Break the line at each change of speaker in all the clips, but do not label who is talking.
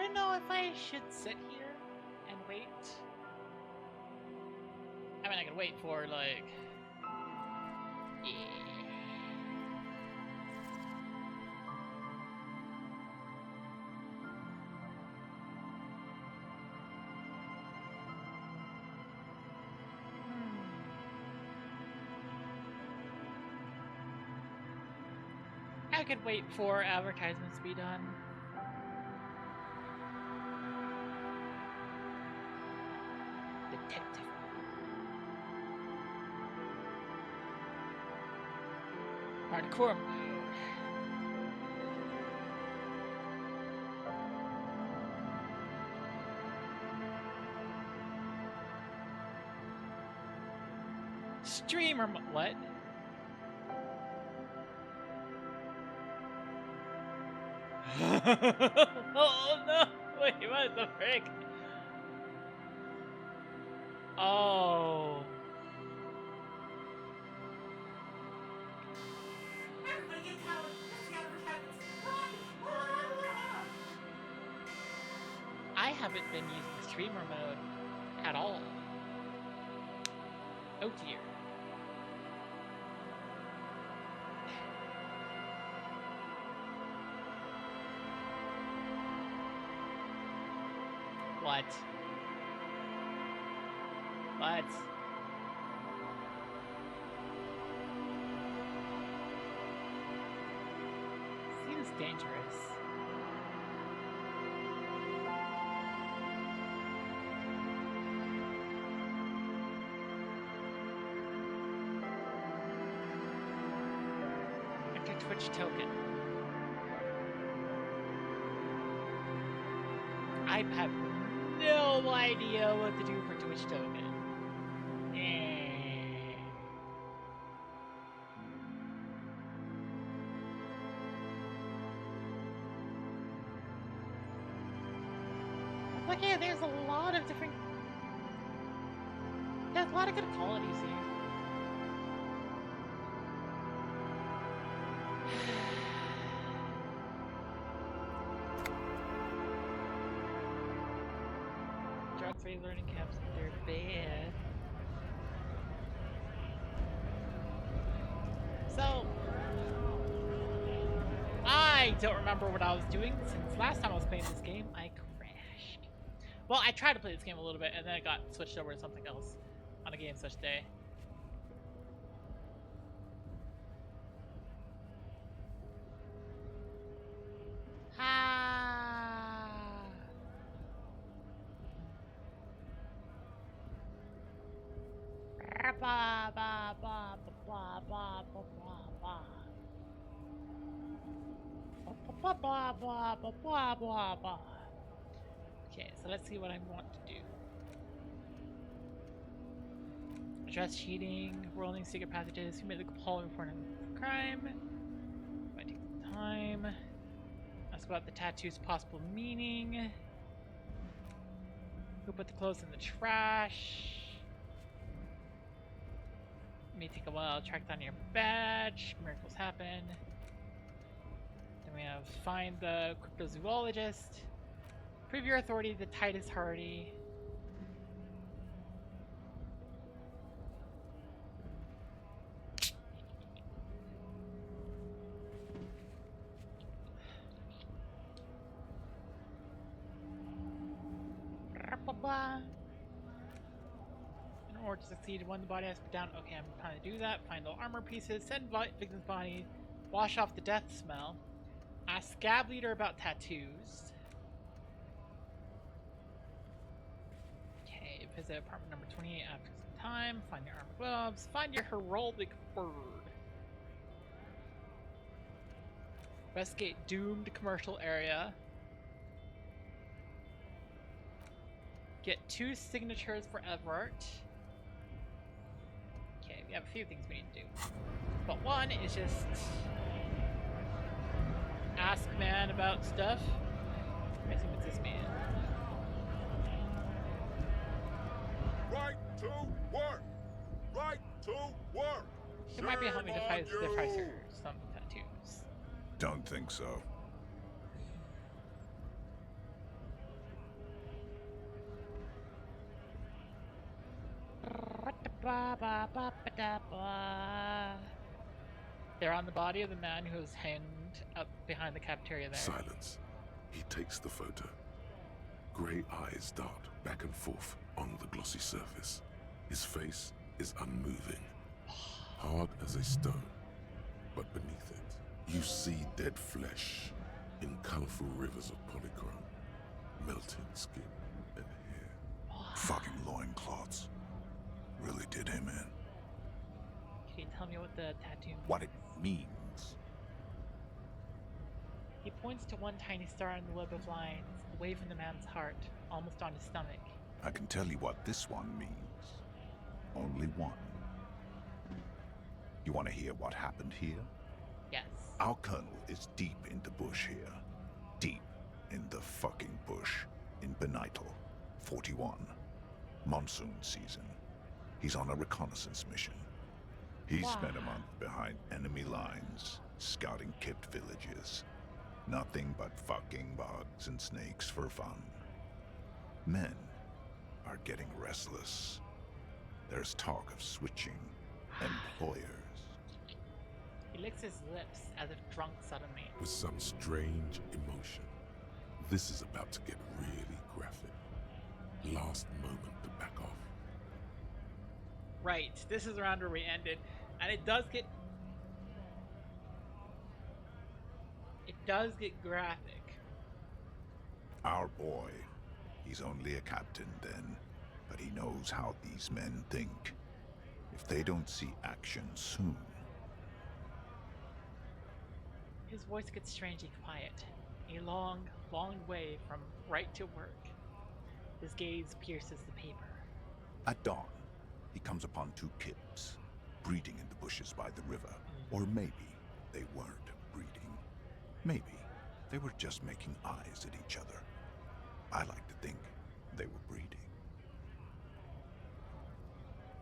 don't know if I should sit here and wait. I mean, I could wait for, like... Yeah. I could wait for advertisements to be done. Detective. Hardcore mode. Streamer mode. What? Oh no! Wait, what the frick? Oh.
Everybody get down! Let's get advertisements!
I haven't been using streamer mode at all. Oh dear. What? What? Seems dangerous. Enter Twitch token. I have no idea what to do for Twitch token. Look at, there's a lot of different... There's a lot of good qualities here. Drug-free learning camps, they're bad. So, I don't remember what I was doing since last time I was playing this game. I crashed. Well, I tried to play this game a little bit and then it got switched over to something else on a game such day. Okay, so let's see what I want to do. Address cheating, rolling secret passages, commit the following for a crime. Might take some time. Ask about the tattoo's possible meaning. Who put the clothes in the trash? May take a while. Track down your badge. Miracles happen. Then we have find the cryptozoologist. Prove your authority to Titus Hardy. In order to succeed, one the body has to put down. Okay, I'm trying to do that. Find all armor pieces. Send victim's body. Wash off the death smell. Ask scab leader about tattoos. Okay, visit apartment number 28 after some time. Find your armor gloves. Find your heraldic bird. Investigate doomed commercial area. Get 2 signatures for Everett. Okay, we have a few things we need to do. But one is just ask man about stuff. I assume it's this man.
Right to work! Right to work!
It might be helping me to
Shame
fight
on
the price
you!
or some tattoos.
Don't think so.
ba ba ba ba da ba. They're on the body of the man who was hanged up behind the cafeteria there.
Silence. He takes the photo. Grey eyes dart back and forth on the glossy surface. His face is unmoving, hard as a stone. But beneath it, you see dead flesh in colorful rivers of polychrome, melting skin and hair.
Fucking loincloths. Really did him in.
Can you tell me what the tattoo means?
What it means.
He points to one tiny star in the web of lines, away from the man's heart, almost on his stomach.
I can tell you what this one means. Only one. You want to hear what happened here?
Yes.
Our colonel is deep in the bush here. Deep in the fucking bush. In Benital, 41. Monsoon season. He's on a reconnaissance mission. He
Wow.
spent a month behind enemy lines, scouting kept villages. Nothing but fucking bugs and snakes for fun. Men are getting restless. There's talk of switching employers.
He licks his lips as if drunk suddenly.
With some strange emotion. This is about to get really graphic. Last moment to back off.
Right, this is around where we ended, and it does get graphic.
Our boy, he's only a captain then, but he knows how these men think. If they don't see action soon,
His voice gets strangely quiet, a long, long way from right to work. His gaze pierces the paper.
at dawn, he comes upon two kips, breeding in the bushes by the river. Or maybe they weren't breeding. Maybe they were just making eyes at each other. I like to think they were breeding.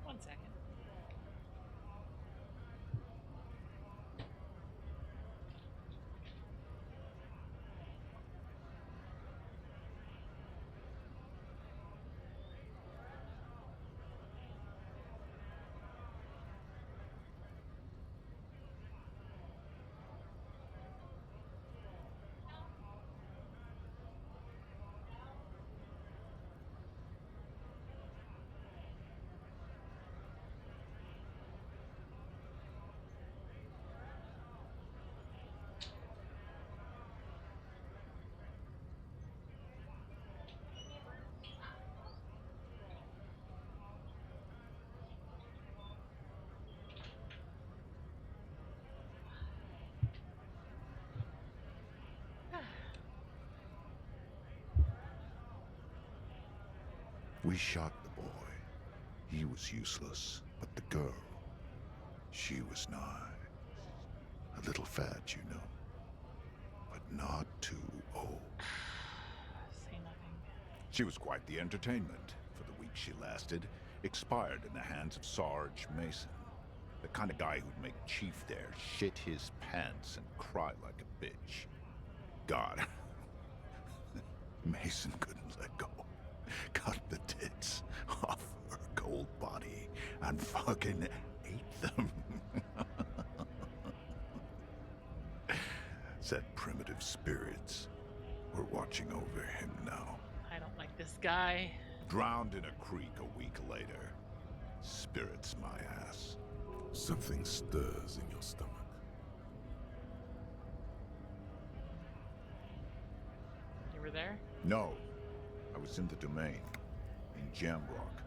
1 second.
We shot the boy. He was useless, but the girl, she was nice. A little fat, you know, but not too old.
Say nothing.
She was quite the entertainment for the week she lasted. Expired in the hands of Sarge Mason, the kind of guy who'd make Chief there shit his pants and cry like a bitch. God, Mason couldn't let go. Cut the tits off her cold body and fucking ate them. Said primitive spirits were watching over him now.
I don't like this guy.
Drowned in a creek a week later. Spirits my ass.
Something stirs in your stomach.
You were there?
No, I was in the domain, in Jamrock,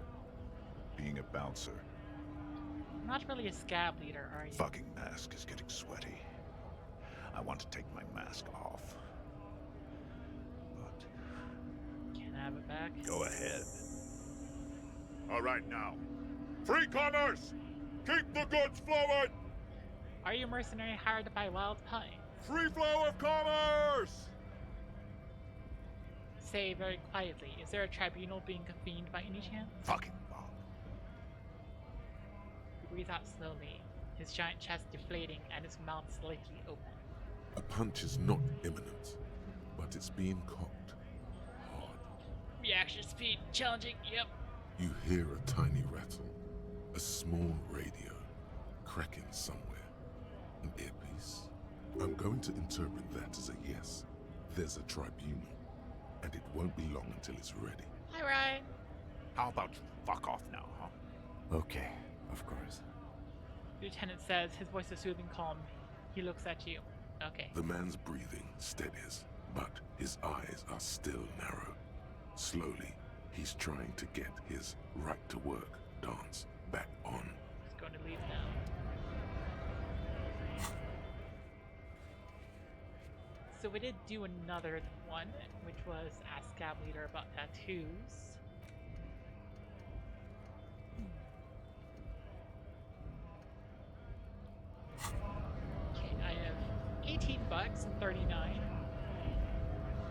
being a bouncer.
Not really a scab leader, are you?
Fucking mask is getting sweaty. I want to take my mask off. But
Can't have it back.
go ahead.
All right now. Free commerce! Keep the goods flowing!
Are you a mercenary hired by Wild Pine?
Free flow of commerce!
Say very quietly, is there a tribunal being convened by any chance?
Fucking Bob.
He breathes out slowly, his giant chest deflating and his mouth slightly open.
A punch is not imminent, but it's being cocked hard.
Reaction speed challenging, yep.
You hear a tiny rattle, A small radio, cracking somewhere. An earpiece? I'm going to interpret that as a yes. There's a tribunal, and it won't be long until it's ready.
Hi, Ryan.
How about you fuck off now, huh?
Okay, of course.
Lieutenant says, his voice is soothing, calm. He looks at you. Okay.
The man's breathing steadies, but his eyes are still narrow. Slowly, he's trying to get his right to work dance back on.
He's going to leave now. So we did do another one, which was ask Scab Leader about tattoos. Okay, I have 18 bucks and 39.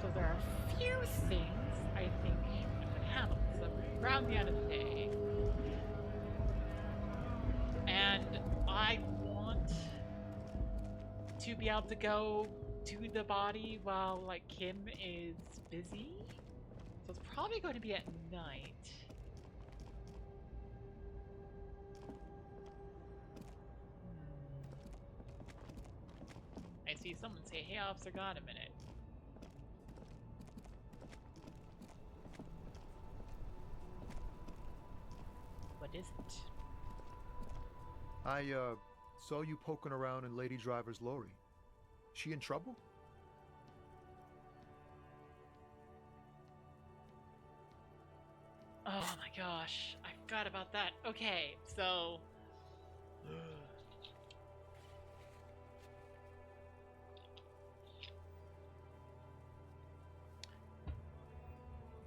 So there are a few things I think I can handle. So around the end of the day. And I want to be able to go to the body while like Kim is busy. So it's probably going to be at night. I see someone say, "Hey officer, got a minute." What is it?
I saw you poking around in Lady Driver's lorry. She in trouble?
Oh my gosh, I forgot about that. Okay, so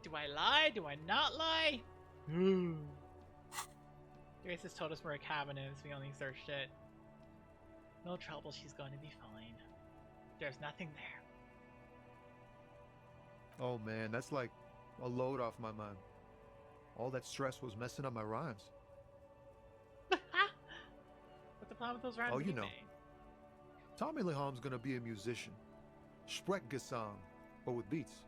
do I lie? Do I not lie? Grace has told us where a cabin is. We only searched it. No trouble. She's going to be fine. There's nothing there.
Oh man, that's like a load off my mind. All that stress was messing up my rhymes.
What's the plan with those rhymes?
Oh, you know.
anyway?
Tommy Leham's gonna be a musician. Sprechgesang, but with beats.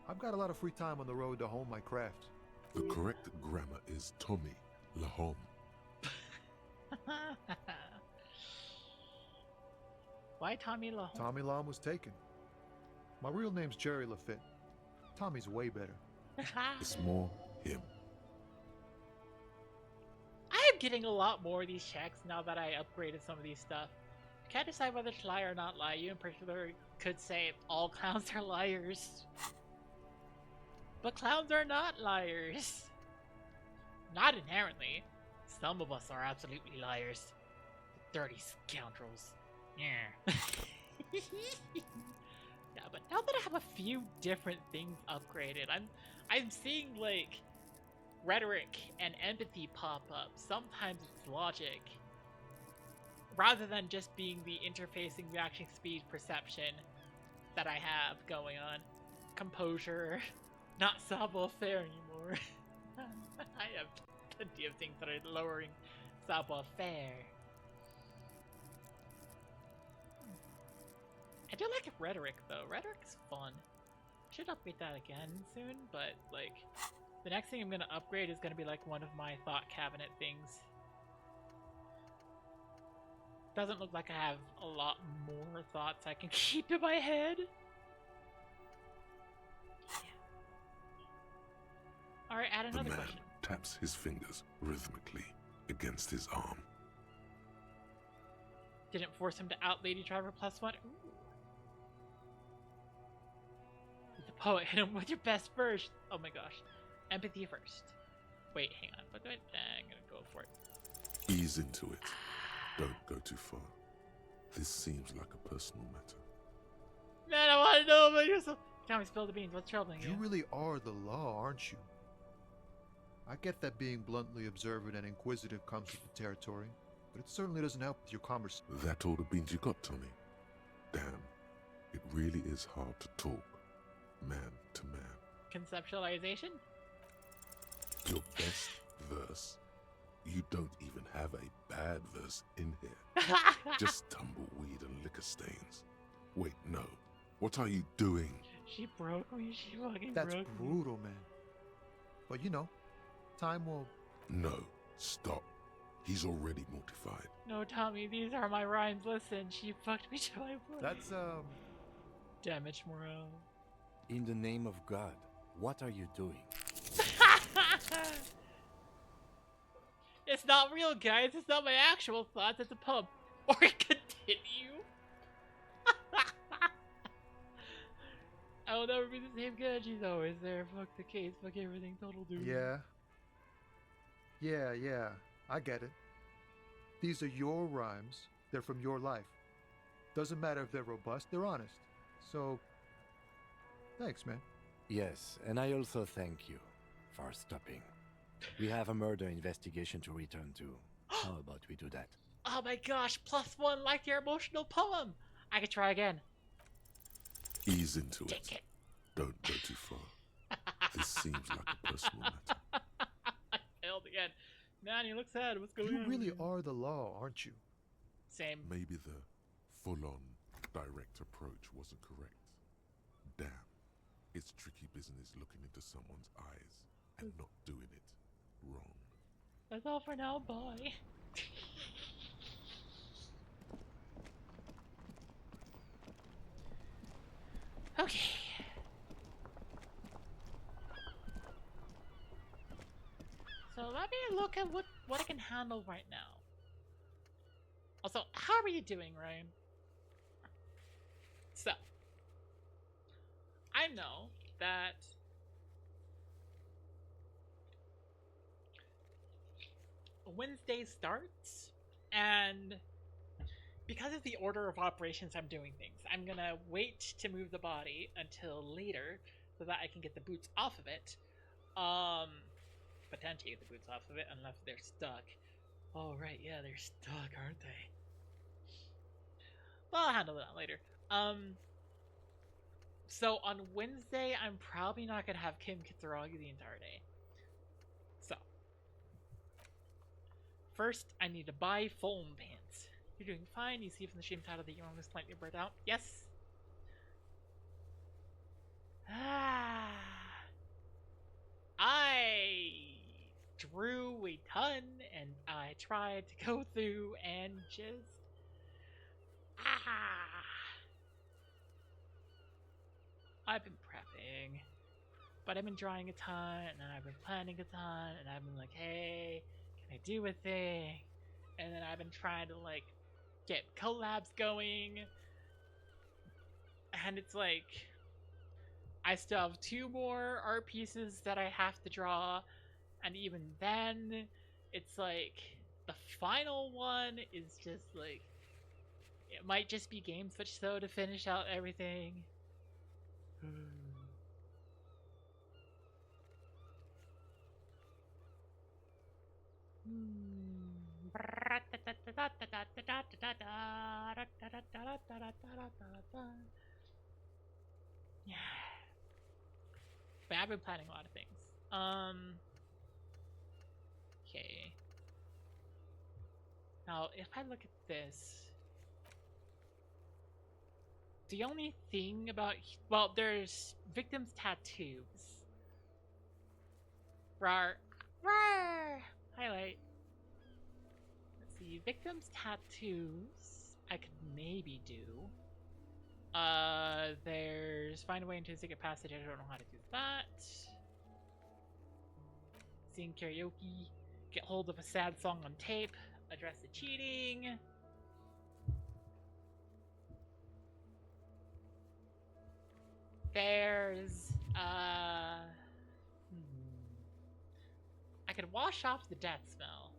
I've got a lot of free time on the road to hone my craft.
The correct grammar is Tommy Lahom.
Why Tommy Lahome?
Tommy Lam was taken. My real name's Jerry Lafitte. Tommy's way better.
It's more him.
I am getting a lot more of these checks now that I upgraded some of these stuff. I can't decide whether to lie or not lie. You in particular could say all clowns are liars. But clowns are not liars. Not inherently. Some of us are absolutely liars. Dirty scoundrels. Yeah. Yeah, but now that I have a few different things upgraded, I'm seeing like rhetoric and empathy pop up. Sometimes it's logic. Rather than just being the interfacing reaction speed perception that I have going on. Composure, not savoir-faire anymore. I have plenty of things that are lowering savoir-faire. I do like rhetoric though. Rhetoric's fun. Should upgrade that again soon, but like the next thing I'm gonna upgrade is gonna be like one of my thought cabinet things. Doesn't look like I have a lot more thoughts I can keep in my head. Yeah. Alright, add
The
another
man
question.
taps his fingers rhythmically against his arm.
Didn't force him to out Lady Driver +1. Ooh. The poet hit him with your best verse. Oh my gosh. Empathy first. Wait, hang on. But wait, I'm gonna go for it.
Ease into it. Don't go too far. This seems like a personal matter.
Man, I want to know about yourself. Tell me, spill the beans. What's troubling you?
You really are the law, aren't you? I get that being bluntly observant and inquisitive comes with the territory, but it certainly doesn't help with your conversation.
That all the beans you got, Tommy? Damn, it really is hard to talk, man to man.
Conceptualization?
Your best verse? You don't even have a bad verse in here. Just tumbleweed and liquor stains. Wait, no. What are you doing?
She broke me. She fucking
That's
broke me.
brutal, man. But you know, time will...
No, stop. He's already mortified.
No, Tommy, these are my rhymes. Listen, she fucked me to my blood.
That's,
Damage morale.
In the name of God, what are you doing?
It's not real, guys. It's not my actual thoughts. It's a poem. Or continue. I will never be the same girl. She's always there. Fuck the case. Fuck everything. Total dude.
Yeah. Yeah. I get it. These are your rhymes. They're from your life. Doesn't matter if they're robust, they're honest. So, thanks, man.
Yes, and I also thank you for stopping. We have a murder investigation to return to. How about we do that?
Oh my gosh. +1 like your emotional poem. I could try again.
Ease into it.
Take it.
Don't go too far. This seems like a personal matter.
I failed again. Man, you look sad. What's going
You
on?
really are the law, aren't you?
Same.
Maybe the full-on direct approach wasn't correct. Damn. It's tricky business looking into someone's eyes and not doing it wrong.
That's all for now. Bye. Okay. So let me look at what I can handle right now. Also, how are you doing, Ryan? So, I know that Wednesday starts, and because of the order of operations I'm doing things, I'm gonna wait to move the body until later so that I can get the boots off of it. Potentially get the boots off of it unless they're stuck. Oh right, yeah, they're stuck, aren't they? Well, I'll handle that later. So on Wednesday, I'm probably not gonna have Kim Kitsuragi the entire day. So first, I need to buy foam pants. You're doing fine. You see from the stream title that you're only slightly burnt out. Yes. I drew a ton, and I tried to go through and just I've been prepping, but I've been drawing a ton, and I've been planning a ton, and I've been like, hey, can I do a thing? And then I've been trying to like get collabs going, and it's like I still have 2 more art pieces that I have to draw, and even then it's like the final one is just like it might just be game switch though to finish out everything. Yeah. But I've been planning a lot of things. Okay. Now, if I look at this, the only thing about, well, there's victims' tattoos. Rar. Highlight. Let's see, victims' tattoos I could maybe do. There's find a way into a secret passage. I don't know how to do that. Sing karaoke. Get hold of a sad song on tape. Address the cheating. There's I could wash off the death smell.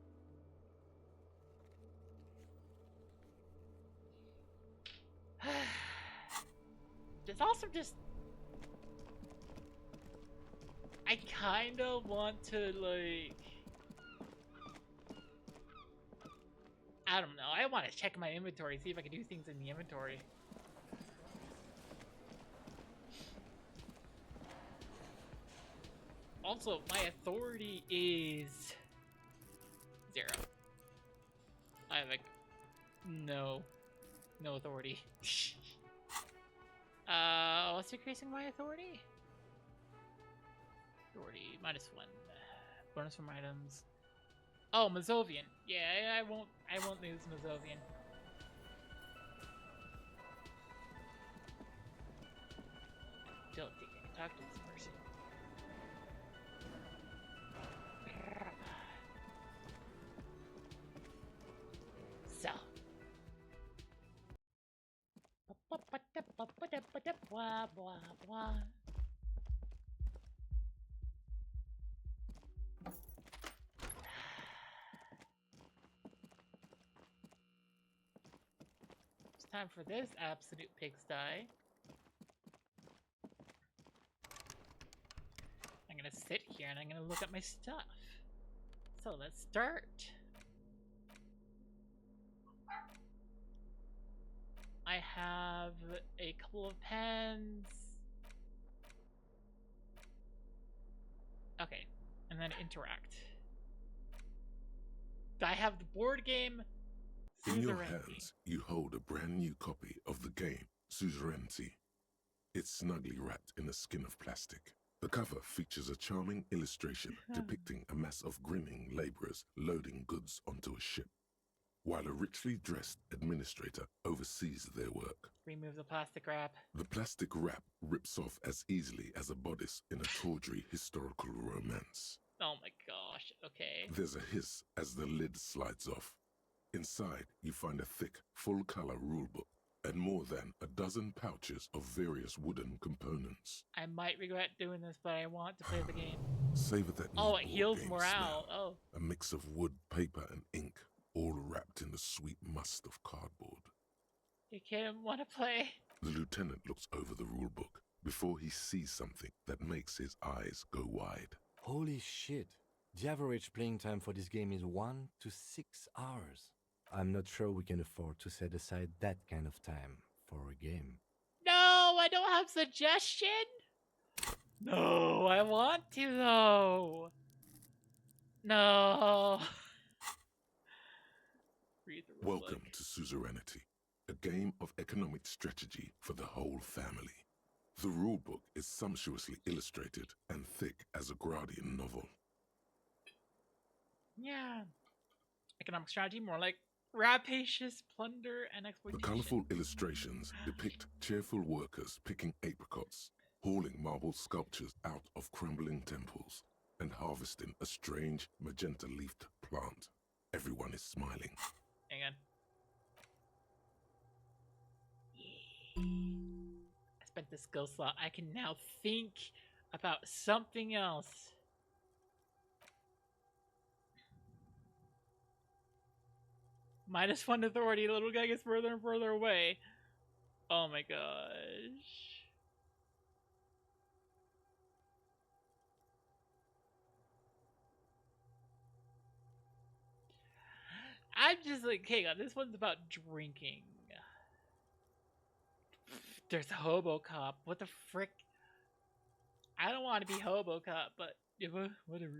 There's also just I kinda want to like I don't know. I want to check my inventory, see if I can do things in the inventory. Also, my authority is 0. I have like no authority. What's increasing my authority? Authority -1. Bonus from items. Oh, Mazovian. Yeah, I won't. I won't lose Mazovian. Don't think I can talk to this person. So. Blah, blah, blah. It's time for this absolute pigsty. I'm gonna sit here and I'm gonna look at my stuff. So let's start. I have a couple of pens. Okay, and then interact. I have the board game.
In your
Suzerainty.
hands, you hold a brand new copy of the game, Suzerainty. It's snugly wrapped in a skin of plastic. The cover features a charming illustration depicting a mass of grinning laborers loading goods onto a ship, while a richly dressed administrator oversees their work.
Remove the plastic wrap.
The plastic wrap rips off as easily as a bodice in a tawdry historical romance.
Oh my gosh, okay.
There's a hiss as the lid slides off. Inside, you find a thick, full-color rulebook and more than a dozen pouches of various wooden components.
I might regret doing this, but I want to play the game.
Savor that new
Oh, it
board
heals
game
morale.
smell.
Oh.
A mix of wood, paper, and ink, all wrapped in the sweet must of cardboard.
You can't want to play.
The lieutenant looks over the rulebook before he sees something that makes his eyes go wide.
Holy shit. The average playing time for this game is 1 to 6 hours. I'm not sure we can afford to set aside that kind of time for a game.
No, I don't have suggestion. No, I want to though. No. Read the rule
Welcome
book.
to Suzerainty, a game of economic strategy for the whole family. The rulebook is sumptuously illustrated and thick as a Gradian novel.
Yeah. Economic strategy, more like rapacious plunder and
The
exploitation.
colorful illustrations depict cheerful workers picking apricots, hauling marble sculptures out of crumbling temples, and harvesting a strange magenta-leafed plant. Everyone is smiling.
Hang on. I spent the skill slot. I can now think about something else. -1 authority. Little guy gets further and further away. Oh my gosh. I'm just like, hang on, this one's about drinking. There's Hobocop. What the frick? I don't want to be Hobocop, but yeah, whatever.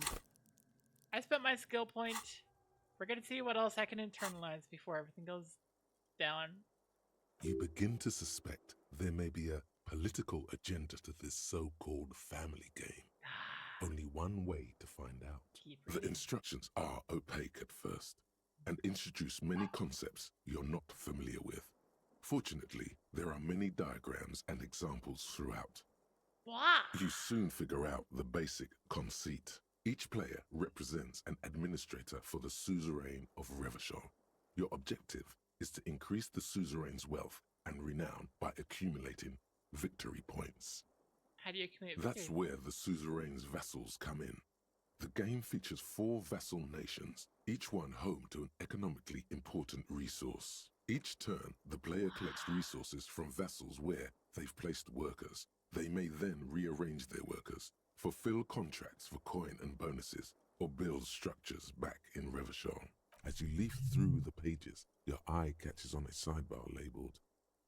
I spent my skill point. We're gonna see what else I can internalize before everything goes down.
You begin to suspect there may be a political agenda to this so-called family game. Only one way to find out.
Keep
The
reading.
instructions are opaque at first and introduce many concepts you're not familiar with. Fortunately, there are many diagrams and examples throughout.
Blah.
You soon figure out the basic conceit. Each player represents an administrator for the suzerain of Revachol. Your objective is to increase the suzerain's wealth and renown by accumulating victory points.
How do you commit
That's
victory?
where the suzerain's vassals come in. The game features 4 vassal nations, each one home to an economically important resource. Each turn, the player collects resources from vassals where they've placed workers. They may then rearrange their workers, fulfill contracts for coin and bonuses, or build structures back in Revachol. As you leaf through the pages, your eye catches on a sidebar labeled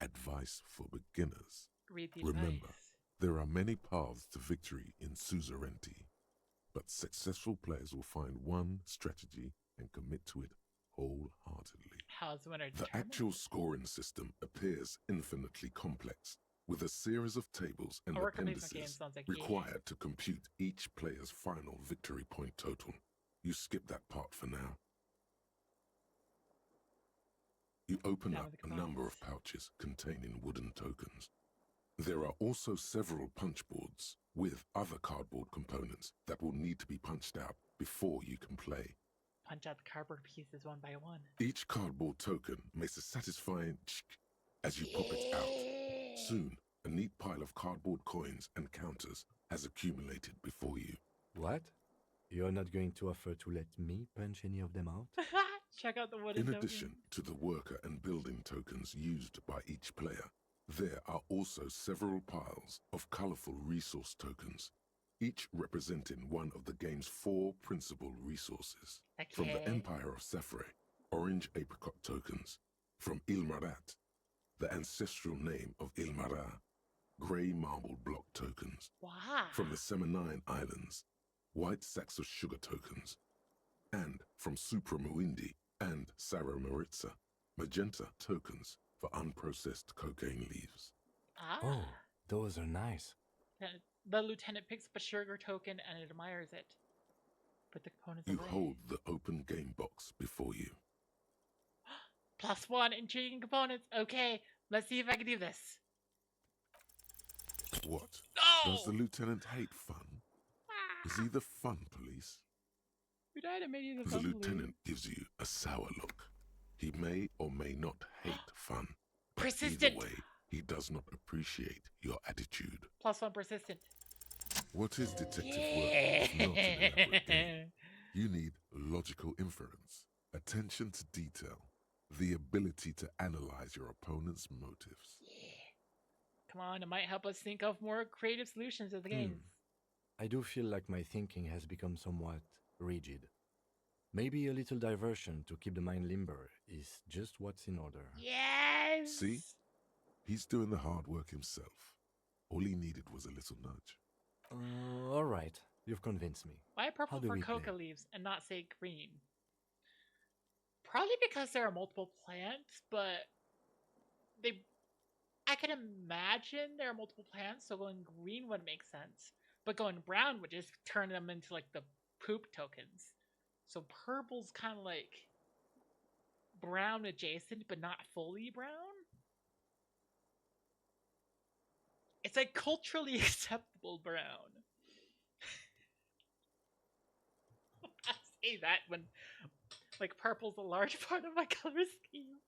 Advice for Beginners.
Read the
Remember,
advice.
there are many paths to victory in Suzerainty, but successful players will find one strategy and commit to it wholeheartedly.
How's the winner
The
determined?
actual scoring system appears infinitely complex, with a series of tables and
Oh, we're completing some games,
appendices
sounds like, yeah.
required to compute each player's final victory point total. You skip that part for now. You open
Down
up
with the
a number of
components.
pouches containing wooden tokens. There are also several punch boards with other cardboard components that will need to be punched out before you can play.
Punch out the cardboard pieces one by one.
Each cardboard token makes a satisfying ch as you pop it out. Soon, a neat pile of cardboard coins and counters has accumulated before you.
What? You're not going to offer to let me punch any of them out?
Check out the wooden
In
token.
addition to the worker and building tokens used by each player, there are also several piles of colorful resource tokens, each representing one of the game's 4 principal resources. From the
Okay.
Empire of Safre, orange apricot tokens. From Ilmarat, the ancestral name of Ilmara, grey marble block tokens.
Wow.
From the Seminine Islands, white sacks of sugar tokens. And from Supra Muindi and Sarah Maritza, magenta tokens for unprocessed cocaine leaves.
Ah.
Oh, those are nice.
The lieutenant picks up a sugar token and admires it. Put the components
You
away.
hold the open game box before you.
+1 intriguing components. Okay, let's see if I can do this.
What?
No!
Does the lieutenant hate fun? Is he the fun police?
We died and made you the
The
fun
lieutenant gives you a sour look. He may or may not hate fun. But
Persistent.
either way, he does not appreciate your attitude.
+1 persistent.
What is detective work if not an elaborate game? You need logical inference, attention to detail, the ability to analyze your opponent's motives.
Come on, it might help us think of more creative solutions to the games.
I do feel like my thinking has become somewhat rigid. Maybe a little diversion to keep the mind limber is just what's in order.
Yes!
See? He's doing the hard work himself. All he needed was a little nudge.
All right, you've convinced me.
Why purple
How do
for
we
coca
play?
leaves and not, say, green? Probably because there are multiple plants, but I can imagine there are multiple plants, so going green would make sense. But going brown would just turn them into, like, the poop tokens. So purple's kind of like brown adjacent, but not fully brown? It's like culturally acceptable brown. I say that when, like, purple's a large part of my color scheme.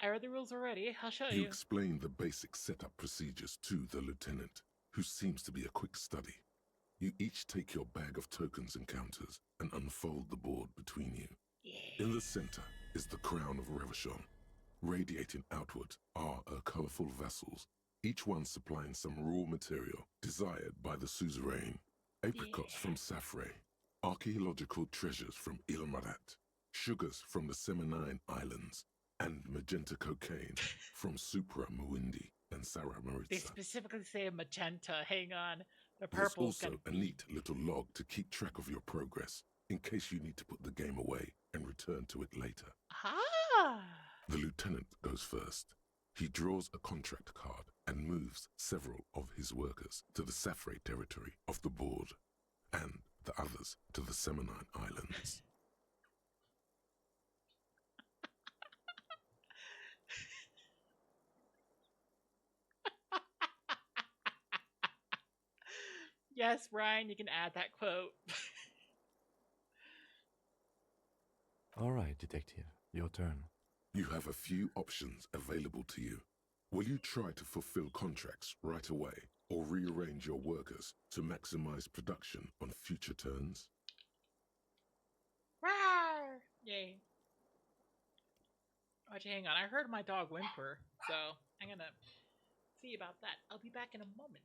I read the rules already. I'll show
You
you.
explain the basic setup procedures to the lieutenant, who seems to be a quick study. You each take your bag of tokens and counters and unfold the board between you.
Yeah.
In the center is the crown of Revachon. Radiating outward are her colorful vessels, each one supplying some raw material desired by the suzerain. Apricots from Safre, archaeological treasures from Ilmarat, sugars from the Seminine Islands, and magenta cocaine from Supra Muindi and Sarah
They
Maritza.
specifically say magenta. Hang on. The
There's
purple's
also
gonna
a
be...
neat little log to keep track of your progress, in case you need to put the game away and return to it later.
Ah!
The lieutenant goes first. He draws a contract card and moves several of his workers to the Safre territory of the board, and the others to the Seminine Islands.
Yes, Ryan, you can add that quote.
All right, detective, your turn.
You have a few options available to you. Will you try to fulfill contracts right away, or rearrange your workers to maximize production on future turns?
Rawr! Yay. Actually, hang on. I heard my dog whimper, so I'm gonna see about that. I'll be back in a moment.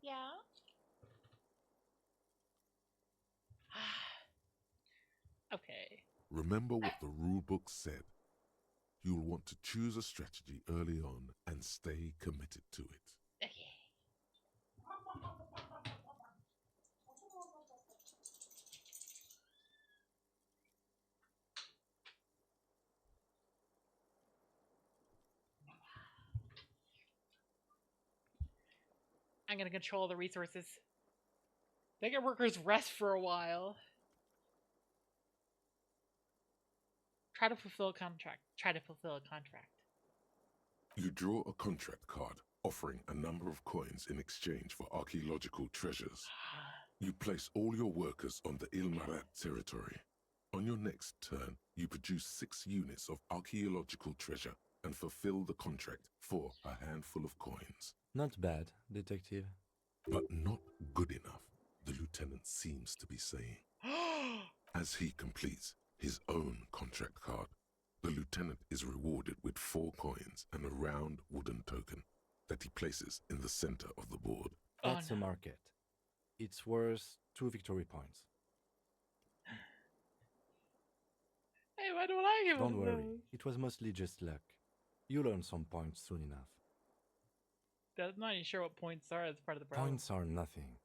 Yeah? Okay.
Remember what the rulebook said. you'll want to choose a strategy early on and stay committed to it.
Okay. I'm gonna control the resources. Make your workers rest for a while. Try to fulfill a contract. Try to fulfill a contract.
You draw a contract card offering a number of coins in exchange for archaeological treasures. You place all your workers on the Ilmarat territory. On your next turn, you produce 6 units of archaeological treasure and fulfill the contract for a handful of coins.
Not bad, detective.
But not good enough, the lieutenant seems to be saying. As he completes his own contract card, the lieutenant is rewarded with 4 coins and a round wooden token that he places in the center of the board.
That's
no.
a market. It's worth 2 victory points.
Hey, why don't I give
Don't
him
worry,
those?
it was mostly just luck. You'll earn some points soon enough.
I'm not even sure what points are as part of the problem.
Points are nothing.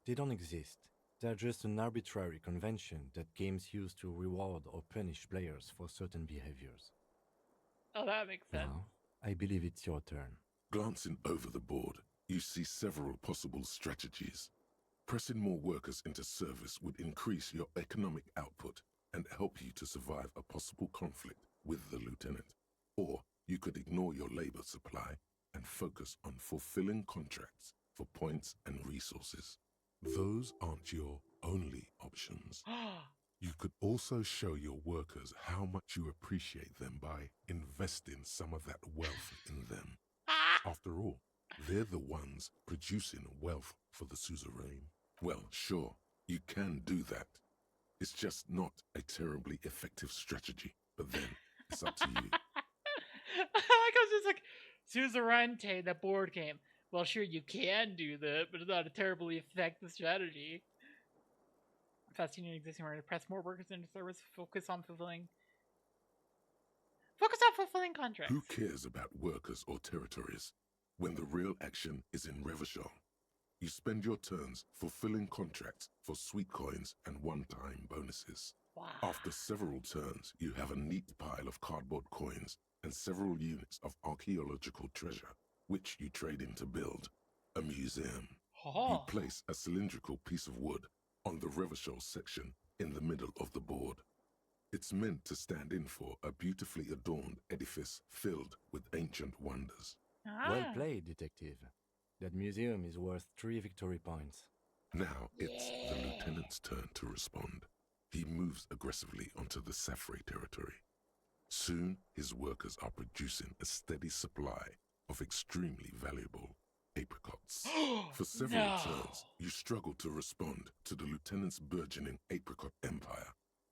They don't exist. They're just an arbitrary convention that games use to reward or punish players for certain behaviors.
Oh, that makes sense.
Now, I believe it's your turn.
Glancing over the board, you see several possible strategies. Pressing more workers into service would increase your economic output and help you to survive a possible conflict with the lieutenant. Or you could ignore your labor supply and focus on fulfilling contracts for points and resources. Those aren't your only options. You could also show your workers how much you appreciate them by investing some of that wealth in them. After all, they're the ones producing wealth for the suzerain. Well, sure, you can do that. It's just not a terribly effective strategy, but then it's up to you.
I was just like, Suzerainty, the board game. Well, sure, you can do that, but it's not a terribly effective strategy. Fast union existing order. Press more workers into service. Focus on fulfilling contracts.
Who cares about workers or territories when the real action is in Revachol? You spend your turns fulfilling contracts for sweet coins and one-time bonuses.
Wow.
After several turns, you have a neat pile of cardboard coins and several units of archaeological treasure, which you trade in to build a museum.
Oh.
You place a cylindrical piece of wood on the Revachol section in the middle of the board. It's meant to stand in for a beautifully adorned edifice filled with ancient wonders.
Well played, detective. That museum is worth 3 victory points.
Now it's the lieutenant's turn to respond. He moves aggressively onto the Safre territory. Soon, his workers are producing a steady supply of extremely valuable apricots. For several turns, you struggle to respond to the lieutenant's burgeoning apricot empire.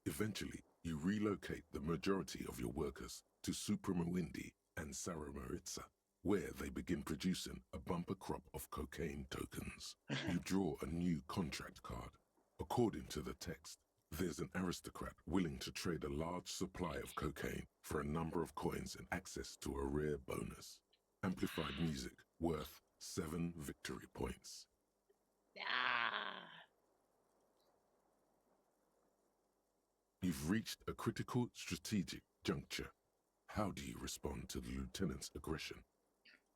Eventually, you relocate the majority of your workers to Supremawindi and Saramaritsa, where they begin producing a bumper crop of cocaine tokens. You draw a new contract card. According to the text, there's an aristocrat willing to trade a large supply of cocaine for a number of coins and access to a rare bonus. Amplified music worth 7 victory points. You've reached a critical strategic juncture. How do you respond to the lieutenant's aggression?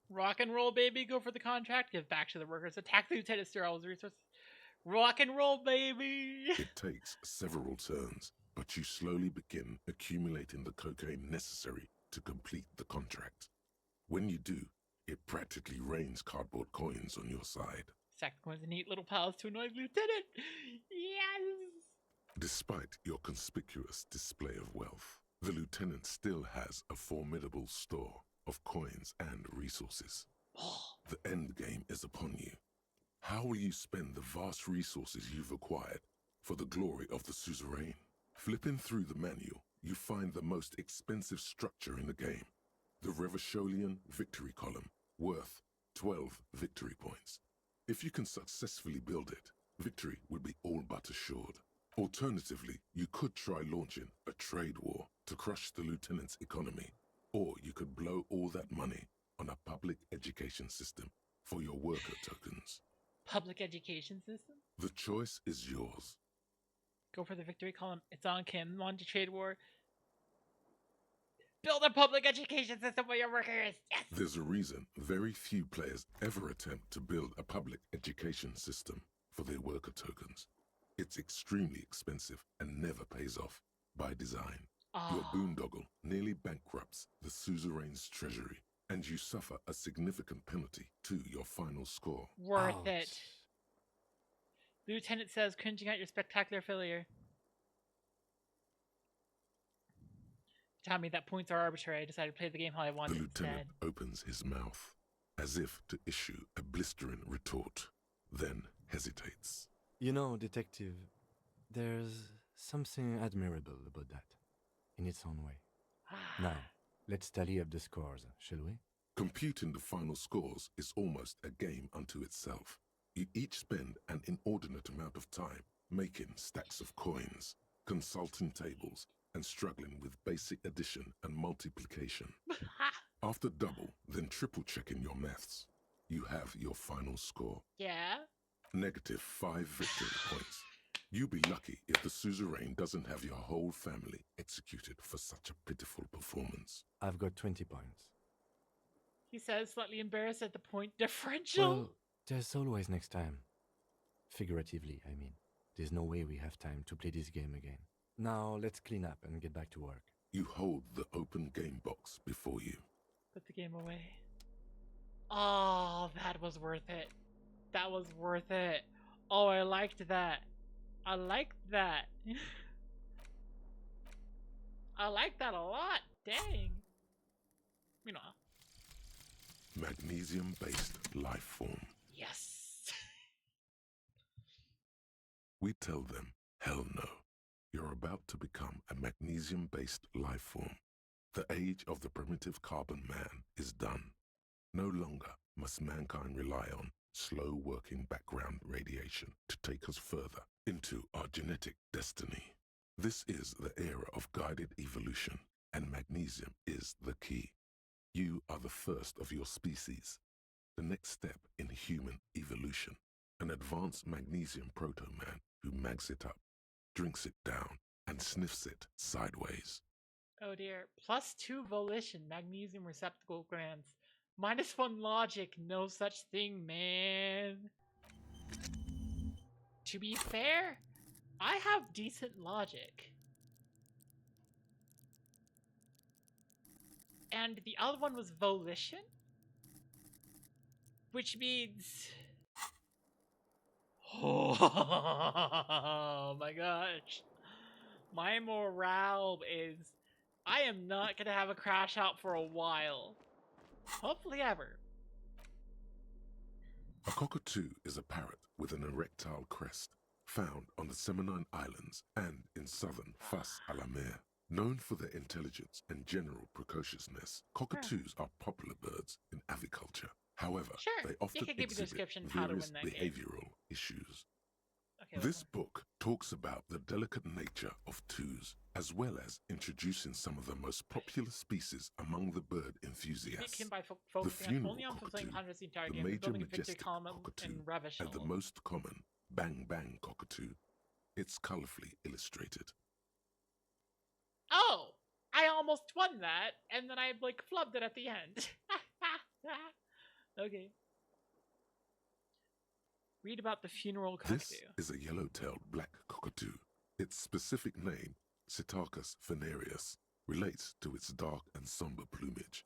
Rock and roll, baby. Go for the contract. Give back to the workers. Attack the lieutenant. Steal all his resources. Rock and roll, baby.
It takes several turns, but you slowly begin accumulating the cocaine necessary to complete the contract. When you do, it practically rains cardboard coins on your side.
Stack the coins in neat little piles to annoy the lieutenant. Yes.
Despite your conspicuous display of wealth, the lieutenant still has a formidable store of coins and resources. The end game is upon you. How will you spend the vast resources you've acquired for the glory of the suzerain? Flipping through the manual, you find the most expensive structure in the game, the Revacholian victory column, worth 12 victory points. If you can successfully build it, victory would be all but assured. Alternatively, you could try launching a trade war to crush the lieutenant's economy Or you could blow all that money on a public education system for your worker tokens.
Public education system?
The choice is yours.
Go for the victory column. It's on Kim. Want to trade war? Build a public education system for your workers. Yes.
There's a reason very few players ever attempt to build a public education system for their worker tokens. It's extremely expensive and never pays off by design. Your boondoggle nearly bankrupts the suzerain's treasury, and you suffer a significant penalty to your final score.
Worth it.
Ouch.
Lieutenant says, cringing at your spectacular failure. Tell me that points are arbitrary. I decided to play the game how I
The
wanted
lieutenant
instead.
opens his mouth as if to issue a blistering retort, then hesitates.
You know, detective, there's something admirable about that, in its own way. Now, let's tally up the scores, shall we?
Computing the final scores is almost a game unto itself. You each spend an inordinate amount of time making stacks of coins, consulting tables, and struggling with basic addition and multiplication. After double, then triple checking your maths, you have your final score.
Yeah?
-5 victory points. You'll be lucky if the suzerain doesn't have your whole family executed for such a pitiful performance.
I've got 20 points.
He says, slightly embarrassed at the point differential.
Well, there's always next time. Figuratively, I mean. There's no way we have time to play this game again. Now, let's clean up and get back to work.
You hold the open game box before you.
Put the game away. Oh, that was worth it. That was worth it. Oh, I liked that. I liked that. I like that a lot. Dang. You know.
Magnesium-based life form.
Yes.
We tell them, hell no. You're about to become a magnesium-based life form. The age of the primitive carbon man is done. No longer must mankind rely on slow-working background radiation to take us further into our genetic destiny. This is the era of guided evolution, and magnesium is the key. You are the first of your species. The next step in human evolution, an advanced magnesium proto-man who mags it up, drinks it down, and sniffs it sideways.
Oh dear. +2 volition, magnesium receptacle glands. -1 logic, no such thing, man. To be fair, I have decent logic. And the other one was volition? Which means... Oh my gosh. My morale is... I am not gonna have a crash out for a while. Hopefully ever.
A cockatoo is a parrot with an erectile crest, found on the Seminine Islands and in southern Fas a la Mer. Known for their intelligence and general precociousness, cockatoos are popular birds in aviculture. However,
Sure,
they
you
often
can give me a
exhibit
description of how to
various
win that game.
behavioral issues.
Okay,
This book talks about the delicate nature of twos, as well as introducing some of the most popular species among the bird
beat
enthusiasts.
him by focusing on
funeral
only on fulfilling
cockatoo,
hundreds the entire
the
game,
major
building a victory
majestic
column
cockatoo,
and ravish
and the most common bang bang cockatoo. It's colorfully illustrated.
Oh! I almost won that, and then I like flubbed it at the end. Okay. Read about the funeral cockatoo.
This is a yellow-tailed black cockatoo. Its specific name, Psittacus venereus, relates to its dark and somber plumage.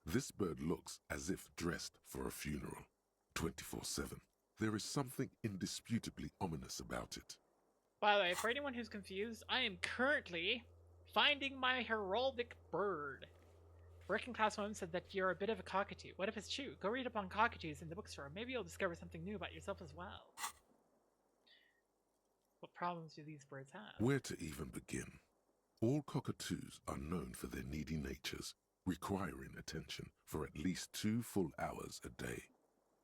This bird looks as if dressed for a funeral, 24/7. There is something indisputably ominous about it.
By the way, for anyone who's confused, I am currently finding my heraldic bird. Working Class 1 said that you're a bit of a cockatoo. What if it's true? Go read up on cockatoos in the bookstore. Maybe you'll discover something new about yourself as well. What problems do these birds have?
Where to even begin? All cockatoos are known for their needy natures, requiring attention for at least 2 full hours a day.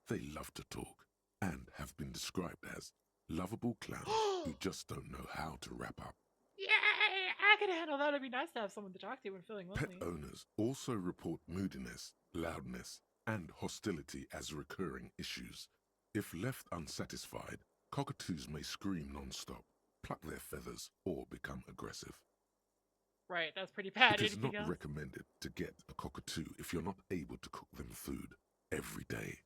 They love to talk, and have been described as lovable clowns who just don't know how to wrap up.
Yay! I can handle that. It'd be nice to have someone to talk to when feeling
Pet
lonely.
owners also report moodiness, loudness, and hostility as recurring issues. If left unsatisfied, cockatoos may scream non-stop, pluck their feathers, or become aggressive.
Right, that's pretty bad.
It is
Anything
not
else?
recommended to get a cockatoo if you're not able to cook them food every day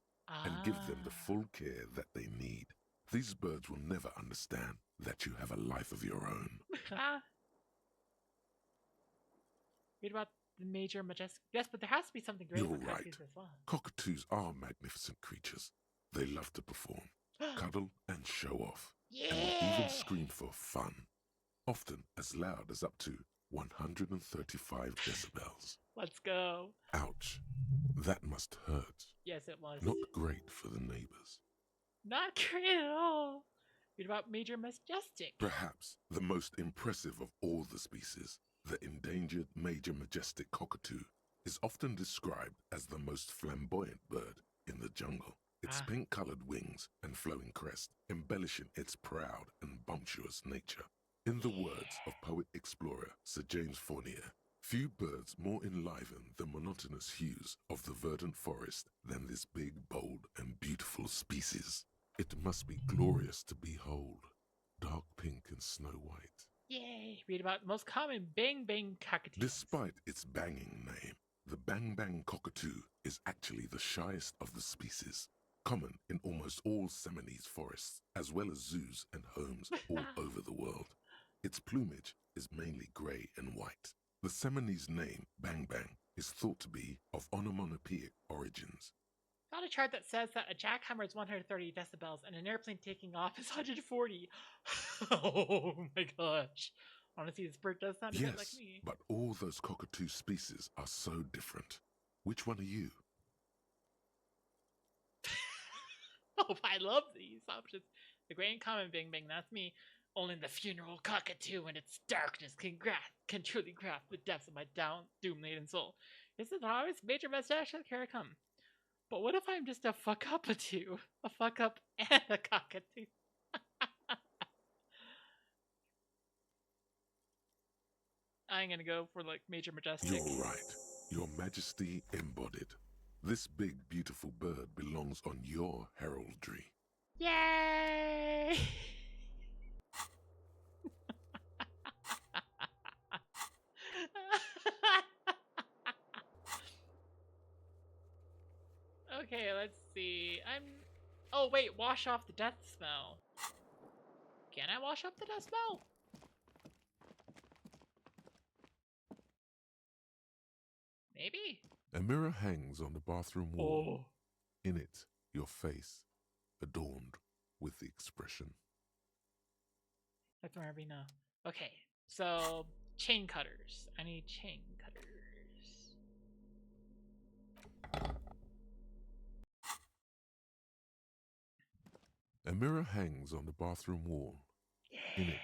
and give them the full care that they need. These birds will never understand that you have a life of your own.
Read about the major majestic. Yes, but there has to be something great
You're
about
right.
cockatoos as well.
Cockatoos are magnificent creatures. They love to perform, cuddle, and show off. And will even scream for fun, often as loud as up to 135 decibels.
Let's go.
Ouch. That must hurt.
Yes, it was.
Not great for the neighbors.
Not great at all. Read about major majestic.
Perhaps the most impressive of all the species, the endangered major majestic cockatoo, is often described as the most flamboyant bird in the jungle. Its pink-colored wings and flowing crest embellishing its proud and bumptious nature. In the words of poet-explorer Sir James Fournier, few birds more enliven the monotonous hues of the verdant forest than this big, bold, and beautiful species. It must be glorious to behold, dark pink and snow white.
Yay! Read about the most common bang bang cockatoos.
Despite its banging name, the bang bang cockatoo is actually the shyest of the species, common in almost all Seminoles forests, as well as zoos and homes all over the world. Its plumage is mainly grey and white. The Seminoles name bang bang is thought to be of onomatopoeic origins.
Found a chart that says that a jackhammer is 130 decibels and an airplane taking off is 140. Oh my gosh. Honestly, this bird does sound a bit like
Yes,
me.
but all those cockatoo species are so different. Which one are you?
Oh, I love these options. The great common bing bing, that's me. Only the funeral cockatoo in its darkness can truly grasp the depths of my doom-laden soul. This is always major mustache, here I come. But what if I'm just a fuck-up-a-two? A fuck-up and a cockatoo? I'm gonna go for, like, major majestic.
You're right. Your Majesty embodied. This big, beautiful bird belongs on your heraldry.
Yay! Okay, let's see. Oh, wait, wash off the death smell. Can I wash off the death smell? Maybe?
A mirror hangs on the bathroom wall.
Oh.
In it, your face, adorned with the expression.
That's Marvina. Okay, so chain cutters. I need chain cutters.
A mirror hangs on the bathroom wall. In it,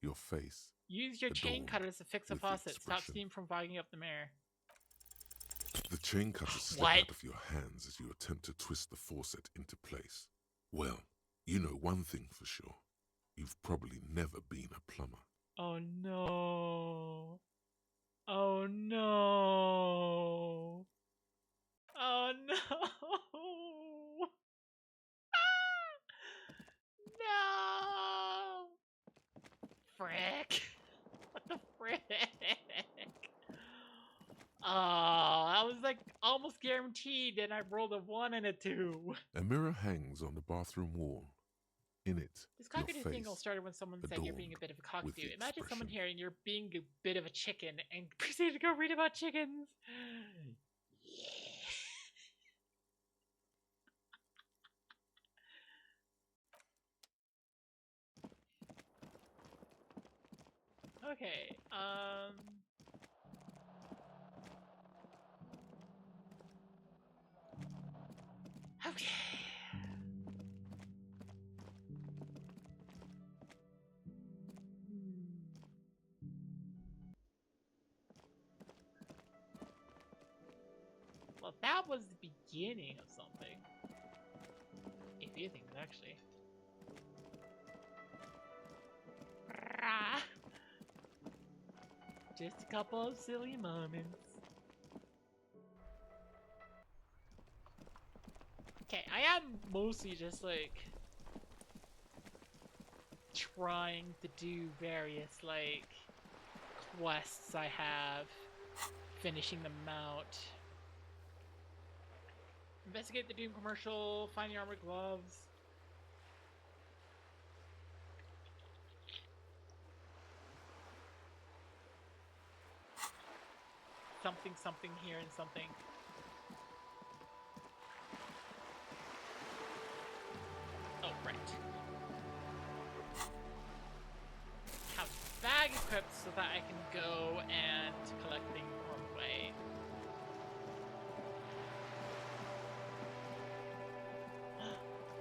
your face.
Use your chain
adorned
cutters to fix a
with the
faucet. Stop
expression.
steam from fogging up the mirror.
The chain cutters slip
What?
out of your hands as you attempt to twist the faucet into place. Well, you know one thing for sure. You've probably never been a plumber.
Oh no. Oh no. Oh no. No. Frick. What the frick? Oh, I was like almost guaranteed, and I rolled a 1 and a 2.
A mirror hangs on the bathroom wall. In it,
This
your
cockatoo thing all
face.
started when someone said you're being a bit of a
with
cockatoo.
the
Imagine someone
expression.
hearing you're being a bit of a chicken and proceeded to go read about chickens. Okay, okay. Well, that was the beginning of something. A few things, actually. just a couple of silly moments. Okay, I am mostly just like trying to do various like quests I have, finishing them out. Investigate the Doom commercial, find the armored gloves. Something here and something. Oh, right. Have bag equipped so that I can go and collect things on the way.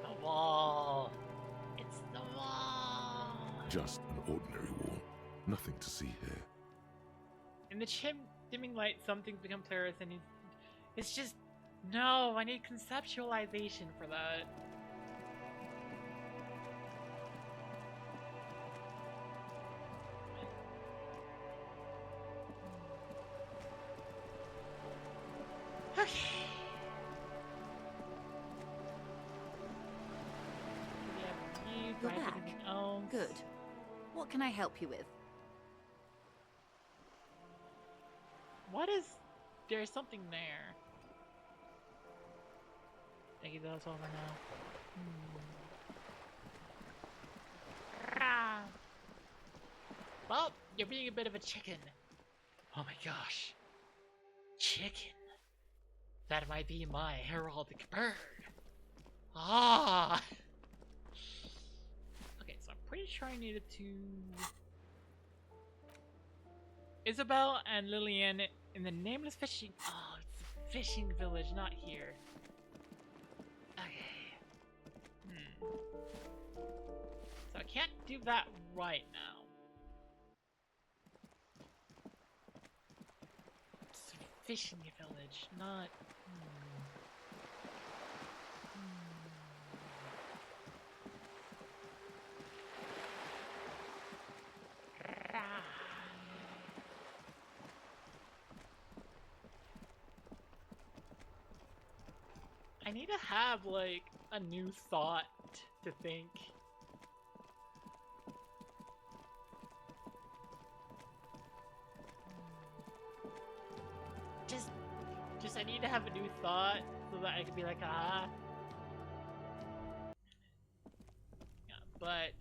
The wall! It's the wall!
Just an ordinary wall. Nothing to see here.
In the dimming light, some things become clearer, and it's just... No, I need conceptualization for that. Okay. We have you,
You're
do I have
back.
anything else?
Good. What can I help you with?
What is... There's something there. Thank you, that's over now. Ah. Well, you're being a bit of a chicken. Oh my gosh. Chicken. That might be my heraldic bird. Ah! Okay, so I'm pretty sure I needed to... Isabel and Lillian in the nameless fishing... Oh, it's a fishing village, not here. Okay. So I can't do that right now. It's a fishing village, not... I need to have, like, a new thought to think. Just I need to have a new thought so that I can be like, ah. Yeah, but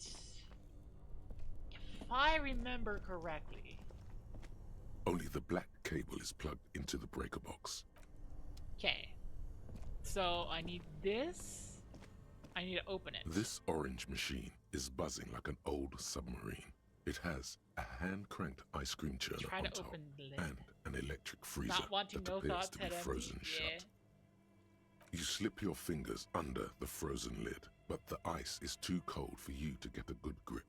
if I remember correctly,
Only the black cable is plugged into the breaker box.
okay. So I need this. I need to open it.
This orange machine is buzzing like an old submarine. It has a hand-cranked ice cream churner
Try
on
to
top
open the lid.
and an electric freezer
Not wanting
that
no
appears
thoughts,
to be
head empty.
frozen
Yeah.
shut. You slip your fingers under the frozen lid, but the ice is too cold for you to get a good grip.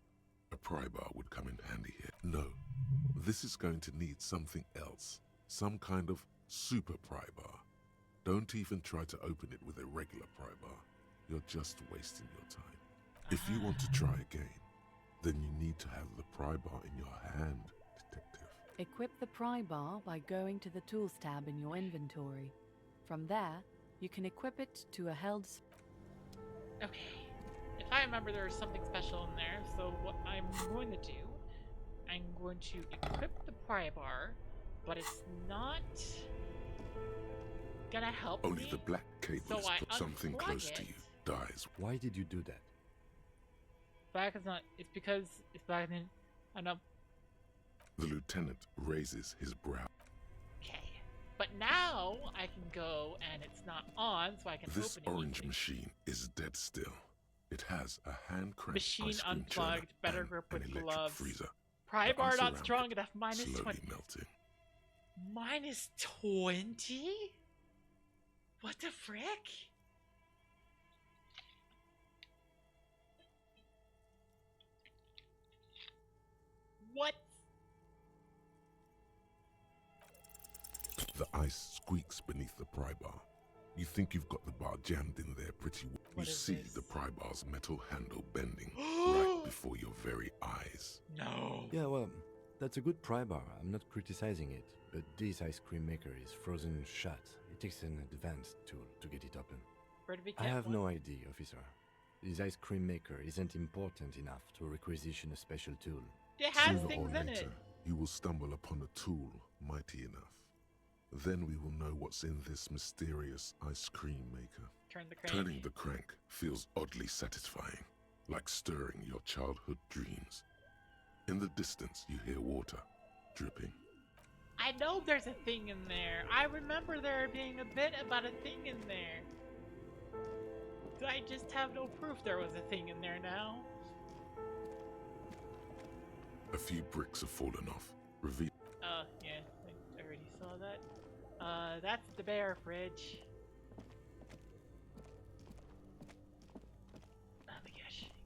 A pry bar would come in handy here. No, this is going to need something else. Some kind of super pry bar. Don't even try to open it with a regular pry bar. You're just wasting your time. If you want to try again, then you need to have the pry bar in your hand, detective.
Equip the pry bar by going to the Tools tab in your inventory. From there, you can equip it to a held...
Okay. If I remember, there was something special in there, so what I'm going to do, I'm going to equip the pry bar, but it's not gonna help
Only
me.
the black cable
So
is
I
put something
unplug
close
it.
to you. Dies.
Why did you do that?
Back is not. It's because it's back in. I know.
The lieutenant raises his brow.
Okay. But now I can go and it's not on, so I can
This
open it.
orange
easily.
machine is dead still. It has a hand-cranked
Machine
ice cream churner
unplugged, better
and
grip
an
with
electric
gloves.
freezer.
Pry
The
bar
ice
not
around
strong
it
enough. Minus
slowly
20.
melting.
Minus 20? What the frick? What?
The ice squeaks beneath the pry bar. You think you've got the bar jammed in there pretty well.
What
You
is
see
this?
the pry bar's metal handle bending right before your very eyes.
No.
Yeah, well, That's a good pry bar. I'm not criticizing it, but this ice cream maker is frozen shut. It takes an advanced tool to get it open.
Where do we
I
get
have
one?
no idea, officer. This ice cream maker isn't important enough to requisition a special tool.
It has
Sooner or
things in it.
later, you will stumble upon a tool mighty enough. Then we will know what's in this mysterious ice cream maker.
Turn the crank.
Turning the crank feels oddly satisfying, like stirring your childhood dreams. In the distance, you hear water dripping.
I know there's a thing in there. I remember there being a bit about a thing in there. I just have no proof there was a thing in there now.
A few bricks have fallen off, revealing
Yeah, I already saw that. That's the bear fridge. Oh my gosh, hang on.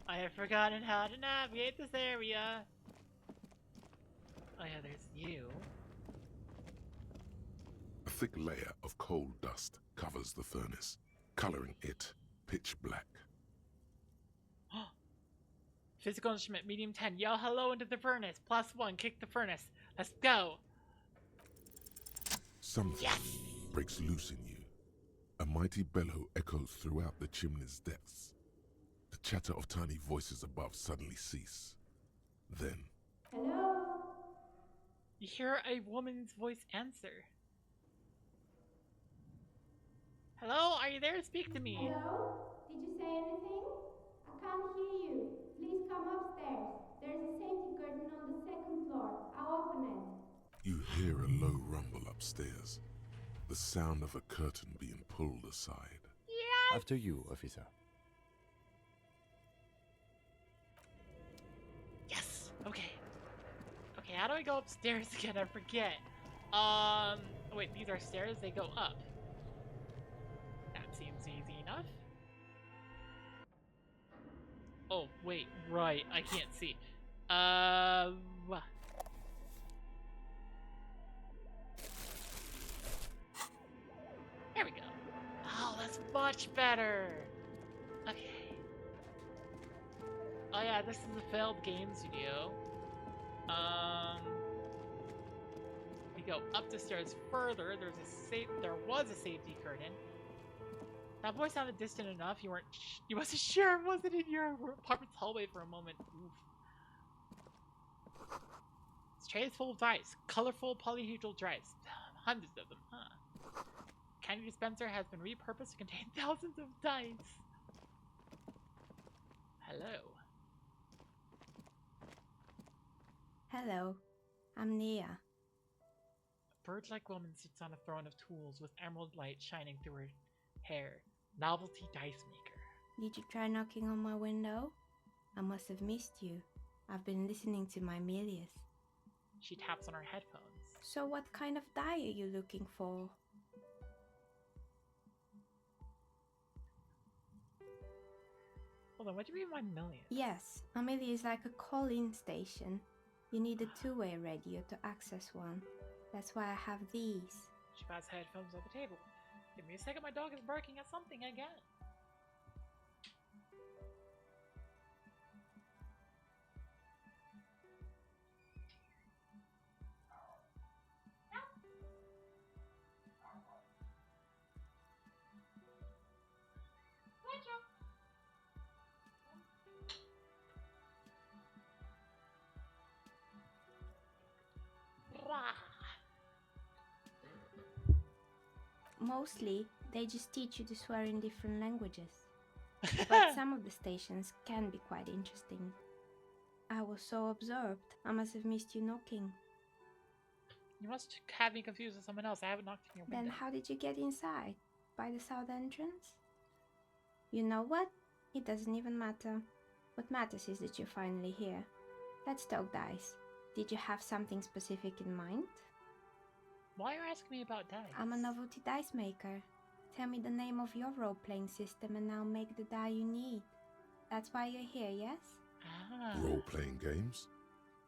I have forgotten how to navigate this area. Oh yeah, there's you.
a thick layer of coal dust covers the furnace, coloring it pitch black.
Physical instrument, medium 10. Yell hello into the furnace. +1, kick the furnace. Let's go.
Something breaks loose in you. A mighty bellow echoes throughout the chimney's depths. The chatter of tiny voices above suddenly cease. Then,
Hello?
You hear a woman's voice answer. Hello, are you there? Speak to me.
Hello? Did you say anything? I can't hear you. Please come upstairs. There's a safety curtain on the second floor. I'll open it.
you hear a low rumble upstairs, the sound of a curtain being pulled aside.
After you, officer.
Yes. Okay. Okay, how do I go upstairs again? I forget. Wait, these are stairs. They go up. That seems easy enough. Oh, wait, right. I can't see. There we go. Oh, that's much better. Okay. Oh yeah, this is a failed game studio. We go up the stairs further. There was a safety curtain. That voice sounded distant enough. You wasn't sure it wasn't in your apartment's hallway for a moment. Oof. This tray is full of dice. Colorful polyhedral dice. Hundreds of them, huh? Candy dispenser has been repurposed to contain thousands of dice. Hello.
Hello. I'm Nia.
A bird-like woman sits on a throne of tools with emerald light shining through her hair. Novelty dice maker.
Did you try knocking on my window? I must have missed you. I've been listening to my Melius.
She taps on her headphones.
So what kind of die are you looking for?
Hold on, what do you mean 1 million?
Yes, Amelia is like a call-in station. You need a two-way radio to access one. That's why I have these.
She passes headphones on the table. Give me a second, my dog is barking at something again.
Mostly, they just teach you to swear in different languages. But some of the stations can be quite interesting. I was so absorbed, I must have missed you knocking.
You must have me confused with someone else. I haven't knocked on your window.
Then how did you get inside? By the south entrance? You know what? It doesn't even matter. What matters is that you're finally here. Let's talk dice. Did you have something specific in mind?
Why are you asking me about dice?
I'm a novelty dice maker. Tell me the name of your role-playing system and I'll make the die you need. That's why you're here, yes?
Ah.
Role-playing games?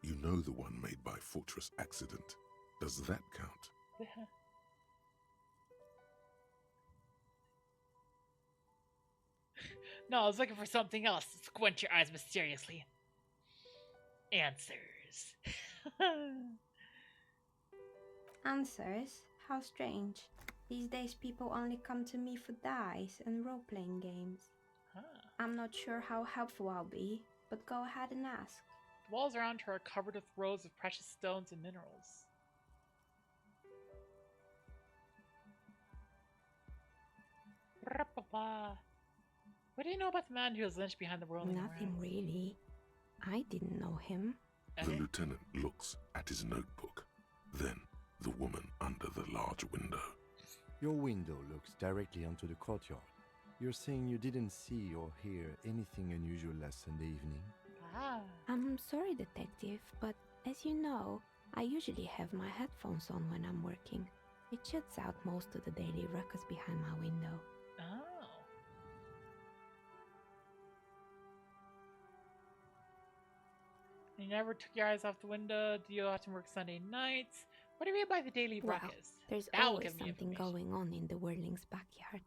You know the one made by Fortress Accident. Does that count?
No, I was looking for something else. Squint your eyes mysteriously. Answers.
Answers? How strange. These days people only come to me for dice and role-playing games.
Huh.
I'm not sure how helpful I'll be, but go ahead and ask.
The walls around her are covered with rows of precious stones and minerals. What do you know about the man who was lynched behind the whirling
Nothing
rats?
really. I didn't know him.
The lieutenant looks at his notebook. Then the woman under the large window.
Your window looks directly onto the courtyard. You're saying you didn't see or hear anything unusual last Sunday evening?
Ah.
I'm sorry, detective, but as you know, I usually have my headphones on when I'm working. It shuts out most of the daily ruckus behind my window.
Oh. You never took your eyes off the window. Do you often work Sunday nights? What do you mean by the daily
Well,
ruckus?
there's
That will
always
give me
something
information.
going on in the Whirling's backyard.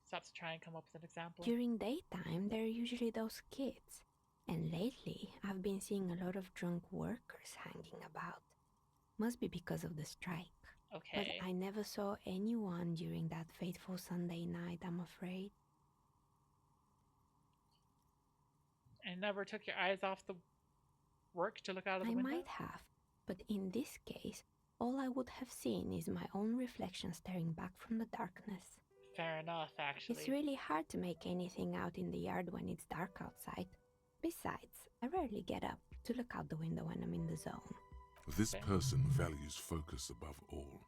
Stops to try and come up with an example.
During daytime, there are usually those kids. And lately, I've been seeing a lot of drunk workers hanging about. Must be because of the strike.
Okay.
But I never saw anyone during that fateful Sunday night, I'm afraid.
And never took your eyes off the work to look out of the
I
window?
might have, but in this case, all I would have seen is my own reflection staring back from the darkness.
Fair enough, actually.
It's really hard to make anything out in the yard when it's dark outside. Besides, I rarely get up to look out the window when I'm in the zone.
This
Okay.
person values focus above all.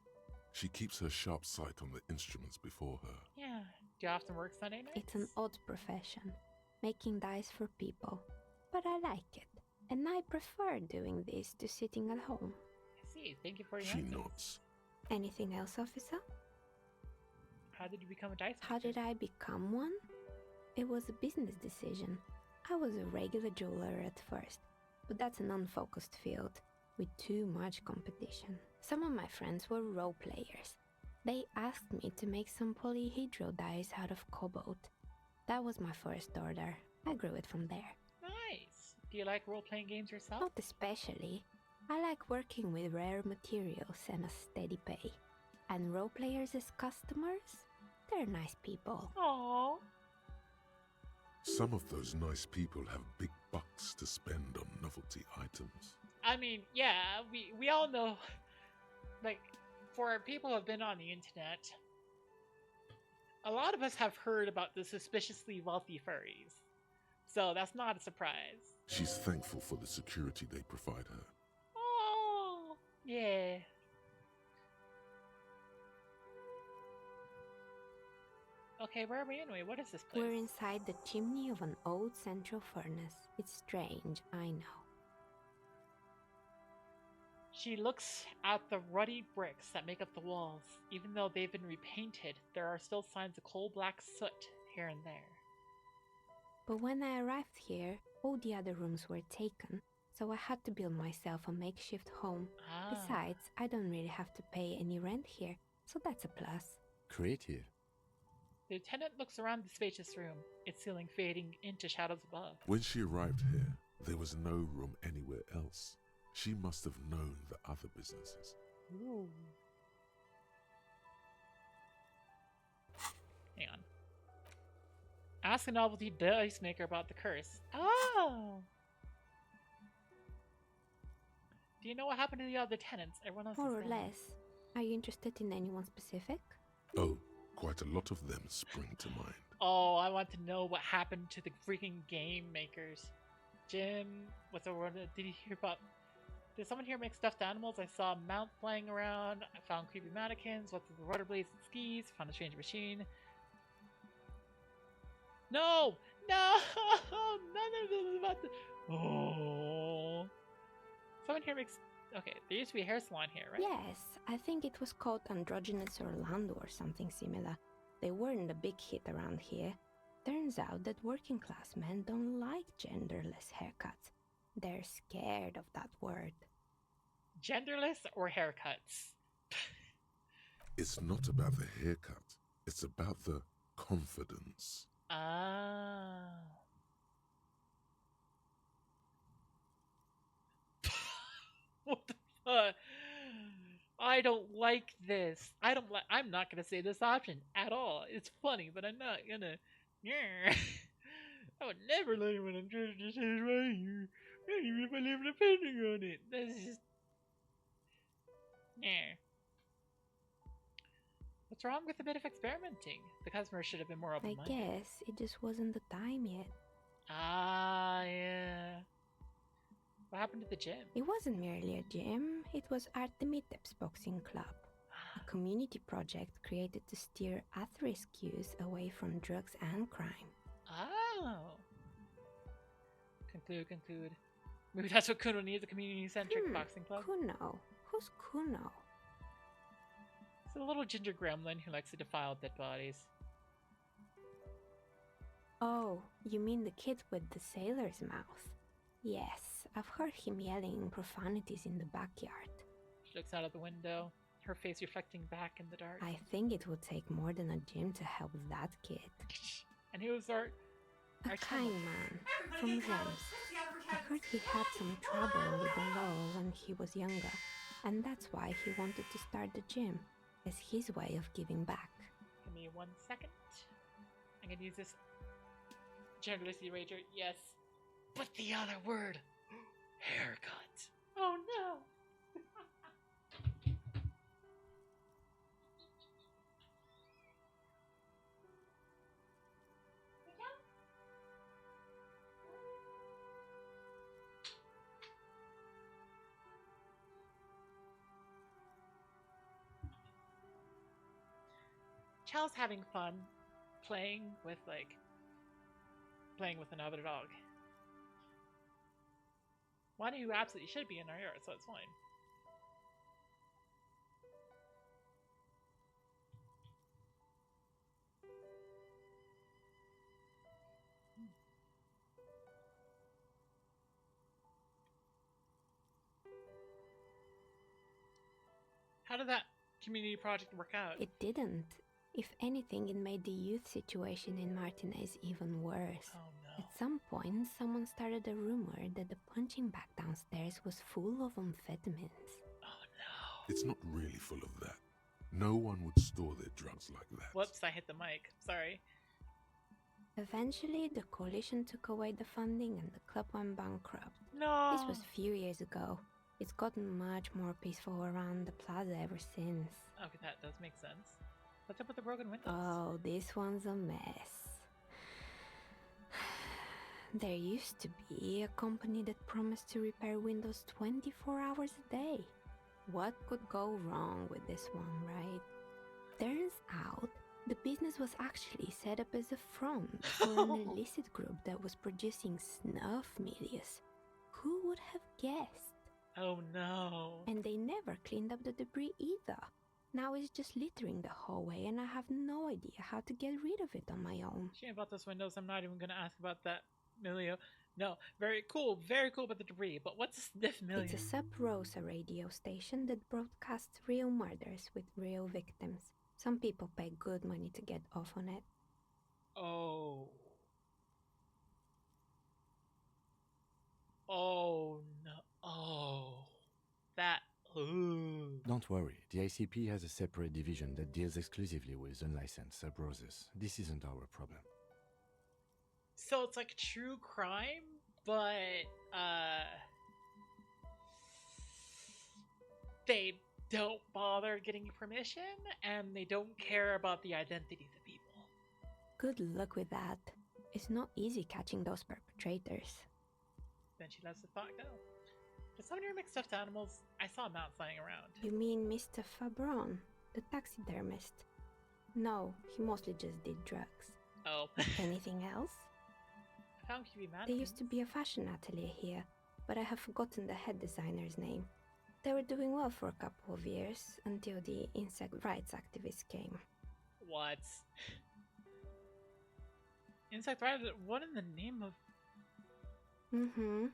She keeps her sharp sight on the instruments before her.
Yeah. Do you often work Sunday nights?
It's an odd profession, making dice for people, but I like it, and I prefer doing this to sitting at home.
I see. Thank you for your
She
answers.
nods.
Anything else, officer?
How did you become a dice
How
maker?
did I become one? It was a business decision. I was a regular jeweler at first, but that's an unfocused field with too much competition. Some of my friends were role players. They asked me to make some polyhedral dice out of cobalt. That was my first order. I grew it from there.
Nice. Do you like role-playing games yourself?
Not especially. I like working with rare materials and a steady pay. And role players as customers? They're nice people.
Aww.
Some of those nice people have big bucks to spend on novelty items.
I mean, yeah, we all know, like, for people who have been on the internet, a lot of us have heard about the suspiciously wealthy furries. So that's not a surprise.
She's thankful for the security they provide her.
Oh, yeah. Okay, where are we anyway? What is this place?
We're inside the chimney of an old central furnace. It's strange, I know.
She looks at the ruddy bricks that make up the walls. Even though they've been repainted, there are still signs of coal-black soot here and there.
But when I arrived here, all the other rooms were taken, so I had to build myself a makeshift home.
Ah.
Besides, I don't really have to pay any rent here, so that's a plus.
Creative.
The lieutenant looks around the spacious room, its ceiling fading into shadows above.
When she arrived here, there was no room anywhere else. She must have known the other businesses.
Ooh. Hang on. Ask a novelty dice maker about the curse. Oh! Do you know what happened to the other tenants? Everyone else
More
is
or
gone.
less. Are you interested in anyone specific?
Oh, quite a lot of them spring to mind.
Oh, I want to know what happened to the freaking game makers. Jim, what's the word? Did you hear about? Did someone here make stuffed animals? I saw a mount flying around. I found creepy mannequins. What's the rotor blades and skis? Found a strange machine. No! No! None of this is about to. Oh. Someone here makes. Okay, there used to be a hair salon here, right?
Yes, I think it was called Androgynous Orlando or something similar. They weren't a big hit around here. Turns out that working class men don't like genderless haircuts. They're scared of that word.
Genderless or haircuts?
It's not about the haircut. It's about the confidence.
Ah. I don't like this. I'm not gonna say this option at all. It's funny, but I'm not gonna. Yeah. I would never let anyone on church to say it's right here. Not even if I leave an opinion on it. That's just. Yeah. What's wrong with a bit of experimenting? The customer should have been more
I
open-minded.
guess it just wasn't the time yet.
Ah, yeah. What happened to the gym?
It wasn't merely a gym, it was Artemitep's boxing club. A community project created to steer at-risk youth away from drugs and crime.
Oh. Conclude. Maybe that's what Kuno needs, a community-centric boxing club.
Kuno? Who's Kuno?
It's a little ginger gremlin who likes to defile dead bodies.
Oh, you mean the kid with the sailor's mouth? Yes, I've heard him yelling profanities in the backyard.
She looks out of the window, her face reflecting back in the dark.
I think it would take more than a gym to help that kid.
And who's our
A kind man from Rems. I heard he had some trouble with the law when he was younger, and that's why he wanted to start the gym, as his way of giving back.
Give me 1 second. I'm gonna use this genderless eraser. Yes. But the other word. Haircut. Oh no. Chal's having fun playing with another dog. One who absolutely should be in our yard, so it's fine. How did that community project work out?
It didn't. If anything, it made the youth situation in Martinez even worse.
Oh no.
At some point, someone started a rumor that the punching bag downstairs was full of amphetamines.
Oh no.
It's not really full of that. No one would store their drugs like that.
Whoops, I hit the mic. Sorry.
Eventually, the coalition took away the funding and the club went bankrupt.
No.
This was a few years ago. It's gotten much more peaceful around the plaza ever since.
Okay, that does make sense. What's up with the broken windows?
Oh, this one's a mess. There used to be a company that promised to repair windows 24 hours a day. What could go wrong with this one, right? Turns out, the business was actually set up as a front for an illicit group that was producing snuff medias. Who would have guessed?
Oh no.
And they never cleaned up the debris either. Now it's just littering the hallway and I have no idea how to get rid of it on my own.
Shame about those windows. I'm not even going to ask about that, Milio. No, very cool about the debris. But what's a sniff million?
It's a Sub Rosa radio station that broadcasts real murders with real victims. Some people pay good money to get off on it.
Oh. Oh no. Oh. That. Ooh.
Don't worry, the ICP has a separate division that deals exclusively with unlicensed sub-roses. This isn't our problem.
So it's like true crime, but they don't bother getting permission and they don't care about the identities of people.
Good luck with that. It's not easy catching those perpetrators.
Then she lets the thought go. Does some of your mixed stuffed animals? I saw a mount flying around.
You mean Mr. Fabron, the taxidermist? No, he mostly just did drugs.
Oh.
Anything else?
I found QB mannequins.
There used to be a fashion atelier here, but I have forgotten the head designer's name. They were doing well for a couple of years, until the insect rights activists came.
What? Insect rights? What in the name of...
Mm-hmm.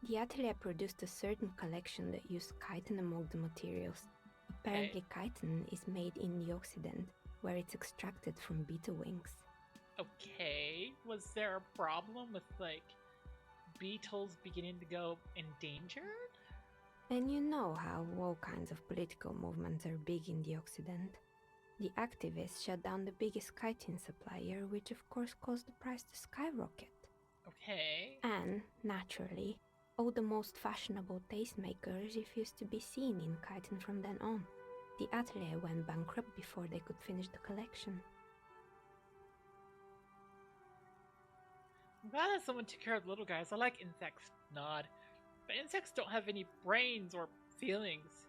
The atelier produced a certain collection that used chitin among the materials. Apparently chitin is made in the Occident, where it's extracted from beetle wings.
Okay. Was there a problem with, like, beetles beginning to go endangered?
And you know how all kinds of political movements are big in the Occident. The activists shut down the biggest chitin supplier, which of course caused the price to skyrocket.
Okay.
And, naturally, all the most fashionable tastemakers refused to be seen in chitin from then on. The atelier went bankrupt before they could finish the collection.
I'm glad that someone took care of the little guys. I like insects, nod. But insects don't have any brains or feelings.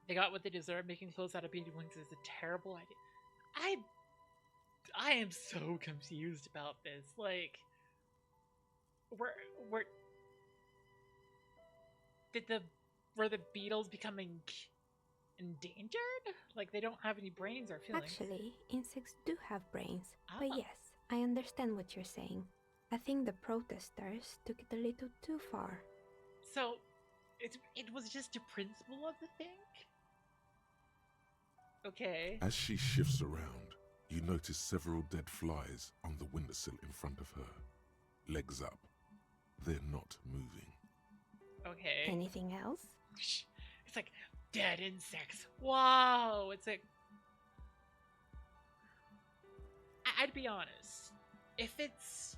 They got what they deserve. Making clothes out of beauty wings is a terrible idea. I am so confused about this. Like, were the beetles becoming endangered? Like they don't have any brains or feelings.
Actually, insects do have brains.
Ah.
But yes, I understand what you're saying. I think the protesters took it a little too far.
So, it was just a principle of the thing? Okay.
As she shifts around, you notice several dead flies on the windowsill in front of her. Legs up. They're not moving.
Okay.
Anything else?
It's like dead insects. Wow. It's like I'd be honest. If it's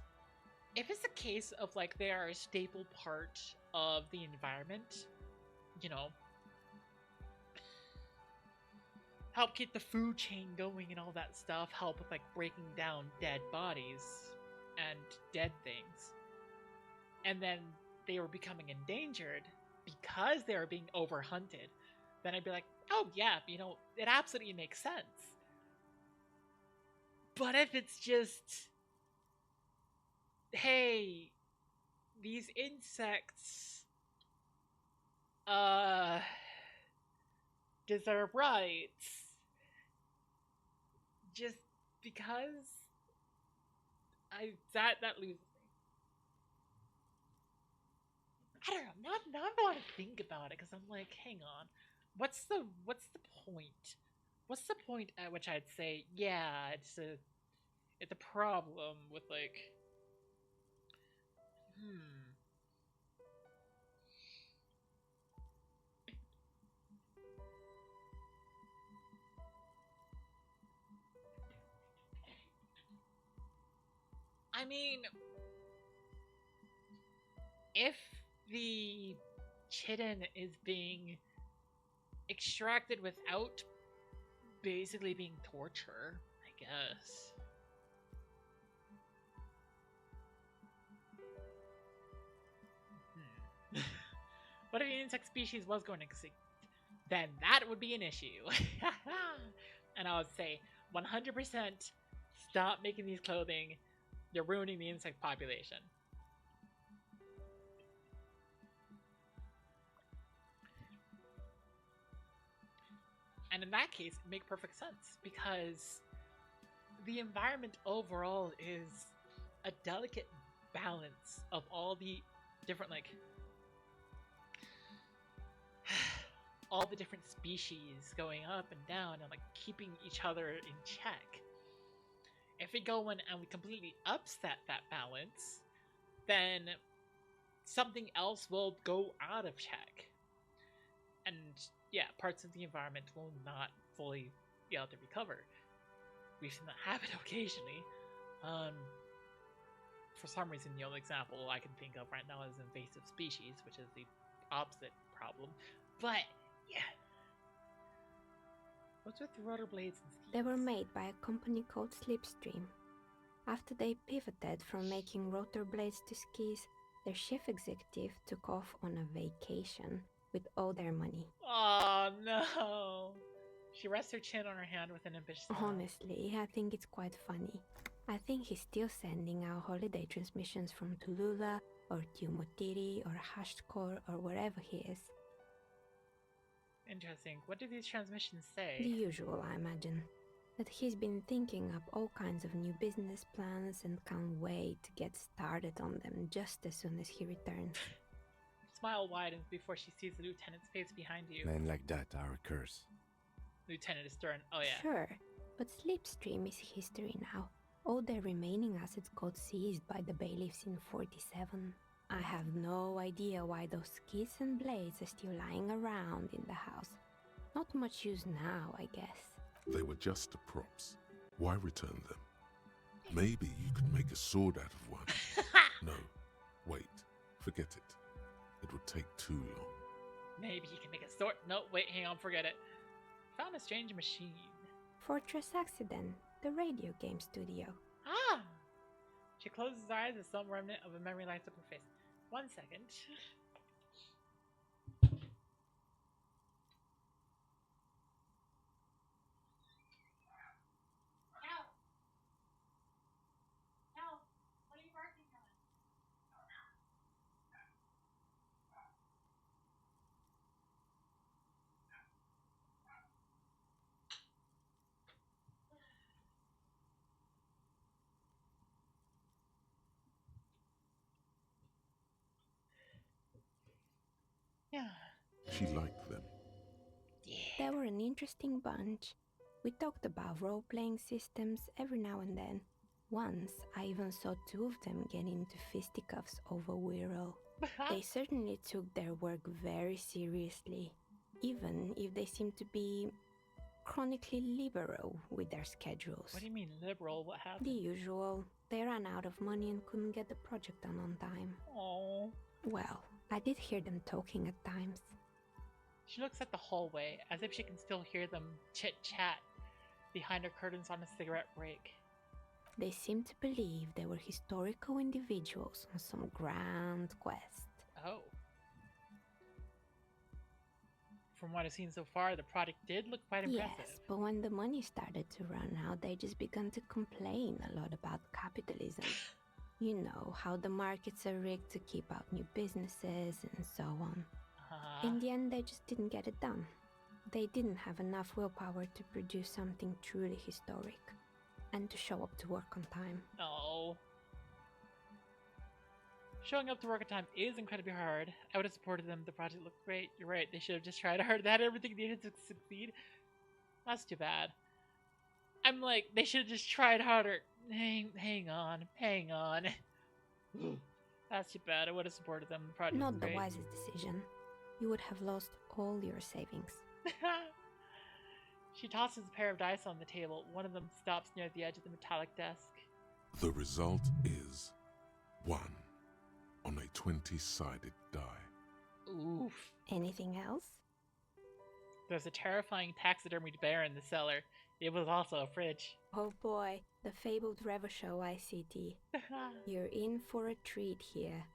a case of like they are a staple part of the environment, you know, help keep the food chain going and all that stuff, help with like breaking down dead bodies and dead things. And then they were becoming endangered because they were being overhunted, then I'd be like, oh yeah, you know, it absolutely makes sense. But if it's just, hey, these insects deserve rights just because that loses me. I don't know. Now I want to think about it because I'm like, hang on, what's the point? What's the point at which I'd say, yeah, it's a problem with like, I mean, if the chitin is being extracted without basically being torture, I guess. What if the insect species was going extinct? Then that would be an issue. And I would say 100% stop making these clothing. You're ruining the insect population. And in that case, it makes perfect sense because the environment overall is a delicate balance of all the different, like, all the different species going up and down and, like, keeping each other in check. If we go in and we completely upset that balance, then something else will go out of check. And yeah, parts of the environment will not fully be able to recover. We've seen that happen occasionally. For some reason, the only example I can think of right now is invasive species, which is the opposite problem. But yeah, what's with the rotor blades and skis?
They were made by a company called Slipstream. After they pivoted from making rotor blades to skis, their chief executive took off on a vacation with all their money.
Oh no! She rests her chin on her hand with an impish smile.
Honestly, I think it's quite funny. I think he's still sending out holiday transmissions from Tulula or Tiumotiri or Hashtkor or wherever he is.
Interesting. What do these transmissions say?
The usual, I imagine. That he's been thinking up all kinds of new business plans and can't wait to get started on them just as soon as he returns.
Smile widens before she sees the lieutenant's face behind you.
Men like that are a curse.
Lieutenant is stern. Oh yeah.
Sure, but Slipstream is history now. All their remaining assets got seized by the bailiffs in 47. I have no idea why those keys and blades are still lying around in the house. Not much use now, I guess.
They were just props. Why return them? Maybe you could make a sword out of one. No, wait. Forget it. It would take too long.
Maybe he can make a sword. No, wait, hang on, forget it. Found a strange machine.
Fortress Accident, the radio game studio.
Ah! She closes her eyes as some remnant of a memory lights up her face. 1 second. What are you barking at? Yeah.
She liked them.
They were an interesting bunch. We talked about role-playing systems every now and then. Once, I even saw two of them get into fisticuffs over Wiro. They certainly took their work very seriously, even if they seemed to be chronically liberal with their schedules.
What do you mean liberal? What happened?
The usual. They ran out of money and couldn't get the project done on time.
Oh.
Well, I did hear them talking at times.
She looks at the hallway as if she can still hear them chit-chat behind her curtains on a cigarette break.
They seemed to believe they were historical individuals on some grand quest.
Oh. From what I've seen so far, the product did look quite impressive.
Yes, but when the money started to run out, they just began to complain a lot about capitalism. You know, how the markets are rigged to keep out new businesses and so on. In the end, they just didn't get it done. They didn't have enough willpower to produce something truly historic and to show up to work on time.
No. Showing up to work on time is incredibly hard. I would have supported them. The project looked great. You're right. They should have just tried hard. They had everything needed to succeed. That's too bad. I'm like, they should have just tried harder. Hang on. That's too bad. I would have supported them. The project
Not
was
the
great.
wisest decision. You would have lost all your savings.
She tosses a pair of dice on the table. One of them stops near the edge of the metallic desk.
The result is 1 on a 20-sided die.
Oof.
Anything else?
There's a terrifying taxidermied bear in the cellar. It was also a fridge.
Oh boy, the fabled Revo ICT. You're in for a treat here.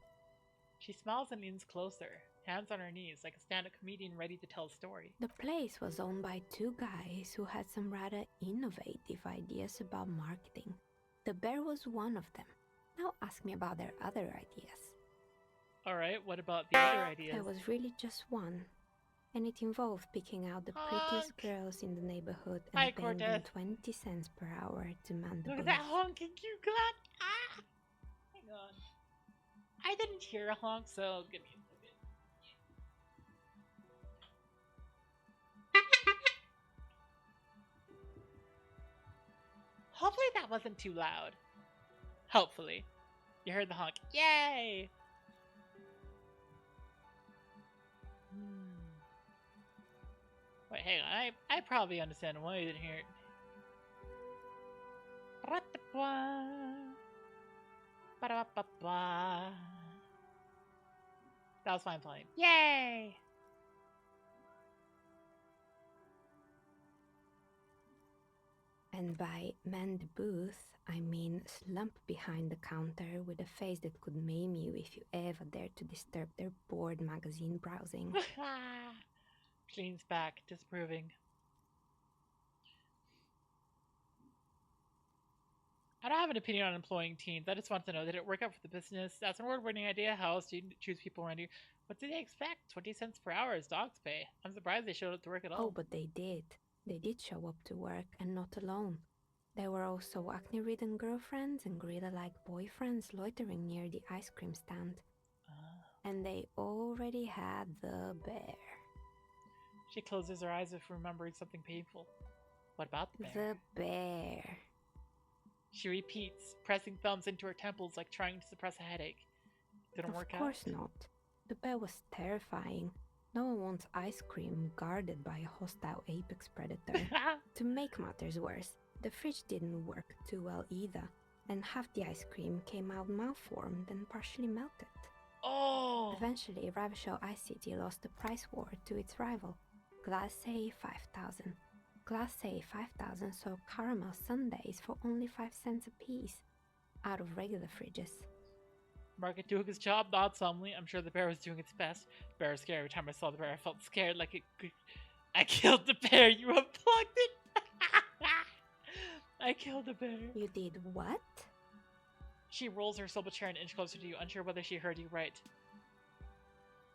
She smiles and leans closer, hands on her knees like a stand-up comedian ready to tell a story.
The place was owned by two guys who had some rather innovative ideas about marketing. The bear was one of them. Now ask me about their other ideas.
Alright, what about the other ideas?
There was really just one. And it involved picking out the prettiest girls in the neighborhood and
Hi,
paying them
Cortez.
20 cents per hour to man the
Look at
booth.
that honking you got! Ah! Hang on. I didn't hear a honk, so give me a second. Hopefully that wasn't too loud. Hopefully. You heard the honk. Yay! Wait, hang on. I probably understand why you didn't hear it. Ba-da-ba-ba. That was fine playing. Yay!
And by man the booth, I mean slump behind the counter with a face that could maim you if you ever dared to disturb their bored magazine browsing.
Leans back, disapproving. I don't have an opinion on employing teens. I just want to know, did it work out for the business? That's an award-winning idea. How else do you choose people around you? What do they expect? 20 cents per hour is dog's pay. I'm surprised they showed up to work at all.
Oh, but they did. They did show up to work, and not alone. There were also acne-ridden girlfriends and gorilla-like boyfriends loitering near the ice cream stand. And they already had the bear.
She closes her eyes if remembering something painful. What about the bear?
The bear.
She repeats, pressing thumbs into her temples like trying to suppress a headache. Didn't work out?
Of course not. The bear was terrifying. No one wants ice cream guarded by a hostile apex predator. To make matters worse, the fridge didn't work too well either, and half the ice cream came out malformed and partially melted.
Oh!
Eventually, Ravishell Ice City lost the price war to its rival, Glacé 5000. Glacé 5000 sold caramel sundaes for only 5 cents a piece, out of regular fridges.
Market doing his job, not solemnly. I'm sure the bear was doing its best. The bear was scary. Every time I saw the bear, I felt scared like it could... I killed the bear. You unplugged it. I killed the bear.
You did what?
She rolls her silver chair an inch closer to you, unsure whether she heard you right.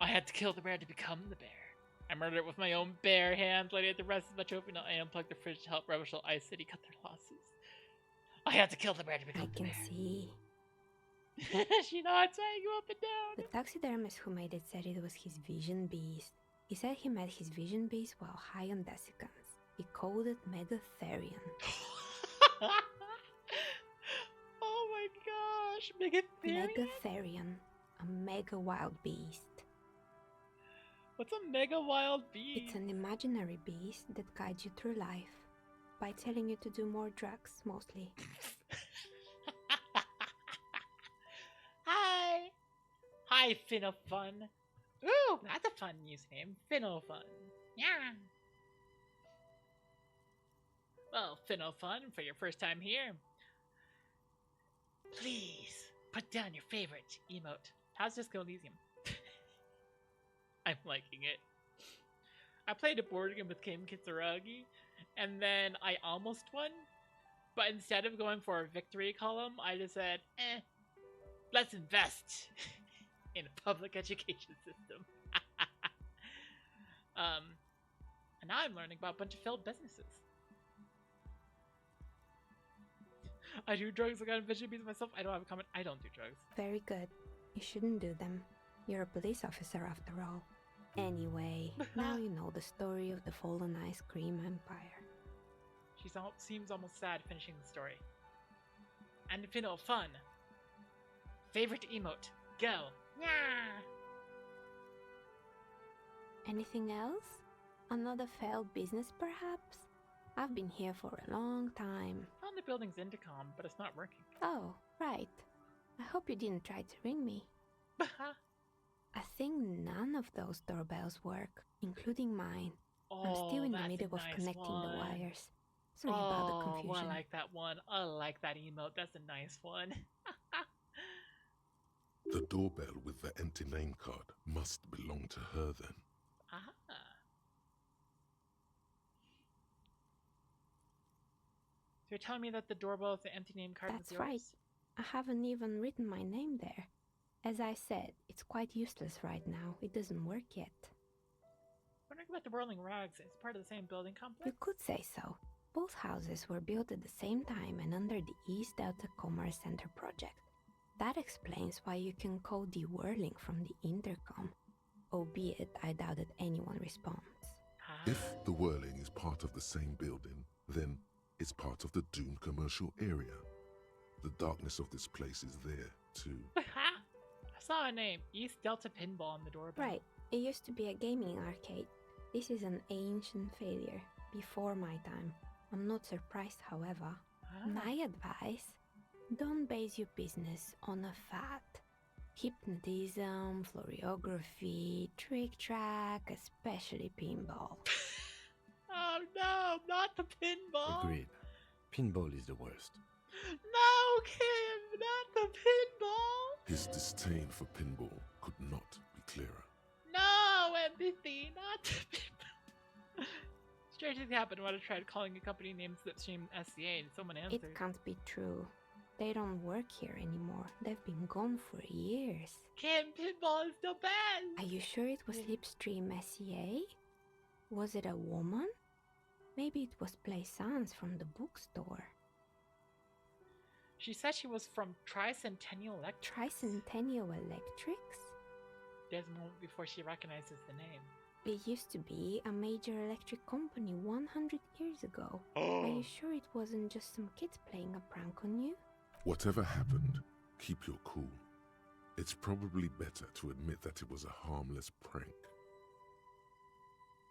I had to kill the bear to become the bear. I murdered it with my own bare hands, letting it the rest as much open. I unplugged the fridge to help Ravishell Ice City cut their losses. I had to kill the bear to become
I
the
can
bear.
see.
She nods, eyeing you up and down.
The taxidermist who made it said it was his vision beast. He said he met his vision beast while high on desiccants. He called it Megatherian.
Oh my gosh, Megatherian?
Megatherian, a mega wild beast.
What's a mega wild beast?
It's an imaginary beast that guides you through life by telling you to do more drugs, mostly.
Hi! Hi, Finofun. Ooh, that's a fun username. Finofun. Yeah. Well, Finofun, for your first time here, please put down your favorite emote. How's Disco Elysium? I'm liking it. I played a board game with Kim Kitsuragi, and then I almost won, but instead of going for a victory column, I just said, let's invest in a public education system. And now I'm learning about a bunch of failed businesses. I do drugs. I got envision beats myself. I don't have a comment. I don't do drugs.
Very good. You shouldn't do them. You're a police officer after all. Anyway, now you know the story of the fallen ice cream empire.
She seems almost sad finishing the story. And Finofun. Favorite emote. Go. Yeah.
Anything else? Another failed business, perhaps? I've been here for a long time.
Found the building's intercom, but it's not working.
Oh, right. I hope you didn't try to ring me. I think none of those doorbells work, including mine. I'm still in the middle of connecting the wires. Sorry about the confusion.
Oh, I like that one. I like that emote. That's a nice one.
The doorbell with the empty name card must belong to her then.
Ah. So you're telling me that the doorbell with the empty name card is yours?
That's right. I haven't even written my name there. As I said, it's quite useless right now. It doesn't work yet.
Wondering about the Whirling Rags. It's part of the same building complex?
You could say so. Both houses were built at the same time and under the East Delta Commerce Center project. That explains why you can call the whirling from the intercom, albeit I doubt that anyone responds.
If the whirling is part of the same building, then it's part of the doomed commercial area. The darkness of this place is there, too.
I saw a name. East Delta Pinball on the doorbell.
Right. It used to be a gaming arcade. This is an ancient failure, before my time. I'm not surprised, however. My advice: don't base your business on a fad. Hypnotism, floriography, trick-track, especially pinball.
Oh no, not the pinball!
Agreed. Pinball is the worst.
No, Kim, not the pinball!
His disdain for pinball could not be clearer.
No, empathy, not the pinball. Strange things happened when I tried calling a company named Slipstream SCA and someone answered.
It can't be true. They don't work here anymore. They've been gone for years.
Kim, pinball is the best!
Are you sure it was Slipstream SCA? Was it a woman? Maybe it was Plaisance from the bookstore.
She said she was from Tricentennial Electrics.
Tricentennial Electrics?
There's a moment before she recognizes the name.
It used to be a major electric company 100 years ago. Are you sure it wasn't just some kids playing a prank on you?
Whatever happened, keep your cool. It's probably better to admit that it was a harmless prank.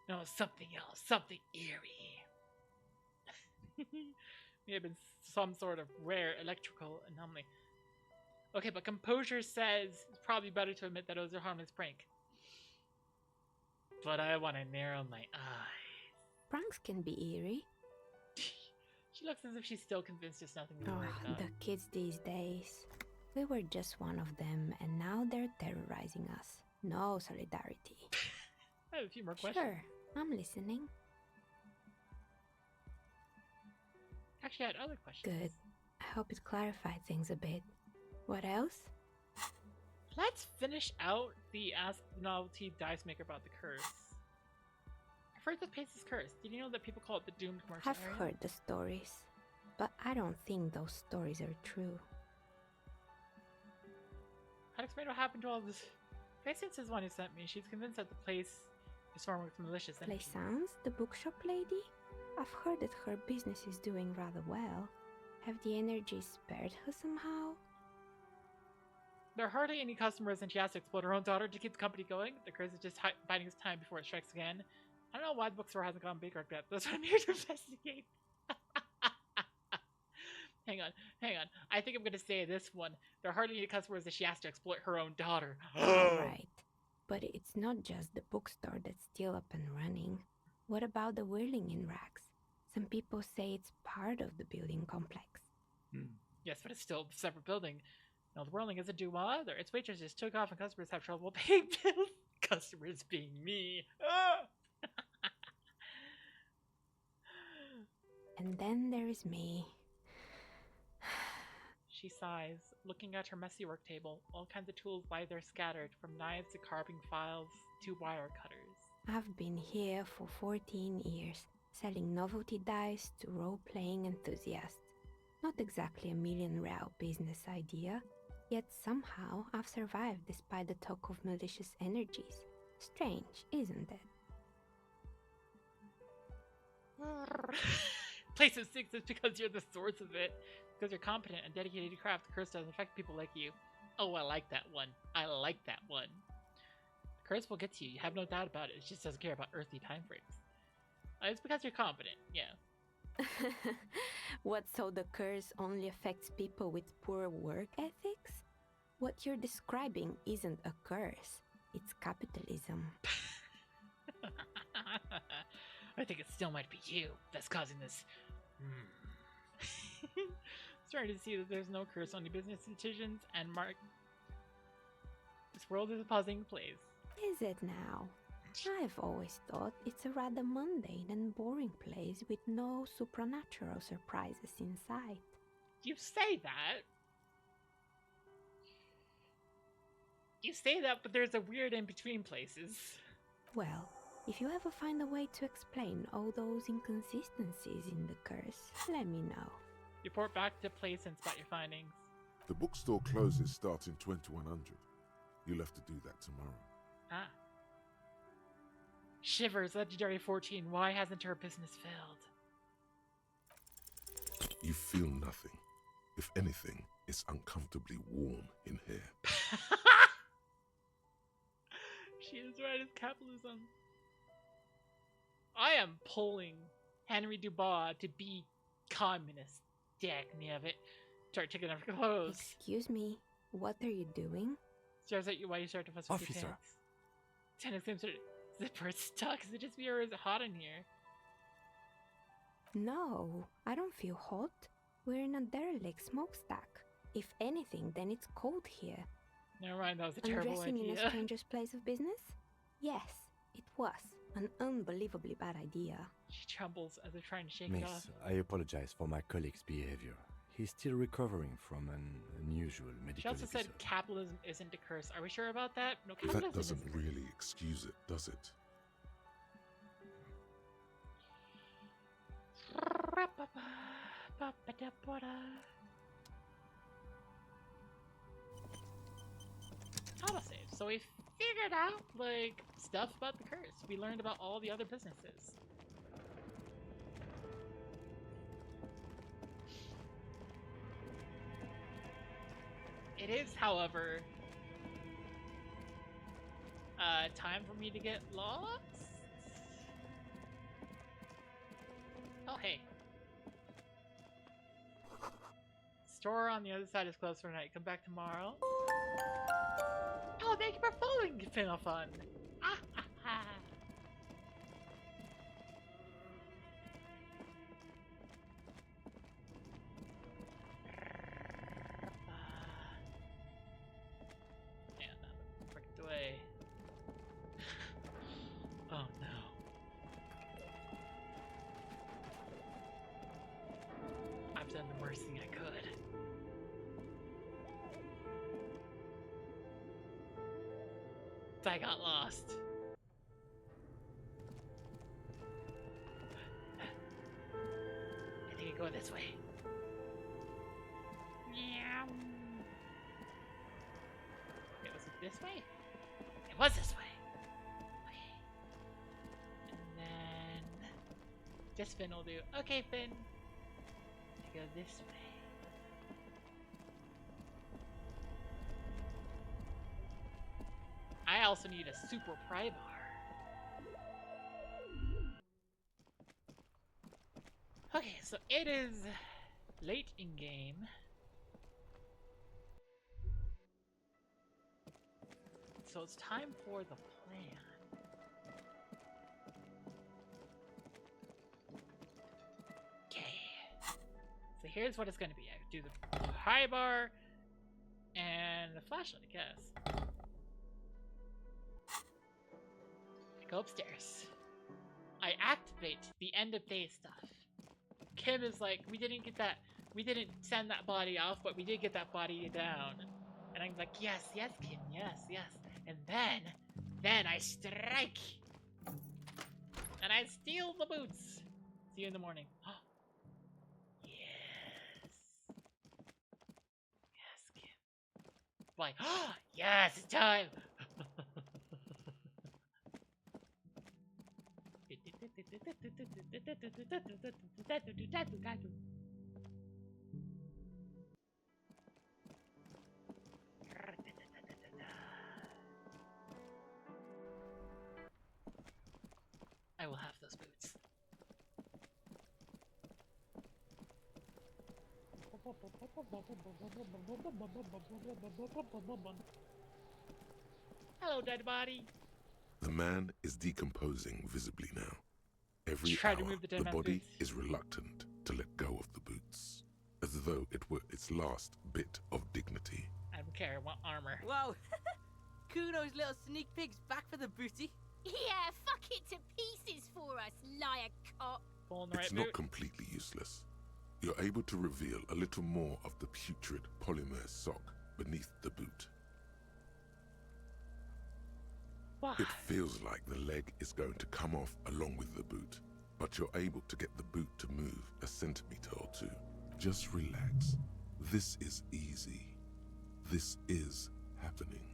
No, something else. Something eerie. May have been some sort of rare electrical anomaly. Okay, but composure says it's probably better to admit that it was a harmless prank. But I want to narrow my eyes.
Pranks can be eerie.
She looks as if she's still convinced there's nothing to
Oh,
worry about.
the kids these days. We were just one of them, and now they're terrorizing us. No solidarity.
I have a few more questions.
Sure, I'm listening.
Actually, I had other questions.
Good. I hope it clarified things a bit. What else?
Let's finish out the Ask the Novelty Dice Maker about the curse. I've heard this place is cursed. Did you know that people call it the Doomed Commercial
I've
Area?
heard the stories, but I don't think those stories are true.
I'd explain what happened to all this. Patience is one who sent me. She's convinced that the place is swarming with malicious entities.
Plaisance, the bookshop lady? I've heard that her business is doing rather well. Have the energies spared her somehow?
There are hardly any customers, and she has to exploit her own daughter to keep the company going. The curse is just biding its time before it strikes again. I don't know why the bookstore hasn't gone bankrupt yet. That's what I'm here to investigate. Hang on. I think I'm going to say this one. There are hardly any customers that she has to exploit her own daughter.
Right. But it's not just the bookstore that's still up and running. What about the whirling in rags? Some people say it's part of the building complex.
Yes, but it's still a separate building. No, the whirling isn't due well either. Its waitress just took off and customers have trouble paying bills. Customers being me.
And then there is me.
She sighs, looking at her messy work table. All kinds of tools lie there scattered, from knives to carving files to wire cutters.
I've been here for 14 years, selling novelty dice to role-playing enthusiasts. Not exactly a million-real business idea, yet somehow I've survived despite the talk of malicious energies. Strange, isn't it?
Place of Six is because you're the source of it. Because you're competent and dedicated to craft, the curse doesn't affect people like you. Oh, I like that one. The curse will get to you. You have no doubt about it. It just doesn't care about earthly time frames. It's because you're competent, yeah.
What, so the curse only affects people with poor work ethics? What you're describing isn't a curse. It's capitalism.
I think it still might be you that's causing this. Starting to see that there's no curse, only business decisions and mark. This world is a puzzling place.
Is it now? I've always thought it's a rather mundane and boring place with no supernatural surprises in sight.
You say that. But there's a weird in-between places.
Well, if you ever find a way to explain all those inconsistencies in the curse, let me know.
Report back to place and spot your findings.
The bookstore closes starting 2100. You'll have to do that tomorrow.
Ah. Shivers, Legendary 14. Why hasn't her business failed?
You feel nothing. If anything, it's uncomfortably warm in here.
She is right, it's capitalism. I am pulling Henry Dubois to be communist. Dick, it. Start taking off your clothes.
Excuse me, what are you doing?
Stares at you while you start to fuss with your pants. Tennis seems to zipper stuck. Is it just me or is it hot in here?
No, I don't feel hot. We're in a derelict smokestack. If anything, then it's cold here.
Never mind, that was a terrible
Undressing
idea.
in a stranger's place of business? Yes, it was. An unbelievably bad idea.
She trembles as they're trying to shake it off.
Miss, I apologize for my colleague's behavior. He's still recovering from an unusual medical
She also said
episode.
capitalism isn't a curse. Are we sure about that? No,
That
capitalism
doesn't
isn't.
really excuse it, does it?
Autosave. So we figured out, like, stuff about the curse. We learned about all the other businesses. It is, however, time for me to get lost? Oh, hey. Store on the other side is closed for tonight. Come back tomorrow. Oh, thank you for following Final Fun. Ah, ha, ha. Yeah, that fricked away. Oh no. I've done the worst thing I could. I got lost. I think I go this way. Meow. Wait, was it this way? It was this way. Okay. And then just Finn will do. Okay, Finn. I go this way. I also need a super pry bar. Okay, so it is late in game. So it's time for the plan. Okay. So here's what it's going to be. I do the high bar and the flashlight, I guess. I go upstairs. I activate the end of day stuff. Kim is like, we didn't send that body off, but we did get that body down. And I'm like, yes, yes, Kim, yes, yes. And then I strike. And I steal the boots. See you in the morning. Yes. Yes, Kim. Like, yes, it's time. I will have those boots. Hello, dead body.
The man is decomposing visibly now. Every
Try to
hour,
move the
the
dead man's
body
boots.
is reluctant to let go of the boots, as though it were its last bit of dignity.
I don't care, I want armor.
Whoa! Kuno's little sneak pig's back for the booty.
Yeah, fuck it to pieces for us, liar cock.
Pull in the right
It's
boot.
not completely useless. You're able to reveal a little more of the putrid polymer sock beneath the boot.
Why?
It feels like the leg is going to come off along with the boot, but you're able to get the boot to move a centimeter or two. Just relax. This is easy. This is happening.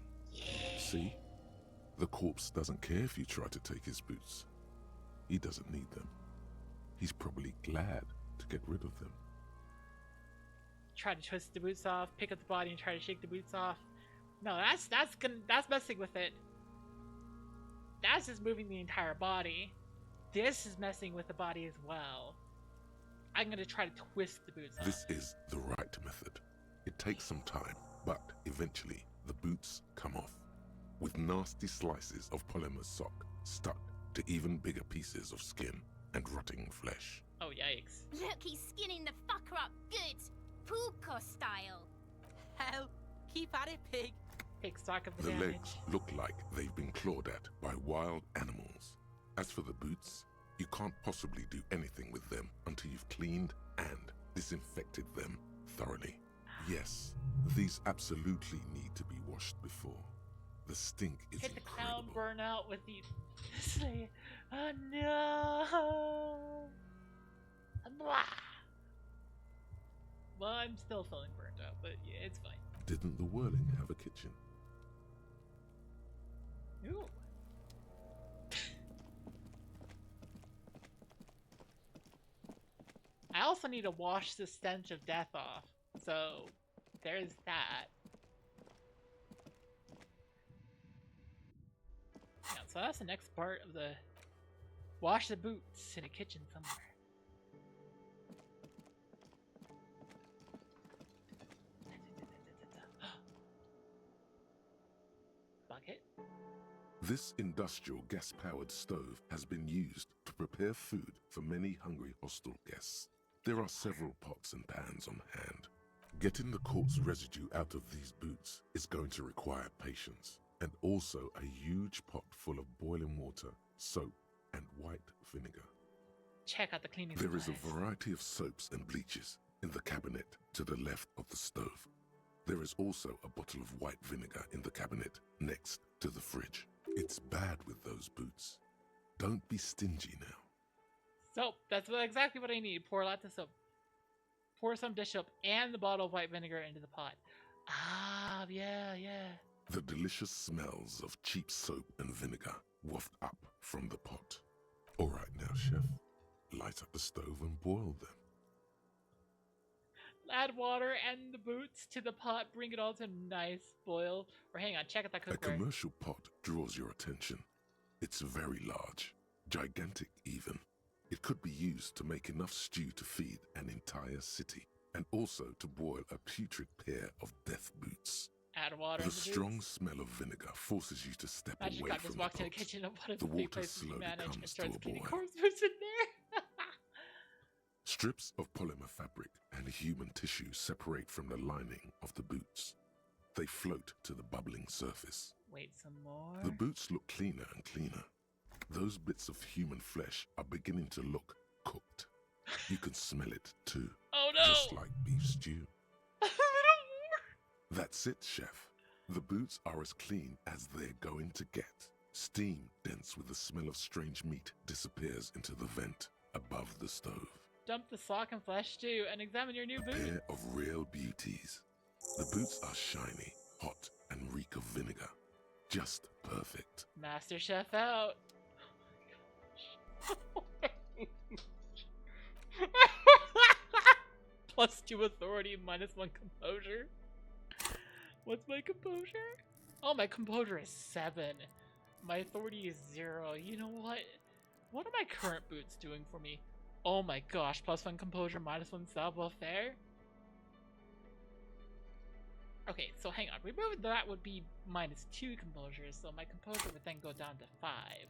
See? The corpse doesn't care if you try to take his boots. He doesn't need them. He's probably glad to get rid of them.
Try to twist the boots off, pick up the body, and try to shake the boots off. No, that's messing with it. That's just moving the entire body. This is messing with the body as well. I'm gonna try to twist the boots off.
This is the right method. It takes some time, but eventually the boots come off, with nasty slices of polymer sock stuck to even bigger pieces of skin and rotting flesh.
Oh, yikes.
Look, he's skinning the fucker up good. Puka style.
Hell, keep at it, pig.
Take stock of the
The
damage.
legs look like they've been clawed at by wild animals. As for the boots, you can't possibly do anything with them until you've cleaned and disinfected them thoroughly. Yes, these absolutely need to be washed before. The stink is
Hit the clown
incredible.
burnout with these. Oh no! Blah. Well, I'm still feeling burnt out, but yeah, it's fine.
Didn't the whirling have a kitchen?
Ooh. I also need to wash the stench of death off, so there's that. so that's the next part of the wash the boots in a kitchen somewhere. Bucket.
This industrial gas-powered stove has been used to prepare food for many hungry hostel guests. There are several pots and pans on hand. Getting the corpse residue out of these boots is going to require patience, and also a huge pot full of boiling water, soap, and white vinegar.
Check out the cleaning
There is
supplies.
a variety of soaps and bleaches in the cabinet to the left of the stove. There is also a bottle of white vinegar in the cabinet next to the fridge. It's bad with those boots. Don't be stingy now.
Soap. That's exactly what I need. Pour lots of soap. Pour some dish soap and the bottle of white vinegar into the pot. Ah, yeah.
The delicious smells of cheap soap and vinegar waft up from the pot. All right now, chef. Light up the stove and boil them.
Add water and the boots to the pot. Bring it all to a nice boil. Or hang on, check out that
A
cookware.
commercial pot draws your attention. It's very large, gigantic even. It could be used to make enough stew to feed an entire city, and also to boil a putrid pair of death boots.
Add water.
The
in the
strong
boots.
smell of vinegar forces you to step
Magic
away
God
from
just
the
walks in the
pot.
kitchen of one of
The
the big
water
places we
slowly
manage and
comes
starts
to a
cleaning
boil.
corpse boots in there.
Strips of polymer fabric and human tissue separate from the lining of the boots. They float to the bubbling surface.
Wait, some more.
The boots look cleaner and cleaner. Those bits of human flesh are beginning to look cooked. You can smell it too.
Oh no!
Just like beef stew. That's it, chef. The boots are as clean as they're going to get. Steam dense with the smell of strange meat disappears into the vent above the stove.
Dump the sock and flesh stew and examine your new
A
boot.
pair of real beauties. The boots are shiny, hot, and reek of vinegar. Just perfect.
Master Chef out. +2 authority, -1 composure. What's my composure? Oh, my composure is 7. My authority is 0. You know what? What are my current boots doing for me? Oh my gosh, +1 composure, -1 savoir-faire? Okay, so hang on. Removing that would be -2 composure, so my composure would then go down to 5.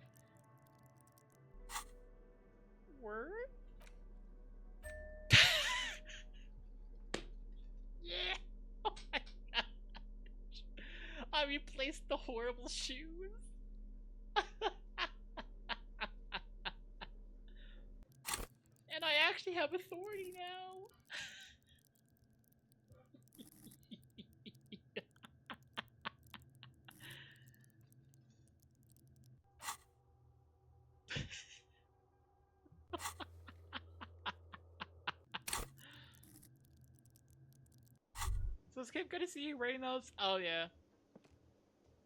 Word? Yeah! Oh my gosh! I replaced the horrible shoes! And I actually have authority now! So Skip, good to see you wearing those. Oh yeah.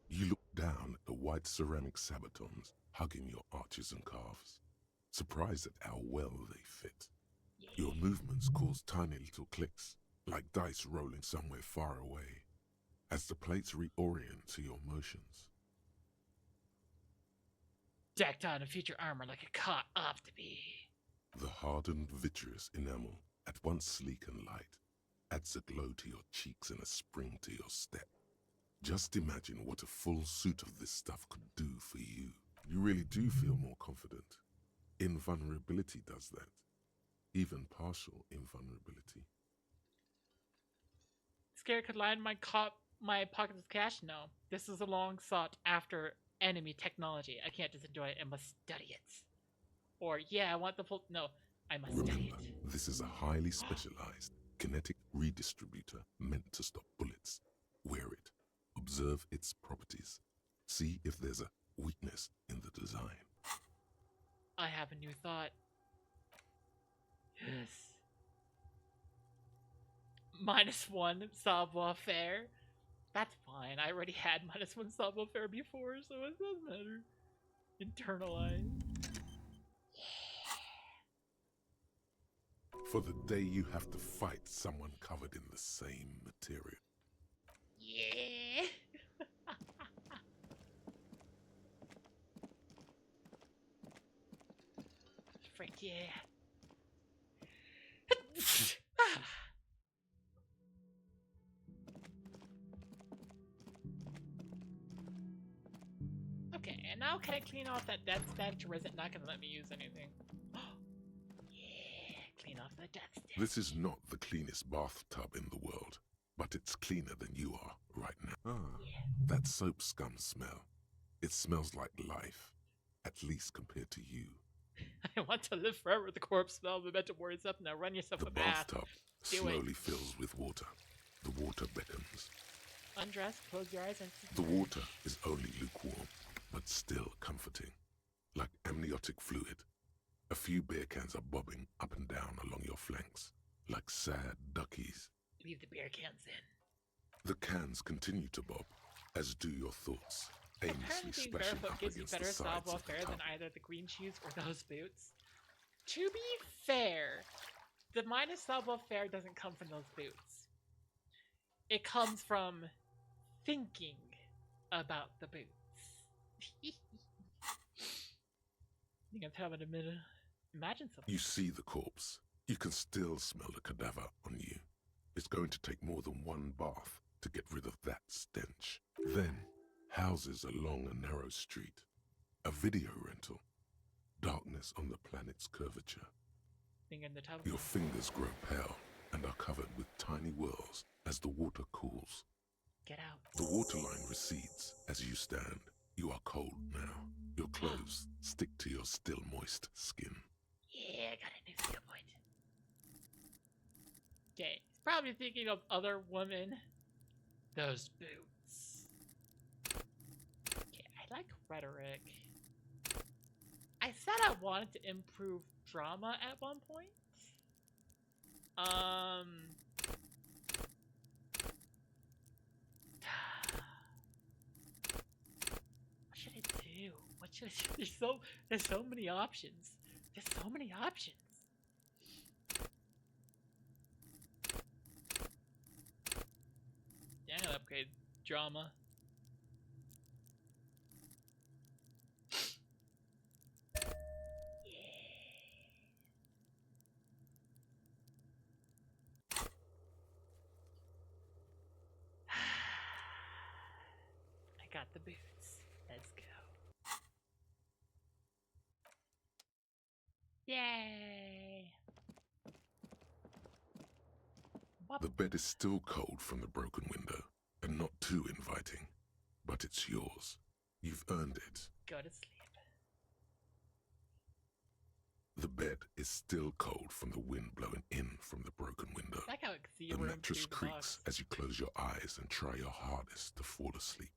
You look down at the white ceramic sabatons hugging your arches and calves, surprised at how well they fit. Your movements cause tiny little clicks, like dice rolling somewhere far away, as the plates reorient to your motions.
Decked out in future armor like a caught up to be.
The hardened vitreous enamel, at once sleek and light, adds a glow to your cheeks and a spring to your step. Just imagine what a full suit of this stuff could do for you. You really do feel more confident. Invulnerability does that. Even partial invulnerability.
Scared could line my pockets with cash? No. This is a long sought after enemy technology. I can't just enjoy it, I must study it. Or, yeah, I want the full... No, I must study
Remember,
it.
this is a highly specialized kinetic redistributor meant to stop bullets. Wear it. Observe its properties. See if there's a weakness in the design.
I have a new thought. Yes. -1 savoir-faire. That's fine. I already had -1 savoir-faire before, so it doesn't matter. Internalize.
For the day you have to fight someone covered in the same material.
Yeah. Yeah. Okay, and now can I clean off that death stench, or is it not going to let me use anything? Yeah, clean off the death stench.
This is not the cleanest bathtub in the world, but it's cleaner than you are right now. That soap scum smell. It smells like life, at least compared to you.
I want to live forever with the corpse smell. The meant to worry stuff. Now run yourself
The
a bath.
bathtub
Do
slowly
it.
fills with water. The water beckons.
Undress, close your eyes, and
The water is only lukewarm, but still comforting, like amniotic fluid. A few beer cans are bobbing up and down along your flanks, like sad duckies.
leave the beer cans in.
The cans continue to bob, as do your thoughts, aimlessly
Apparently being
splashing
barefoot
up
gives you
against the
better
sides
salvo
of the
fare than
tub.
either the green shoes or those boots. To be fair, the minus salvo fare doesn't come from those boots. It comes from thinking about the boots. You can tell in a minute. Imagine something.
You see the corpse. You can still smell the cadaver on you. It's going to take more than one bath to get rid of that stench. Then, houses along a narrow street. A video rental. Darkness on the planet's curvature.
Thing in the tub.
Your fingers grow pale and are covered with tiny whirls as the water cools.
Get out.
The waterline recedes as you stand. You are cold now. Your clothes stick to your still moist skin.
Yeah, I got a new skill point. Okay, he's probably thinking of other women. Those boots. Okay, I like rhetoric. I said I wanted to improve drama at one point. What should I do? What should I do? There's so many options. There's so many options. Yeah, I'm gonna upgrade drama. I got the boots. Let's go. Yay!
The bed is still cold from the broken window, and not too inviting. But it's yours. You've earned it.
Go to sleep.
The bed is still cold from the wind blowing in from the broken window.
I like how I can see
The
room
mattress
through the
creaks
box.
as you close your eyes and try your hardest to fall asleep.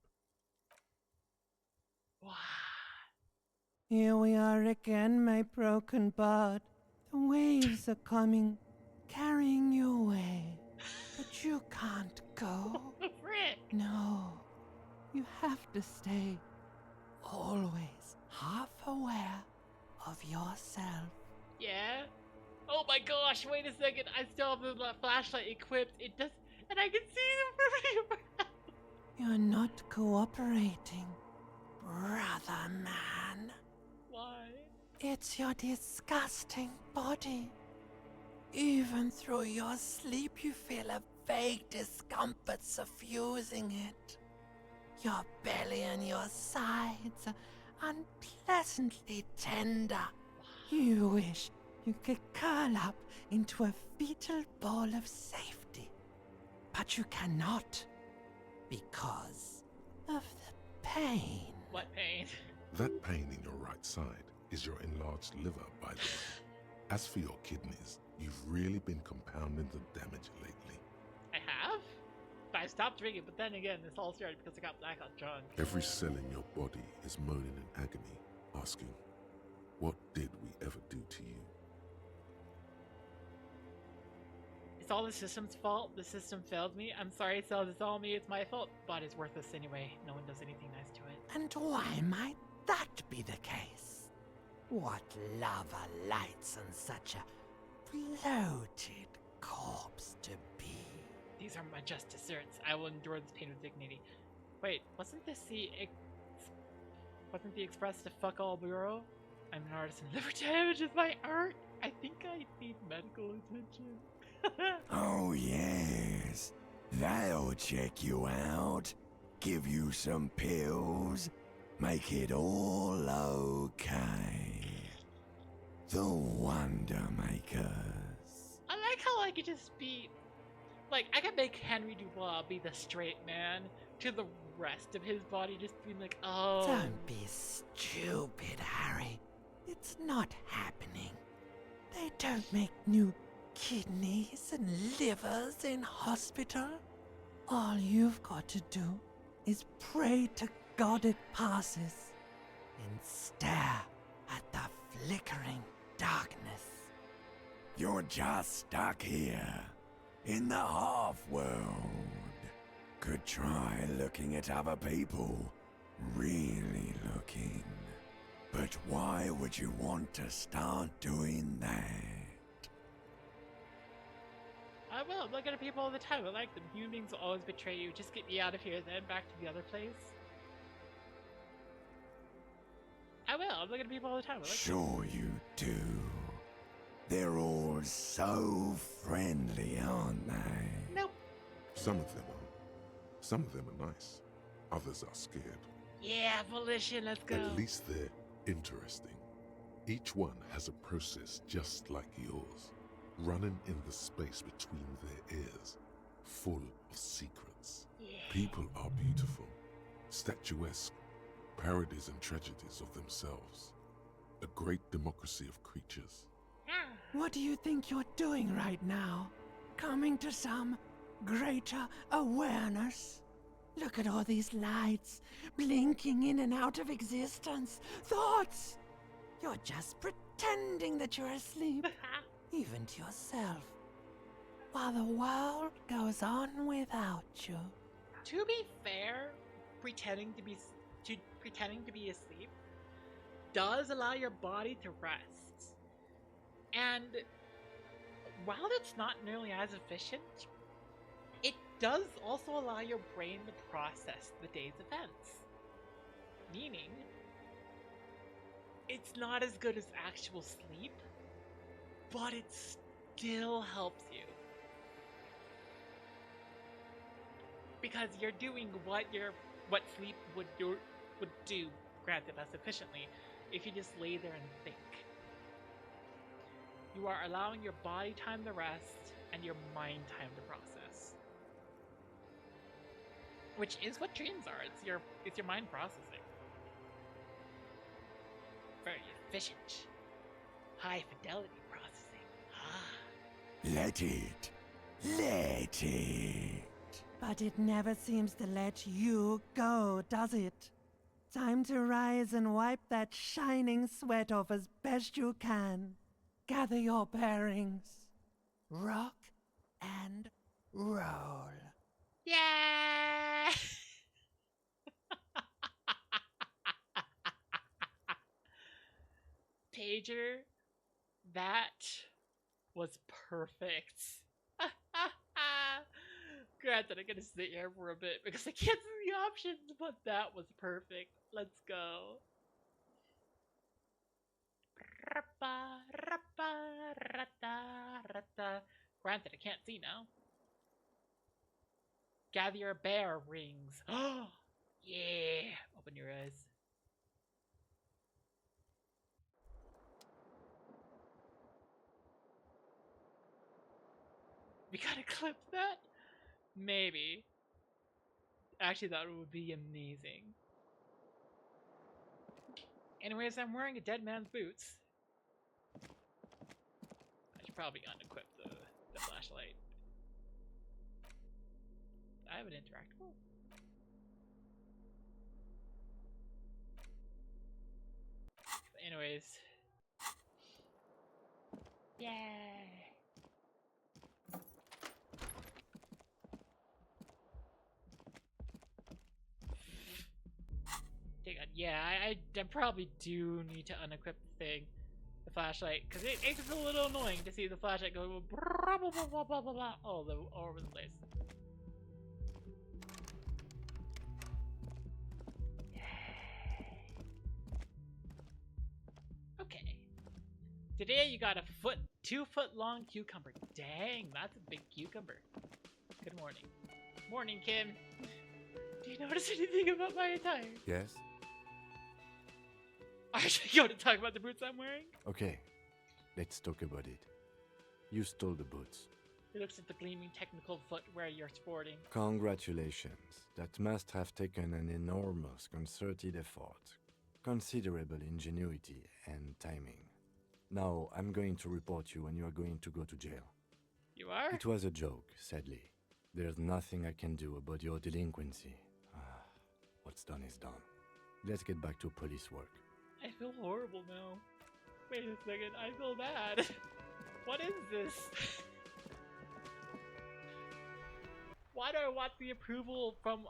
Wow.
Here we are again, my broken bud. The waves are coming, carrying you away. But you can't go.
Frick!
No, you have to stay. Always half aware of yourself.
Yeah? Oh my gosh, wait a second. I still have the flashlight equipped. It does, and I can see them from
You're not cooperating, brother man.
Why?
It's your disgusting body. Even through your sleep, you feel a vague discomfort suffusing it. Your belly and your sides are unpleasantly tender. You wish you could curl up into a fetal ball of safety. But you cannot, because of the pain.
What pain?
That pain in your right side is your enlarged liver, by the way. As for your kidneys, you've really been compounding the damage lately.
I have? But I stopped drinking, but then again, this all started because I got blackout drunk.
Every cell in your body is moaning in agony, asking, what did we ever do to you?
It's all the system's fault. The system failed me. I'm sorry, Cells. It's all me. It's my fault. But it's worthless anyway. No one does anything nice to it.
And why might that be the case? What lava lights on such a bloated corpse to be?
These are my just desserts. I will endure this pain with dignity. Wait, wasn't the express to fuck all bureau? I'm an artist and liver damage is my art. I think I need medical attention.
Oh, yes. They'll check you out, give you some pills, make it all okay. The Wonder Makers.
I like how I could just be... Like, I could make Henry Dubois be the straight man to the rest of his body just being like, oh...
Don't be stupid, Harry. It's not happening. They don't make new kidneys and livers in hospital. All you've got to do is pray to God it passes and stare at the flickering darkness.
You're just stuck here, in the half-world. Could try looking at other people, really looking. But why would you want to start doing that?
I will. I'm looking at people all the time. I like them. Human beings will always betray you. Just get me out of here, then back to the other place. I will. I'm looking at people all the time. I like
Sure you do. They're all so friendly, aren't they?
Nope.
Some of them are. Some of them are nice. Others are scared.
Yeah, volition, let's go.
At least they're interesting. Each one has a process just like yours, running in the space between their ears, full of secrets.
Yeah.
People are beautiful, statuesque, parodies and tragedies of themselves. A great democracy of creatures.
What do you think you're doing right now? Coming to some greater awareness? Look at all these lights, blinking in and out of existence. Thoughts! You're just pretending that you're asleep, even to yourself, while the world goes on without you.
To be fair, pretending to be asleep does allow your body to rest. And while it's not nearly as efficient, it does also allow your brain to process the day's events. Meaning, it's not as good as actual sleep, but it still helps you. Because you're doing what sleep would do, granted less efficiently, if you just lay there and think. You are allowing your body time to rest and your mind time to process. Which is what dreams are. It's your mind processing. Very efficient. High fidelity processing.
Let it. Let it.
But it never seems to let you go, does it? Time to rise and wipe that shining sweat off as best you can. Gather your bearings. Rock and roll.
Yeah! Pager, that was perfect. Granted, I'm gonna sit here for a bit because I can't see the options, but that was perfect. Let's go. Granted, I can't see now. Gather your bear rings. Oh, yeah. Open your eyes. We gotta clip that? Maybe. Actually, that would be amazing. Anyways, I'm wearing a dead man's boots. I should probably unequip the flashlight. I have an interactable. But anyways. Yay! Yeah, I probably do need to unequip the flashlight, because it's a little annoying to see the flashlight go blah, blah, blah, blah, blah, blah, blah, all over the place. Today you got a 2-foot long cucumber. Dang, that's a big cucumber. Good morning. Morning, Kim. Do you notice anything about my attire?
Yes?
Are you going to talk about the boots I'm wearing?
Okay, let's talk about it. You stole the boots.
He looks at the gleaming technical footwear you're sporting.
Congratulations. That must have taken an enormous concerted effort, considerable ingenuity, and timing. Now, I'm going to report you and you are going to go to jail.
You are?
It was a joke, sadly. There's nothing I can do about your delinquency. What's done is done. Let's get back to police work.
I feel horrible now. Wait a second, I feel bad. What is this? Why do I want the approval from,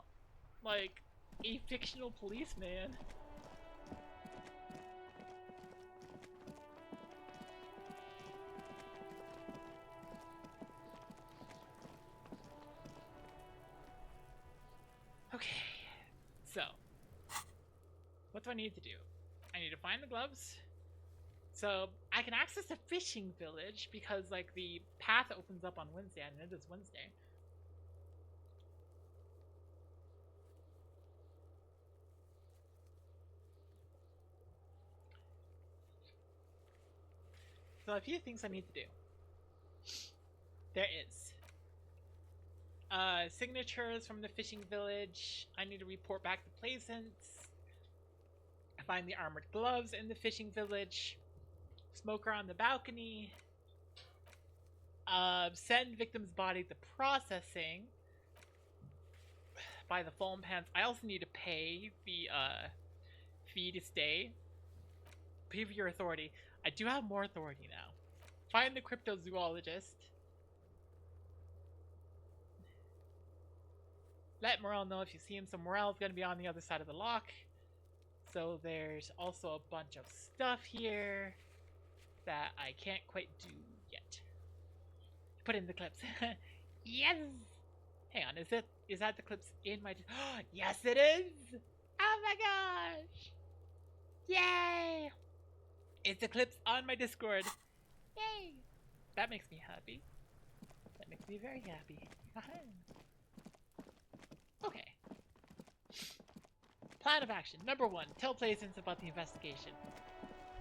like, a fictional policeman? Okay, so, what do I need to do? I need to find the gloves. So, I can access the fishing village because, like, the path opens up on Wednesday, and it is Wednesday. So, a few things I need to do. There is signatures from the fishing village. I need to report back to Plaisance. Find the armored gloves in the fishing village. Smoker on the balcony. Send victim's body to processing by the foam pants. I also need to pay the fee to stay. Pay for your authority. I do have more authority now. Find the cryptozoologist. Let Morel know if you see him. So Morel's going to be on the other side of the lock. So there's also a bunch of stuff here that I can't quite do yet. Put in the clips. Yes! Hang on, is that the clips in my... Yes, it is! Oh my gosh! Yay! It's the clips on my Discord. Yay! That makes me happy. That makes me very happy. Okay. Plan of action. Number 1, tell Plaisance about the investigation.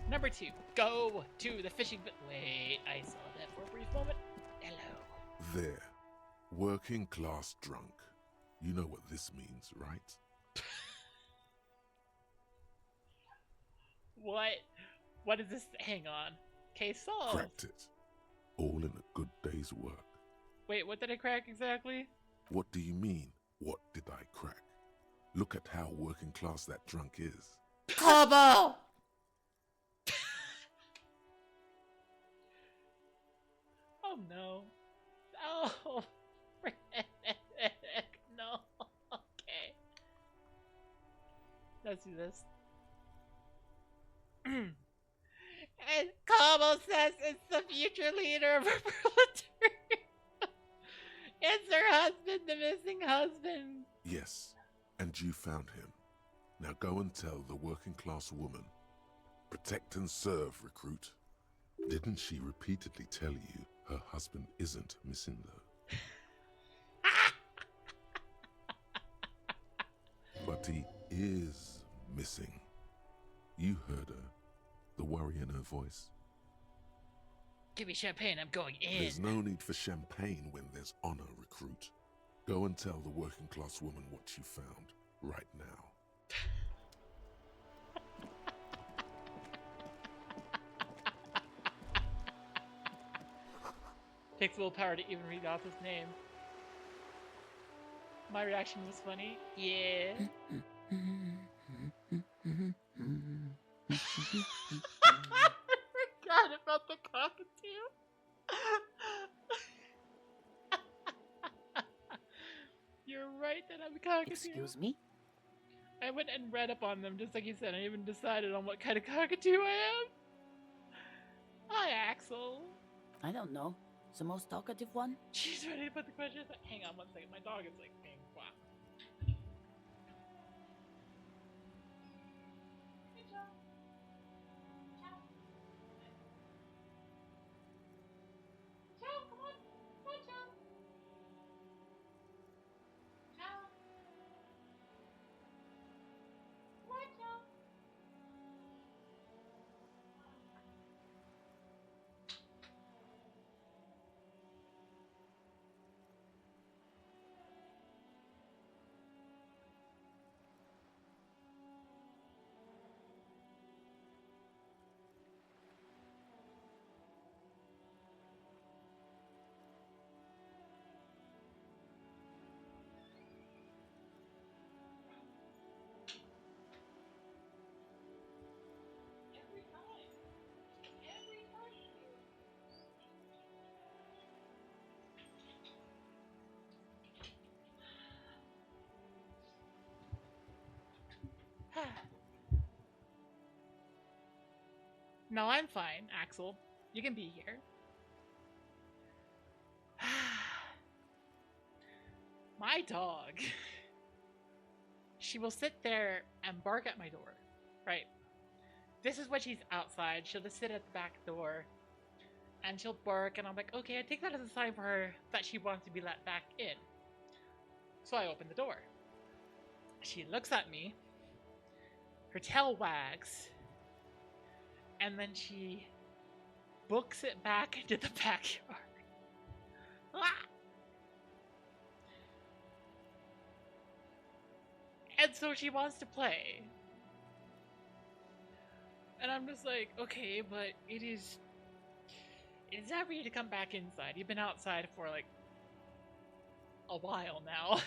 Number 2, go to the fishing... Wait, I saw that for a brief moment. Hello.
There. Working class drunk. You know what this means, right?
What is this? Hang on. Case solved.
Cracked it. All in a good day's work.
Wait, what did I crack exactly?
What do you mean, what did I crack? Look at how working class that drunk is.
Kobo!
Oh no. Oh, frick. No. Okay. Let's do this. And Kobo says it's the future leader of a proletariat. It's her husband, the missing husband.
Yes, and you found him. Now go and tell the working class woman. Protect and serve, recruit. Didn't she repeatedly tell you her husband isn't missing though? But he is missing. You heard her. The worry in her voice.
Give me champagne, I'm going in.
There's no need for champagne when there's honor, recruit. Go and tell the working class woman what you found right now.
Takes willpower to even read off his name. My reaction was funny. Yeah. I forgot about the cockatoo. You're right that I'm a cockatoo.
Excuse me?
I went and read up on them just like you said. I even decided on what kind of cockatoo I am. Hi, Axel.
I don't know. The most talkative one?
She's ready to put the question. Hang on one second. My dog is like being wow. No, I'm fine, Axel. You can be here. My dog. She will sit there and bark at my door. Right. This is when she's outside. She'll just sit at the back door and she'll bark, and I'm like, okay, I take that as a sign for her that she wants to be let back in. So I open the door. She looks at me, her tail wags, and then she books it back into the backyard. Ah! And so she wants to play. And I'm just like, okay, but it's time for you to come back inside. You've been outside for like a while now.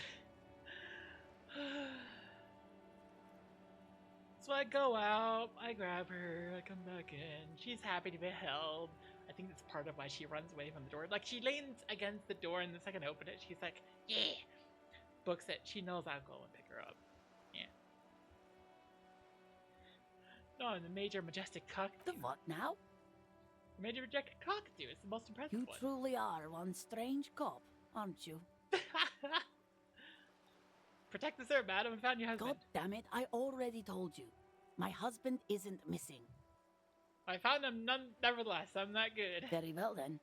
So I go out, I grab her, I come back in. She's happy to be held. I think that's part of why she runs away from the door. Like, she leans against the door, and the second I open it, she's like, yeah! Books it. She knows I'll go and pick her up. Yeah. No, the major majestic cockatoo.
The what now?
The major majestic cockatoo is the most impressive
You
one.
truly are one strange cop, aren't you?
Protect the sir, madam, and found your husband.
God damn it, I already told you. My husband isn't missing.
I found him nevertheless. I'm not good.
Very well then.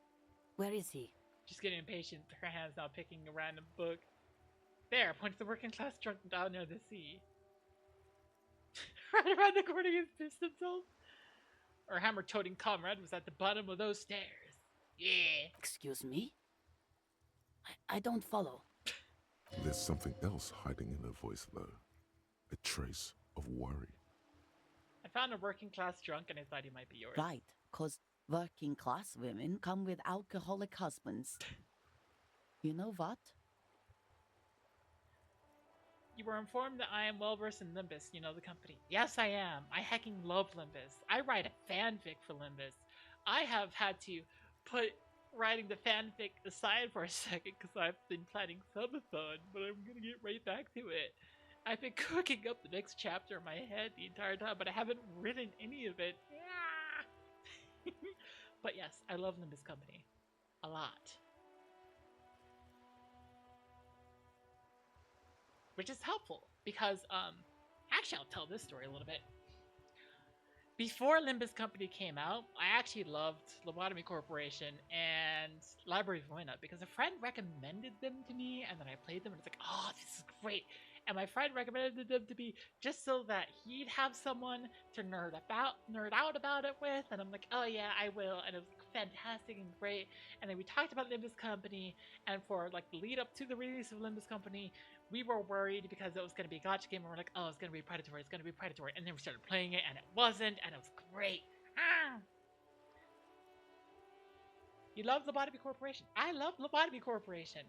Where is he?
Just getting impatient. Her hand's now picking a random book. There, points the working class drunk down near the sea. Right around the corner, he's pissed himself. Our hammer-toting comrade was at the bottom of those stairs. Yeah.
Excuse me? I don't follow.
There's something else hiding in her voice, though. A trace of worry.
I found a working class drunk and I thought he might be yours.
Right, 'cause working class women come with alcoholic husbands. You know what?
You were informed that I am well versed in Limbus, you know, the company. Yes, I am. I hecking love Limbus. I write a fanfic for Limbus. I have had to put writing the fanfic aside for a second because I've been planning subathon, but I'm gonna get right back to it. I've been cooking up the next chapter in my head the entire time, but I haven't written any of it. But yes, I love Limbus Company. A lot. Which is helpful, because, actually I'll tell this story a little bit. Before Limbus Company came out, I actually loved Lobotomy Corporation and Library of Ruina because a friend recommended them to me, and then I played them, and it's like, oh, this is great. And my friend recommended them to me just so that he'd have someone to nerd out about it with, and I'm like, oh yeah, I will, and it was fantastic and great. And then we talked about Limbus Company, and for like the lead up to the release of Limbus Company, we were worried because it was going to be a gacha game, and we're like, oh, it's going to be predatory, it's going to be predatory, and then we started playing it, and it wasn't, and it was great. Ah! You love Lobotomy Corporation. I love Lobotomy Corporation.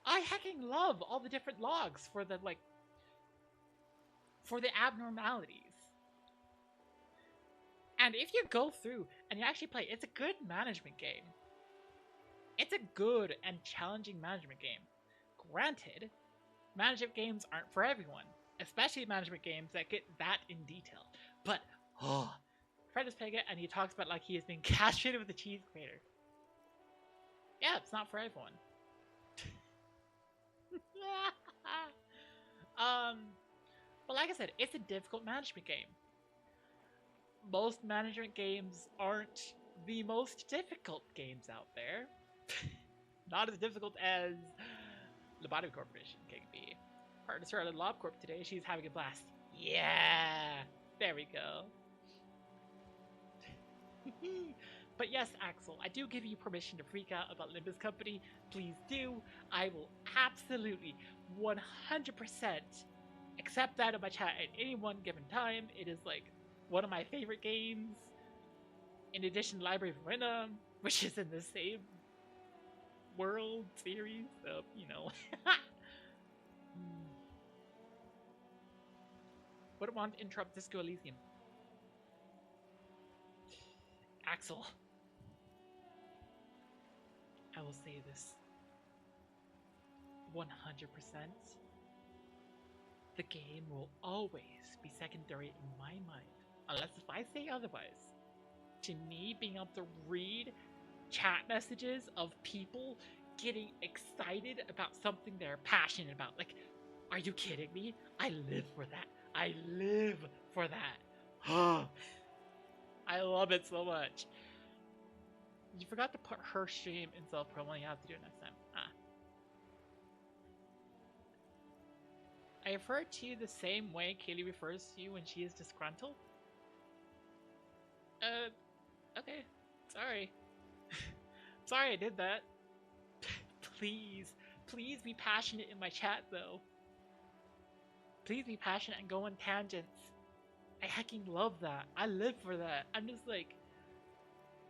I hecking love all the different logs for the, like, for the abnormalities. And if you go through and you actually play, it's a good management game. It's a good and challenging management game. Granted, management games aren't for everyone, especially management games that get that in detail. But, oh, Fred is playing it and he talks about like he has been castrated with a cheese grater. Yeah, it's not for everyone. But like I said, it's a difficult management game. Most management games aren't the most difficult games out there. Not as difficult as Lobotomy Corporation can be. Partner started LobCorp today. She's having a blast. Yeah, there we go. But yes, Axel, I do give you permission to freak out about Limbus Company. Please do. I will absolutely 100% accept that in my chat at any one given time. It is like one of my favorite games. In addition to Library of Ruina, which is in the same world series, so, you know. Wouldn't want to interrupt Disco Elysium. Axel. I will say this 100%. The game will always be secondary in my mind, unless if I say otherwise. To me, being able to read chat messages of people getting excited about something they're passionate about. Like, are you kidding me? I live for that. I live for that. I love it so much. You forgot to put her stream in self-promo. You have to do it next time. I refer to you the same way Kaylee refers to you when she is disgruntled. Okay. Sorry. Sorry I did that. Please be passionate in my chat, though. Please be passionate and go on tangents. I hecking love that. I live for that. I'm just like,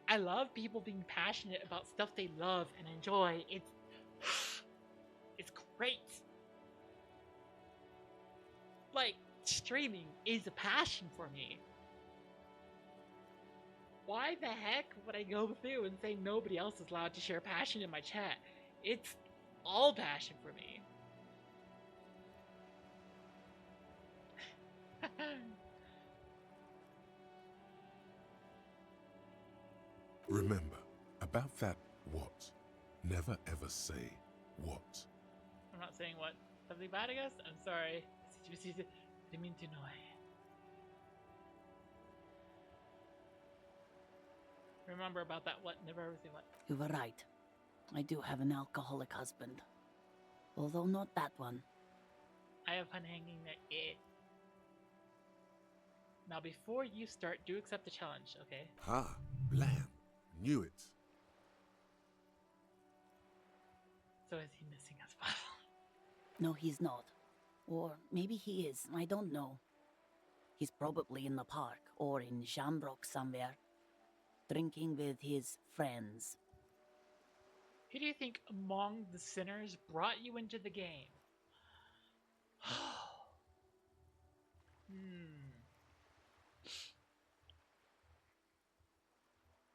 I love people being passionate about stuff they love and enjoy. It's great. Like, streaming is a passion for me. Why the heck would I go through and say nobody else is allowed to share passion in my chat? It's all passion for me.
Remember, about that what. Never ever say what.
I'm not saying what. Something bad, I guess? I'm sorry. Didn't mean to annoy. Remember about that what, never ever say what.
You were right. I do have an alcoholic husband. Although not that one.
I have fun hanging there. Now before you start, do accept the challenge, okay?
Ha! Blam! Knew it.
So is he missing as well?
No, he's not. Or maybe he is, I don't know. He's probably in the park, or in Shamrock somewhere. Drinking with his friends.
Who do you think among the sinners brought you into the game?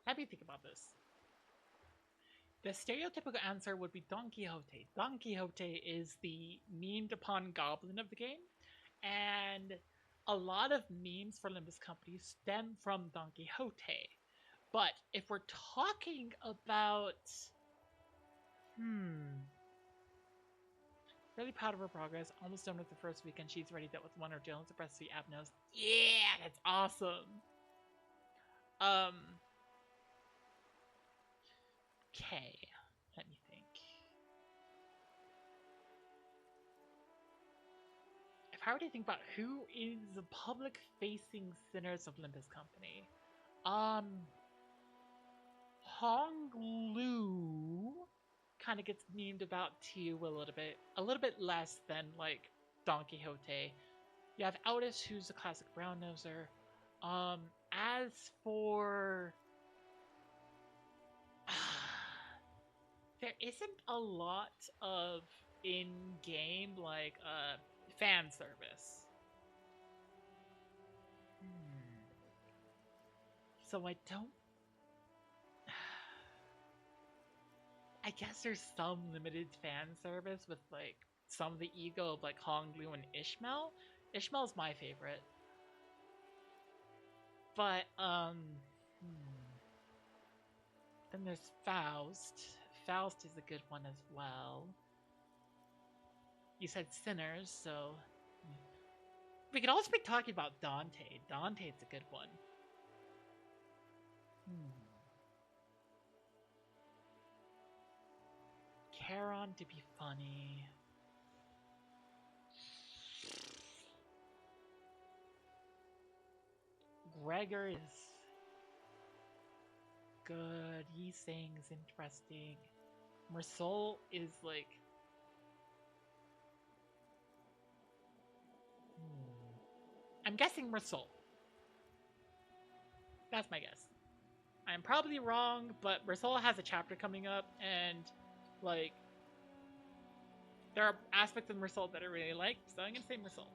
Let me think about this. The stereotypical answer would be Don Quixote. Don Quixote is the memed upon goblin of the game, and a lot of memes for Limbus Company stem from Don Quixote. But if we're talking about... Really proud of her progress. Almost done with the first week, and she's ready that with one or two. Let's press the app knows. Yeah, that's awesome. Okay, let me think. If I were to think about who is the public-facing sinners of Limbus Company, Hong Lu kind of gets memed about too a little bit less than like Don Quixote. You have Aldous, who's a classic brown noser. As for there isn't a lot of in-game like fan service. So I don't. I guess there's some limited fan service with like some of the ego of like Hong Lu and Ishmael. Ishmael's my favorite. But then there's Faust. Faust is a good one as well. You said sinners, so we could also be talking about Dante. Dante's a good one. Charon to be funny. Gregor is good. Yi Sang is interesting. Mersol is like... I'm guessing Mersol. That's my guess. I'm probably wrong, but Mersol has a chapter coming up, and like there are aspects of Mersol that I really like, so I'm gonna say Mersol.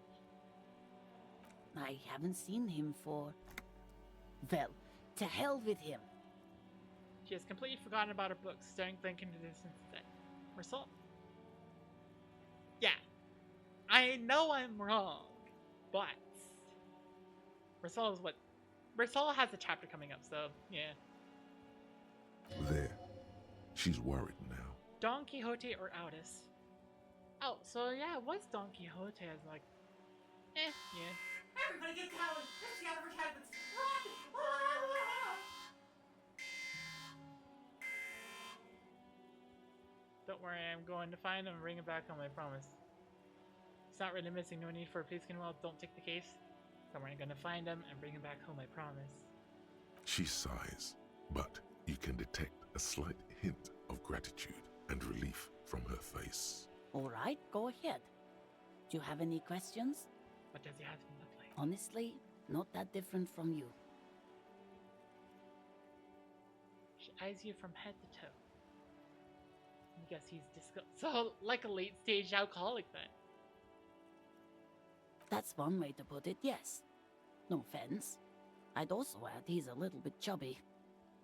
I haven't seen him for... Well, to hell with him.
She has completely forgotten about her books, staring blank into the distance instead. Mersol? Yeah. I know I'm wrong, but Marisol is what Marisol has a chapter coming up, so yeah.
There. She's worried now.
Don Quixote or Aldous? Oh, so yeah, it was Don Quixote as like, yeah.
Everybody get going! Let's see advertisements!
Don't worry, I'm going to find him and bring him back home, I promise. It's not really missing, no need for a police well, don't take the case. Don't worry, I'm gonna find him and bring him back home, I promise.
She sighs, but you can detect a slight hint of gratitude and relief from her face.
All right, go ahead. Do you have any questions?
What does your husband look like?
Honestly, not that different from you.
She eyes you from head to toe. I guess he's so like a late stage alcoholic then.
That's one way to put it, yes. No offense. I'd also add he's a little bit chubby.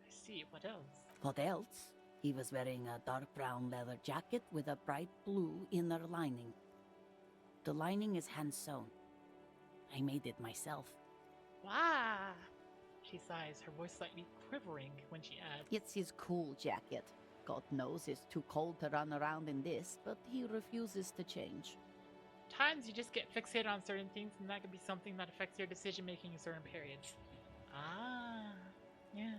I see, what else?
What else? He was wearing a dark brown leather jacket with a bright blue inner lining. The lining is hand-sewn. I made it myself.
Wow! She sighs, her voice slightly quivering when she adds,
It's his cool jacket. God knows it's too cold to run around in this, but he refuses to change.
times you just get fixated on certain things, and that could be something that affects your decision making in certain periods. Ah, yeah.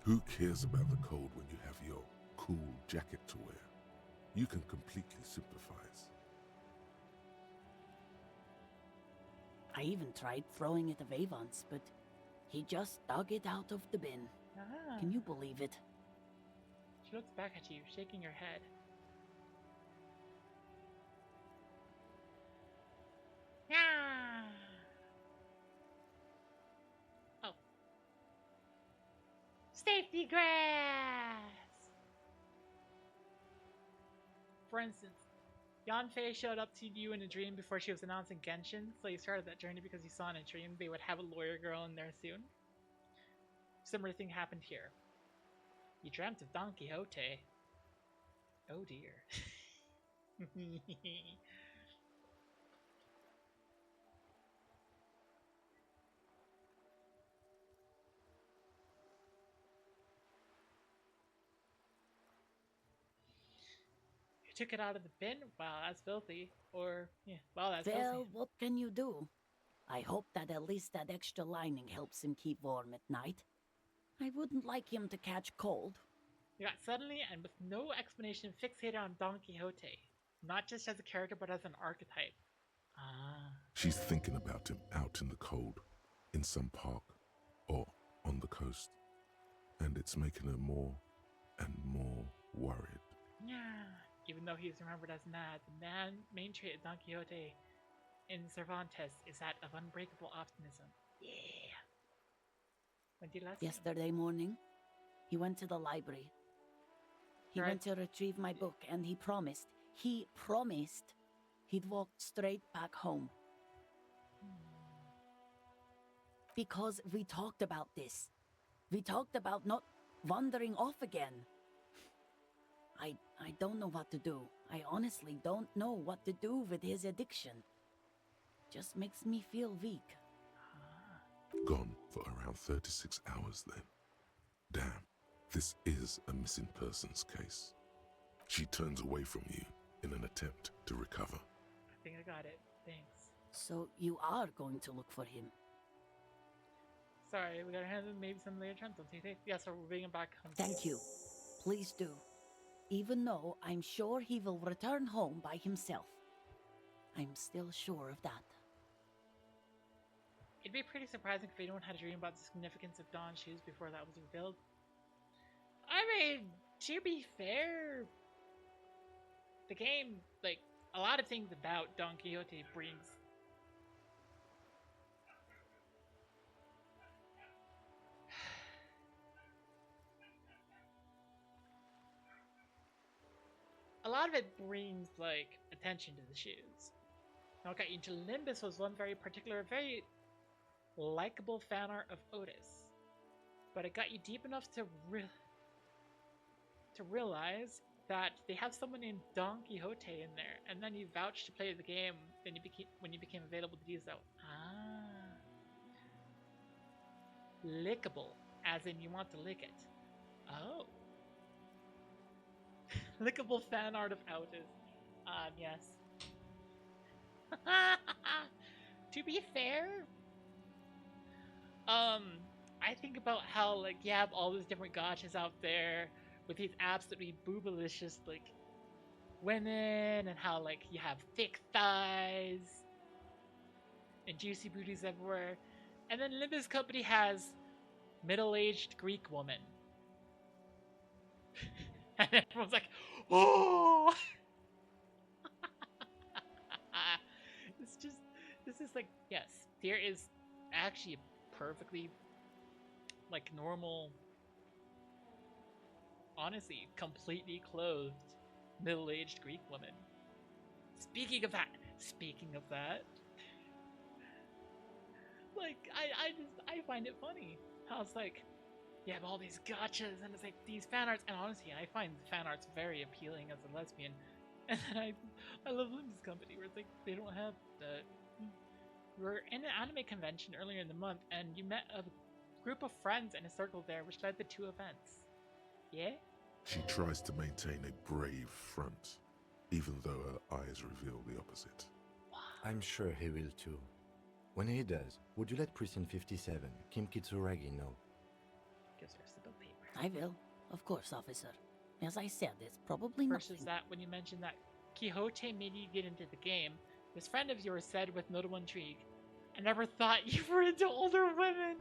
Who cares about the cold when you have your cool jacket to wear? You can completely sympathize.
I even tried throwing it away once, but he just dug it out of the bin.
Ah.
Can you believe it?
She looks back at you, shaking her head. Yeah. Oh. Safety grass! For instance, Yanfei showed up to you in a dream before she was announcing Genshin, so you started that journey because you saw in a dream they would have a lawyer girl in there soon. Similar thing happened here. You dreamt of Don Quixote. Oh dear. You took it out of the bin? Wow, that's filthy. Or, yeah, wow, that's
Well,
filthy.
what can you do? I hope that at least that extra lining helps him keep warm at night. I wouldn't like him to catch cold.
You got suddenly and with no explanation fixated on Don Quixote. Not just as a character, but as an archetype. Ah.
She's thinking about him out in the cold, in some park, or on the coast. And it's making her more and more worried.
Yeah. Even though he's remembered as mad, the main trait of Don Quixote in Cervantes is that of unbreakable optimism. Yeah. When did last
Yesterday morning, he went to the library. He went to retrieve my book, and he promised he'd walk straight back home. Because we talked about this. We talked about not wandering off again. I don't know what to do. I honestly don't know what to do with his addiction. Just makes me feel weak.
Gone for around 36 hours then. Damn, this is a missing persons case. She turns away from you in an attempt to recover.
I think I got it. Thanks.
So you are going to look for him?
Sorry, we gotta handle maybe some later times. Don't you think? Yeah, so we're bringing him back home.
Thank you. Please do. Even though I'm sure he will return home by himself. I'm still sure of that.
It'd be pretty surprising if anyone had a dream about the significance of Dawn's shoes before that was revealed. I mean, to be fair, the game, like, a lot of things about Don Quixote brings a lot of it brings, like, attention to the shoes. Now, okay, into Limbus was one very particular, very likable fan art of Otis. But it got you deep enough to realize that they have someone named Don Quixote in there, and then you vouched to play the game when you became available to do so. Ah. Lickable, as in you want to lick it. Oh. Lickable fan art of Outis. Yes. To be fair, I think about how, like, you have all these different gotchas out there with these absolutely boobalicious, like, women, and how, like, you have thick thighs and juicy booties everywhere. And then Limbus Company has middle-aged Greek woman. And everyone's like, oh! This is like, yes, there is actually a perfectly, like, normal, honestly, completely clothed, middle-aged Greek woman. Speaking of that, like, I find it funny how it's like, you have all these gotchas, and it's like these fan arts, and honestly, I find fan arts very appealing as a lesbian. And then I love Limbus Company, where it's like, they don't have that. We were in an anime convention earlier in the month, and you met a group of friends in a circle there, which led to 2 events. Yeah?
She tries to maintain a brave front, even though her eyes reveal the opposite.
I'm sure he will too. When he does, would you let Precinct 57, Kim Kitsuragi, know?
Gives her a paper.
I will. Of course, officer. As I said, it's probably
First
nothing.
is that when you mentioned that Quixote made you get into the game, this friend of yours said with notable intrigue, I never thought you were into older women.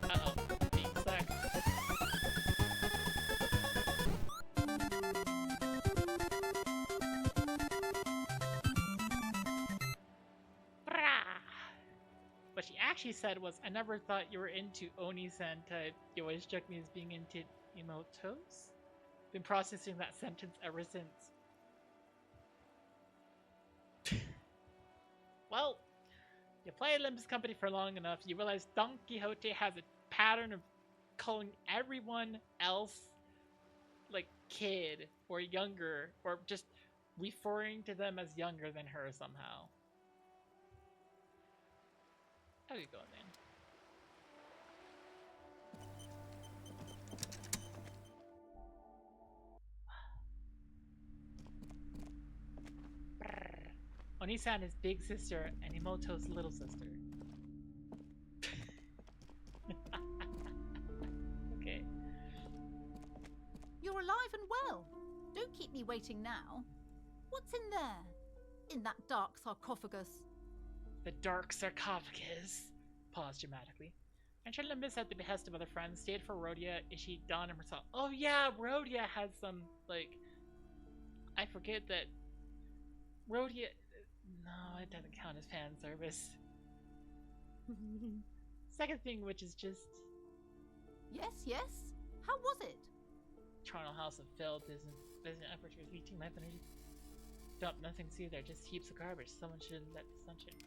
Uh-oh, being sucked. What she actually said was, I never thought you were into Oni-san type. You always struck me as being into emotos? Been processing that sentence ever since. Well, you play Limbus Company for long enough, you realize Don Quixote has a pattern of calling everyone else, like, kid, or younger, or just referring to them as younger than her somehow. How you going, man? Onisan is big sister and Imoto's little sister. Okay.
You're alive and well. Don't keep me waiting now. What's in there? In that dark sarcophagus?
The dark sarcophagus. Pause dramatically. Enter Limbus at the behest of other friends, stayed for Rhodia, Ishii, Dawn, and herself. Oh yeah, Rhodia has some, like... I forget that... Rhodia... No, it doesn't count as fan service. Second thing, which is just...
Yes? How was it?
Charnel House of Filth isn't apertures, leeching life energy. Dump nothing to see there, just heaps of garbage. Someone should let the sunshine.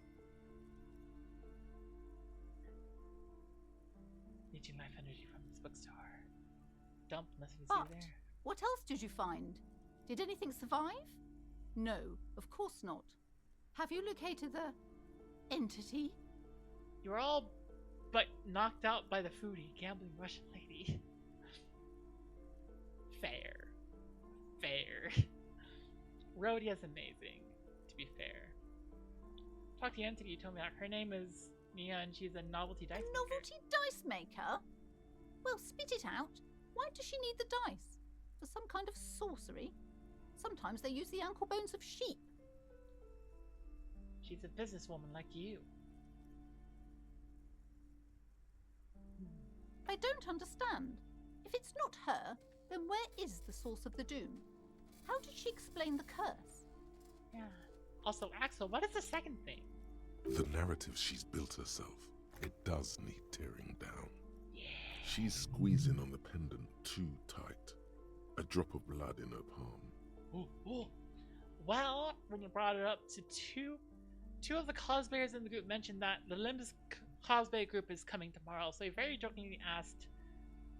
Leeching life energy from this bookstore. Dump nothing to see there.
What else did you find? Did anything survive? No, of course not. Have you located the entity?
You were all but knocked out by the foodie, gambling Russian lady. Fair. Rhodia's amazing, to be fair. Talk to the entity, you told me that her name is Mia and she's a novelty dice maker.
Novelty dice maker? Well, spit it out. Why does she need the dice? For some kind of sorcery? Sometimes they use the ankle bones of sheep.
She's a businesswoman like you.
I don't understand. If it's not her, then where is the source of the doom? How did she explain the curse?
Yeah. Also, Axel, what is the second thing?
The narrative she's built herself. It does need tearing down.
Yeah.
She's squeezing on the pendant too tight. A drop of blood in her palm.
Ooh, ooh. Well, when you brought it up to two of the cosplayers in the group mentioned that the Limbs cosplay group is coming tomorrow, so he very jokingly asked,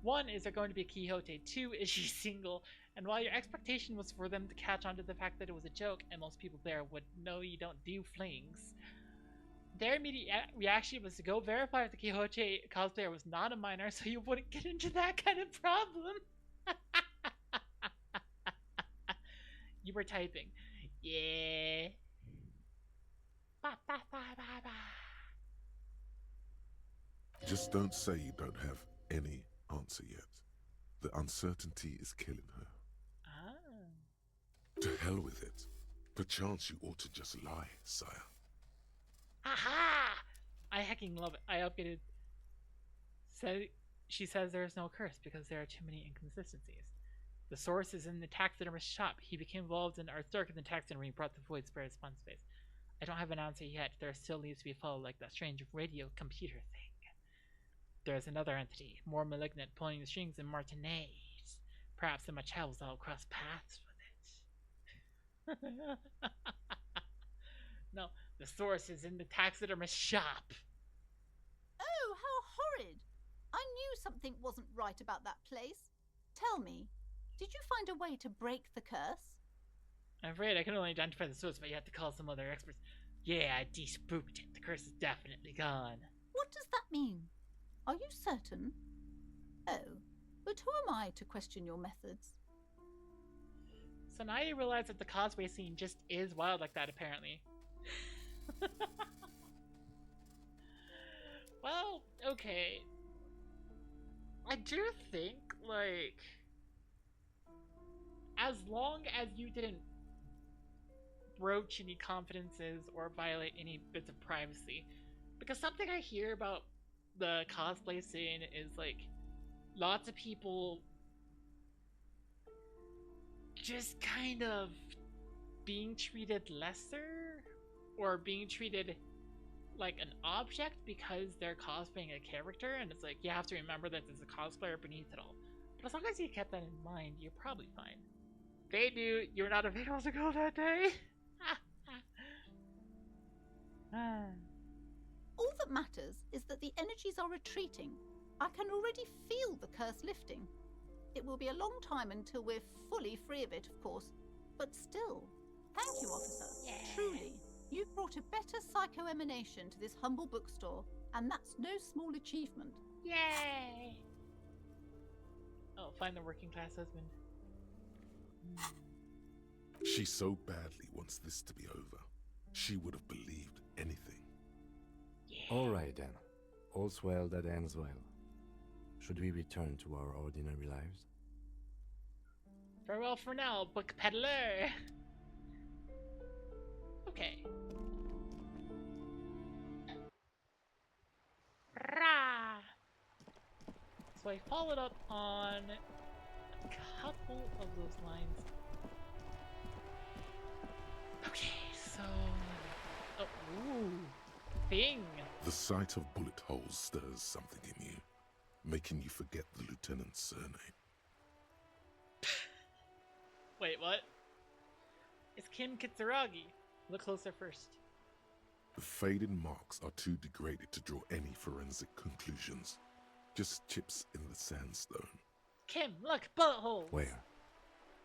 1, is there going to be a Quixote? 2, is she single? And while your expectation was for them to catch on to the fact that it was a joke, and most people there would know you don't do flings, their immediate reaction was to go verify if the Quixote cosplayer was not a minor so you wouldn't get into that kind of problem. You were typing. Yeah. Ba, ba, ba, ba, ba.
Just don't say you don't have any answer yet. The uncertainty is killing her.
Ah.
To hell with it. Perchance you ought to just lie, sire.
Aha! I hecking love it. I updated. She says there is no curse because there are too many inconsistencies. The source is in the taxidermist's shop. He became involved in art dark in the taxidermy and brought the void spirit spawn space. I don't have an answer yet. There still needs to be followed like that strange radio computer thing. There's another entity, more malignant, pulling the strings in Martinez. Perhaps the Machels all cross paths with it. No, the source is in the taxidermist's shop.
Oh, how horrid! I knew something wasn't right about that place. Tell me, did you find a way to break the curse?
I'm afraid I can only identify the source, but you have to call some other experts. Yeah, I de-spooked it. The curse is definitely gone.
What does that mean? Are you certain? Oh, but who am I to question your methods?
So now you realize that the cosplay scene just is wild like that, apparently. Well, okay. I do think, like, as long as you didn't broach any confidences or violate any bits of privacy, because something I hear about the cosplay scene is, like, lots of people just kind of being treated lesser or being treated like an object because they're cosplaying a character, and it's like you have to remember that there's a cosplayer beneath it all. But as long as you kept that in mind, you're probably fine. They knew you were not available to go that day.
All that matters is that the energies are retreating. I can already feel the curse lifting. It will be a long time until we're fully free of it, of course. But still, thank you, officer.
Yes.
Truly, you've brought a better psycho-emanation to this humble bookstore, and that's no small achievement.
Yay! Oh, find the working class husband.
She so badly wants this to be over. She would have believed anything.
Yeah.
Alright then. All's well that ends well. Should we return to our ordinary lives?
Farewell for now, book peddler! Okay. Rah! So I followed up on a couple of those lines. Okay, so... Oh, ooh. Thing!
The sight of bullet holes stirs something in you, making you forget the lieutenant's surname.
Wait, what? It's Kim Kitsuragi. Look closer first.
The faded marks are too degraded to draw any forensic conclusions. Just chips in the sandstone.
Kim, look! Bullet holes!
Where?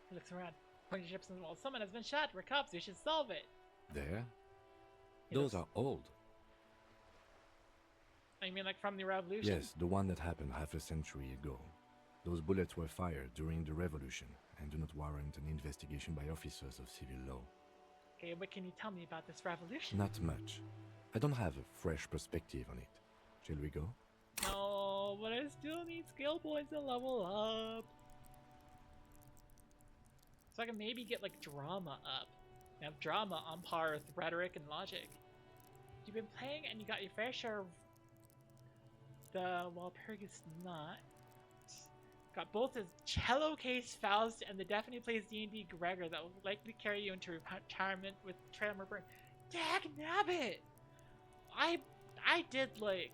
He looks around. Pointing chips in the wall. Someone has been shot. We're cops. We should solve it.
There?
He
Those
looks-
are old.
I mean, like from the revolution?
Yes, the one that happened half a century ago. Those bullets were fired during the revolution and do not warrant an investigation by officers of civil law.
Okay, what can you tell me about this revolution?
Not much. I don't have a fresh perspective on it. Shall we go?
No, but I still need skill points to level up. So I can maybe get like drama up. And have drama on par with rhetoric and logic. You've been playing and you got your fair share of the Walpurgis not. Got both his cello case Faust and the definitely plays D&D Gregor that will likely carry you into retirement with Tremor Burn. Dag nabbit! I did like,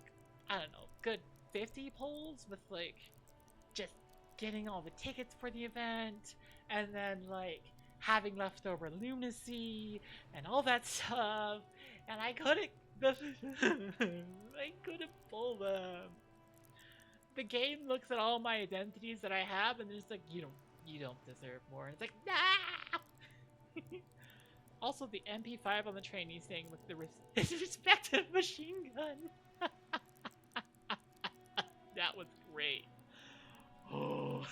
I don't know, good 50 polls with like just getting all the tickets for the event and then like having leftover lunacy and all that stuff, and I couldn't I couldn't pull them. The game looks at all my identities that I have and it's like, you don't deserve more. It's like, nah. Also, the MP5 on the trainee thing with the respective machine gun. That was great. Oh.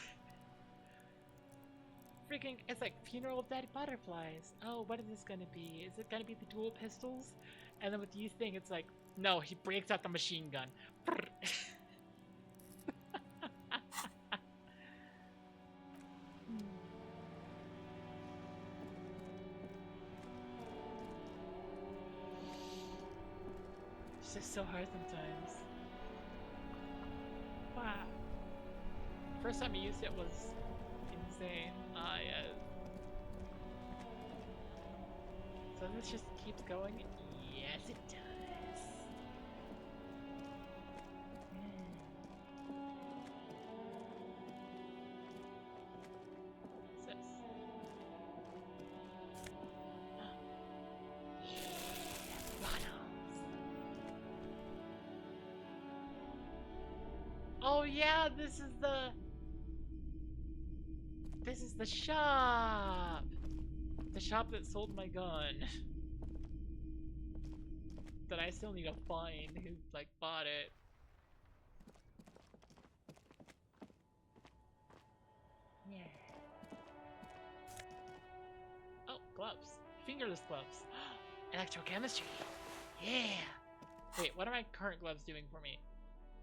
Freaking, it's like Funeral of Dead Butterflies. Oh, what is this gonna be? Is it gonna be the dual pistols? And then with Youth thing, it's like, no, he breaks out the machine gun. It's just so hard sometimes. Wow. First time I used it was insane. Yeah. So this just keeps going? Yes, it does. What's this? Oh yeah, this is the shop! The shop that sold my gun. That I still need to find who like bought it. Yeah. Oh, gloves. Fingerless gloves. Electrochemistry. Yeah. Wait, what are my current gloves doing for me?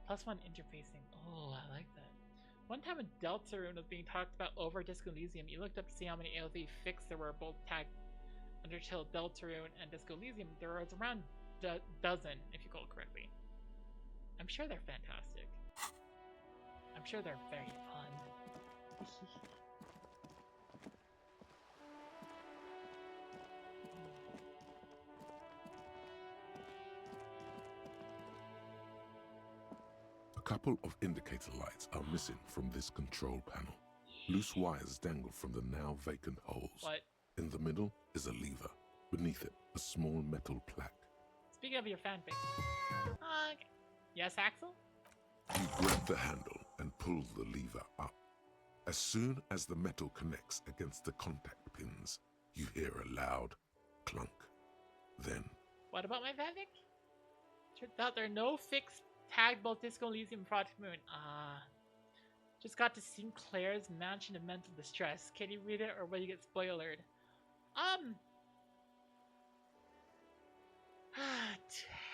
+1 interfacing. Oh, I like that. One time when Deltarune was being talked about over Disco Elysium, you looked up to see how many AOV fix there were both tagged Undertale, Deltarune, and Disco Elysium. There was around a dozen, if you call it correctly. I'm sure they're fantastic. I'm sure they're very fun.
A couple of indicator lights are missing from this control panel. Loose wires dangle from the now vacant holes.
What?
In the middle is a lever. Beneath it, a small metal plaque.
Speaking of your fanfic. Yes, Axel?
You grab the handle and pull the lever up. As soon as the metal connects against the contact pins, you hear a loud clunk. Then...
What about my fanfic? Turns out there are no fixed tagged both Disco Elysium and Project Moon. Just got to Sinclair's Mansion of Mental Distress. Can you read it or will you get spoilered?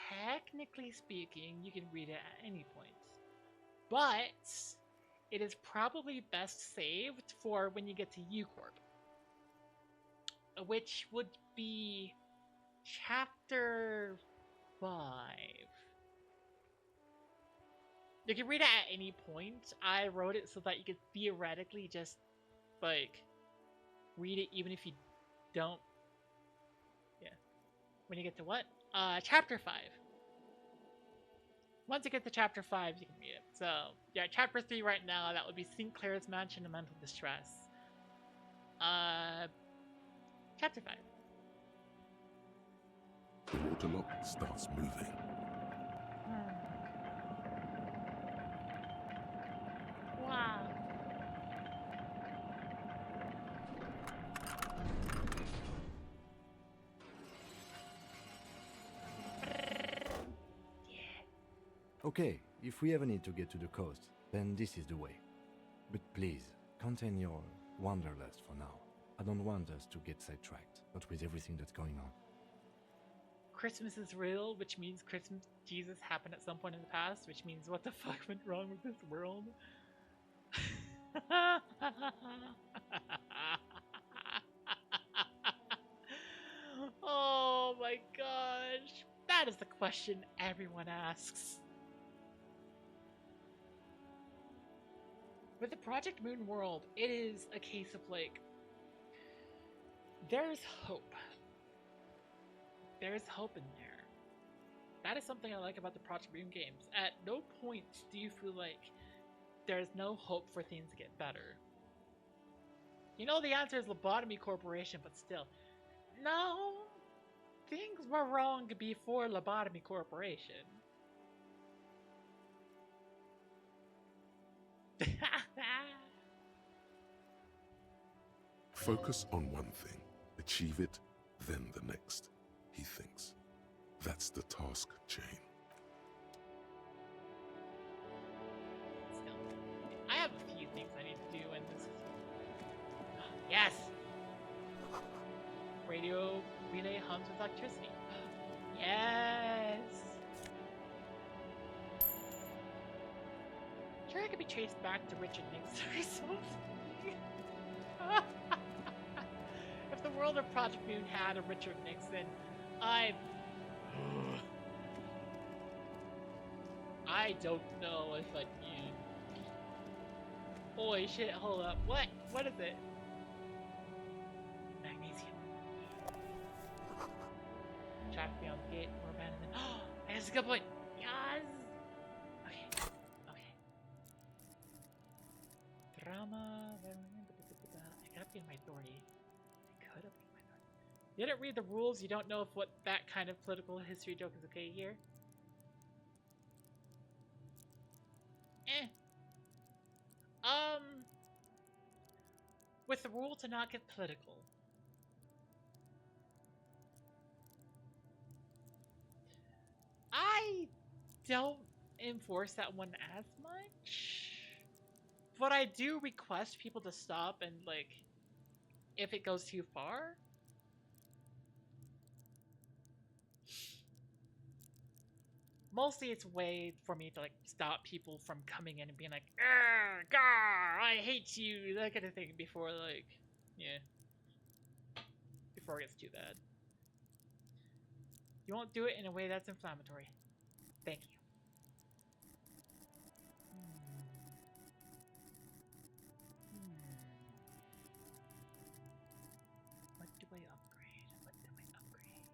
Technically speaking, you can read it at any point. But it is probably best saved for when you get to U-Corp. Which would be Chapter 5. You can read it at any point. I wrote it so that you could theoretically just, like, read it even if you don't. Yeah. When you get to what? Chapter 5. Once you get to Chapter 5, you can read it. So, yeah, Chapter 3 right now, that would be Sinclair's Mansion of Mental Distress. Chapter 5.
The water lock starts moving.
Wow.
Okay, if we ever need to get to the coast, then this is the way. But please, contain your wanderlust for now. I don't want us to get sidetracked, not with everything that's going on.
Christmas is real, which means Christmas Jesus happened at some point in the past, which means what the fuck went wrong with this world? Oh my gosh. That is the question everyone asks. With the Project Moon world, it is a case of like, there's hope. There's hope in there. That is something I like about the Project Boom games. At no point do you feel like there's no hope for things to get better. You know the answer is Lobotomy Corporation, but still. No, things were wrong before Lobotomy Corporation.
Focus on one thing, achieve it, then the next, he thinks. That's the task chain.
Still, I have a few things I need to do in this. Yes! Radio relay hums with electricity. Yes! Sure, I could be traced back to Richard Nixon or something. If the world of Project Moon had a Richard Nixon, I don't know if I'd use. Holy shit, hold up. What? What is it? Magnesium. Traffic beyond the gate, more abandonment. Oh, that's a good point. Yes! Okay. Okay. Drama. I gotta be in my authority. I could have been in my authority. You didn't read the rules, you don't know if what that kind of political history joke is okay here. With the rule to not get political. I don't enforce that one as much. But I do request people to stop and, like, if it goes too far. Mostly it's a way for me to, like, stop people from coming in and being like, "Gar, I hate you," that kind of thing before, like, yeah. Before it gets too bad. You won't do it in a way that's inflammatory. Thank you. What do I upgrade? What do I upgrade?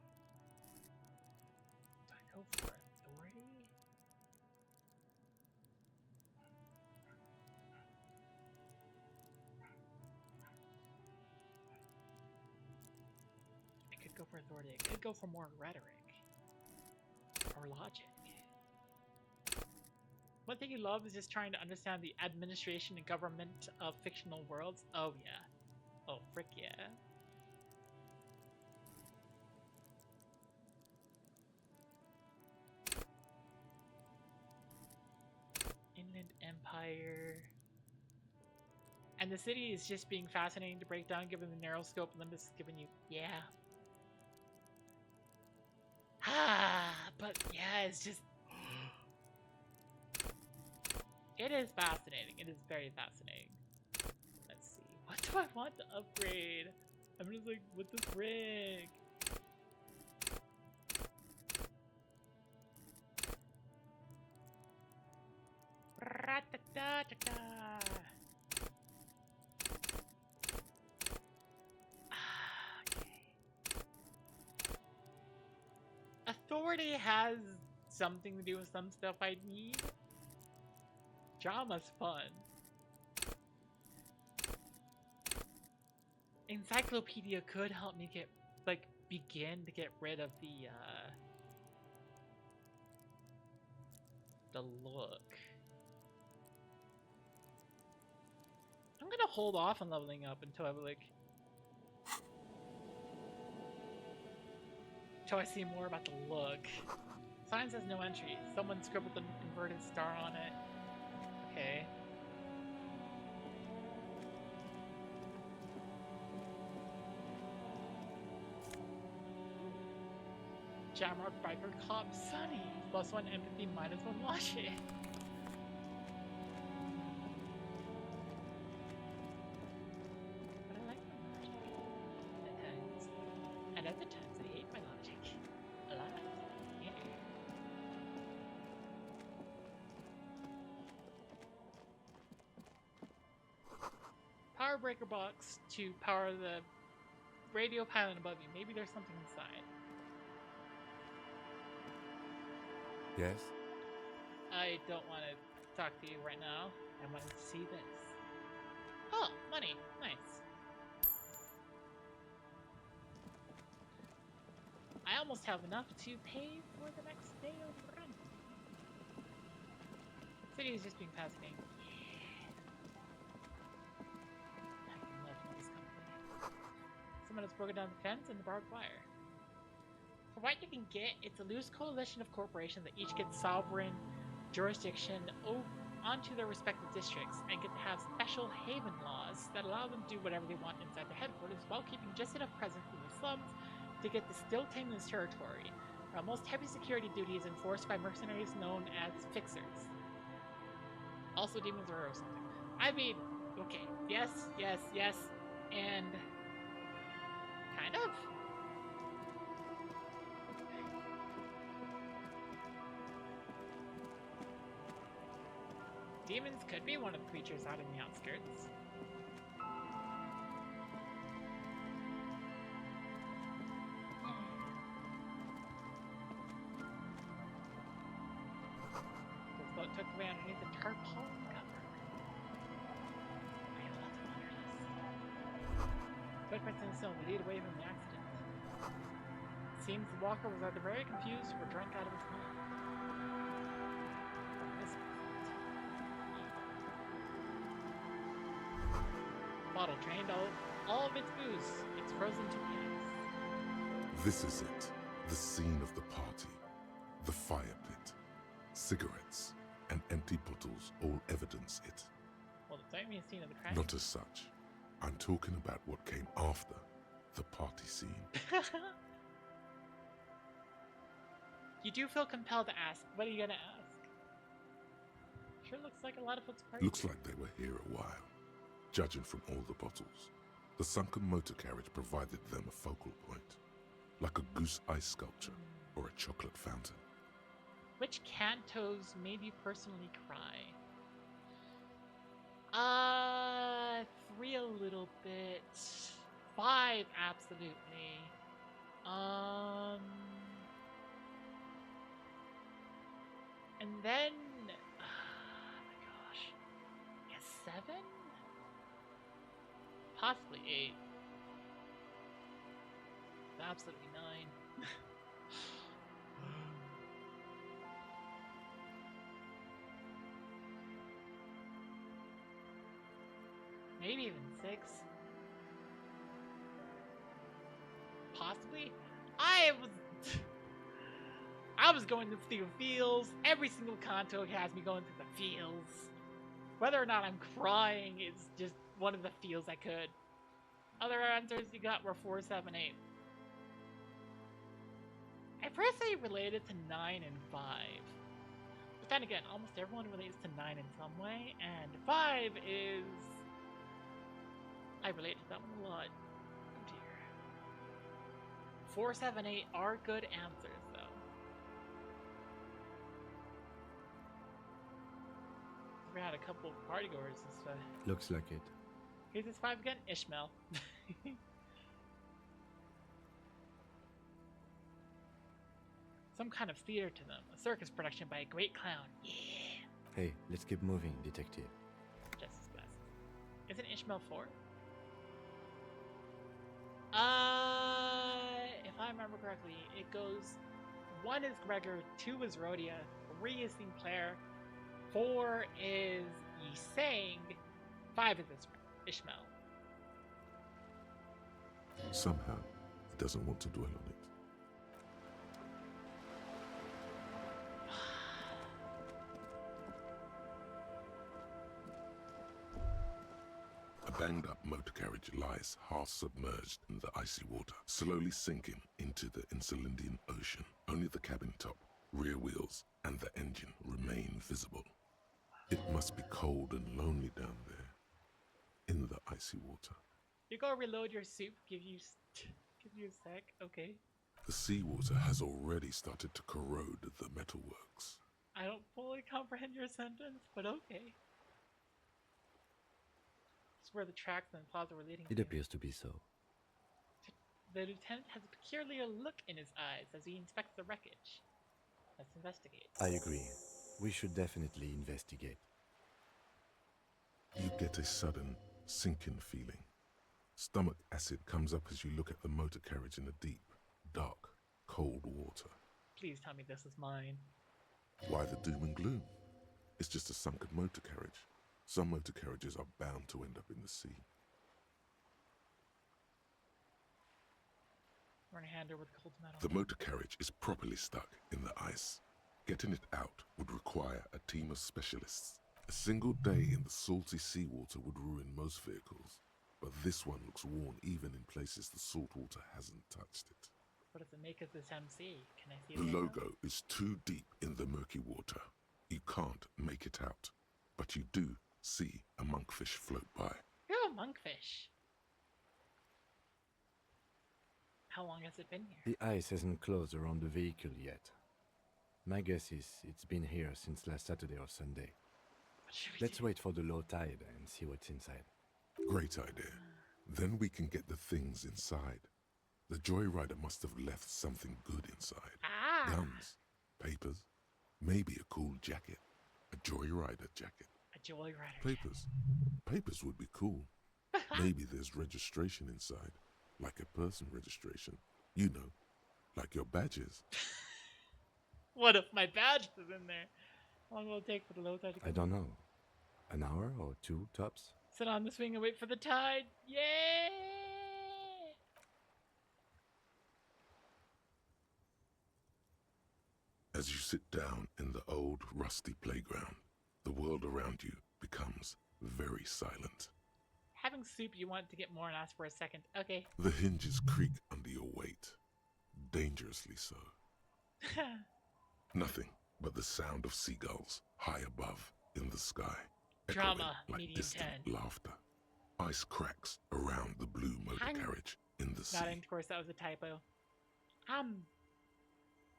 Do I go for authority? I could go for authority. I could go for more rhetoric. Or logic. One thing you love is just trying to understand the administration and government of fictional worlds. Oh yeah. Oh frick yeah. Inland Empire. And the city is just being fascinating to break down given the narrow scope Olympus is giving you. Yeah. Ah, but yeah, it's just... It is fascinating. It is very fascinating. Let's see. What do I want to upgrade? I'm just like, what the frig? Authority has something to do with some stuff I need. Drama's fun. Encyclopedia could help me get, like, begin to get rid of the look. I'm gonna hold off on leveling up until I like until I see more about the look. Sign says no entry. Someone scribbled an inverted star on it. Okay. Jamrock Biker Cop Sunny. +1 empathy, -1 watch it. But I like my logic. At times. And other times I hate my logic. A lot. Yeah. Power breaker box to power the radio pylon above you. Maybe there's something inside.
Yes?
I don't want to talk to you right now. I wanted to see this. Oh, money. Nice. I almost have enough to pay for the next day of rent. City is just being fascinating. I can love this company. Someone has broken down the fence and the barbed wire. For what you can get, it's a loose coalition of corporations that each get sovereign jurisdiction onto their respective districts and get to have special haven laws that allow them to do whatever they want inside their headquarters while keeping just enough presence in the slums to get to still claim this territory. Most heavy security duty is enforced by mercenaries known as fixers. Also, demons are something. I mean, okay, yes, and kind of. Demons could be one of the creatures out in the outskirts. This boat took away underneath the tarpaulin cover. I have lots of wanderlust. Footprints in the snow lead away from the accident. Seems the walker was either very confused or drunk out of his mind. Bottle drained all of its booze. It's frozen to the ice.
This is it. The scene of the party. The fire pit. Cigarettes and empty bottles all evidence it.
Well, don't mean a scene of the crime.
Not as such. I'm talking about what came after the party scene.
You do feel compelled to ask. What are you gonna ask? Sure looks like a lot of folks party.
Looks like they were here a while. Judging from all the bottles, the sunken motor carriage provided them a focal point, like a goose ice sculpture or a chocolate fountain.
Which cantos made you personally cry? 3 a little bit. 5 absolutely. And then, oh my gosh, yeah, 7? Possibly 8. Absolutely 9. Maybe even 6. Possibly. I was going through the feels. Every single canto has me going through the feels. Whether or not I'm crying is just one of the feels I could. Other answers you got were 4, 7, 8. I personally related to 9 and 5. But then again, almost everyone relates to 9 in some way, and 5 is... I relate to that one a lot. Oh dear. 4, 7, 8 are good answers, though. We had a couple of partygoers this way.
Looks like it.
Here's this 5 again, Ishmael. Some kind of theater to them. A circus production by a great clown. Yeah.
Hey, let's keep moving, detective.
Just as best. Isn't Ishmael 4? If I remember correctly, it goes 1 is Gregor, 2 is Rhodia, 3 is Sinclair, 4 is Yisang, 5 is Ishmael.
Somehow, he doesn't want to dwell on it. A banged-up motor carriage lies half-submerged in the icy water, slowly sinking into the Insulindian Ocean. Only the cabin top, rear wheels, and the engine remain visible. It must be cold and lonely down there, in the icy water.
You go reload your soup, give you a sec, okay.
The seawater has already started to corrode the metalworks.
I don't fully comprehend your sentence, but okay. It's where the tracks and the plaza were leading
It
to.
appears to be so.
The lieutenant has a peculiar look in his eyes as he inspects the wreckage. Let's investigate.
I agree. We should definitely investigate.
You get a sudden sinking feeling. Stomach acid comes up as you look at the motor carriage in the deep, dark, cold water.
Please tell me this is mine.
Why the doom and gloom? It's just a sunken motor carriage. Some motor carriages are bound to end up in the sea.
We're gonna hand her with cold metal.
The motor carriage is properly stuck in the ice. Getting it out would require a team of specialists. A single day in the salty seawater would ruin most vehicles, but this one looks worn even in places the salt water hasn't touched it.
What does it make of this MC? Can I see
The logo is too deep in the murky water. You can't make it out, but you do see a monkfish float by.
Ooh, monkfish. How long has it been here?
The ice hasn't closed around the vehicle yet. My guess is it's been here since last Saturday or Sunday. Let's wait for the low tide and see what's inside.
Great idea. Then we can get the things inside. The joyrider must have left something good inside. Guns, papers, maybe a cool jacket. A joyrider jacket.
A joyrider
Papers. Papers would be cool. Maybe there's registration inside. Like a person registration. You know, like your badges.
What if my badge is in there? How long will it take for the low tide to come?
I don't know. An hour or two, tops?
Sit on the swing and wait for the tide. Yay!
As you sit down in the old, rusty playground, the world around you becomes very silent.
Having soup, you want to get more and ask for a second. Okay.
The hinges creak under your weight. Dangerously so. Nothing but the sound of seagulls high above in the sky.
Drama,
like
medium
distant
10.
laughter. Ice cracks around the blue motor carriage in the sea.
Nodding, of course, that was a typo.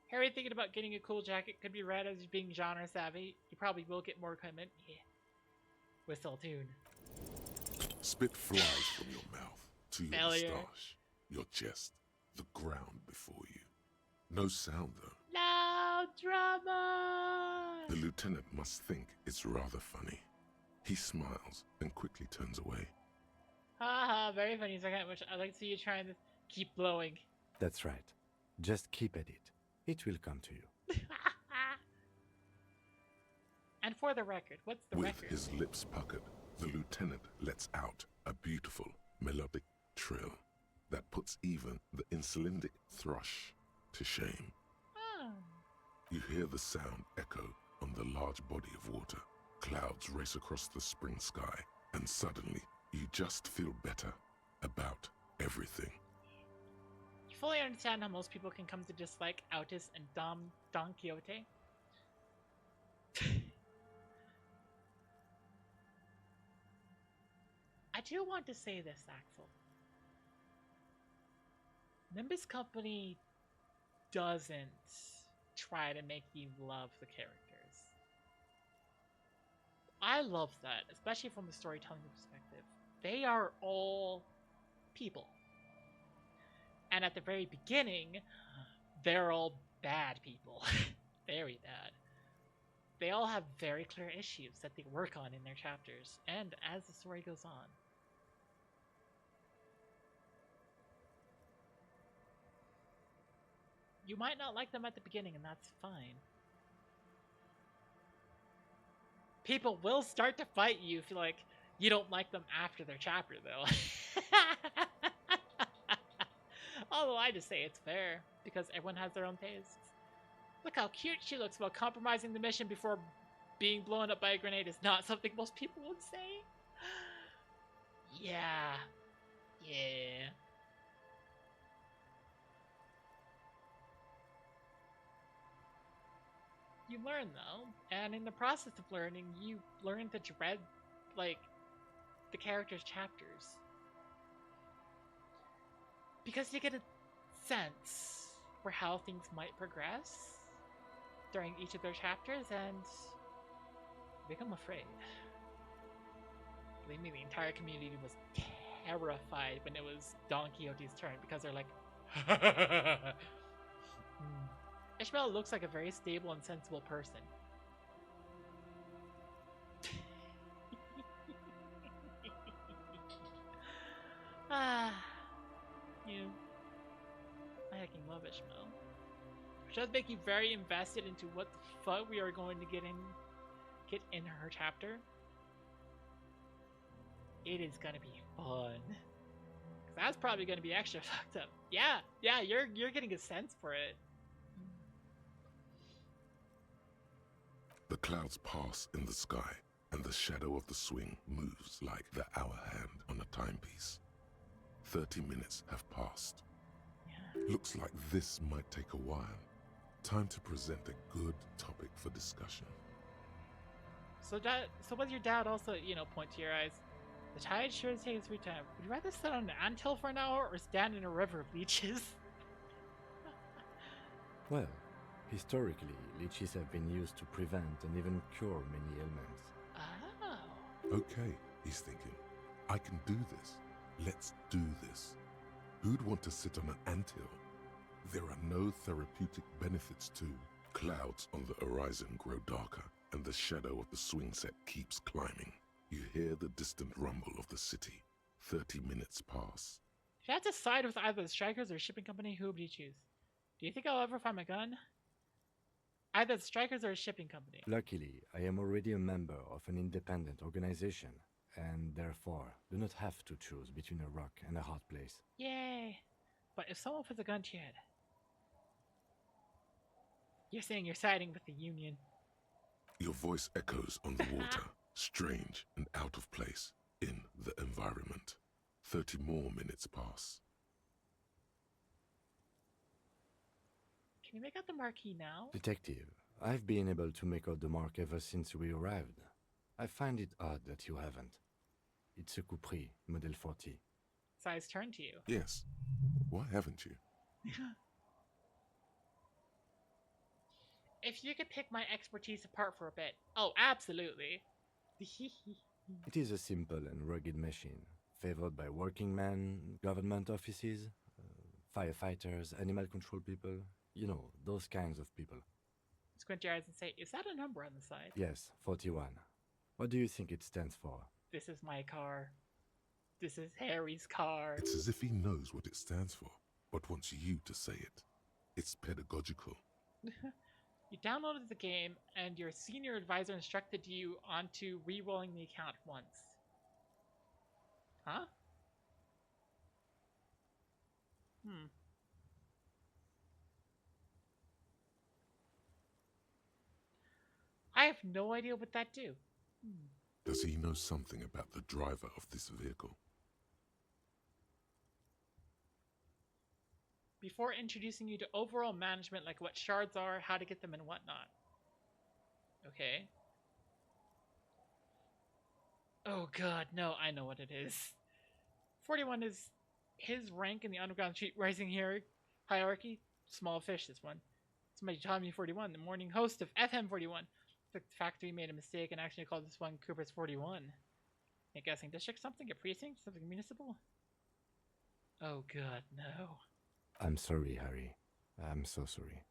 Harry thinking about getting a cool jacket could be read as being genre savvy. You probably will get more equipment. Yeah. Whistle tune.
Spit flies from your mouth to your
Failure.
moustache, your chest, the ground before you. No sound though.
Loud drama!
The lieutenant must think it's rather funny. He smiles and quickly turns away.
Haha, very funny. I'd like to see you trying to keep blowing.
That's right. Just keep at it. It will come to you.
And for the record, what's the
With
record?
his lips puckered, the lieutenant lets out a beautiful melodic trill that puts even the insulindic thrush to shame.
Oh.
You hear the sound echo on the large body of water. Clouds race across the spring sky, and suddenly you just feel better about everything.
You fully understand how most people can come to dislike Autis and Don Quixote? I do want to say this, Axel. Nimbus Company doesn't try to make you love the characters. I love that, especially from a storytelling perspective. They are all people. And at the very beginning, they're all bad people. Very bad. They all have very clear issues that they work on in their chapters, and as the story goes on. You might not like them at the beginning, and that's fine. People will start to fight you if you don't like them after their chapter, though. Although I just say it's fair, because everyone has their own tastes. Look how cute she looks while compromising the mission before being blown up by a grenade is not something most people would say. Yeah. Yeah. You learn, though, and in the process of learning, you learn to dread, the characters' chapters. Because you get a sense for how things might progress during each of their chapters, and you become afraid. Believe me, the entire community was terrified when it was Don Quixote's turn, because they're like, Ishmael looks like a very stable and sensible person. Ah, you. I fucking love Ishmael. Which does make you very invested into what the fuck we are going to get in her chapter. It is gonna be fun. That's probably gonna be extra fucked up. Yeah, you're getting a sense for it.
The clouds pass in the sky, and the shadow of the swing moves like the hour hand on a timepiece. 30 minutes have passed.
Yeah.
Looks like this might take a while. Time to present a good topic for discussion.
So was your dad also, point to your eyes? The tide sure takes its sweet time. Would you rather sit on an anthill for an hour or stand in a river of leeches?
Well, historically, leeches have been used to prevent and even cure many ailments.
Oh.
Okay, he's thinking. I can do this. Let's do this. Who'd want to sit on an anthill? There are no therapeutic benefits to. Clouds on the horizon grow darker, and the shadow of the swing set keeps climbing. You hear the distant rumble of the city. 30 minutes pass.
If you had to side with either the strikers or shipping company, who would you choose? Do you think I'll ever find my gun? Either the strikers or a shipping company.
Luckily, I am already a member of an independent organization, and therefore do not have to choose between a rock and a hard place.
Yay! But if someone puts a gun to your head, you're saying you're siding with the Union.
Your voice echoes on the water, strange and out of place in the environment. 30 more minutes pass.
Can you make out the marquee now?
Detective, I've been able to make out the mark ever since we arrived. I find it odd that you haven't. It's a Coupris, Model 40.
Size turn to you.
Yes. Why haven't you?
If you could pick my expertise apart for a bit. Oh, absolutely.
It is a simple and rugged machine, favored by working men, government offices, firefighters, animal control people. You know, those kinds of people.
Squint your eyes and say, is that a number on the side?
Yes, 41. What do you think it stands for?
This is my car. This is Harry's car.
It's as if he knows what it stands for, but wants you to say it. It's pedagogical.
You downloaded the game, and your senior advisor instructed you onto re-rolling the account once. Huh? I have no idea what that do.
Does he know something about the driver of this vehicle?
Before introducing you to overall management, like what shards are, how to get them, and whatnot. Okay. Oh god, no, I know what it is. 41 is his rank in the underground street rising hierarchy. Small fish, this one. Somebody taught me 41, the morning host of FM 41. The factory made a mistake and actually called this one Cooper's 41. A guessing district, something? A precinct? Something municipal? Oh god, no.
I'm sorry, Harry. I'm so sorry.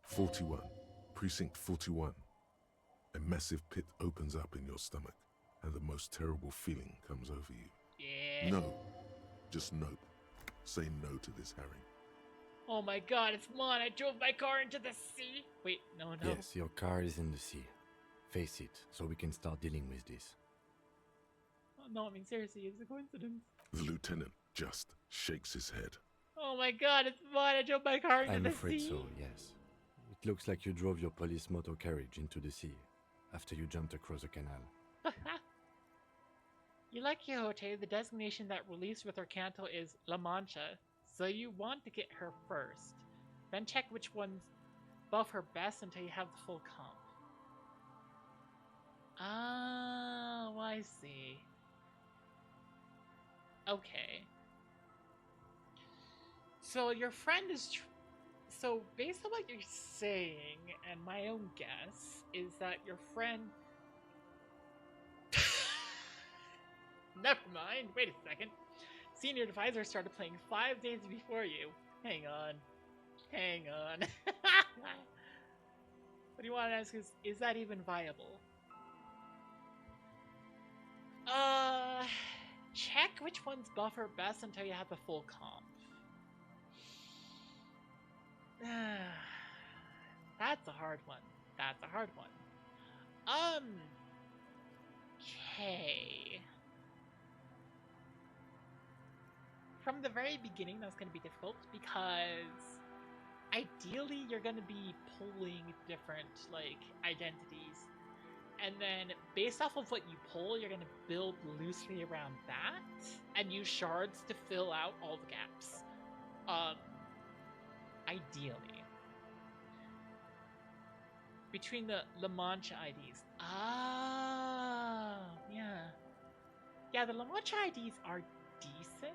41. Precinct 41. A massive pit opens up in your stomach, and the most terrible feeling comes over you.
Yeah.
No. Just nope. Say no to this, Harry.
Oh my god, it's Mon! I drove my car into the sea! Wait, no.
Yes, your car is in the sea. Face it, so we can start dealing with this.
Oh, no, I mean seriously, it's a coincidence.
The lieutenant just shakes his head.
Oh my god, it's Mon! I drove my car into the sea!
I'm afraid so, yes. It looks like you drove your police motor carriage into the sea, after you jumped across a canal.
You like Quixote, the designation that released with her canto is La Mancha, so you want to get her first. Then check which ones buff her best until you have the full comp. Oh, I see. Okay. So your friend is... So based on what you're saying, and my own guess, is that your friend... Never mind, wait a second. Senior advisor started playing 5 days before you. Hang on. Hang on. What do you want to ask is that even viable? Check which ones buffer best until you have the full comp. That's a hard one. That's a hard one. Okay. From the very beginning, that's going to be difficult because ideally you're going to be pulling different, like, identities. And then, based off of what you pull, you're going to build loosely around that and use shards to fill out all the gaps. Ideally. Between the La Mancha IDs. Ah, yeah. Yeah, the La Mancha IDs are decent.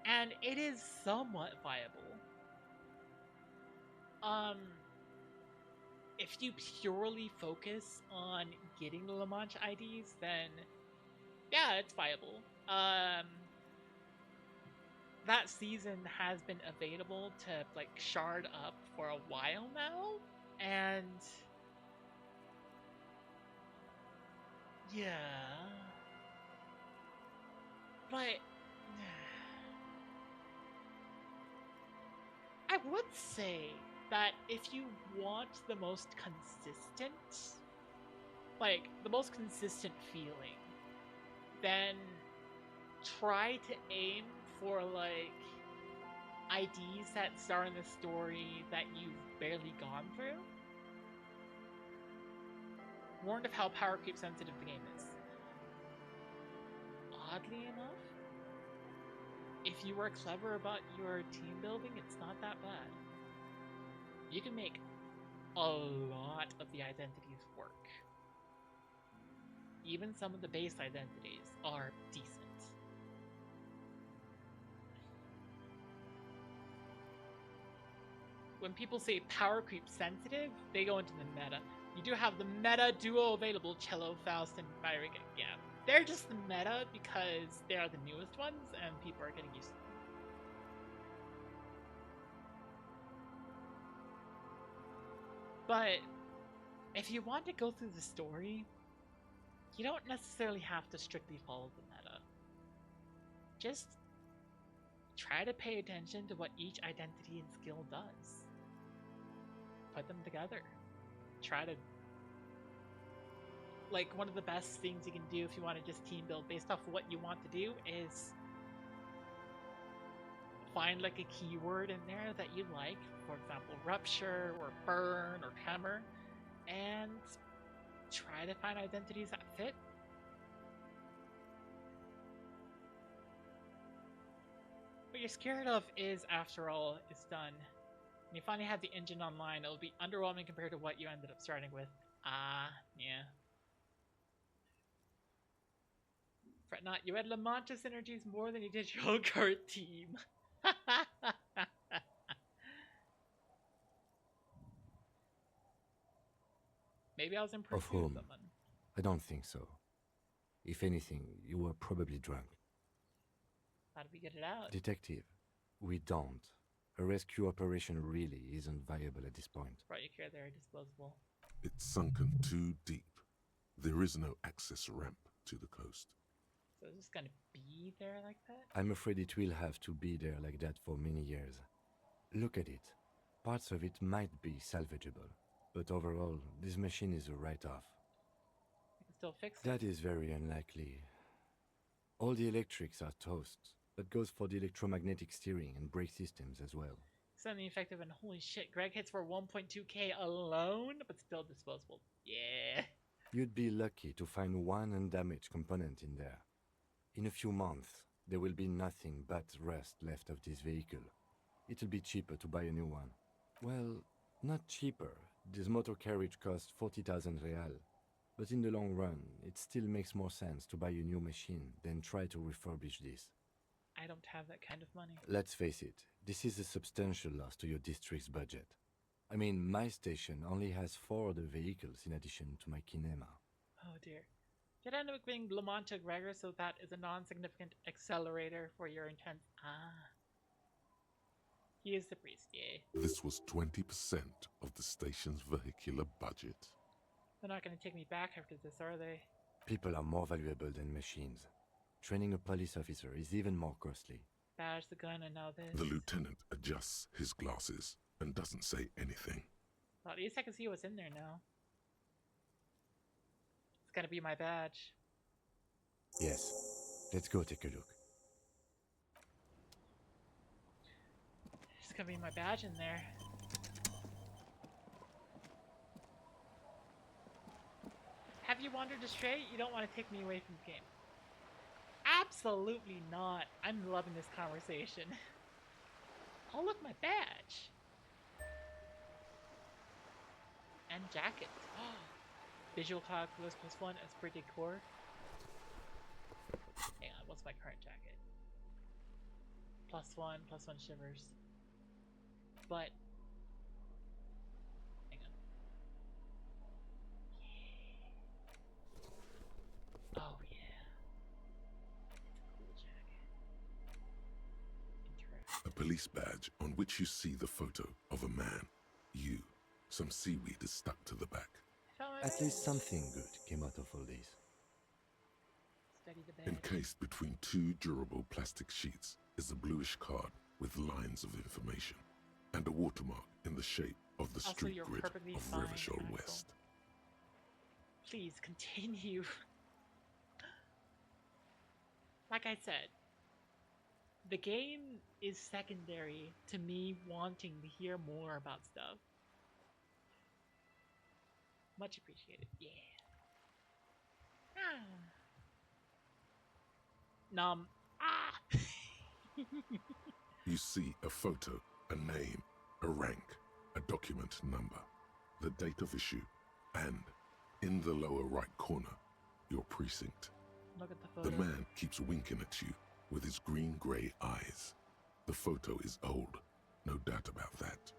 And it is somewhat viable. If you purely focus on getting the La Mancha IDs, then yeah, it's viable. That season has been available to, like, shard up for a while now, and yeah, but I would say that if you want the most consistent, like, the most consistent feeling, then try to aim for, like, IDs that star in the story that you've barely gone through. Warned of how power creep sensitive the game is. Oddly enough, if you are clever about your team building, it's not that bad. You can make a lot of the identities work. Even some of the base identities are decent. When people say power creep sensitive, they go into the meta. You do have the meta duo available, Cello, Faust, and Byron. Yeah, they're just the meta because they are the newest ones and people are getting used to them. But if you want to go through the story, you don't necessarily have to strictly follow the meta. Just try to pay attention to what each identity and skill does. Put them together. Try to... Like, one of the best things you can do if you want to just team build based off what you want to do is find, like, a keyword in there that you like. For example, rupture, or burn, or tremor. And try to find identities that fit. What you're scared of is, after all is done, when you finally have the engine online, it'll be underwhelming compared to what you ended up starting with. Yeah. Fret not, you had La Mancha synergies more than you did your own current team. Maybe I was in
Of
pursuit of
whom?
someone.
I don't think so. If anything, you were probably drunk.
How did we get it out?
Detective, we don't. A rescue operation really isn't viable at this point.
Brought you care they're disposable.
It's sunken too deep. There is no access ramp to the coast.
So it's just gonna be there like that?
I'm afraid it will have to be there like that for many years. Look at it. Parts of it might be salvageable, but overall, this machine is a write-off.
You can still fix it.
That is very unlikely. All the electrics are toast. That goes for the electromagnetic steering and brake systems as well.
Suddenly effective, and holy shit, Greg hits for 1.2k alone, but still disposable. Yeah.
You'd be lucky to find one undamaged component in there. In a few months, there will be nothing but rust left of this vehicle. It'll be cheaper to buy a new one. Well, not cheaper. This motor carriage costs 40,000 real. But in the long run, it still makes more sense to buy a new machine than try to refurbish this.
I don't have that kind of money.
Let's face it, this is a substantial loss to your district's budget. I mean, my station only has 4 other vehicles in addition to my kinema.
Oh dear. Did I end up being La Mancha Gregor, so that is a non-significant accelerator for your intense... He is the priest, yay.
This was 20% of the station's vehicular budget.
They're not going to take me back after this, are they?
People are more valuable than machines. Training a police officer is even more costly.
Badge, the gun, and now this.
The lieutenant adjusts his glasses and doesn't say anything.
Well, at least I can see what's in there now. It's gonna be my badge.
Yes. Let's go take a look.
It's gonna be my badge in there. Have you wandered astray? You don't want to take me away from the game. Absolutely not. I'm loving this conversation. Oh, look, my badge. And jacket. Visual calculus +1 as per decor. Hang on, what's my current jacket? +1 shivers. But hang on. Oh yeah. It's a cool jacket. Interesting.
A police badge on which you see the photo of a man. You. Some seaweed is stuck to the back.
At least something good came out of all this.
Study the badge.
Encased between two durable plastic sheets is a bluish card with lines of information and a watermark in the shape of the
Also,
street
you're
grid
perfectly
of
fine,
Revachol
Axel.
West.
Please continue. Like I said, the game is secondary to me wanting to hear more about stuff. Much appreciated. Yeah. Num. Ah.
You see a photo, a name, a rank, a document number, the date of issue, and, in the lower right corner, your precinct.
Look at the photo.
The man keeps winking at you with his green-grey eyes. The photo is old, no doubt about that.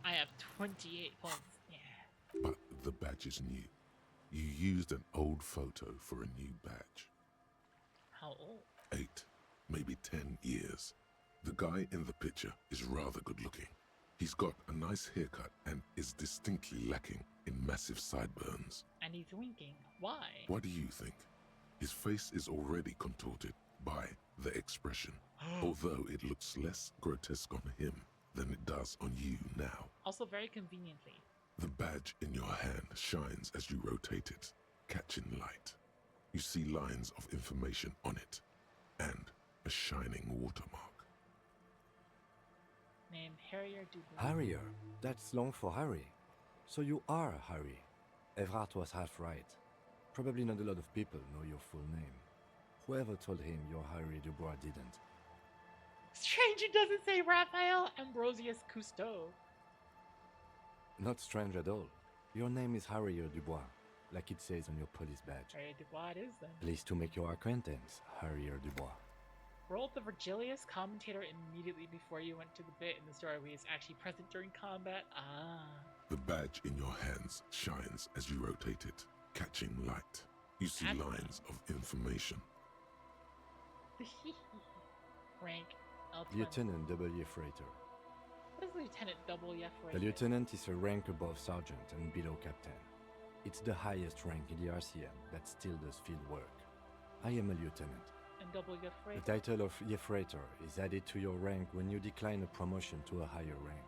I have 28 points. Yeah.
But the badge is new. You used an old photo for a new badge.
How old?
8, maybe 10 years. The guy in the picture is rather good looking. He's got a nice haircut and is distinctly lacking in massive sideburns.
And he's winking. Why?
What do you think? His face is already contorted by the expression, although it looks less grotesque on him than it does on you now.
Also very conveniently.
The badge in your hand shines as you rotate it, catching light. You see lines of information on it, and a shining watermark.
Name Harrier Dubois.
Harrier? That's long for Harry. So you are Harry. Evrard was half right. Probably not a lot of people know your full name. Whoever told him you're Harry Dubois didn't.
Strange it doesn't say Raphael Ambrosius Cousteau.
Not strange at all. Your name is Harrier Dubois, like it says on your police badge.
Harrier Dubois it is then.
Pleased to make your acquaintance, Harrier Dubois.
Rolled the Virgilius commentator immediately before you went to the bit in the story where he's actually present during combat. Ah.
The badge in your hands shines as you rotate it, catching light. You see lines of information.
Rank L20.
Lieutenant W. Freighter.
What is Lieutenant W.
The lieutenant is a rank above sergeant and below captain. It's the highest rank in the RCM that still does field work. I am a lieutenant.
And W. Freighter.
The title of Freighter is added to your rank when you decline a promotion to a higher rank.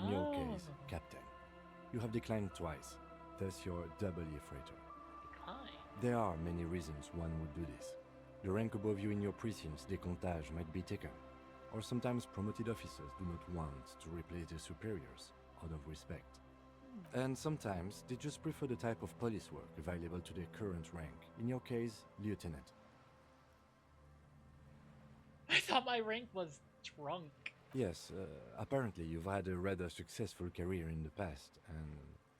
In your case, captain. You have declined twice, thus you're W. Freighter.
Decline?
There are many reasons one would do this. The rank above you in your precinct's décomptage might be taken, or sometimes promoted officers do not want to replace their superiors out of respect. And sometimes they just prefer the type of police work available to their current rank, in your case, lieutenant.
I thought my rank was drunk.
Yes, apparently you've had a rather successful career in the past, and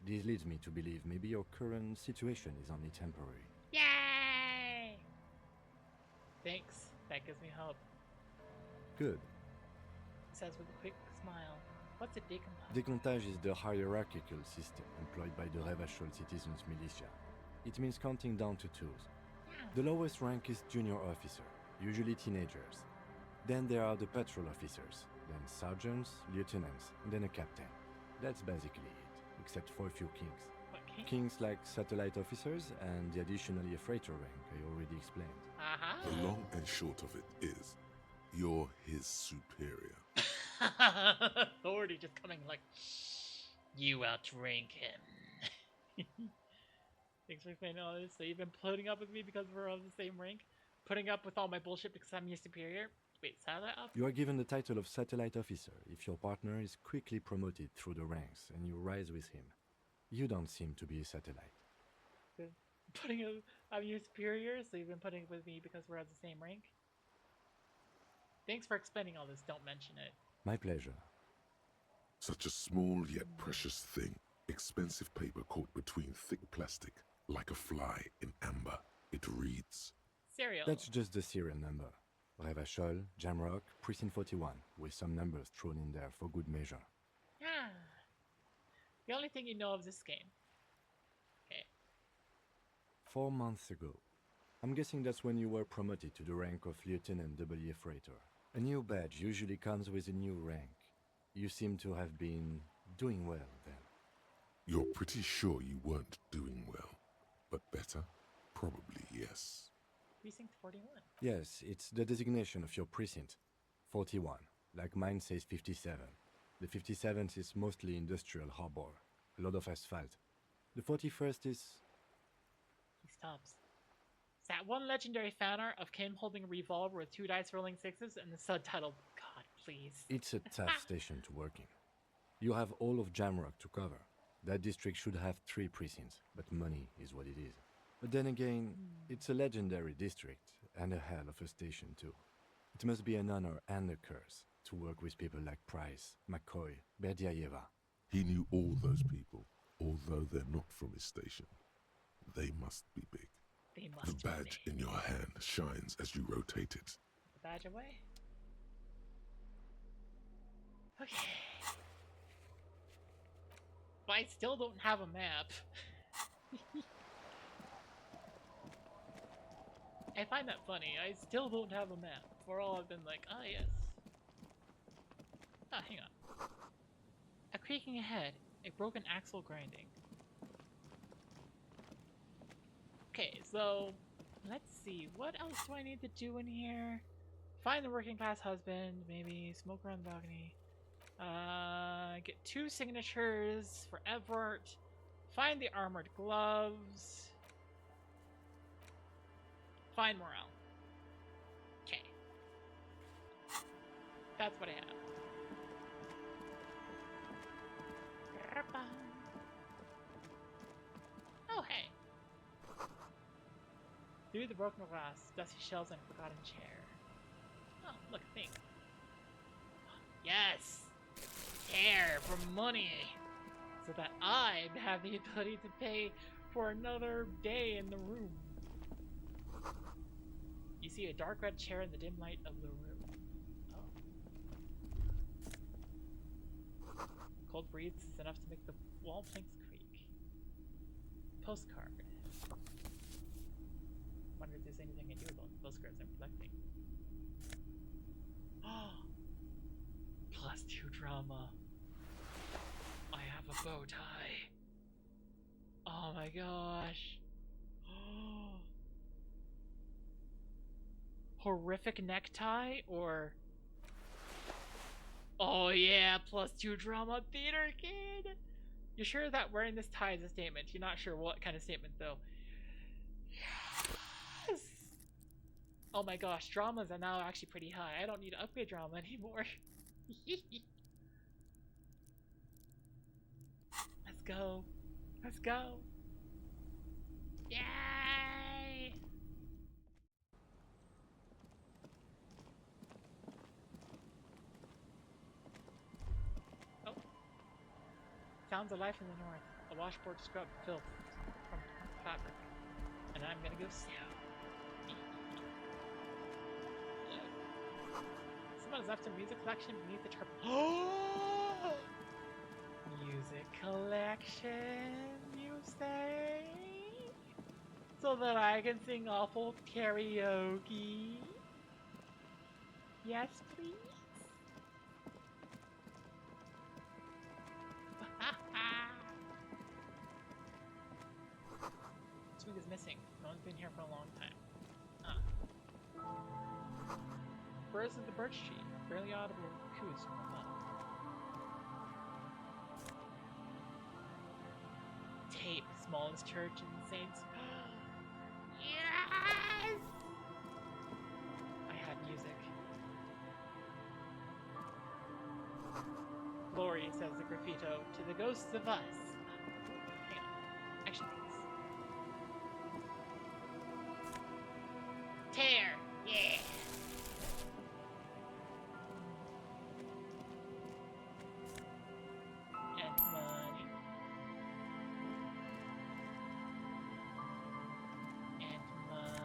this leads me to believe maybe your current situation is only temporary.
Yay! Thanks. That gives me hope.
Good.
Says with a quick smile. What's a decompose?
Décomptage is the hierarchical system employed by the Revachol Citizens Militia. It means counting down to twos. The lowest rank is junior officer, usually teenagers. Then there are the patrol officers, then sergeants, lieutenants, and then a captain. That's basically it, except for a few kings.
What king?
Kings like satellite officers and the additionally a freighter rank I already explained.
The long and short of it is, you're his superior.
Authority just coming like, you outrank him. Thanks for explaining all this. So you've been putting up with me because we're of the same rank? Putting up with all my bullshit because I'm your superior? Wait, satellite officer?
You are given the title of satellite officer if your partner is quickly promoted through the ranks and you rise with him. You don't seem to be a satellite.
I'm your superior, so you've been putting up with me because we're of the same rank? Thanks for explaining all this. Don't mention it.
My pleasure.
Such a small yet precious thing. Expensive paper caught between thick plastic, like a fly in amber. It reads...
Serial.
That's just the serial number. Revachol, Jamrock, Precinct 41, with some numbers thrown in there for good measure.
Ah. The only thing you know of this game. Okay.
4 months ago. I'm guessing that's when you were promoted to the rank of Lieutenant W. Freighter. A new badge usually comes with a new rank. You seem to have been doing well then.
You're pretty sure you weren't doing well, but better? Probably yes.
Precinct 41.
Yes, it's the designation of your precinct. 41, like mine says 57. The 57th is mostly industrial harbor, a lot of asphalt. The 41st is...
He stops. It's that one legendary fan art of Kim holding a revolver with 2 dice rolling 6s and the subtitle, God, please.
It's a tough station to work in. You have all of Jamrock to cover. That district should have 3 precincts, but money is what it is. But then again, it's a legendary district, and a hell of a station too. It must be an honor and a curse to work with people like Price, McCoy, Berdiaeva.
He knew all those people, although they're not from his station. They must be big.
They must
The badge in your hand shines as you rotate it.
The badge away. Okay. But I still don't have a map. I find that funny. I still don't have a map. For all I've been like, ah, yes. Ah, hang on. A creaking ahead. A broken axle grinding. Okay, so let's see. What else do I need to do in here? Find the working class husband, maybe. Smoke around the balcony. Get 2 signatures for Everett. Find the armored gloves. Find morale. Okay. That's what I have. Oh, hey. Through the broken glass, dusty shelves, and a forgotten chair. Oh, look, a thing. Yes! Care for money! So that I have the ability to pay for another day in the room. You see a dark red chair in the dim light of the room. Oh. Cold breeze is enough to make the wall planks creak. Postcard. Wonder if there's anything I do about the postcards I'm collecting. +2 drama. I have a bow tie. Oh my gosh. Horrific necktie or... Oh yeah, +2 drama theater kid. You're sure that wearing this tie is a statement? You're not sure what kind of statement though. Yes! Oh my gosh, dramas are now actually pretty high. I don't need to upgrade drama anymore. Let's go. Let's go. Yay! Oh. Sounds of life in the north. A washboard scrub filth from fabric. And I'm gonna go south. Someone has left a music collection beneath the tarpaulin. Music collection, you say? So that I can sing awful karaoke? Yes, please? missing. No one's been here for a long time. Birds of the birch tree. Barely audible coos from above. Tape. Smallest church in the Saints. Yes! I had music. Glory, says the graffito, to the ghosts of us. Hang on. Action please. Tear! Yeah! And money. And money.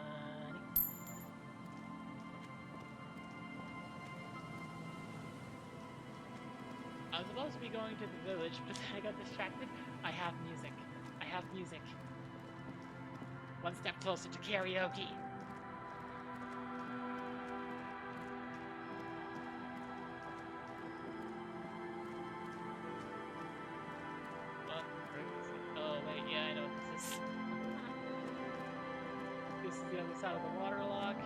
I was supposed to be going to the village, but then I got distracted. I have music. I have music. One step closer to karaoke. Oh, wait, yeah, I know what this is. This is the other side of the waterlock.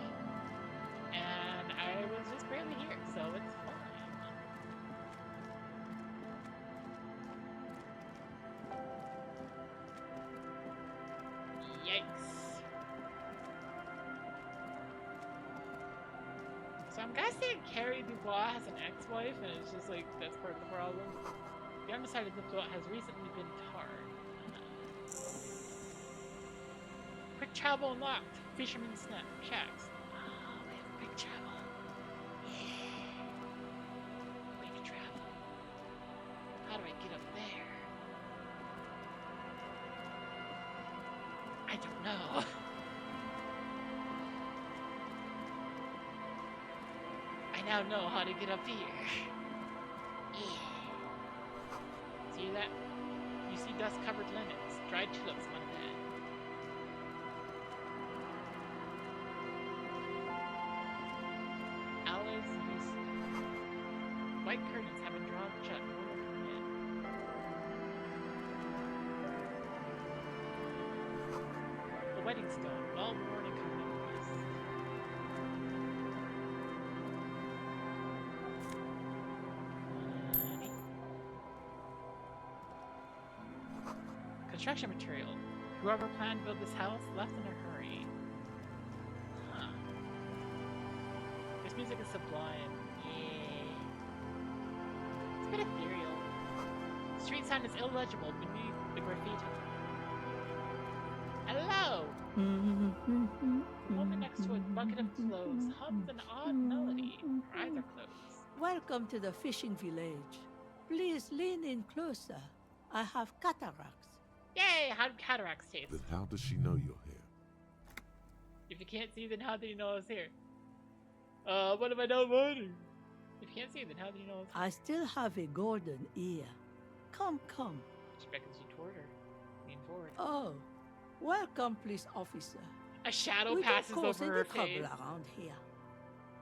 And I was just barely here, so it's fine. Yikes. So I'm guessing Carrie Dubois has an ex-wife, and it's just like, that's part of the problem. The underside of the boat has recently been tarred. Quick travel unlocked. Fisherman's Snap. Shacks. Oh, we have quick travel. Yeah. Quick travel. How do I get up there? I don't know. I now know how to get up here. Yeah. See that? You see dust-covered linens, dried tulips on a bed. Alice used white curtains have been drawn shut. No one will come in. The wedding stone, well worn and covered in rust. Money. Construction material. Whoever planned to build this house left in a hurry. Huh. This music is sublime. Yeah. It's a bit ethereal. The street sign is illegible beneath the graffiti. Hello! The woman next to a bucket of clothes hums an odd melody. Her eyes are closed.
Welcome to the fishing village. Please lean in closer. I have cataracts.
Yay! How do cataracts taste?
Then how does she know you're here?
If you can't see, then how do you know I was here? What if I don't want to? If you can't see, then how do you know I was here?
I still have a golden ear. Come, come.
She beckons you toward her. Lean forward.
Oh, welcome, police officer.
A shadow
we
passes
don't cause
over
any
her
trouble
face.
around here.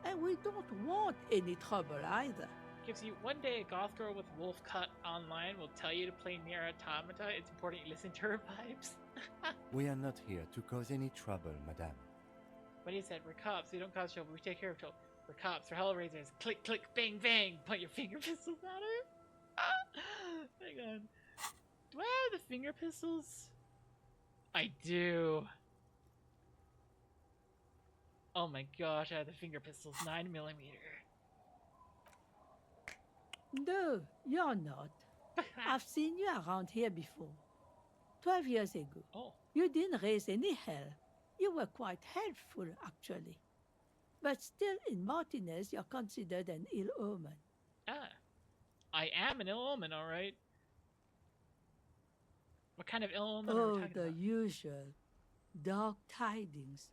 And we don't want any trouble either.
Gives you one day a goth girl with wolf cut online will tell you to play Nier Automata. It's important you listen to her vibes.
We are not here to cause any trouble, madame.
What he said, we're cops, we don't cause trouble, we take care of trouble. We're cops, we're hellraisers. Click, click, bang, bang. Point your finger pistols at her. Hang on. Do I have the finger pistols? I do. Oh my gosh, I have the finger pistols, 9mm.
No, you're not. I've seen you around here before. 12 years ago.
Oh.
You didn't raise any hell. You were quite helpful, actually. But still, in Martinez, you're considered an ill omen.
Ah. I am an ill omen, alright. What kind of ill omen are we talking about?
Usual. Dark tidings.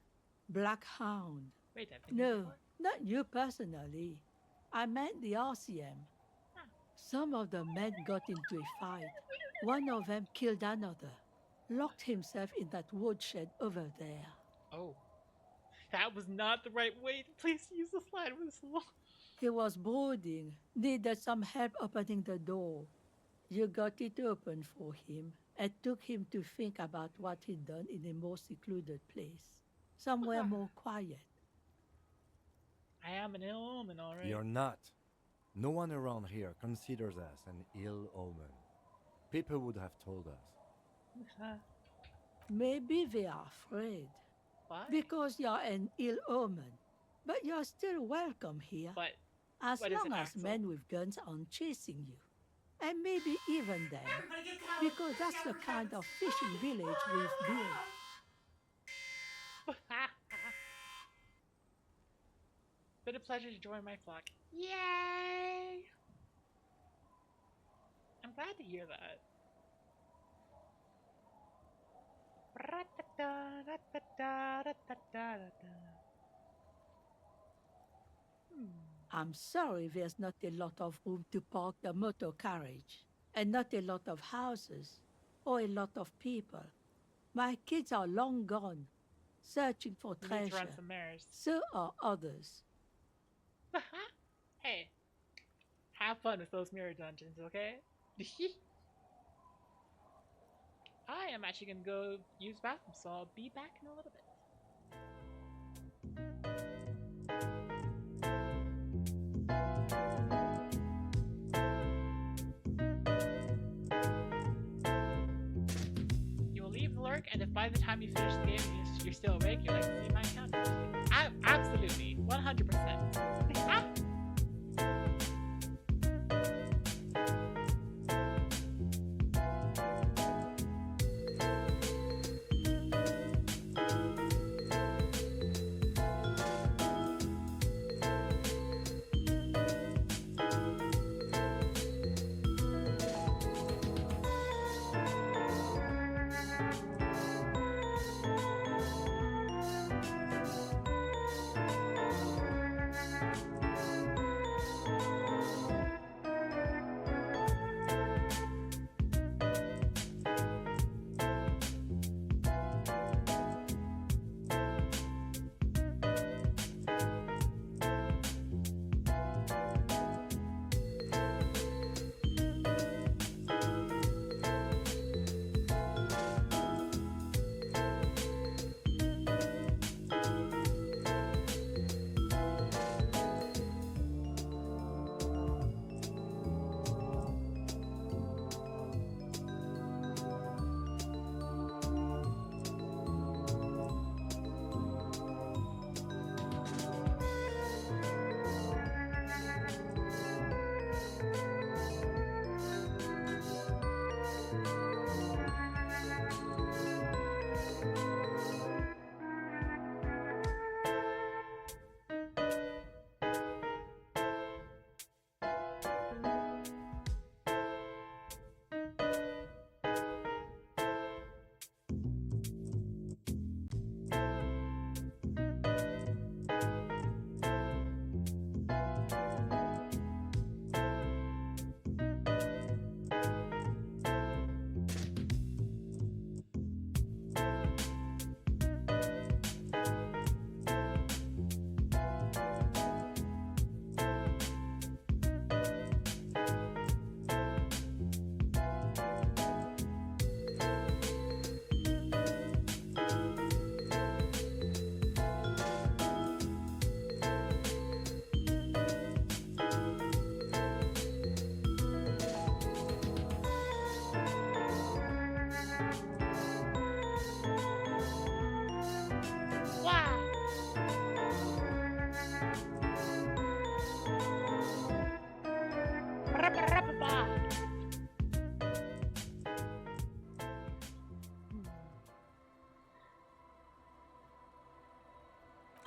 Black hound.
Wait, I've been
No,
before?
not you personally. I meant the RCM. Some of the men got into a fight. One of them killed another. Locked himself in that woodshed over there.
Oh. That was not the right way to please use the slide whistle.
He was brooding. Needed some help opening the door. You got it open for him, and took him to think about what he'd done in a more secluded place, somewhere more quiet.
I am an ill omen, all right.
You're not. No one around here considers us an ill omen. People would have told us.
Maybe they are afraid.
Why?
Because you're an ill omen. But you're still welcome here.
But
as
what is
long
it,
as
Axel?
men with guns aren't chasing you. And maybe even then. Because that's the kind of fishing village we've built.
Been a pleasure to join my flock. Yay! I'm glad to hear that.
I'm sorry there's not a lot of room to park the motor carriage, and not a lot of houses, or a lot of people. My kids are long gone, searching for
We need to run
treasure.
some mares.
So are others.
Hey, have fun with those mirror dungeons, okay? I am actually gonna go use the bathroom, so I'll be back in a little bit. You will leave the lurk, and if by the time you finish the game you're still awake, you'd like to see my account. Absolutely, 100%.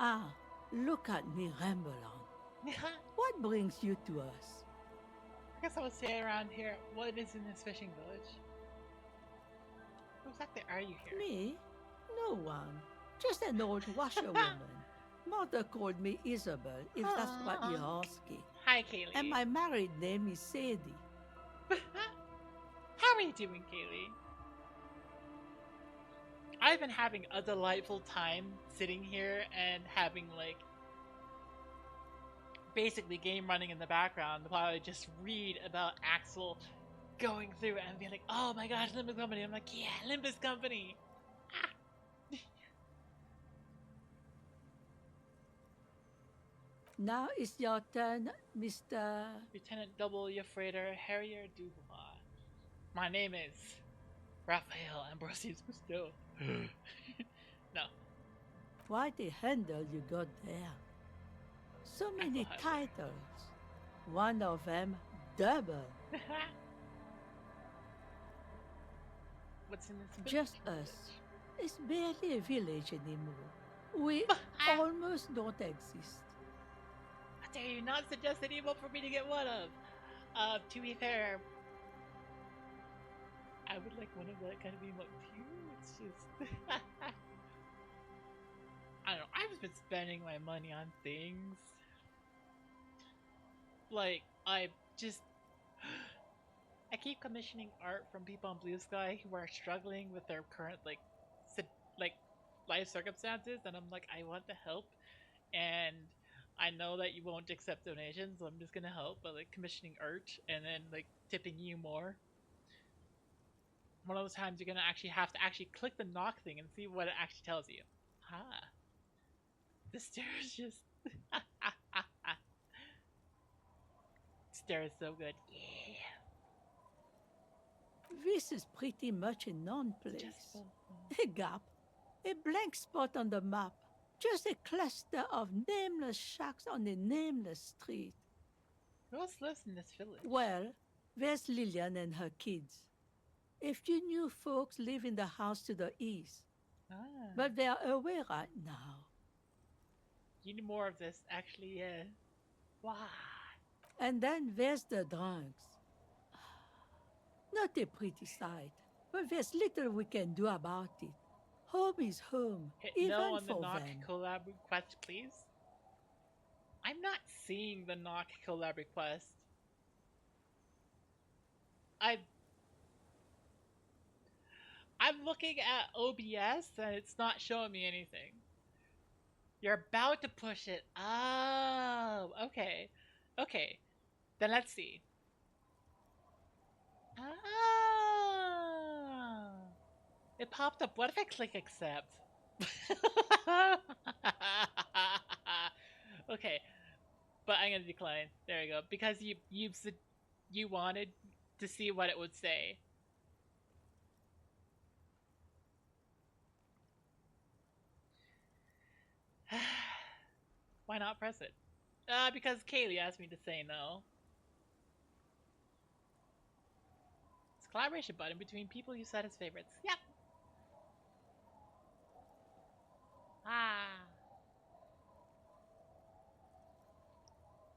Ah, look at me ramble on. What brings you to us?
I guess I would say around here, what is in this fishing village? Who exactly are you here?
Me? No one. Just an old washerwoman. Mother called me Isabel, if that's what you're asking.
Hi, Kaylee.
And my married name is Sadie.
How are you doing, Kaylee? I've been having a delightful time sitting here and having, like, basically game running in the background while I just read about Axel going through it and being like, oh my gosh, Limbus Company. I'm like, yeah, Limbus Company.
Now it's your turn, Mr.
Lieutenant W. Freighter Harrier Dubois. My name is Raphael Ambrosius Cousteau. No.
Quite a handle you got there. So many titles. One of them double.
What's in this
Just us. It's barely a village anymore. We almost don't exist.
How dare you not suggest an emote for me to get one of? To be fair, I would like one of that kind of emote too. It's just... I don't know, I've just been spending my money on things. Like, I keep commissioning art from people on Blue Sky who are struggling with their current, like life circumstances, and I'm like, I want to help, and I know that you won't accept donations, so I'm just gonna help by, like, commissioning art, and then, like, tipping you more. One of those times you're gonna actually have to click the knock thing and see what it actually tells you. Ah. The stare is just... Stare is so good. Yeah.
This is pretty much a non-place. A gap. A blank spot on the map. Just a cluster of nameless shacks on a nameless street.
Who else lives in this village?
Well, there's Lillian and her kids. A few new folks live in the house to the east. But they're away right now.
You need more of this, actually, yeah. Why?
And then there's the drunks. Not a pretty sight, but there's little we can do about it. Home is home,
Hit
even
no on the
for
knock
them.
collab request, please. I'm not seeing the knock collab request. I'm looking at OBS and it's not showing me anything. You're about to push it. Oh, okay. Okay. Then let's see. Oh. It popped up. What if I click accept? Okay. But I'm gonna decline. There we go. Because you wanted to see what it would say. Why not press it? Because Kaylee asked me to say no. It's a collaboration button between people you set as favorites. Yep.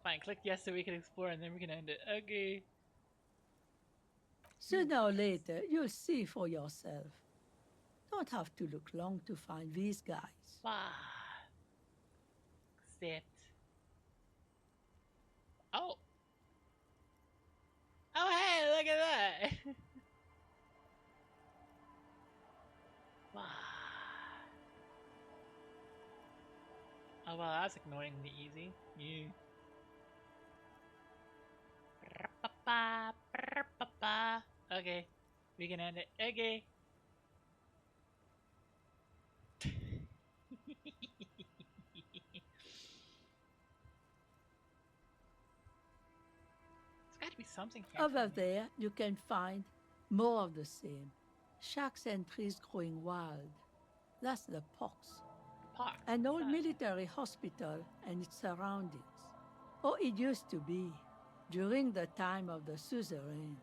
Fine, click yes so we can explore and then we can end it. Okay.
Sooner or later, you'll see for yourself. Don't have to look long to find these guys.
Accept. Oh. Oh, hey, look at that. Oh, well, that's ignoring the easy. Yeah. Okay, we can end it. Okay. There's got to be something here.
Over there, you can find more of the same. Shacks and trees growing wild. That's the Pox. An old military hospital and its surroundings. Or it used to be, during the time of the suzerain.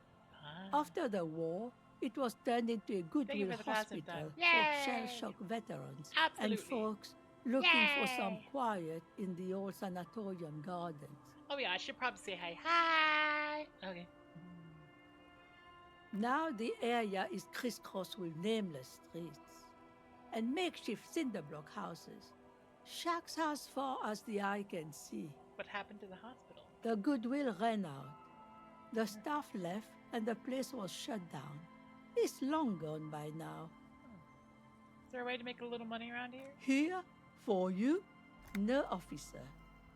After the war, it was turned into a goodwill hospital for shell-shock veterans and folks looking for some quiet in the old sanatorium gardens.
Oh yeah, I should probably say hi. Hi! Okay.
Now the area is crisscrossed with nameless streets and makeshift cinderblock houses. Shacks as far as the eye can see.
What happened to the hospital?
The goodwill ran out. The staff left and the place was shut down. It's long gone by now.
Is there a way to make a little money around here?
Here? For you? No, officer.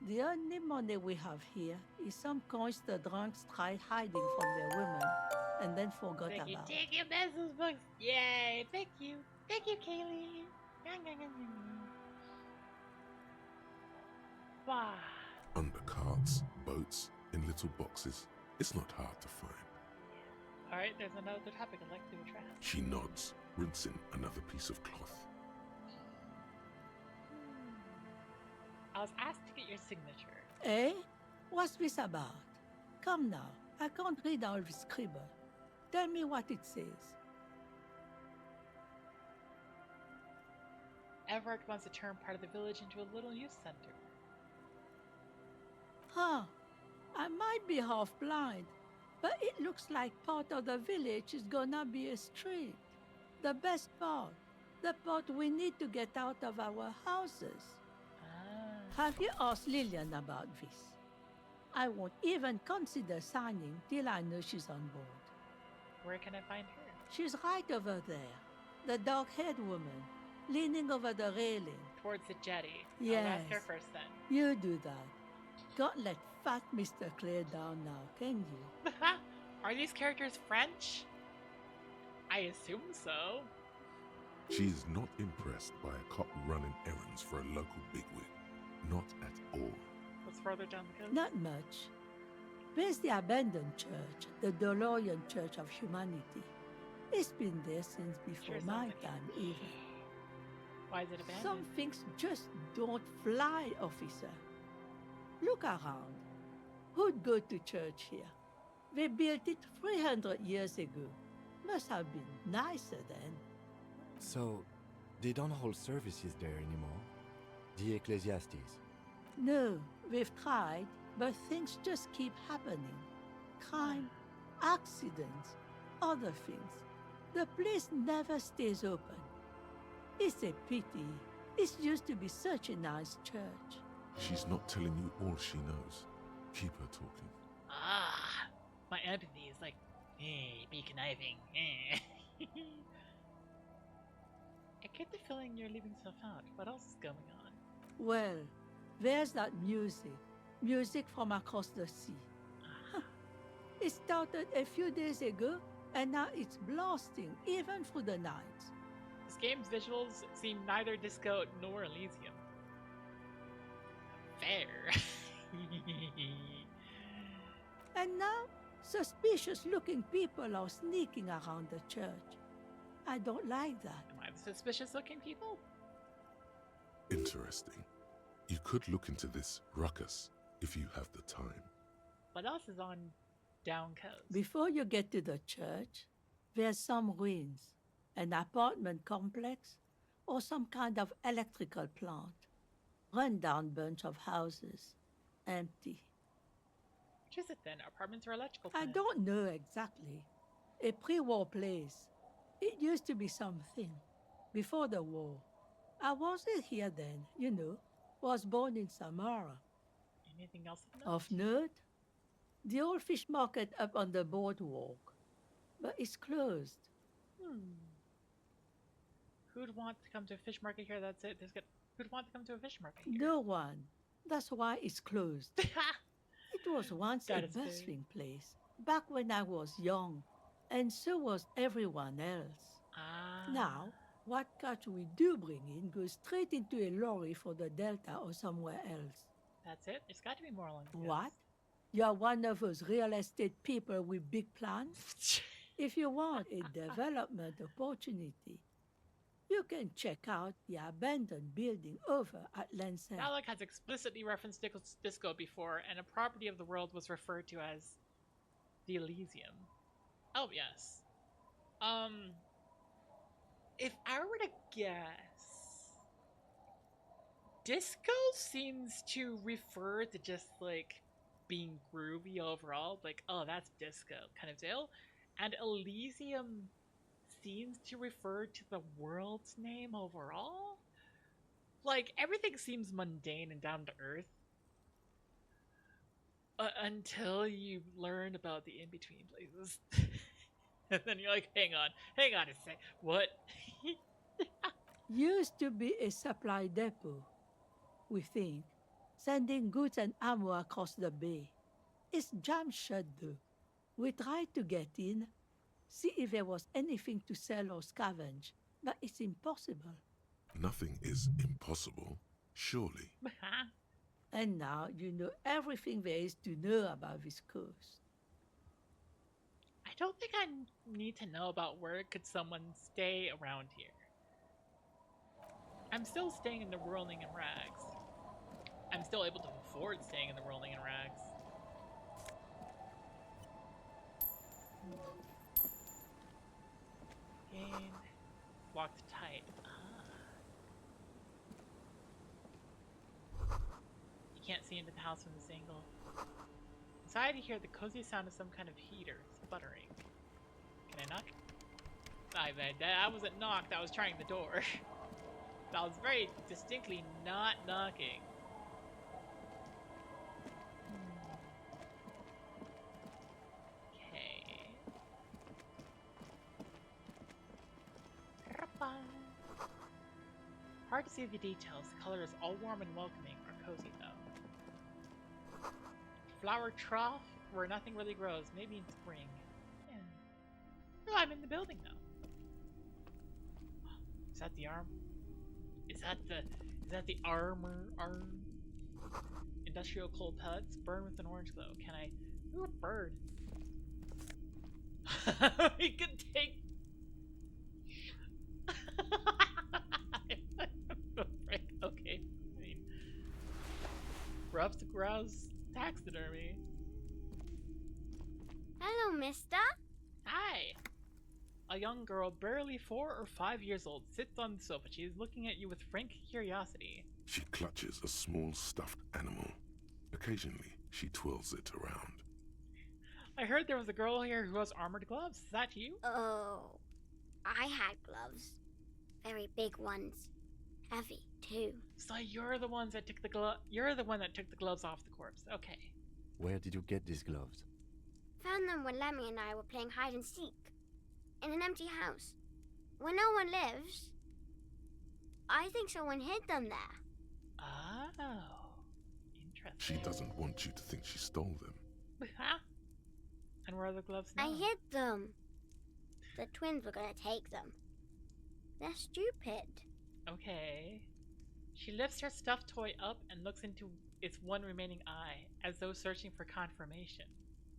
The only money we have here is some coins the drunks tried hiding from their women. and then forgot
Thank you.
about.
Take your business books. Yay! Thank you. Thank you, Kaylee. Wow.
Under carts, boats, in little boxes. It's not hard to find.
Alright, there's another topic I'd like to address.
She nods, rinsing another piece of cloth.
I was asked to get your signature.
Eh? What's this about? Come now, I can't read all this scribble. Tell me what it says.
Everett wants to turn part of the village into a little youth center.
Huh. I might be half blind, but it looks like part of the village is gonna be a street. The best part. The part we need to get out of our houses. Have you asked Lillian about this? I won't even consider signing till I know she's on board.
Where can I find her?
She's right over there. The dark-haired woman, leaning over the railing.
Towards the jetty.
Yes.
I'll ask her first then.
You do that. Can't let fat Mr. Clare down now, can you?
Are these characters French? I assume so.
She is not impressed by a cop running errands for a local bigwig. Not at all.
What's further down the coast?
Not much. There's the abandoned church, the DeLorean Church of Humanity. It's been there since before my time, even.
Why is it abandoned?
Some things just don't fly, officer. Look around. Who'd go to church here? They built it 300 years ago. Must have been nicer then.
So, they don't hold services there anymore? The Ecclesiastes?
No, we've tried, but things just keep happening. Crime, accidents, other things. The place never stays open. It's a pity. It used to be such a nice church.
She's not telling you all she knows. Keep her talking.
My empathy is like, hey, be conniving. I get the feeling you're leaving stuff out. What else is going on?
Well, there's that music. Music from across the sea. It started a few days ago, and now it's blasting even through the night.
This game's visuals seem neither disco nor Elysium. Fair.
And now, suspicious-looking people are sneaking around the church. I don't like that.
Am I the suspicious-looking people?
Interesting. You could look into this ruckus if you have the time.
What else is on down coast?
Before you get to the church, there's some ruins, an apartment complex, or some kind of electrical plant. Run-down bunch of houses, empty.
Which is it then? Apartments or electrical
I
plants?
don't know exactly. A pre-war place. It used to be something. Before the war. I wasn't here then, you know. Was born in Samara.
Anything else of note?
Of note? The old fish market up on the boardwalk. But it's closed.
Who'd want to come to a fish market here? That's it. Who'd want to come to a fish market here?
No one. That's why it's closed. It was once
That
a
is fair.
bustling place, back when I was young, and so was everyone else. Now, what catch we do bring in goes straight into a lorry for the Delta or somewhere else.
That's it? There's got to be more along the
What?
coast.
You're one of those real estate people with big plans? If you want a development opportunity, you can check out the abandoned building over at Lansing.
Alec has explicitly referenced disco before, and a property of the world was referred to as the Elysium. Oh, yes. If I were to guess, disco seems to refer to just, like, being groovy overall. Like, oh, that's disco kind of deal. And Elysium seems to refer to the world's name overall. Like, everything seems mundane and down to earth. Until you learn about the in-between places. And then you're like, hang on a sec, what?
Used to be a supply depot, we think, sending goods and ammo across the bay. It's jammed shut though. We tried to get in, See if there was anything to sell or scavenge, but it's impossible.
Nothing is impossible, surely.
And now you know everything there is to know about this coast.
I don't think I need to know about where could someone stay around here. I'm still staying in the Whirling in Rags. I'm still able to afford staying in the Whirling in Rags. Gain. Locked tight. You can't see into the house from this angle. Inside you hear the cozy sound of some kind of heater sputtering. Can I knock? That wasn't knocked, I was trying the door. That was very distinctly not knocking. Okay. Hard to see the details. The color is all warm and welcoming, or cozy though. Flower trough where nothing really grows. Maybe in spring. Yeah. Oh, I'm in the building now. Is that the arm? Is that the armor arm? Industrial coal pellets burn with an orange glow. Can I? Ooh, a bird. We can take. Okay. I mean, rough to grouse taxidermy.
Hello, mister.
Hi. A young girl, barely 4 or 5 years old, sits on the sofa. She is looking at you with frank curiosity.
She clutches a small stuffed animal. Occasionally, she twirls it around.
I heard there was a girl here who has armored gloves. Is that you?
Oh, I had gloves. Very big ones. Heavy, too.
So you're the ones that took the You're the one that took the gloves off the corpse. Okay.
Where did you get these gloves?
Found them when Lemmy and I were playing hide and seek. In an empty house. Where no one lives. I think someone hid them there.
Oh. Interesting.
She doesn't want you to think she stole them.
Huh? And where are the gloves now?
I hid them. The twins were gonna take them. They're stupid.
Okay. She lifts her stuffed toy up and looks into its one remaining eye, as though searching for confirmation.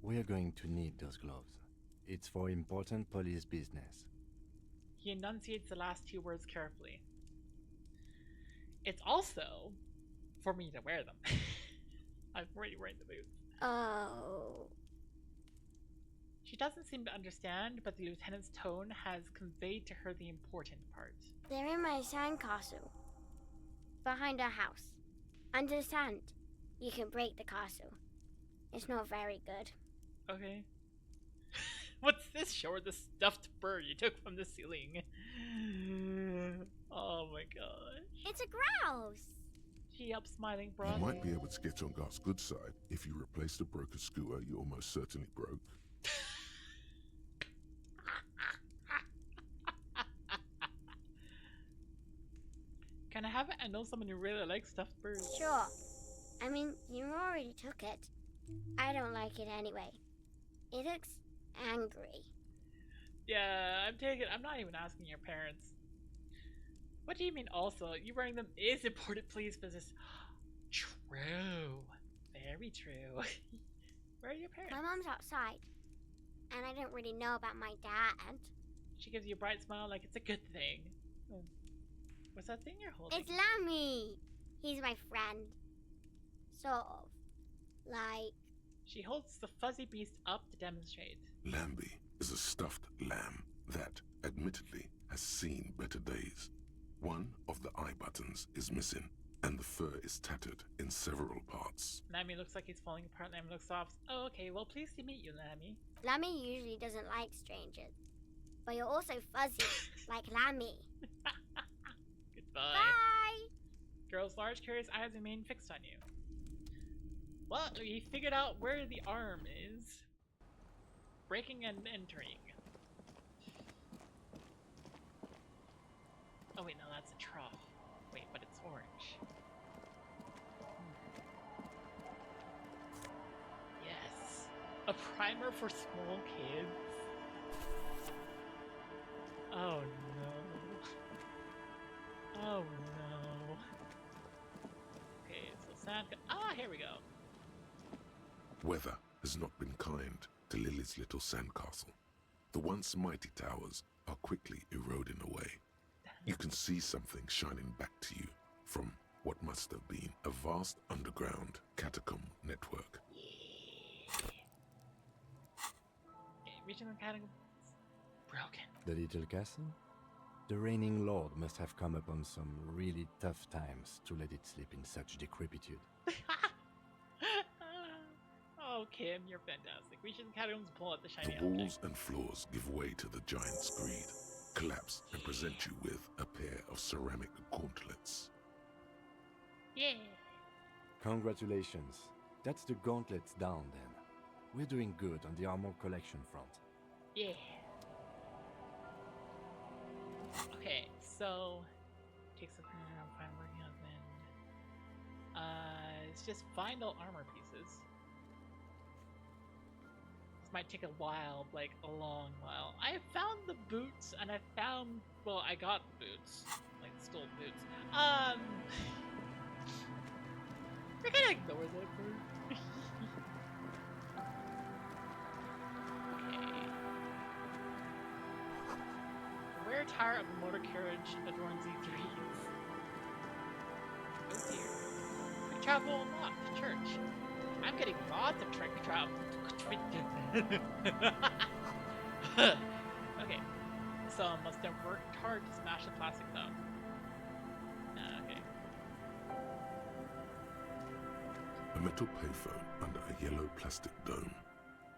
We're going to need those gloves. It's for important police business.
He enunciates the last 2 words carefully. It's also for me to wear them. I'm already wearing the boots.
Oh.
She doesn't seem to understand, but the lieutenant's tone has conveyed to her the important part.
They're in my sandcastle. Behind our house. Under the sand. You can break the castle. It's not very good.
Okay. What's this? Show her the stuffed bird you took from the ceiling. Oh my gosh.
It's a grouse.
She up smiling
You
broadly.
might be able to get on Garth's good side if you replace the broken skewer you almost certainly broke.
Can I have it? I know someone who really likes stuffed birds.
Sure. I mean, you already took it. I don't like it anyway. It looks angry.
Yeah, I'm not even asking your parents. What do you mean also? You wearing them is important police business. True. Very true. Where are your parents?
My mom's outside. And I didn't really know about my dad.
She gives you a bright smile like it's a good thing. What's that thing you're holding?
It's Lammy. He's my friend. Sort of. Like...
She holds the fuzzy beast up to demonstrate.
Lambie is a stuffed lamb that, admittedly, has seen better days. One of the eye buttons is missing, and the fur is tattered in several parts.
Lammy looks like he's falling apart. Lammy looks soft. Oh, okay. Well, pleased to meet you, Lammy.
Lammy usually doesn't like strangers. But you're also fuzzy, like Lammy.
Goodbye.
Bye!
Girl's large, curious eyes remain fixed on you. Well, we figured out where the arm is. Breaking and entering. Oh wait, no, that's a trough. Wait, but it's orange. Yes. A primer for small kids. There we go.
Weather has not been kind to Lily's little sandcastle. The once mighty towers are quickly eroding away. You can see something shining back to you from what must have been a vast underground catacomb network.
Okay, reaching the catacomb. Broken.
The little castle? The reigning lord must have come upon some really tough times to let it sleep in such decrepitude.
Oh, Kim, you're fantastic. Reaching the catacombs, pull out the shiny
The walls
object.
and floors give way to the giant's greed, collapse and present you with a pair of ceramic gauntlets.
Yeah.
Congratulations. That's the gauntlets down then. We're doing good on the armor collection front.
Yeah. Okay, so take something around, find working on then. It's just find all armor pieces. This might take a while, like a long while. I found the boots, and I found, well, I got the boots, like stole boots. We're gonna ignore that part. Okay. The rare tire of a motor carriage adorns these reeds. Oh dear. Quick travel unlocked. Church. I'm getting lots of trick travel. Okay. So must have worked hard to smash the plastic though. Okay.
A metal payphone under a yellow plastic dome.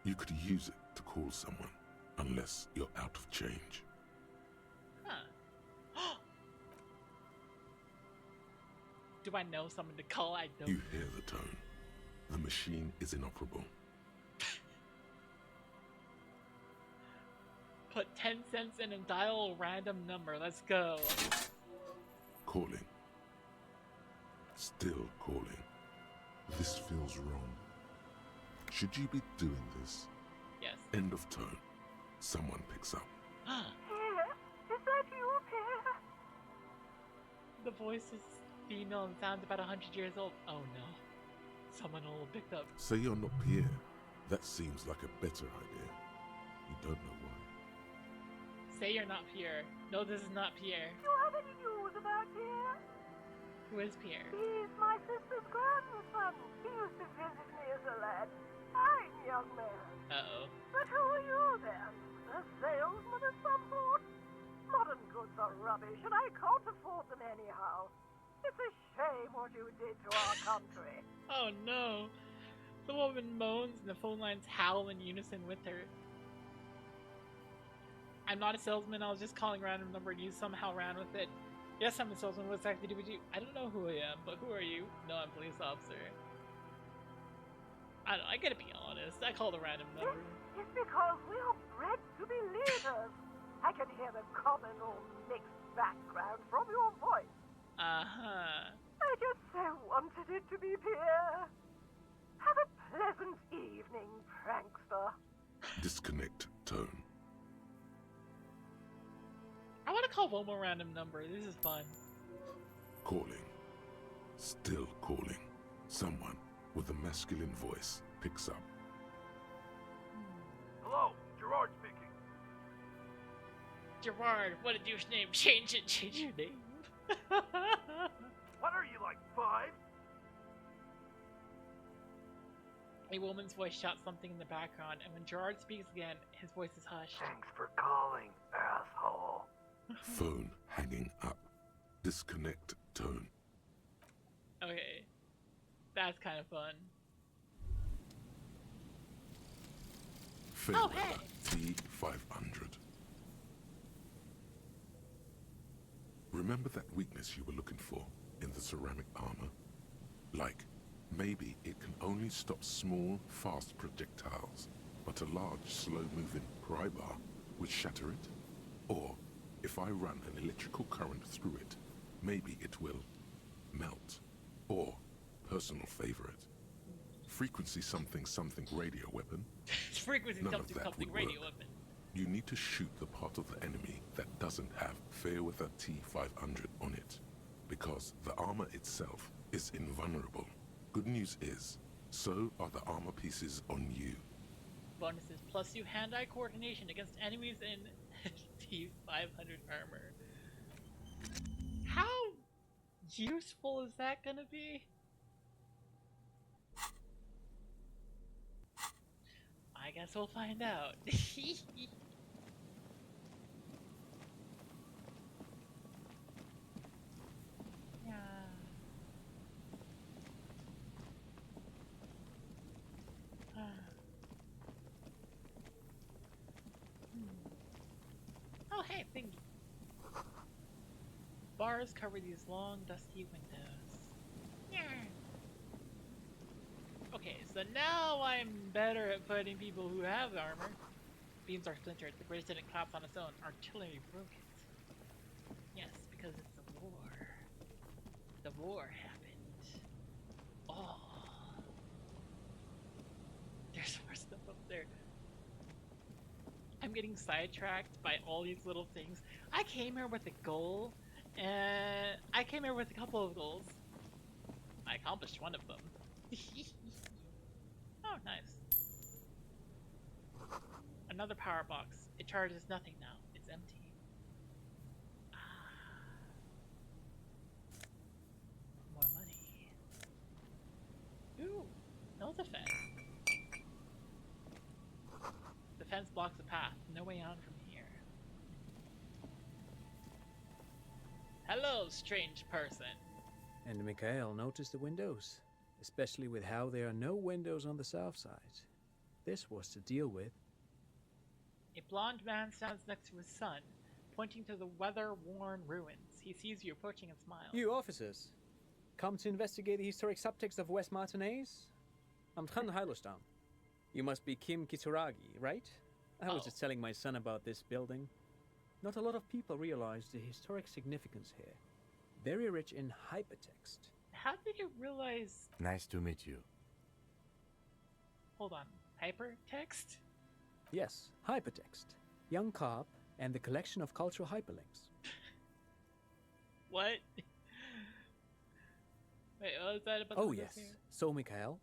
You could use it to call someone, unless you're out of change.
Huh. Do I know someone to call? I don't.
You hear the tone. The machine is inoperable.
Put 10 cents in and dial a random number. Let's go.
Calling. Still calling. This feels wrong. Should you be doing this?
Yes.
End of tone. Someone picks up.
Pierre? Is that you, Pierre?
The voice is female and sounds about 100 years old. Oh no. Someone will pick up.
Say you're not Pierre. That seems like a better idea. You don't know why.
Say you're not Pierre. No, this is not Pierre.
Do you have any news about Pierre?
Who is Pierre?
He's my sister's grandson. He used to visit me as a lad. Fine young man.
Uh-oh.
But who are you then? A salesman of some sort? Modern goods are rubbish, and I can't afford them anyhow. It's a shame what you did to our country.
Oh no. The woman moans and the phone lines howl in unison with her. I'm not a salesman, I was just calling a random number and you somehow ran with it. Yes, I'm a salesman, what exactly do we do? I don't know who I am, but who are you? No, I'm a police officer. I don't know, I gotta be honest, I called a random number.
It's because we are bred to be leaders. I can hear the common or mixed background from your voice.
Uh-huh.
I just so wanted it to be Pierre. Have a pleasant evening, prankster.
Disconnect tone.
I want to call one more random number. This is fun.
Calling. Still calling. Someone with a masculine voice picks up.
Hello, Gerard speaking.
Gerard, what a douche name. Change it. Change your name.
What are you, like 5?
A woman's voice shouts something in the background, and when Gerard speaks again, his voice is hushed.
Thanks for calling, asshole.
Phone hanging up. Disconnect tone.
Okay. That's kind of fun.
Farewell,
hey!
T500. Remember that weakness you were looking for in the ceramic armor? Like, maybe it can only stop small, fast projectiles, but a large, slow-moving pry bar would shatter it? Or, if I run an electrical current through it, maybe it will melt. Or, personal favorite, frequency something something radio weapon?
Frequency
None of
something
that
something
would
radio
work.
weapon.
You need to shoot the part of the enemy that doesn't have Fair with a T500 on it, because the armor itself is invulnerable. Good news is, so are the armor pieces on you.
Bonuses plus you hand-eye coordination against enemies in T500 armor. How useful is that gonna be? I guess we'll find out. Yeah. Oh, hey, thingy. Bars cover these long, dusty windows. Yeah. Okay, so now I'm better at fighting people who have armor. Beams are splintered. The bridge didn't collapse on its own. Artillery broke it. Yes, because it's a war. The war happened. Oh. There's more stuff up there. I'm getting sidetracked by all these little things. I came here with a goal, and I came here with a couple of goals. I accomplished one of them. Oh, nice. Another power box. It charges nothing now. It's empty. More money. Ooh, no defense. The fence blocks the path. No way on from here. Hello, strange person.
And Mikhail noticed the windows, especially with how there are no windows on the south side. This was to deal with.
A blond man stands next to his son, pointing to the weather-worn ruins. He sees you approaching and smiles.
You officers, come to investigate the historic subtext of West Martinez? I'm Tran Heilostam. You must be Kim Kitsuragi, right? I was just telling my son about this building. Not a lot of people realize the historic significance here. Very rich in hypertext.
How did you realize...
Nice to meet you.
Hold on. Hypertext?
Yes, hypertext. Young Carp and the collection of cultural hyperlinks.
What? Wait, what was that about?
Oh yes, so Mikhail.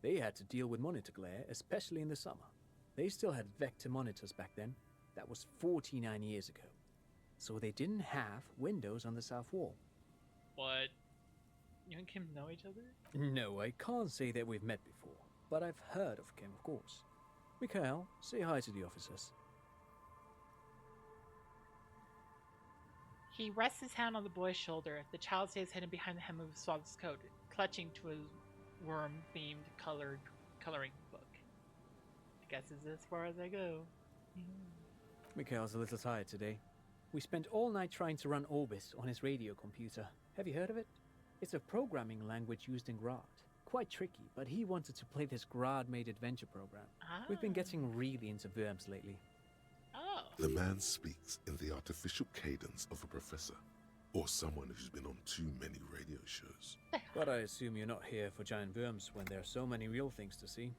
They had to deal with monitor glare, especially in the summer. They still had vector monitors back then. That was 49 years ago. So they didn't have windows on the south wall.
What? You and Kim know each other?
No, I can't say that we've met before, but I've heard of Kim, of course. Mikhail, say hi to the officers.
He rests his hand on the boy's shoulder. The child stays hidden behind the hem of his father's coat, clutching to his worm-themed coloring book. I guess it's as far as I go.
Mikhail's a little tired today. We spent all night trying to run Orbis on his radio computer. Have you heard of it? It's a programming language used in Grad. Quite tricky, but he wanted to play this Grad-made adventure program. We've been getting really into verbs lately.
Oh.
The man speaks in the artificial cadence of a professor, or someone who's been on too many radio shows.
But I assume you're not here for giant worms when there are so many real things to see.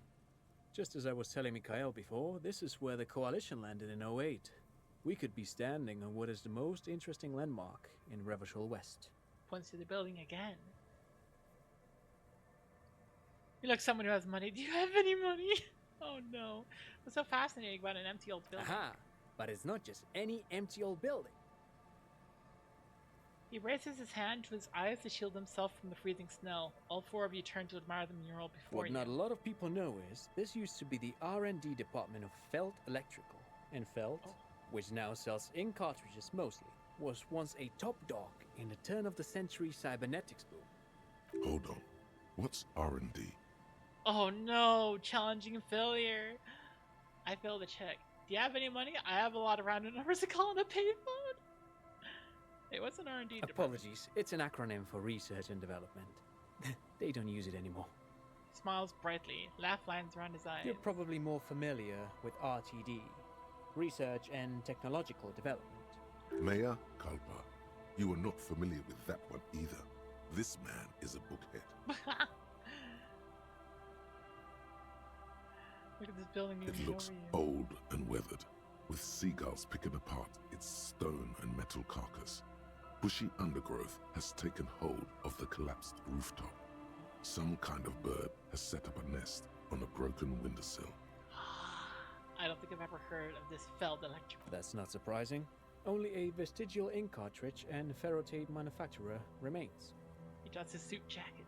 Just as I was telling Mikhail before, this is where the Coalition landed in 08. We could be standing on what is the most interesting landmark in Revachol West.
Points to the building again. You look someone who has money. Do you have any money? Oh no. What's so fascinating about an empty old building?
Aha! But it's not just any empty old building.
He raises his hand to his eyes to shield himself from the freezing snow. All four of you turn to admire the mural before you.
What not a lot of people know is, this used to be the R&D department of Felt Electrical. And Felt, which now sells ink cartridges mostly, was once a top dog in the turn-of-the-century cybernetics boom.
Hold on. What's R&D?
Oh no, challenging failure. I failed the check. Do you have any money? I have a lot of random numbers to call on a payphone. Hey, what's an R&D department?
Apologies, it's an acronym for research and development. They don't use it anymore.
He smiles brightly, laugh lines around his eyes.
You're probably more familiar with RTD, Research and Technological Development.
Maya Kalpa, you are not familiar with that one either. This man is a bookhead.
Look at this building.
It looks old and weathered, with seagulls picking apart its stone and metal carcass. Bushy undergrowth has taken hold of the collapsed rooftop. Some kind of bird has set up a nest on a broken windowsill.
I don't think I've ever heard of this Feld electrical.
That's not surprising. Only a vestigial ink cartridge and ferrotape manufacturer remains.
He does his suit jacket.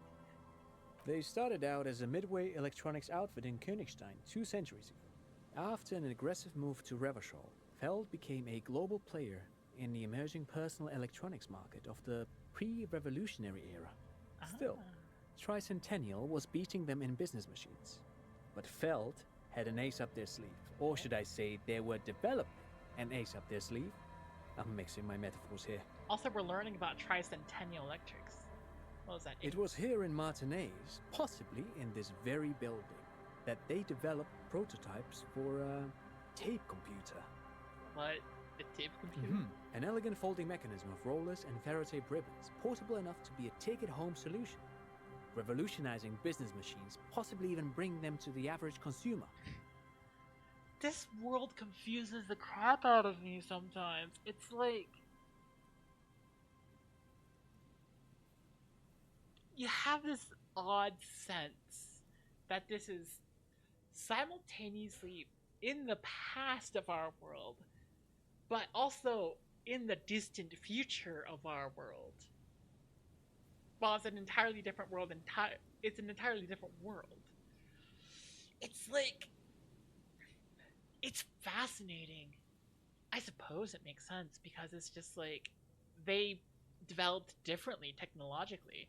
They started out as a midway electronics outfit in Königstein 2 centuries ago. After an aggressive move to Revachol, Feld became a global player in the emerging personal electronics market of the pre-revolutionary era. Still, Tricentennial was beating them in business machines. But Feld had an ace up their sleeve. Or should I say, they were developing an ace up their sleeve? I'm mixing my metaphors here.
Also, we're learning about Tricentennial Electrics. What was that?
It was here in Martinez, possibly in this very building, that they developed prototypes for a tape computer.
What? A tape computer?
An elegant folding mechanism of rollers and ferrotape ribbons, portable enough to be a take-it-home solution, revolutionizing business machines, possibly even bringing them to the average consumer.
This world confuses the crap out of me sometimes. It's like... you have this odd sense that this is simultaneously in the past of our world, but also in the distant future of our world. Well, it's an entirely different world. It's an entirely different world. It's like... it's fascinating. I suppose it makes sense because it's just like they developed differently technologically.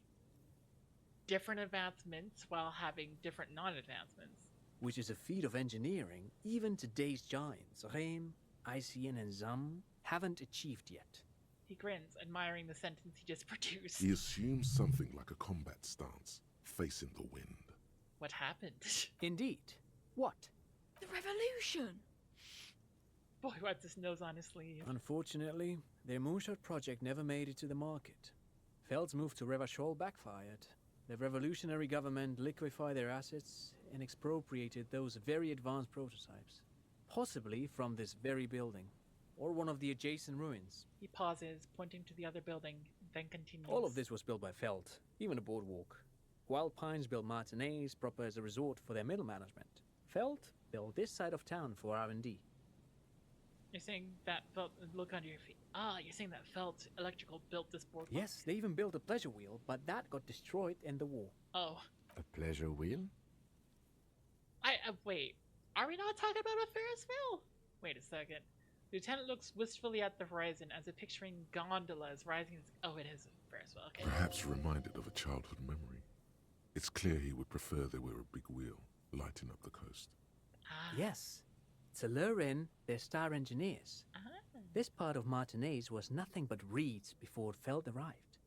Different advancements while having different non-advancements.
Which is a feat of engineering even today's giants, Rehm, ICN, and Zam, haven't achieved yet.
He grins, admiring the sentence he just produced.
He assumes something like a combat stance, facing the wind.
What happened?
Indeed. What?
The revolution!
Boy wipes his nose on his sleeve.
Unfortunately, their moonshot project never made it to the market. Feld's move to Revachol backfired. The revolutionary government liquefied their assets and expropriated those very advanced prototypes. Possibly from this very building, or one of the adjacent ruins.
He pauses, pointing to the other building, then continues.
All of this was built by Feld, even the boardwalk. Wild Pines built Martinez proper as a resort for their middle management. Feld built this side of town for R&D.
You're saying that Feld... look under your feet. You're saying that Feld Electrical built this boardwalk?
Yes, they even built a pleasure wheel, but that got destroyed in the war.
Oh.
A pleasure wheel?
Wait. Are we not talking about a Ferris wheel? Wait a second. Lieutenant looks wistfully at the horizon as if picturing gondolas rising... oh, it is a Ferris wheel, okay.
Perhaps reminded of a childhood memory. It's clear he would prefer there were a big wheel, lighting up the coast.
Yes. To lure in their star engineers. This part of Martinez was nothing but reeds before Feld arrived.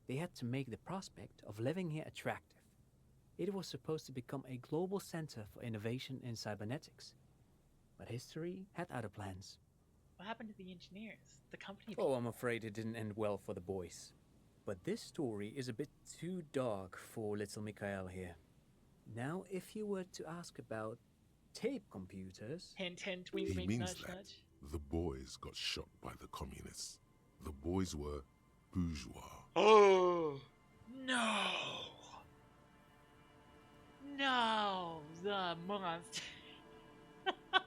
They had to make the prospect of living here attractive. It was supposed to become a global center for innovation in cybernetics. But history had other plans.
What happened to the engineers? The company...
Oh, I'm afraid it didn't end well for the boys. But this story is a bit too dark for little Mikhail here. Now, if you were to ask about tape computers...
Hint, hint, wink,
He
wink,
means
nudge,
that
nudge.
the boys got shot by the communists. The boys were bourgeois.
Oh! No! No! The monster! I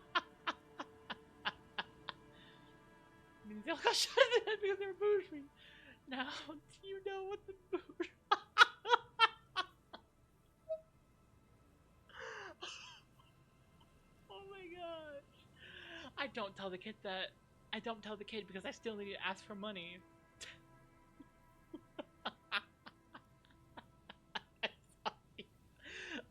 mean, they all got shot in the head because they were bourgeois. Now, do you know what the bourgeois... Oh my gosh. I don't tell the kid that. I don't tell the kid because I still need to ask for money.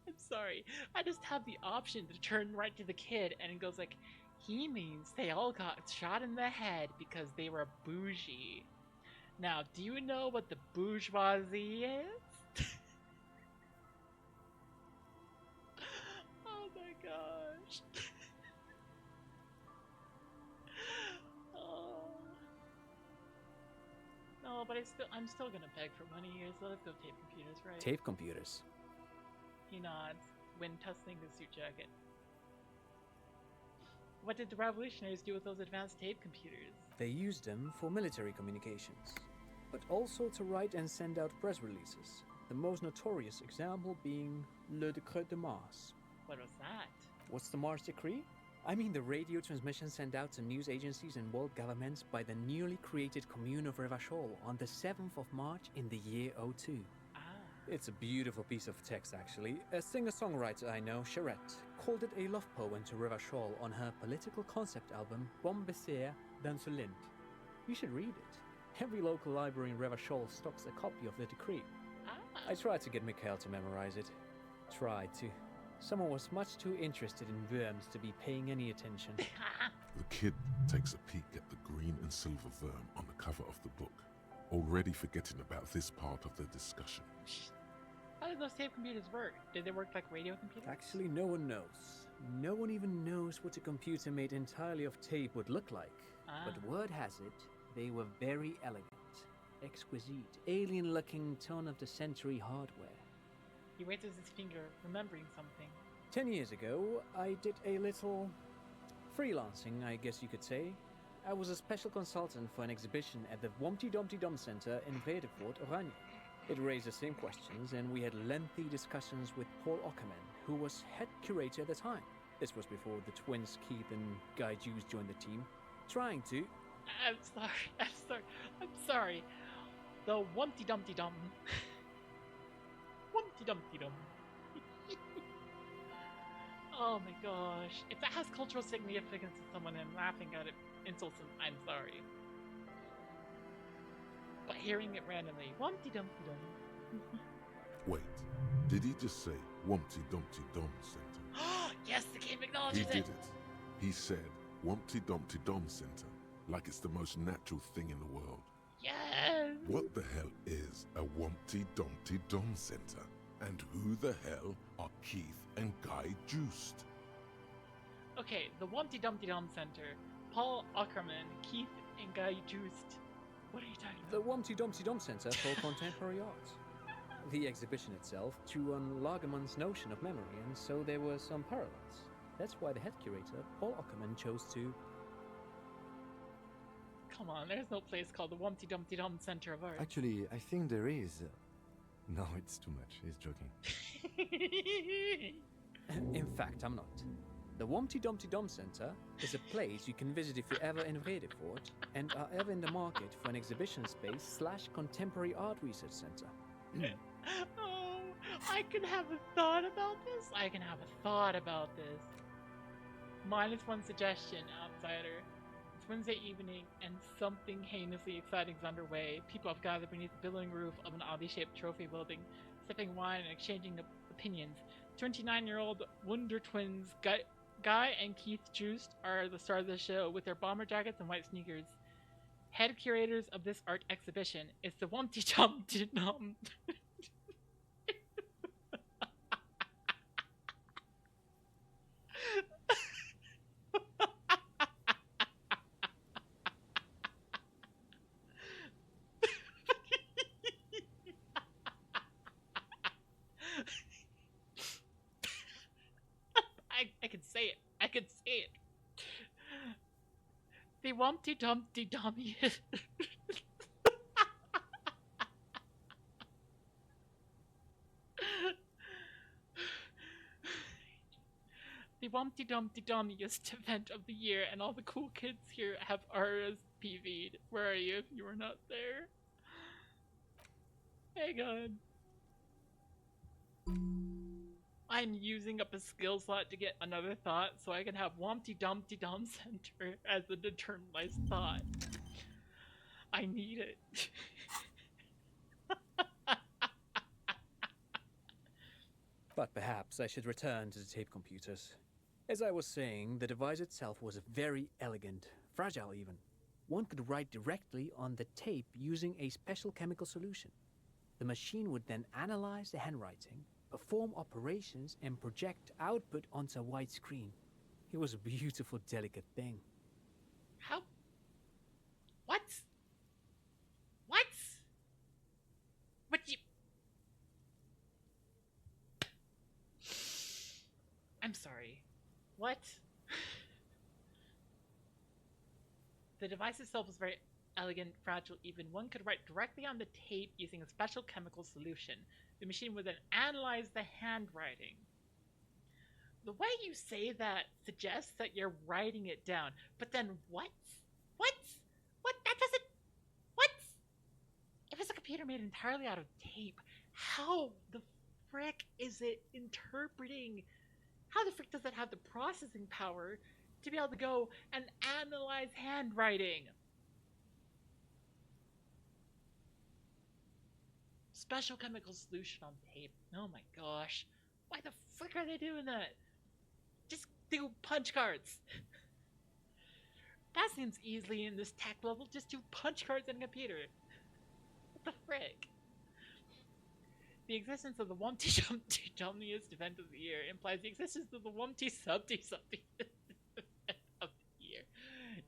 I'm sorry. I just have the option to turn right to the kid and it goes like, he means they all got shot in the head because they were bougie. Now, do you know what the bourgeoisie is? Oh my gosh. Oh. No, but I'm still gonna beg for money here, so let's go tape computers, right?
Tape computers.
He nods, when tussling his suit jacket. What did the revolutionaries do with those advanced tape computers?
They used them for military communications, but also to write and send out press releases. The most notorious example being Le Decret de Mars.
What was that?
What's the Mars Decree? I mean the radio transmission sent out to news agencies and world governments by the newly created commune of Revachol on the 7th of March in the year 02. It's a beautiful piece of text, actually. A singer-songwriter I know, Charette, called it a love poem to Revachol on her political concept album, Bon Baiser dans ce Lind. You should read it. Every local library in Revachol stocks a copy of the decree. I tried to get Mikhail to memorize it. Tried to. Someone was much too interested in worms to be paying any attention.
The kid takes a peek at the green and silver worm on the cover of the book, already forgetting about this part of the discussion.
How did those tape computers work? Did they work like radio computers?
Actually, no one knows. No one even knows what a computer made entirely of tape would look like. But word has it, they were very elegant, exquisite, alien-looking turn-of-the-century hardware.
He raises his finger, remembering something.
10 years ago, I did a little freelancing, I guess you could say. I was a special consultant for an exhibition at the Humpty Dumpty Dum Center in Vredefort, Oranje. It raised the same questions, and we had lengthy discussions with Paul Ockerman, who was head curator at the time. This was before the twins Keith and Guy Jews joined the team, trying to...
I'm sorry. The Humpty Dumpty Dum. Humpty Dumpty Dum. Oh my gosh. If that has cultural significance to someone and laughing at it insults him, I'm sorry. But hearing it randomly, Humpty Dumpty Dum.
Wait, did he just say Humpty Dumpty Dum Center?
Yes, the game acknowledges
He did it. He said Humpty Dumpty Dum Center, like it's the most natural thing in the world.
Yes!
What the hell is a Humpty Dumpty Dum Center? And who the hell are Keith and Guy Juiced?
Okay, the Humpty Dumpty Dum Center. Paul Ackerman, Keith, and Guy Juiced. What are you talking about?
The Humpty Dumpty Dum Center for Contemporary Art. The exhibition itself drew on Lagerman's notion of memory, and so there were some parallels. That's why the head curator, Paul Ackerman, chose to...
Come on, there's no place called the Humpty Dumpty Dum Center of Art.
Actually, I think there is. No, it's too much. He's joking.
In fact, I'm not. The Humpty Dumpty Dum Center is a place you can visit if you're ever in Vredefort and are ever in the market for an exhibition space / contemporary art research center.
Oh, I can have a thought about this. Minus one suggestion, outsider. It's Wednesday evening and something heinously exciting is underway. People have gathered beneath the billowing roof of an oddly shaped trophy building, sipping wine and exchanging opinions. 29-year-old Wonder Twins Guy and Keith Juiced are the stars of the show with their bomber jackets and white sneakers. Head curators of this art exhibition is the Humpty Dumpty Dum. I can say it. The Humpty Dumpty Dummy. The Humpty Dumpty Dummiest event of the year, and all the cool kids here have RSPV'd. Where are you if you were not there? Hang on. I'm using up a skill slot to get another thought so I can have Humpty Dumpty Dum Center as a determinized thought. I need it.
But perhaps I should return to the tape computers. As I was saying, the device itself was very elegant, fragile even. One could write directly on the tape using a special chemical solution. The machine would then analyze the handwriting, perform operations, and project output onto a white screen. It was a beautiful, delicate thing.
How? What? What? What you... I'm sorry. What? The device itself was very elegant, fragile, even. One could write directly on the tape using a special chemical solution. The machine would then analyze the handwriting. The way you say that suggests that you're writing it down, but then what? What? What? That doesn't. What? If it's a computer made entirely out of tape, how the frick is it interpreting? How the frick does it have the processing power to be able to go and analyze handwriting? Special chemical solution on tape. Oh my gosh. Why the frick are they doing that? Just do punch cards. That seems easily in this tech level. Just do punch cards on a computer. What the frick? The existence of the Wumpty Jumpty Dummiest event of the year implies the existence of the Wumpty Subty Subty event of the year.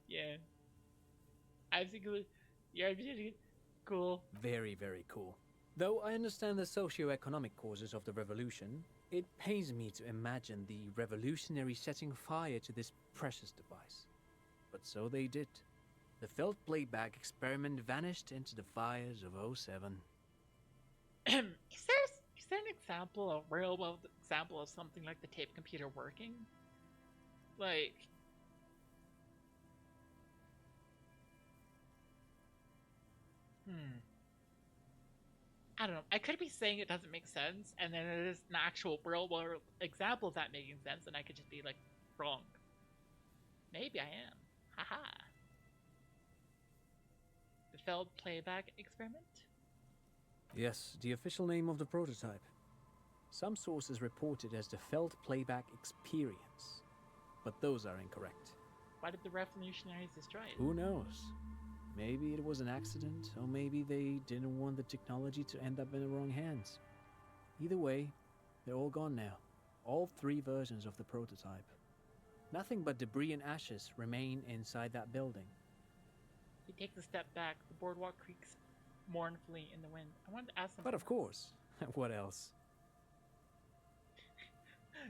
Yeah. I think you're cool.
Very, very cool. Though I understand the socio-economic causes of the revolution, it pains me to imagine the revolutionaries setting fire to this precious device. But so they did. The felt playback experiment vanished into the fires of '07.
Is there an example, a real world example of something like the tape computer working? Like, I don't know. I could be saying it doesn't make sense, and then it is an actual real world example of that making sense, and I could just be like wrong. Maybe I am. Haha. The failed playback experiment?
Yes, the official name of the prototype. Some sources report it as the Felt Playback Experience, but those are incorrect.
Why did the revolutionaries destroy it?
Who knows? Maybe it was an accident, or maybe they didn't want the technology to end up in the wrong hands. Either way, they're all gone now. All 3 versions of the prototype. Nothing but debris and ashes remain inside that building.
He takes a step back. The boardwalk creaks mournfully in the wind. I wanted to ask him.
But of course. What else?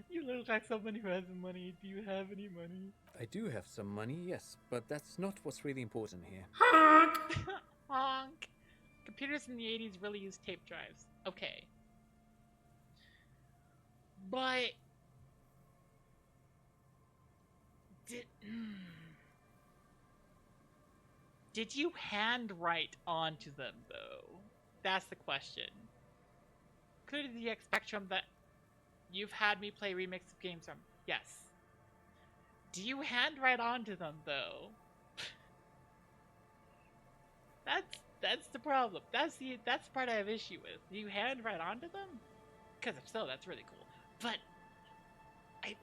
You look like somebody who has money. Do you have any money?
I do have some money, yes, but that's not what's really important here.
Honk! Honk! Computers in the 80s really used tape drives. Okay. But... Did you handwrite onto them, though? That's the question. Including the X Spectrum that you've had me play remix of games from. Yes. Do you handwrite onto them, though? That's the problem. That's the part I have issue with. Do you handwrite onto them? Because if so, that's really cool. But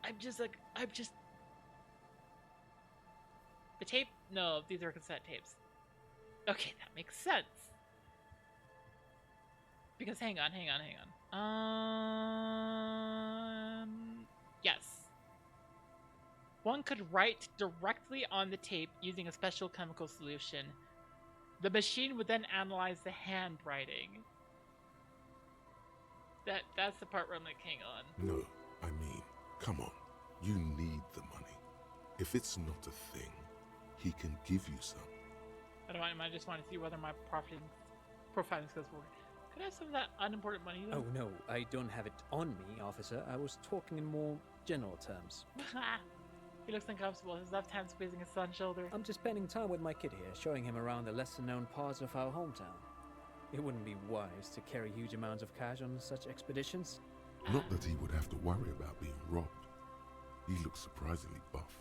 I'm just the tape. No, these are cassette tapes. Okay, that makes sense. Because hang on. Yes. One could write directly on the tape using a special chemical solution. The machine would then analyze the handwriting. That's the part where I'm like, hang on.
No, I mean, come on. You need the money. If it's not a thing, he can give you some.
I just want to see whether my profiling skills work. Could I have some of that unimportant money, though?
Oh no, I don't have it on me, officer. I was talking in more general terms.
He looks uncomfortable, his left hand squeezing his son's shoulder.
I'm just spending time with my kid here, showing him around the lesser-known parts of our hometown. It wouldn't be wise to carry huge amounts of cash on such expeditions.
Not that he would have to worry about being robbed. He looks surprisingly buff.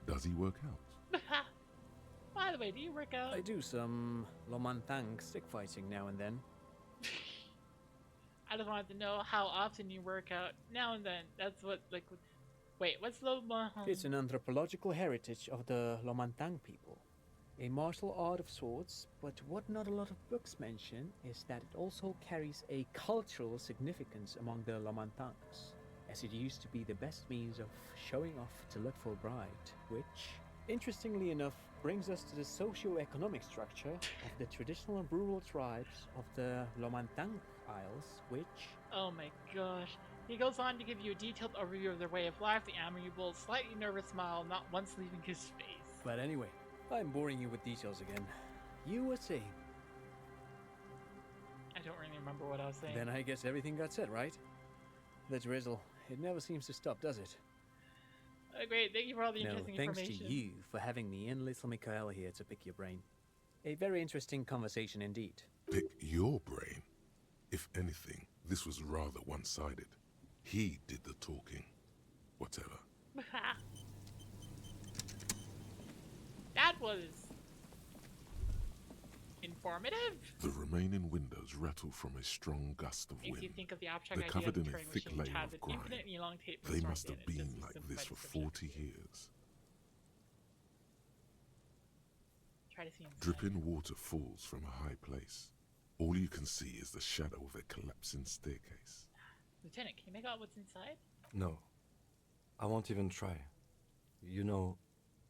Does he work out?
By the way, do you work out?
I do some Lomantang stick fighting now and then.
I just wanted to know how often you work out. Now and then. That's what, like... Wait, what's Lomantang?
It's an anthropological heritage of the Lomantang people. A martial art of sorts, but what not a lot of books mention is that it also carries a cultural significance among the Lomantangs, as it used to be the best means of showing off to look for a bride, which, interestingly enough, brings us to the socio-economic structure of the traditional rural tribes of the Lomantang Isles, which...
Oh my gosh. He goes on to give you a detailed overview of their way of life, the amiable, slightly nervous smile not once leaving his face.
But anyway, I'm boring you with details again. You were saying.
I don't really remember what I was saying.
Then I guess everything got said, right? The drizzle. It never seems to stop, does it?
Great, thank you for all the
No,
interesting
thanks
information.
to you for having me and little Mikhail here to pick your brain. A very interesting conversation indeed.
Pick your brain? If anything, this was rather one-sided. He did the talking. Whatever.
That was informative.
The remaining windows rattle from a strong gust of
Makes you
wind.
think of the abstract
They're
idea
covered
of
in
a
a
Turing
thick
machine, which
layer
has
of
an
grime.
infinitely long tape
They
stored
must
in
have
it,
been
just
like
as
this
by
for
description.
40 years.
Try to see inside.
Dripping water falls from a high place. All you can see is the shadow of a collapsing staircase.
Lieutenant, can you make out what's inside?
No. I won't even try. You know,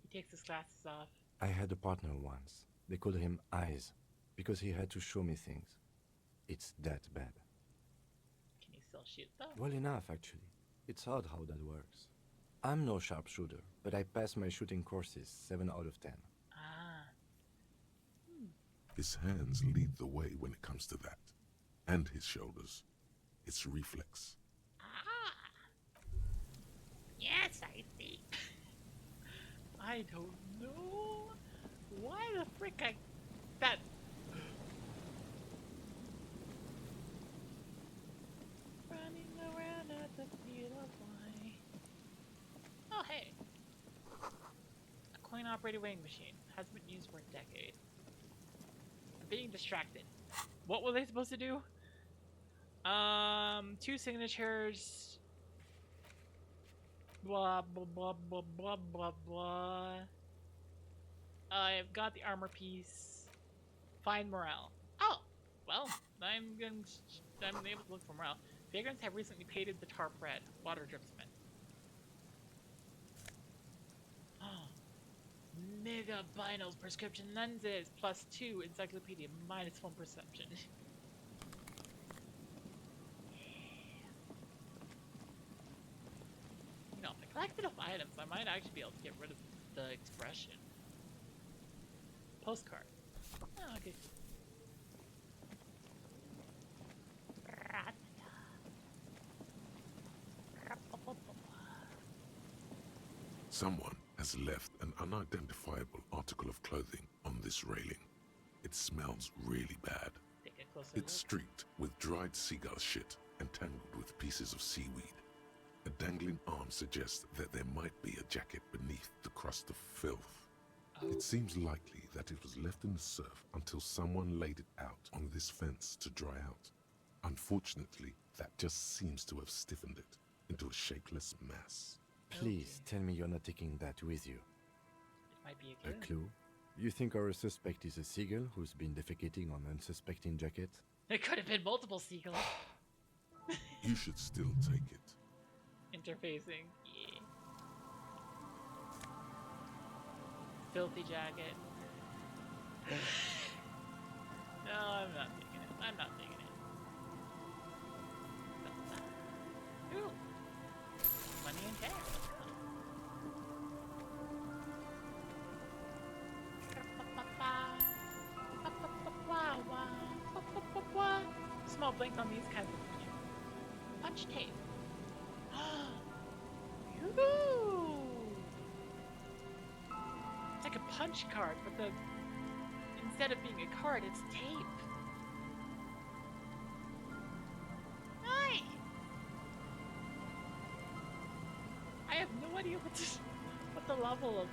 He takes his glasses off.
I had a partner once. They called him Eyes, because he had to show me things. It's that bad.
Can you still shoot though?
Well enough, actually. It's odd how that works. I'm no sharpshooter, but I pass my shooting courses 7 out of 10.
Ah.
His hands lead the way when it comes to that. And his shoulders. It's reflex.
Yes, I see. I don't know why the frick that. Running around at the speed of light. Oh hey, a coin-operated weighing machine hasn't been used for a decade. I'm being distracted. What were they supposed to do? 2 signatures. Blah blah blah blah blah blah blah. I've got the armor piece. Find morale. Oh, well, I'm able to look for morale. Vagrants have recently painted the tarp red. Water dripsman. Oh, Mega Binos prescription lenses +2 encyclopedia -1 perception. You know, if I collect enough items, I might actually be able to get rid of the expression. Postcard. Oh, okay.
Someone has left an unidentifiable article of clothing on this railing. It smells really bad.
Take a closer
It's
look.
streaked with dried seagull shit and tangled with pieces of seaweed. A dangling arm suggests that there might be a jacket beneath the crust of filth. It seems likely that it was left in the surf until someone laid it out on this fence to dry out. Unfortunately, that just seems to have stiffened it into a shapeless mass.
Please tell me you're not taking that with you.
It might be
A clue? You think our suspect is a seagull who's been defecating on unsuspecting jackets?
It could have been multiple seagulls.
You should still take it.
Interfacing. Yeah. Filthy jacket. No, I'm not taking it. I'm not taking it. Ooh. Money and cash. Let's go. Small blinks on these kinds of things. Punch tape. Ooh. It's like a punch card, but instead of being a card, it's tape. Nice. I have no idea what the level of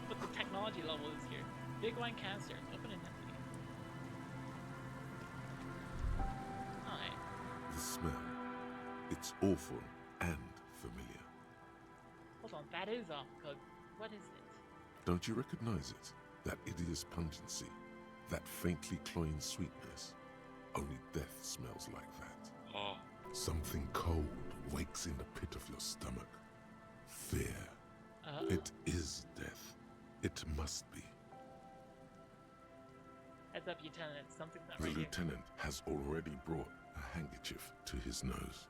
what the technology level is here. Big wine canisters, open and empty. Alright.
The smell. It's awful and familiar.
Hold on, that is off code. What is it?
Don't you recognize it? That hideous pungency, that faintly cloying sweetness. Only death smells like that.
Oh.
Something cold wakes in the pit of your stomach. Fear. It is death. It must be.
Heads up, Lieutenant. Something's not
The
right here.
lieutenant has already brought a handkerchief to his nose.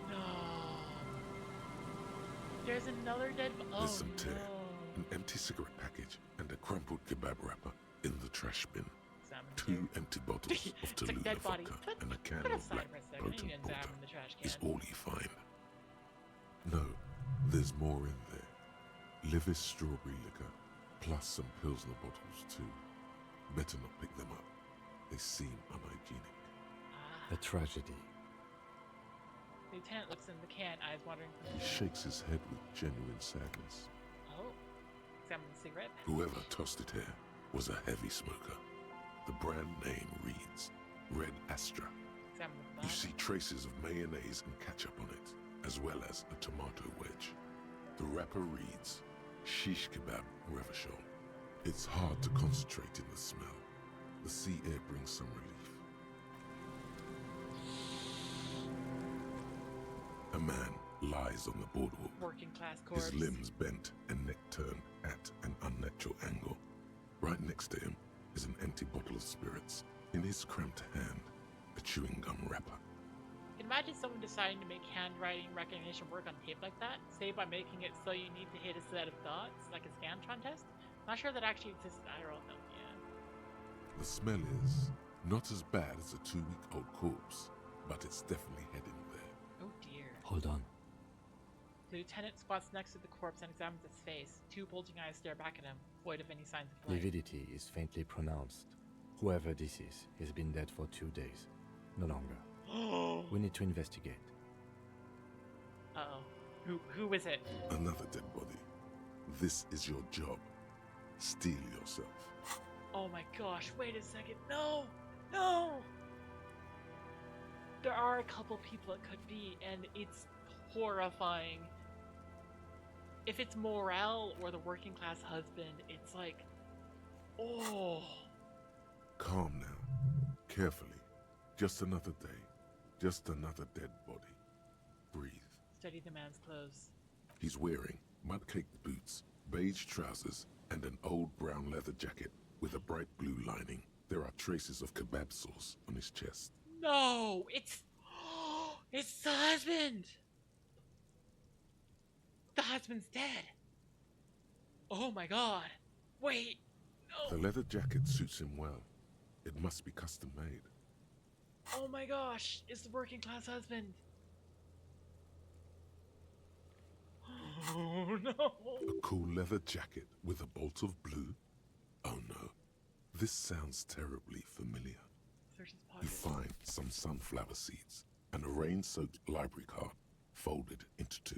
No. There's another dead. Oh
There's some tear,
no.
an empty cigarette package, and a crumpled kebab wrapper in the trash bin.
Examine
2 empty bottles of
it's like
Tallulah
dead body.
vodka and a can
Put
of
aside
black
for a second.
potent
You
porter
examine the trash can.
is all you find. No, there's more in there. Livis strawberry liquor, plus some Pilsner bottles too. Better not pick them up. They seem unhygienic.
A tragedy.
Lieutenant looks in the can, eyes wandering.
He shakes his head with genuine sadness.
Oh, examine the cigarette.
Whoever tossed it here was a heavy smoker. The brand name reads Red Astra.
Examine the
You see traces of mayonnaise and ketchup on it, as well as a tomato wedge. The wrapper reads Shish Kebab Revachol. It's hard to concentrate in the smell. The sea air brings some relief. A man lies on the boardwalk.
Working class corpse.
His limbs bent and neck turned at an unnatural angle. Right next to him is an empty bottle of spirits. In his cramped hand, a chewing gum wrapper.
You can imagine someone deciding to make handwriting recognition work on tape like that, say by making it so you need to hit a set of dots, like a Scantron test. Not sure that actually exists in IRL film, yeah.
The smell is not as bad as a 2-week-old corpse, but it's definitely heading there.
Oh dear.
Hold on.
The lieutenant squats next to the corpse and examines its face. 2 bulging eyes stare back at him, void of any signs of life.
Lividity is faintly pronounced. Whoever this is, he's been dead for 2 days. No longer. We need to investigate.
Uh-oh. Who is it?
Another dead body. This is your job. Steel yourself.
Oh my gosh, wait a second. No! No! There are a couple people it could be, and it's horrifying. If it's Morel or the working class husband, it's like, oh.
Calm now. Carefully. Just another day. Just another dead body. Breathe.
Study the man's clothes.
He's wearing mud-caked boots, beige trousers, and an old brown leather jacket with a bright blue lining. There are traces of kebab sauce on his chest.
No! It's the husband! The husband's dead! Oh my god! Wait! No!
The leather jacket suits him well. It must be custom made.
Oh my gosh! It's the working class husband! Oh no!
A cool leather jacket with a bolt of blue? Oh no. This sounds terribly familiar.
Search his
You
pockets.
find some sunflower seeds and a rain-soaked library card folded into 2.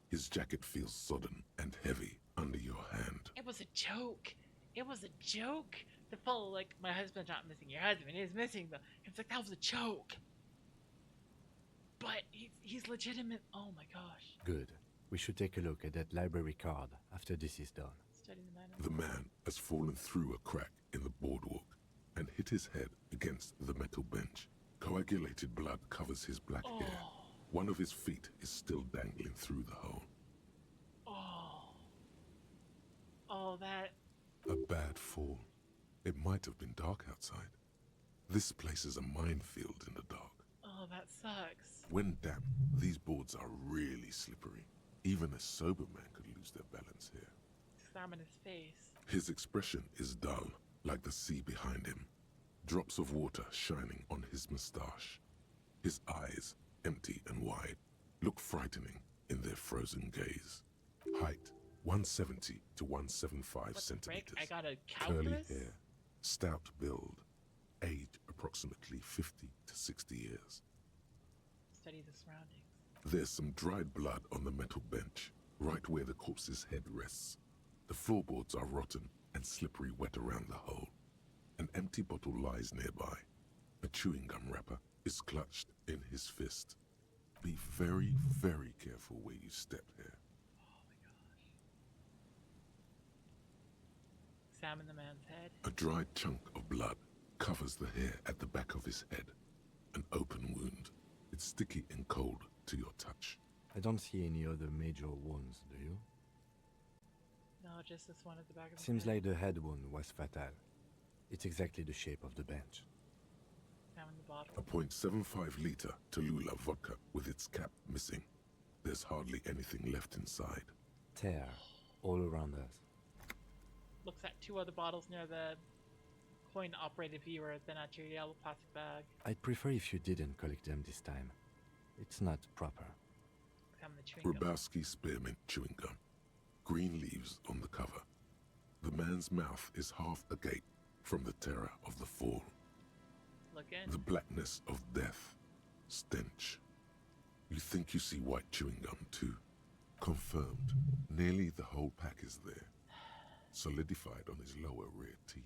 His jacket feels sodden and heavy under your hand.
It was a joke. It was a joke. The fellow, like, my husband's not missing. Your husband is missing. It's like, that was a joke. But he's legitimate. Oh my gosh.
Good. We should take a look at that library card after this is done.
Study the man.
The man has fallen through a crack in the boardwalk and hit his head against the metal bench. Coagulated blood covers his black hair. One of his feet is still dangling through the hole.
Oh, that.
A bad fall. It might have been dark outside. This place is a minefield in the dark.
Oh, that sucks.
When damp, these boards are really slippery. Even a sober man could lose their balance here.
Examine his face.
His expression is dull, like the sea behind him. Drops of water shining on his moustache. His eyes, empty and wide, look frightening in their frozen gaze. Height, 170 to 175 centimeters.
I got a
Curly
calculus?
hair, stout build. Age approximately 50 to 60 years.
Study the surroundings.
There's some dried blood on the metal bench, right where the corpse's head rests. The floorboards are rotten and slippery wet around the hole. An empty bottle lies nearby. A chewing gum wrapper is clutched in his fist. Be very, very careful where you step here.
Examine the man's head.
A dried chunk of blood covers the hair at the back of his head. An open wound. It's sticky and cold to your touch.
I don't see any other major wounds, do you?
No, just this one at the back of his
Seems
head.
like the head wound was fatal. It's exactly the shape of the bench.
Examine the bottle.
A .75 liter Tallulah vodka with its cap missing. There's hardly anything left inside.
Tear all around us.
Looks at two other bottles near the coin-operated viewer, then at your yellow plastic bag.
I'd prefer if you didn't collect them this time. It's not proper.
Examine the chewing gum.
Grabowski spearmint chewing gum. Green leaves on the cover. The man's mouth is half agape from the terror of the fall.
Look in.
The blackness of death. Stench. You think you see white chewing gum too. Confirmed. Nearly the whole pack is there. Solidified on his lower rear teeth.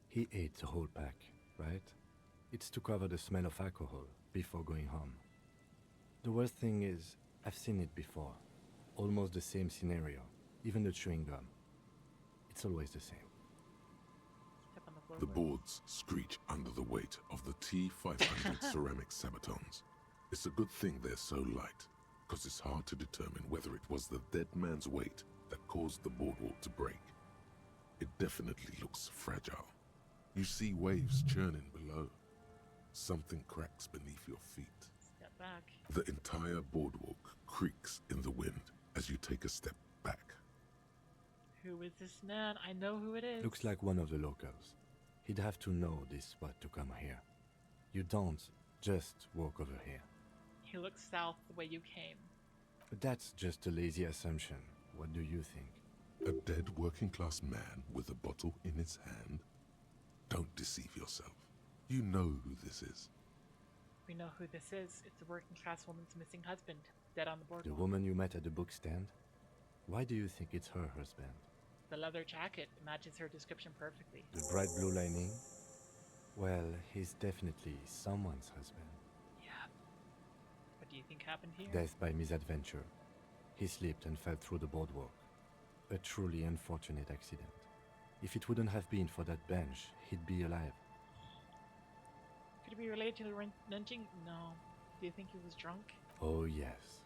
He ate the whole pack, right? It's to cover the smell of alcohol before going home. The worst thing is, I've seen it before. Almost the same scenario. Even the chewing gum. It's always the same.
The boards screech under the weight of the T500 ceramic sabatons. It's a good thing they're so light, because it's hard to determine whether it was the dead man's weight that caused the boardwalk to break. It definitely looks fragile. You see waves churning below. Something cracks beneath your feet.
Step back.
The entire boardwalk creaks in the wind as you take a step back.
Who is this man? I know who it is.
Looks like one of the locals. He'd have to know this spot to come here. You don't just walk over here.
He looks south the way you came.
But that's just a lazy assumption. What do you think?
A dead working-class man with a bottle in his hand? Don't deceive yourself. You know who this is.
We know who this is. It's a working-class woman's missing husband, dead on the boardwalk.
The woman you met at the book stand? Why do you think it's her husband?
The leather jacket matches her description perfectly.
The bright blue lining? Well, he's definitely someone's husband.
Yeah. What do you think happened here?
Death by misadventure. He slipped and fell through the boardwalk. A truly unfortunate accident. If it wouldn't have been for that bench, he'd be alive.
Could it be related to the lynching? No. Do you think he was drunk?
Oh, yes.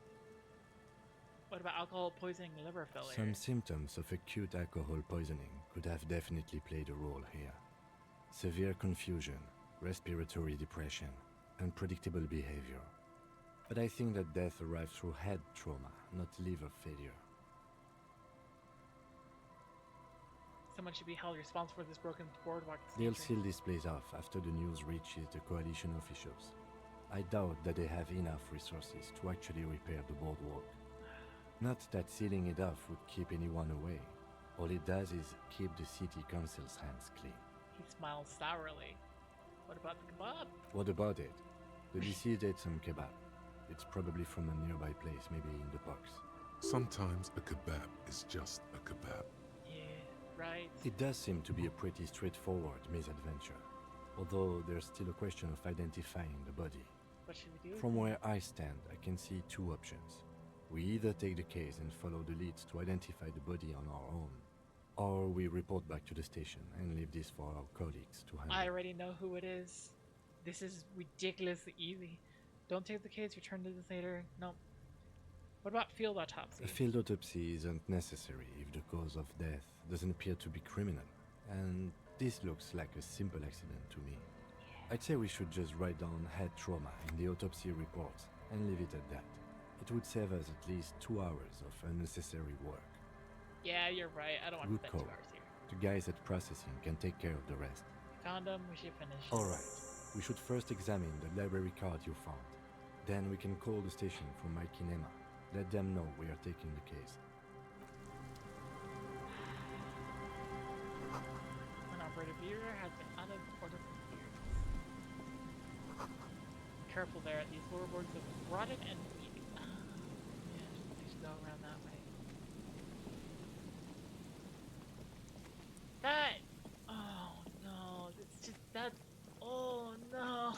What about alcohol poisoning liver failure?
Some symptoms of acute alcohol poisoning could have definitely played a role here. Severe confusion, respiratory depression, unpredictable behavior. But I think that death arrived through head trauma, not liver failure.
Someone should be held responsible for this broken boardwalk.
They'll seal this place off after the news reaches the coalition officials. I doubt that they have enough resources to actually repair the boardwalk. Not that sealing it off would keep anyone away. All it does is keep the city council's hands clean.
He smiles sourly. What about the kebab?
What about it? The deceased ate some kebab. It's probably from a nearby place, maybe in the box.
Sometimes a kebab is just a kebab.
Yeah, right.
It does seem to be a pretty straightforward misadventure, although there's still a question of identifying the body.
What should we do?
From where I stand, I can see two options. We either take the case and follow the leads to identify the body on our own, or we report back to the station and leave this for our colleagues to handle.
I already know who it is. This is ridiculously easy. Don't take the case, return to this later. No. What about field autopsy?
A field autopsy isn't necessary if the cause of death doesn't appear to be criminal, and this looks like a simple accident to me. Yeah. I'd say we should just write down head trauma in the autopsy report and leave it at that. It would save us at least 2 hours of unnecessary work.
Yeah, you're right. I don't want to spend 2 hours here.
The guys at processing can take care of the rest.
Found them. We should finish.
Alright. We should first examine the library card you found. Then we can call the station from Mike and Emma. Let them know we are taking the case.
An operator viewer has been out of order for years. Careful there. These floorboards have rotted and weak. Yeah, just go around that way. That! Oh no, it's just that. Oh no!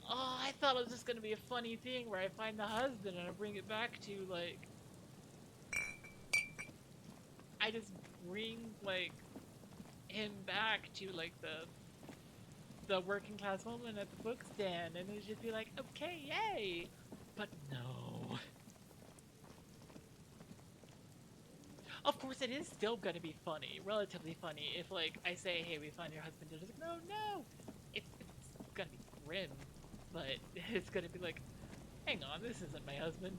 Oh, I thought it was just gonna be a funny thing where I find the husband and I bring it back to like. I just bring like him back to like the working class woman at the book stand and it'd just be like, okay, yay! But no. Of course, it is still gonna be funny, relatively funny, if like I say, hey, we found your husband, and it's like, no, it's gonna be grim, but it's gonna be like, Hang on, this isn't my husband.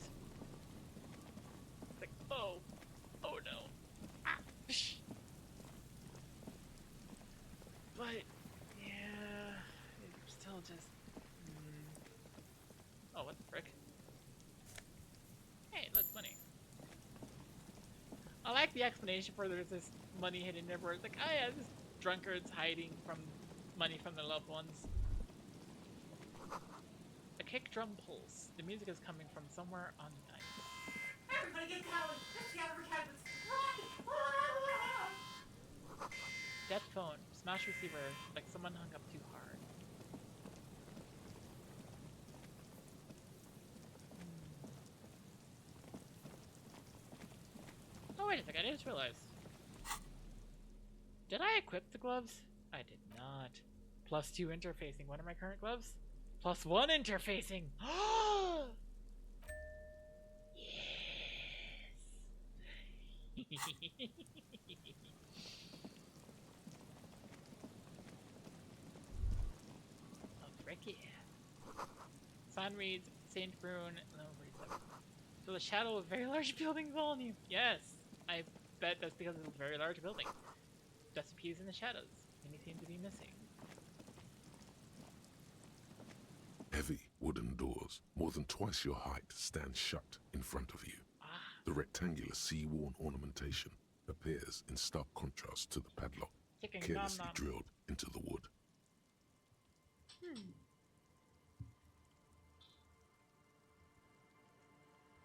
It's like, oh no. Ah, psh. But, yeah, it's still just, Oh, what the frick? Hey, look, money. I like the explanation for there's this money hidden there where it's like, oh yeah, this drunkard's hiding from money from their loved ones. A kick drum pulse. The music is coming from somewhere on the night.
Everybody get down! Let's get out of our cabins!
Dead phone. Smash receiver. Like someone hung up too hard. Oh wait a second, I just realized. Did I equip the gloves? I did not. +2 interfacing. What are my current gloves? +1 interfacing! Yes! Oh, frick yeah. Sign reads, Saint Brune, no, so the shadow of a very large building volume. Yes! I bet that's because it's a very large building. Just appears in the shadows. Many seem to be missing.
Heavy wooden doors, more than twice your height, stand shut in front of you. The rectangular sea-worn ornamentation appears in stark contrast to the padlock, carelessly drilled into the wood.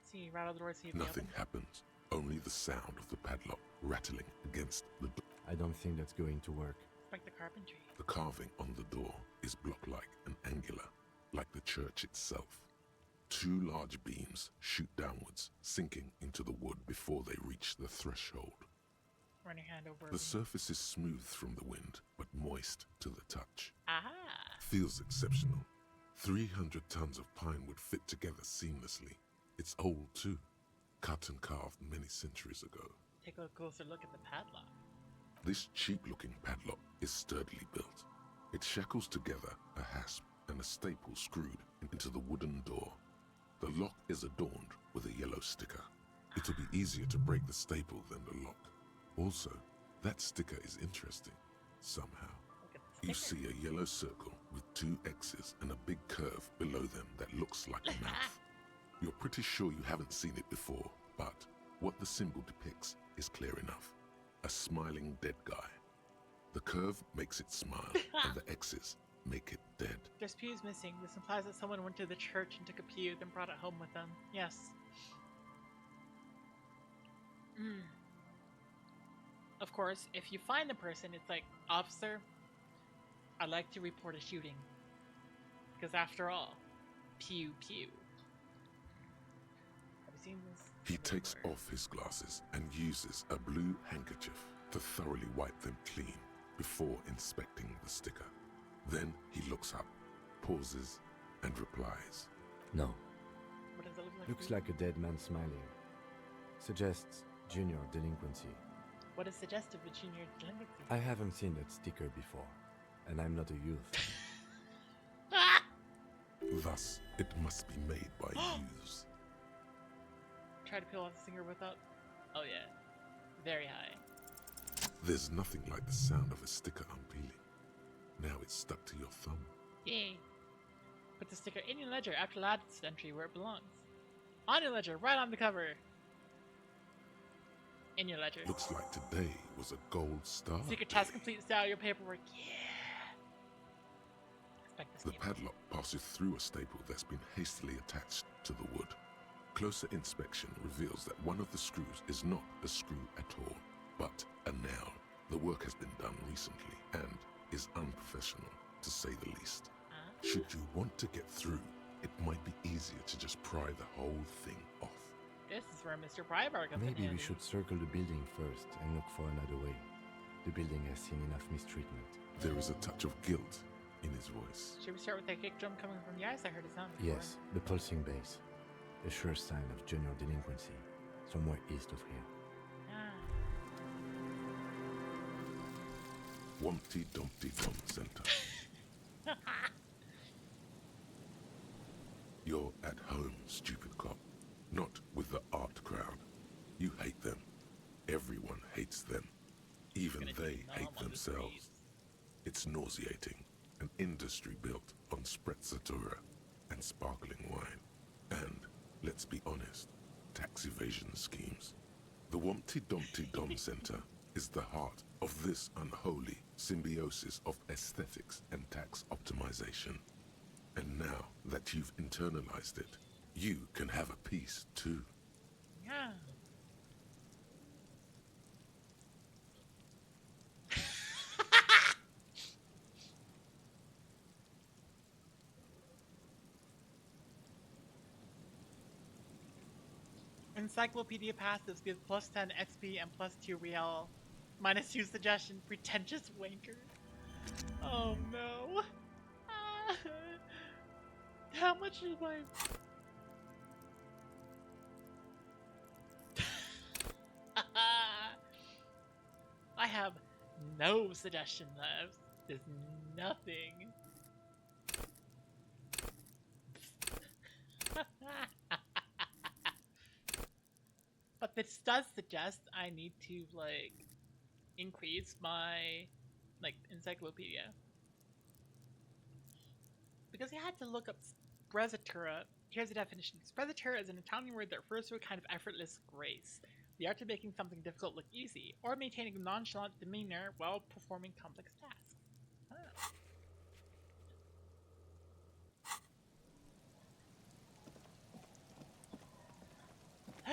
See, rattle the door, see if
Nothing happens, only the sound of the padlock rattling against the door.
I don't think that's going to work.
Like the carpentry.
The carving on the door is block-like and angular, like the church itself. Two large beams shoot downwards, sinking into the wood before they reach the threshold.
Run your hand over.
The surface is smooth from the wind, but moist to the touch.
Aha!
Feels exceptional. 300 tons of pine would fit together seamlessly. It's old too, cut and carved many centuries ago.
Take a closer look at the padlock.
This cheap-looking padlock is sturdily built. It shackles together a hasp and a staple screwed into the wooden door. The lock is adorned with a yellow sticker. It'll be easier to break the staple than the lock. Also, that sticker is interesting, somehow. You see a yellow circle with 2 X's and a big curve below them that looks like a mouth. You're pretty sure you haven't seen it before, but what the symbol depicts is clear enough. A smiling dead guy. The curve makes it smile, and the X's make it dead.
There's pews missing. This implies that someone went to the church and took a pew, then brought it home with them. Yes. Of course, if you find the person, it's like, officer, I'd like to report a shooting. Because after all, pew pew. Have you seen this?
He takes off his glasses and uses a blue handkerchief to thoroughly wipe them clean before inspecting the sticker. Then he looks up, pauses, and replies.
No.
What does it look like?
Looks like a dead man smiling. Suggests junior delinquency.
What is suggestive of junior delinquency?
I haven't seen that sticker before, and I'm not a youth.
Thus, it must be made by youths.
Try to peel off the finger without... Oh yeah. Very high.
There's nothing like the sound of a sticker unpeeling. Now it's stuck to your thumb.
Yay. Put the sticker in your ledger after last entry where it belongs. On your ledger, right on the cover. In your ledger.
Looks like today was a gold star.
Secret task complete style, your paperwork. Yeah.
The padlock passes through a staple that's been hastily attached to the wood. Closer inspection reveals that one of the screws is not a screw at all, but a nail. The work has been done recently and is unprofessional, to say the least. Should you want to get through, it might be easier to just pry the whole thing off.
This is where Mr. Prybar comes in.
Maybe we should circle the building first and look for another way. The building has seen enough mistreatment.
There is a touch of guilt in his voice.
Should we start with that kick drum coming from the eyes? I heard it sound before.
Yes, the pulsing bass. A sure sign of junior delinquency, somewhere east of here.
Wumpty Dumpty Dump Center. You're at home, stupid cop. Not with the art crowd. You hate them. Everyone hates them. Even they hate themselves. It's nauseating. An industry built on sprezzatura and sparkling wine. And, let's be honest, tax evasion schemes. The Wumpty Dumpty Dum Center is the heart of this unholy symbiosis of aesthetics and tax optimization. And now that you've internalized it, you can have a piece too.
Yeah. Encyclopedia passives gives plus 10 XP and plus 2 real. Minus 2 suggestion, pretentious wanker. Oh no. How much is my... I have no suggestion left. There's nothing. But this does suggest I need to, like, increase my, like, encyclopedia. Because I had to look up sprezzatura. Here's the definition. Sprezzatura is an Italian word that refers to a kind of effortless grace. The art of making something difficult look easy, or maintaining a nonchalant demeanor while performing complex tasks. Ah.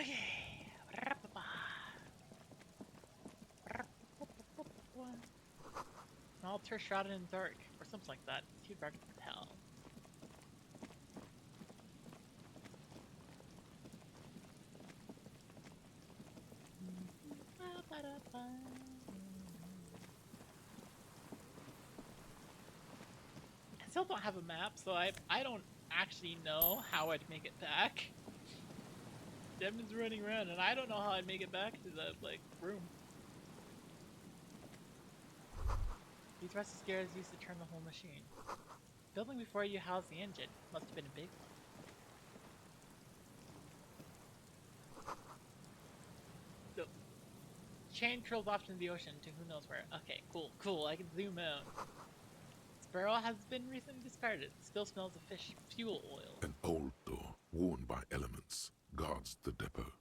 Okay. An altar shrouded in dark, or something like that. It's too dark to tell. I still don't have a map, so I don't actually know how I'd make it back. Demon's running around, and I don't know how I'd make it back to the, like, room. These rusty stairs used to turn the whole machine. The building before you housed the engine. Must have been a big one. So, chain trails off into the ocean to who knows where. Okay, cool, I can zoom out. This barrel has been recently discarded. It still smells of fish fuel oil.
An old door, worn by elements, guards the depot.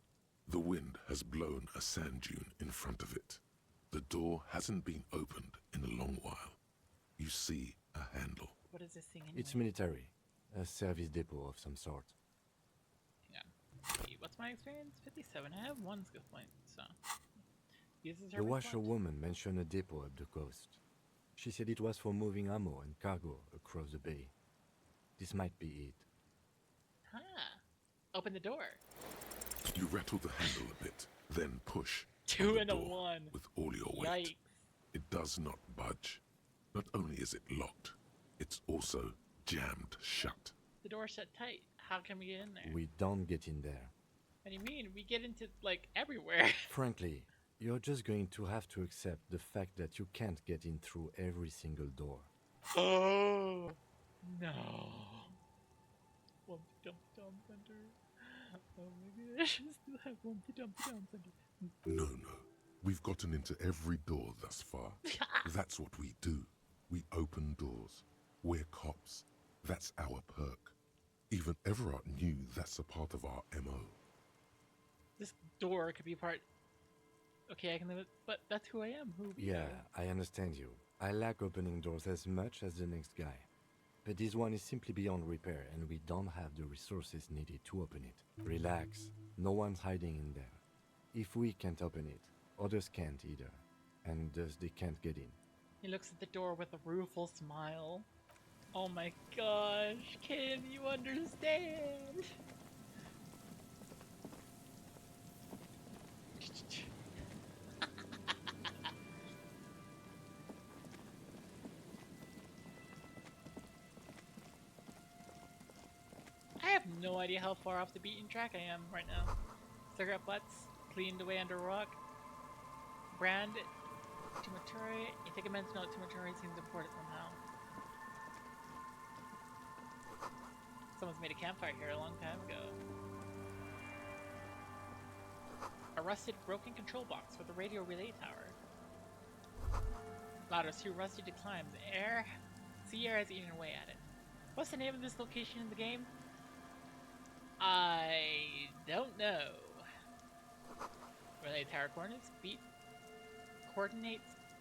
The wind has blown a sand dune in front of it. The door hasn't been opened in a long while. You see a handle.
What is this thing anyway?
It's military. A service depot of some sort.
Yeah. What's my experience? 57. I have 1 skill point, so...
The washerwoman mentioned a depot up the coast. She said it was for moving ammo and cargo across the bay. This might be it.
Open the door.
You rattle the handle a bit, then push.
2 and a 1.
With all your weight.
Yikes.
It does not budge. Not only is it locked, it's also jammed shut.
The door's shut tight. How can we get in there?
We don't get in there.
What do you mean? We get into, like, everywhere.
Frankly, you're just going to have to accept the fact that you can't get in through every single door.
Oh, no. Wumpty Dumpty Dum Center. Oh my gosh, I still have Wumpty Dumpty Dum Center.
No. We've gotten into every door thus far. That's what we do. We open doors. We're cops. That's our perk. Even Everard knew that's a part of our MO.
This door could be part... Okay, I can live it, but that's who I am.
Yeah, I understand you. I like opening doors as much as the next guy. But this one is simply beyond repair, and we don't have the resources needed to open it. Relax. No one's hiding in there. If we can't open it, others can't either. And thus they can't get in.
He looks at the door with a rueful smile. Oh my gosh, can you understand? I have no idea how far off the beaten track I am right now. Cigarette butts, cleaned away under rock. Brand, Tumatore. I think I meant to know Tumatore seems important somehow. Someone's made a campfire here a long time ago. A rusted, broken control box with a radio relay tower. Ladder too rusty to climb. The sea air has eaten away at it. What's the name of this location in the game? I don't know. Relay tower coordinates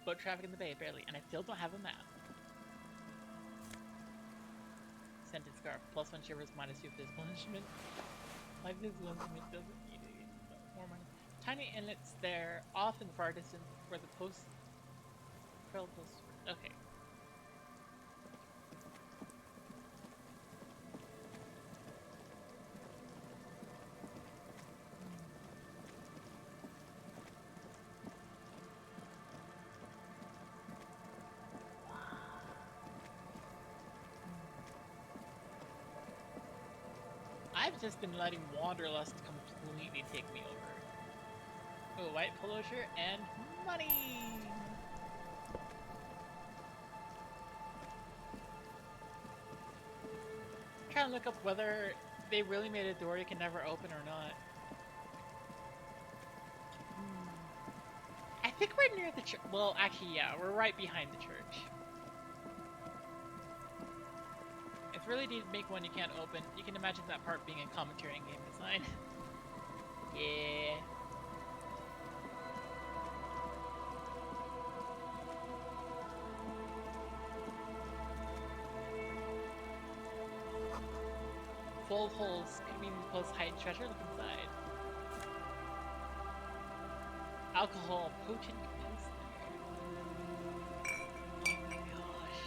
boat traffic in the bay, barely, and I still don't have a map. Scented scarf, +1 shivers, -2 physical instrument. My physical instrument doesn't need more money. Tiny inlets there, off in the far distance, where the post. Okay. I've just been letting Wanderlust completely take me over. Oh, white polo shirt and money! Trying to look up whether they really made a door you can never open or not. I think we're near the church. Well, actually, yeah, we're right behind the church. If really did make one you can't open, you can imagine that part being a commentary in game design. Yeah. Full of holes could mean the post hide treasure. Look inside. Alcohol, potent pills. Oh my gosh.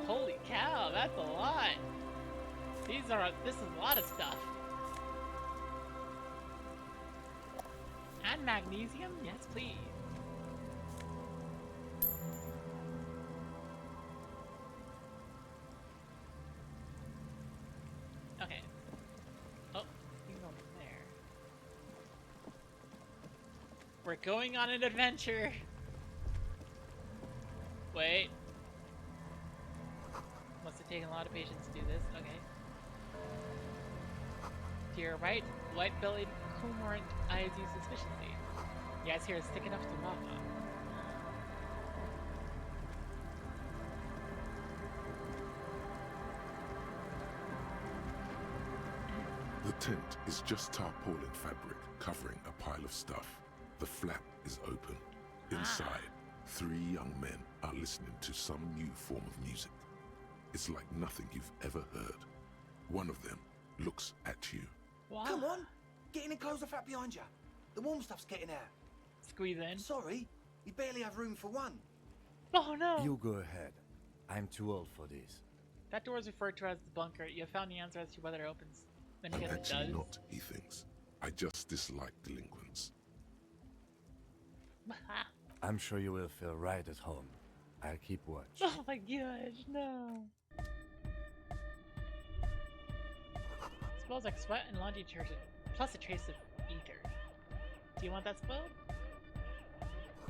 Holy cow, that's a lot. This is a lot of stuff. And magnesium? Yes, please. Okay. Oh, you can go there. We're going on an adventure. Wait. Must have taken a lot of patience to do this. Okay. To your right, white-bellied cormorant eyes you suspiciously. The eyes here is thick enough to lock on.
The tent is just tarpaulin fabric covering a pile of stuff. The flap is open. Inside, 3 young men are listening to some new form of music. It's like nothing you've ever heard. One of them looks at you.
Wow.
Come on, get in and close the flap behind you. The warm stuff's getting out.
Squeeze in.
Sorry, you barely have room for one.
Oh no!
You go ahead. I'm too old for this.
That door is referred to as the bunker. You have found the answer as to whether it opens. Then
I'm
guess it
actually
does.
not, he thinks. I just dislike delinquents.
I'm sure you will feel right at home. I'll keep watch.
Oh my gosh, no. Smells like sweat and laundry detergent, plus a trace of ether. Do you want that spell?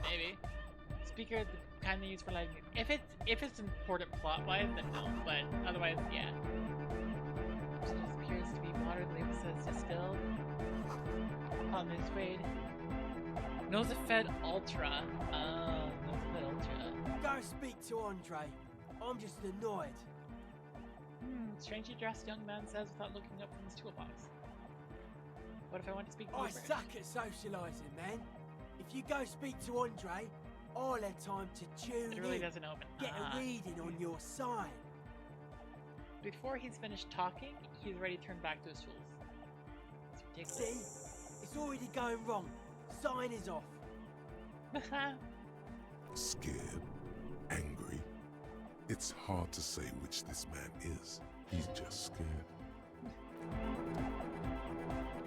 Maybe. Speaker, the kind they use for lighting. If it's important plot-wise, then no. But otherwise, yeah. It just appears to be water. The label says distilled. Upon this fade. Nosefed Ultra. Oh, Nosefed Ultra.
Go speak to Andre. I'm just annoyed.
Strangely dressed young man says without looking up from his toolbox. What if I want to speak to you
I
first?
suck at socialising, man. If you go speak to Andre, I'll have time to tune
It really
in.
doesn't open.
Get a reading on your sign.
Before he's finished talking, he's already turned back to his tools. It's ridiculous.
See? It's already going wrong. Sign is off.
Scared, angry. It's hard to say which this man is. He's just scared.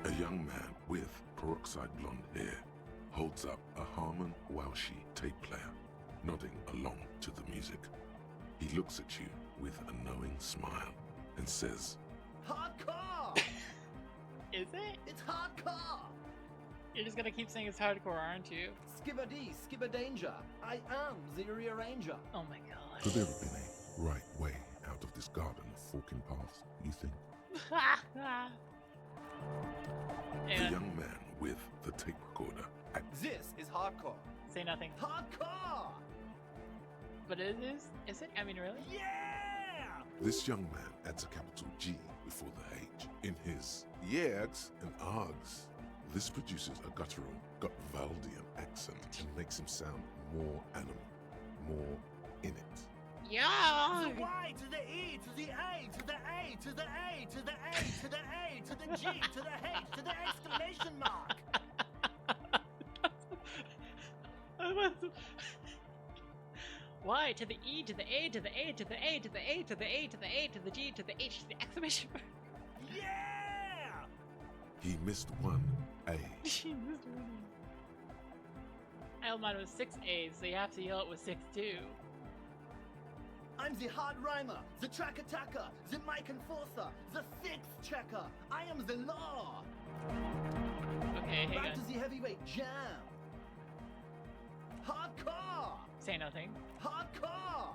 A young man with peroxide blonde hair holds up a Harman Welshi tape player, nodding along to the music. He looks at you with a knowing smile and says,
Hardcore!
Is it?
It's hardcore!
You're just gonna keep saying it's hardcore, aren't you?
Skibberdy, skibberdanger. I am the rearranger.
Oh my god.
Could there have been a right way out of this garden of forking paths, you think? The young man with the tape recorder.
This is hardcore.
Say nothing.
Hardcore!
But it is? Is it? I mean, really?
Yeah!
This young man adds a capital G before the H in his yeags and args. This produces a guttural, Gutwaldian accent and makes him sound more animal, more in it.
Yeah!
The Y to the E to the A to the A to the A to the A to the A to the G to the H to the exclamation mark!
Y to the E to the A to the A to the A to the A to the A to the A to the G to the H to the exclamation mark.
Yeah!
He missed one A.
He missed one. I held mine with 6 A's, so you have to yell it with 6 too.
I'm the hard rhymer, the track attacker, the mic enforcer, the sixth checker. I am the law.
Okay,
Back to the heavyweight jam. Hardcore.
Say nothing.
Hardcore.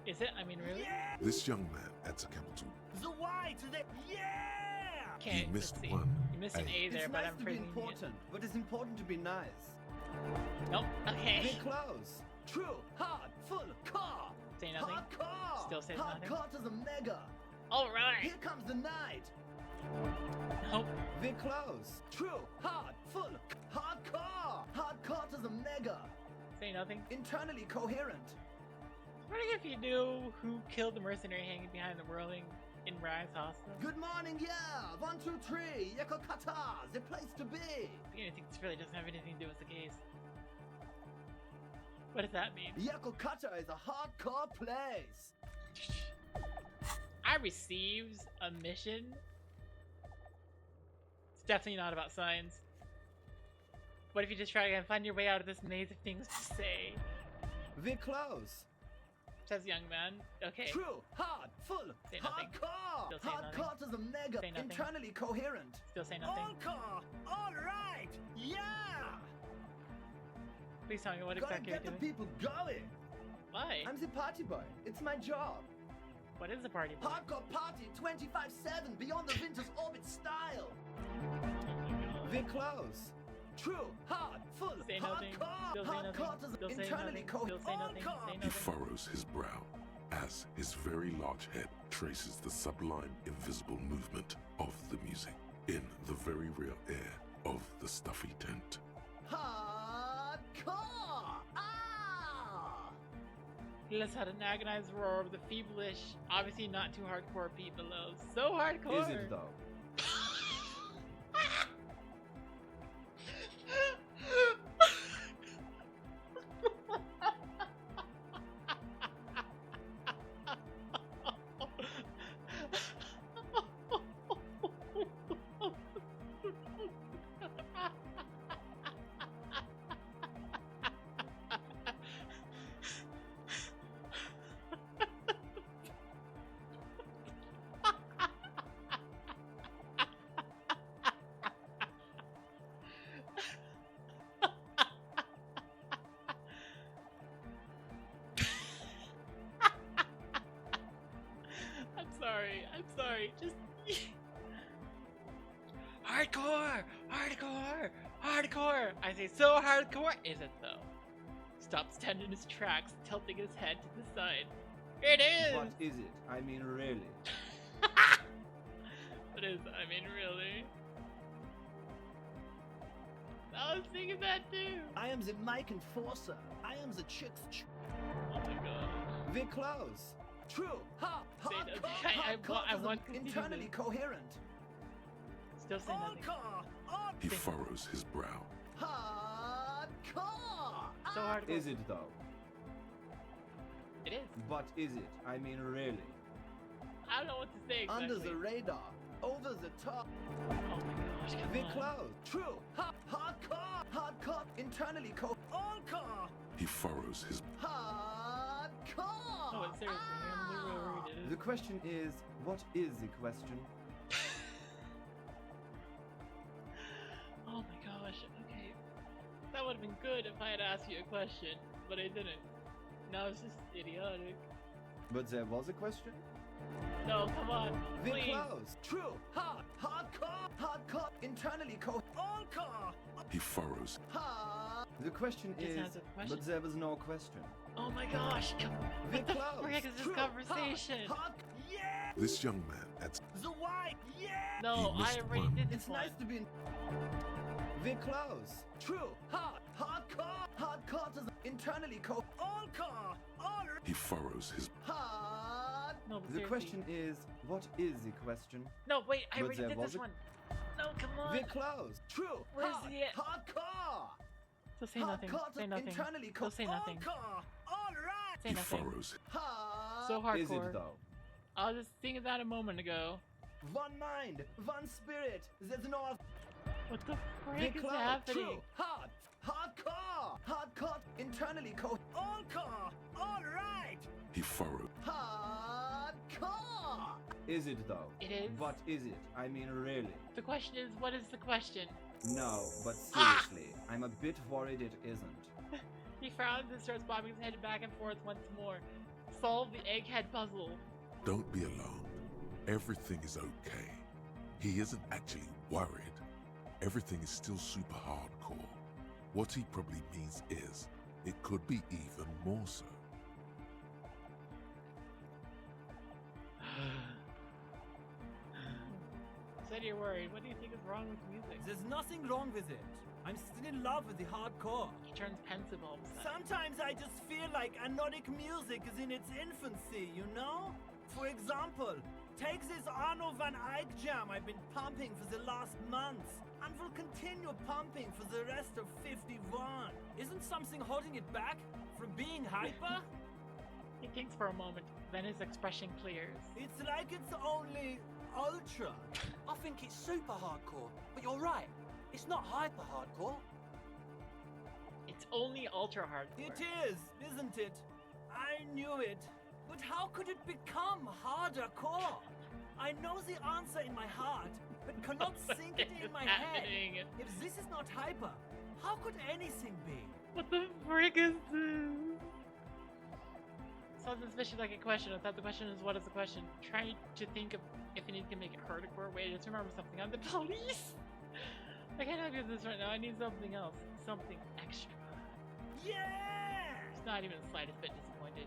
Is it? I mean, really?
Yeah!
This young man adds a capital.
The Y to the yeah.
Okay,
He missed
let's see.
one
You missed an A there,
It's
but
nice
I'm
to be
praising
important, but it's important to be nice.
Nope. Okay.
Be close. True. Hard. Full. Car.
Say nothing.
Hardcore.
Still say nothing.
Hardcore to the mega.
All right.
Here comes the night.
Nope.
Be close. True. Hard. Full. Hardcore. Hardcore to the mega.
Say nothing.
Internally coherent.
I wonder if you knew who killed the mercenary hanging behind the whirling in Ryan's hospital.
Good morning, yeah. 1, 2, 3. Yakokata. The place to be.
I think this really doesn't have anything to do with the case. What does that mean?
Yakokata is a hardcore place.
I received a mission. It's definitely not about science. What if you just try and find your way out of this maze of things to say?
Be close.
Says young man. Okay.
True. Hard. Full.
Say nothing.
Hardcore.
Still say nothing.
Hardcore to the mega.
Say nothing.
Internally coherent.
Still say nothing.
All-core. All right. Yeah.
Please tell me what
Gotta
exactly you're
get the
doing.
people going.
Why?
I'm the party boy. It's my job.
What is the party?
Hardcore party 25/7 beyond the winter's orbit style. Be close. True. Hard. Full.
Say nothing.
Hardcore.
Still say nothing.
Hardcore to the
Still say
internally
nothing. Still
coherent.
say nothing. Say
He
nothing.
furrows his brow as his very large head traces the sublime, invisible movement of the music in the very real air of the stuffy tent.
Hardcore. Ah!
He lets out an agonized roar of the feeblish, obviously not too hardcore beat below. So hardcore!
Is it though?
I'm sorry, just... Hardcore! Hardcore! Hardcore! I say, so hardcore is it though? Stops dead in his tracks, tilting his head to the side. It is!
What is it? I mean, really?
It is, I mean, really? I was thinking that too!
I am the mic enforcer. I am the chick's
Oh my god.
Be close. True. Ha.
Say
Hardcore.
nothing. I want to
internally
this.
coherent.
Still say nothing.
He furrows his brow.
Hardcore.
So hardcore.
Is it though?
It is.
But is it? I mean, really?
I don't know what to say exactly.
Under the radar. Over the top.
Oh my gosh, come
Be
on.
close. True. Hardcore. Hardcore. Internally All-core.
He furrows his
Hardcore.
No, but seriously, I'm literally worried.
The question is, what is the question?
Oh my gosh, okay. good if I had asked you a question, but I didn't. Now it's just idiotic.
But there was a question?
No, come on,
We're
please.
close. True. Hardcore. Internally cold. All car.
He furrows.
The question
Just
is,
answer the question.
but there was no question.
Oh my gosh!
We're
What the
close.
frick is this
True.
conversation?
Yeah.
This young man adds.
The white. Yeah.
No,
He
I
missed
already
one.
did this
It's
one.
nice to be in. We're close. True. Hardcore to the internally cold. All car. All
He furrows his.
hard.
No, but
The
seriously.
question is, what is the question?
No, wait, I
But
already
there
did
was
this
a-
one. No, come on.
We're close. True.
Where's the
hardcore.
So say nothing.
Hardcore
Say
to
nothing.
internally
So
cold.
say nothing.
All car. All right.
Say
He
nothing.
furrows.
So hardcore.
Is it though?
I was just thinking that a moment ago.
One mind, one spirit. There's no.
What the
We're
frick is
close.
happening?
True. Hardcore. Internally cold. All car. All right.
He furrowed.
Hardcore.
Is it though?
It is.
What is it? I mean, really?
The question is, what is the question?
No, but seriously, I'm a bit worried it isn't.
He frowns and starts bobbing his head back and forth once more. Solve the egghead puzzle.
Don't be alarmed. Everything is okay. He isn't actually worried. Everything is still super hardcore. What he probably means is, it could be even more so.
Said you're worried. What do you think is wrong with music?
There's nothing wrong with it. I'm still in love with the hardcore.
He turns pensive all of a sudden.
Sometimes I just feel like anodic music is in its infancy, you know? For example, take this Arno van Eyck jam I've been pumping for the last months, and will continue pumping for the rest of 51. Isn't something holding it back from being hyper?
He thinks for a moment, then his expression clears.
It's like it's only ultra.
I think it's super hardcore, but you're right. It's not hyper hardcore.
It's only ultra hardcore.
It is, isn't it? I knew it. But how could it become harder core? I know the answer in my heart, but cannot sink it in my head.
happening?
If this is not hyper, how could anything be?
What the frick is this? Sounds suspicious like a question. I thought the question is, what is the question? Trying to think of if I need to make it hardcore. Wait, I just remember something. I'm the police! I can't help you with this right now. I need something else. Something extra.
Yeah!
He's not even the slightest bit disappointed.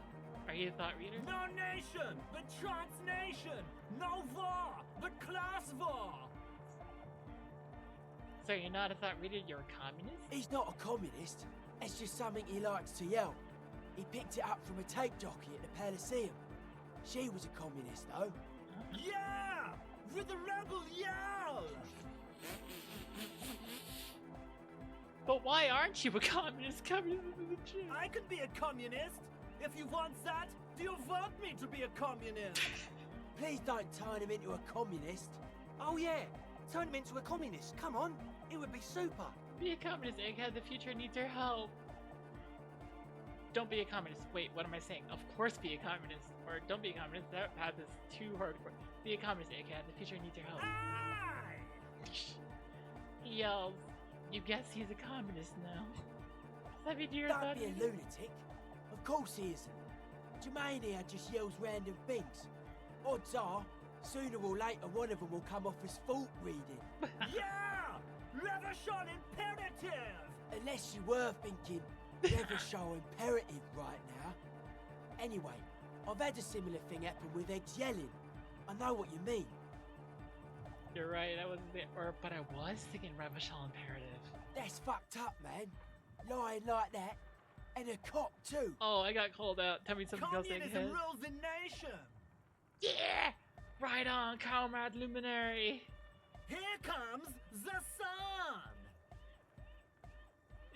Are you a thought reader?
No nation, but trans nation. No war, but class war.
So you're not a thought reader, you're a communist?
He's not a communist. It's just something he likes to yell. He picked it up from a tape jockey at the Elysium. She was a communist, though.
Yeah! With the rebel yell!
But why aren't you a communist? Communism is a shit.
I can be a communist. If you want that, do you want me to be a communist?
Please don't turn him into a communist. Oh yeah, turn him into a communist. Come on, it would be super.
Be a communist, egghead. The future needs your help. Don't be a communist. Wait, what am I saying? Of course be a communist. Or don't be a communist. That path is too hardcore. Be a communist, egghead. The future needs your help. He yells. You guess he's a communist now. Does that mean you're
Don't be a lunatic. Of course he isn't. Jermaine here just yells random things. Odds are, sooner or later one of them will come off as fault reading.
Yeah! Revolution imperative!
Unless you were thinking Revolution imperative right now. Anyway, I've had a similar thing happen with eggs yelling. I know what you mean.
You're right, I wasn't there. But I was thinking Revolution imperative.
That's fucked up, man. Lying like that. And a cop too.
Oh, I got called out. Tell me something else,
Communism
egghead.
rules the nation!
Yeah! Right on, comrade luminary.
Here comes the sun!